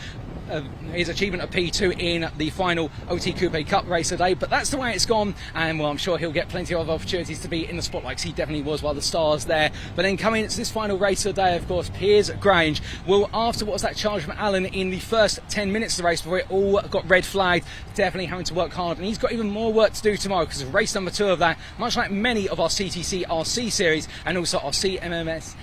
His achievement of P2 in the final OT Coupe Cup race today, but that's the way it's gone, and well, I'm sure he'll get plenty of opportunities to be in the spotlight, because he definitely was one of the stars there. But then coming into this final race of the day, of course, Piers Grange will, after what was that charge from Alan in the first 10 minutes of the race before it all got red flagged, definitely having to work hard, and he's got even more work to do tomorrow, because of race number 2 of that, much like many of our CTCRC series and also our CMMC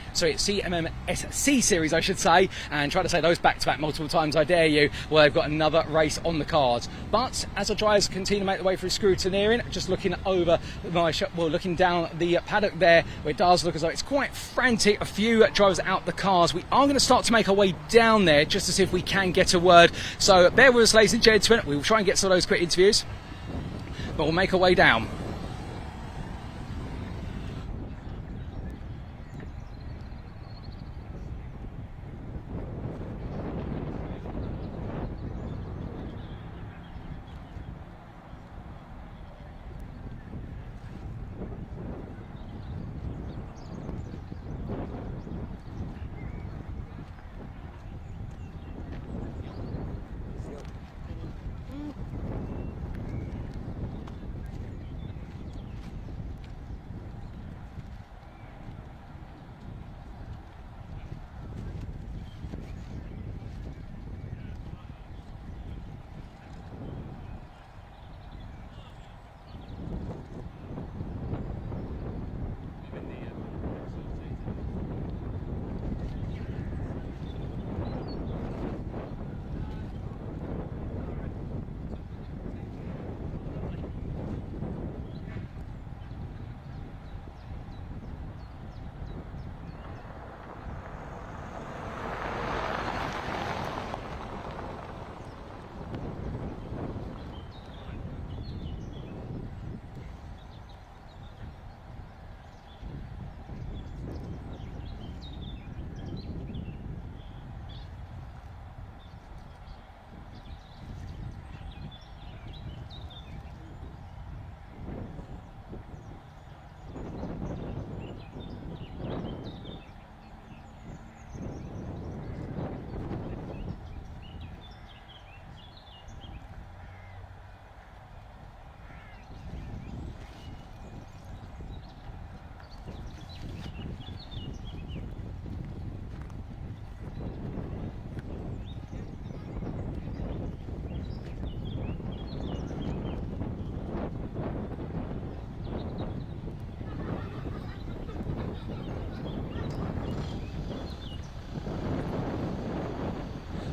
series, I should say, and try to say those back-to-back multiple times, I dare you. Well, they've got another race on the cards. But as our drivers continue to make their way through scrutineering, just looking over my looking down the paddock there, where it does look as though it's quite frantic. A few drivers out the cars. We are going to start to make our way down there just to see if we can get a word. So bear with us, ladies and gentlemen. We will try and get some of those quick interviews, but we'll make our way down.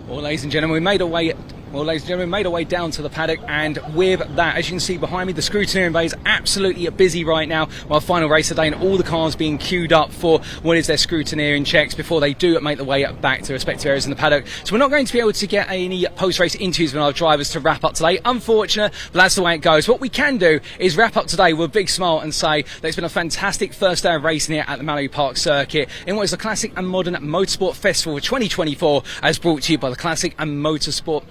Well, ladies and gentlemen, we made our way down to the paddock, and with that, as you can see behind me, the scrutineering bay is absolutely busy right now, while final race of the day and all the cars being queued up for what is their scrutineering checks before they do make their way back to respective areas in the paddock. So we're not going to be able to get any post-race interviews with our drivers to wrap up today, unfortunate, but that's the way it goes. What we can do is wrap up today with a big smile and say that it's been a fantastic first day of racing here at the Mallory Park circuit in what is the Classic and Modern Motorsport Festival for 2024, as brought to you by the Classic and Modern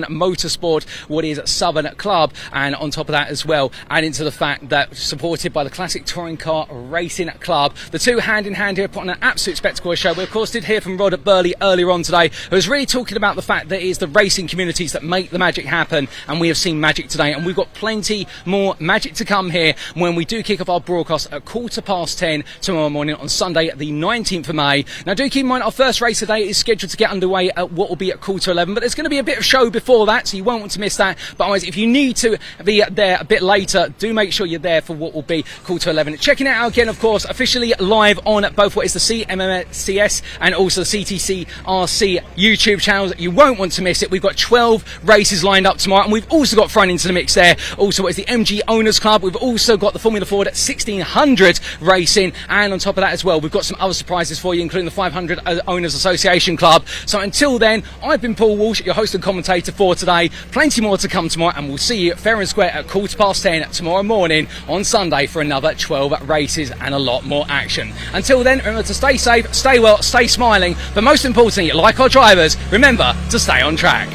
Motorsport, what is Southern Club, and on top of that as well, adding to the fact that supported by the Classic Touring Car Racing Club. The two hand in hand here put on an absolute spectacular show. We of course did hear from Robert Burley earlier on today, who was really talking about the fact that it is the racing communities that make the magic happen, and we have seen magic today, and we've got plenty more magic to come here when we do kick off our broadcast at 10:15 tomorrow morning on Sunday the 19th of May. Now do keep in mind our first race today is scheduled to get underway at what will be at 11:15, but there's going to be a bit of show before that, so you won't want to miss that. But otherwise, if you need to be there a bit later, do make sure you're there for what will be 11:15. Checking it out again, of course, officially live on both what is the CMMCS and also the CTCRC YouTube channels. You won't want to miss it. We've got 12 races lined up tomorrow, and we've also got thrown into the mix there. Also, what is the MG Owners Club? We've also got the Formula Ford 1600 racing, and on top of that as well, we've got some other surprises for you, including the 500 Owners Association Club. So until then, I've been Paul Walsh, your host and commentator for today. Plenty more to come tomorrow, and we'll see you fair and square at 10:15 tomorrow morning on Sunday for another 12 races and a lot more action. Until then, remember to stay safe, stay well, stay smiling, but most importantly, like our drivers, remember to stay on track.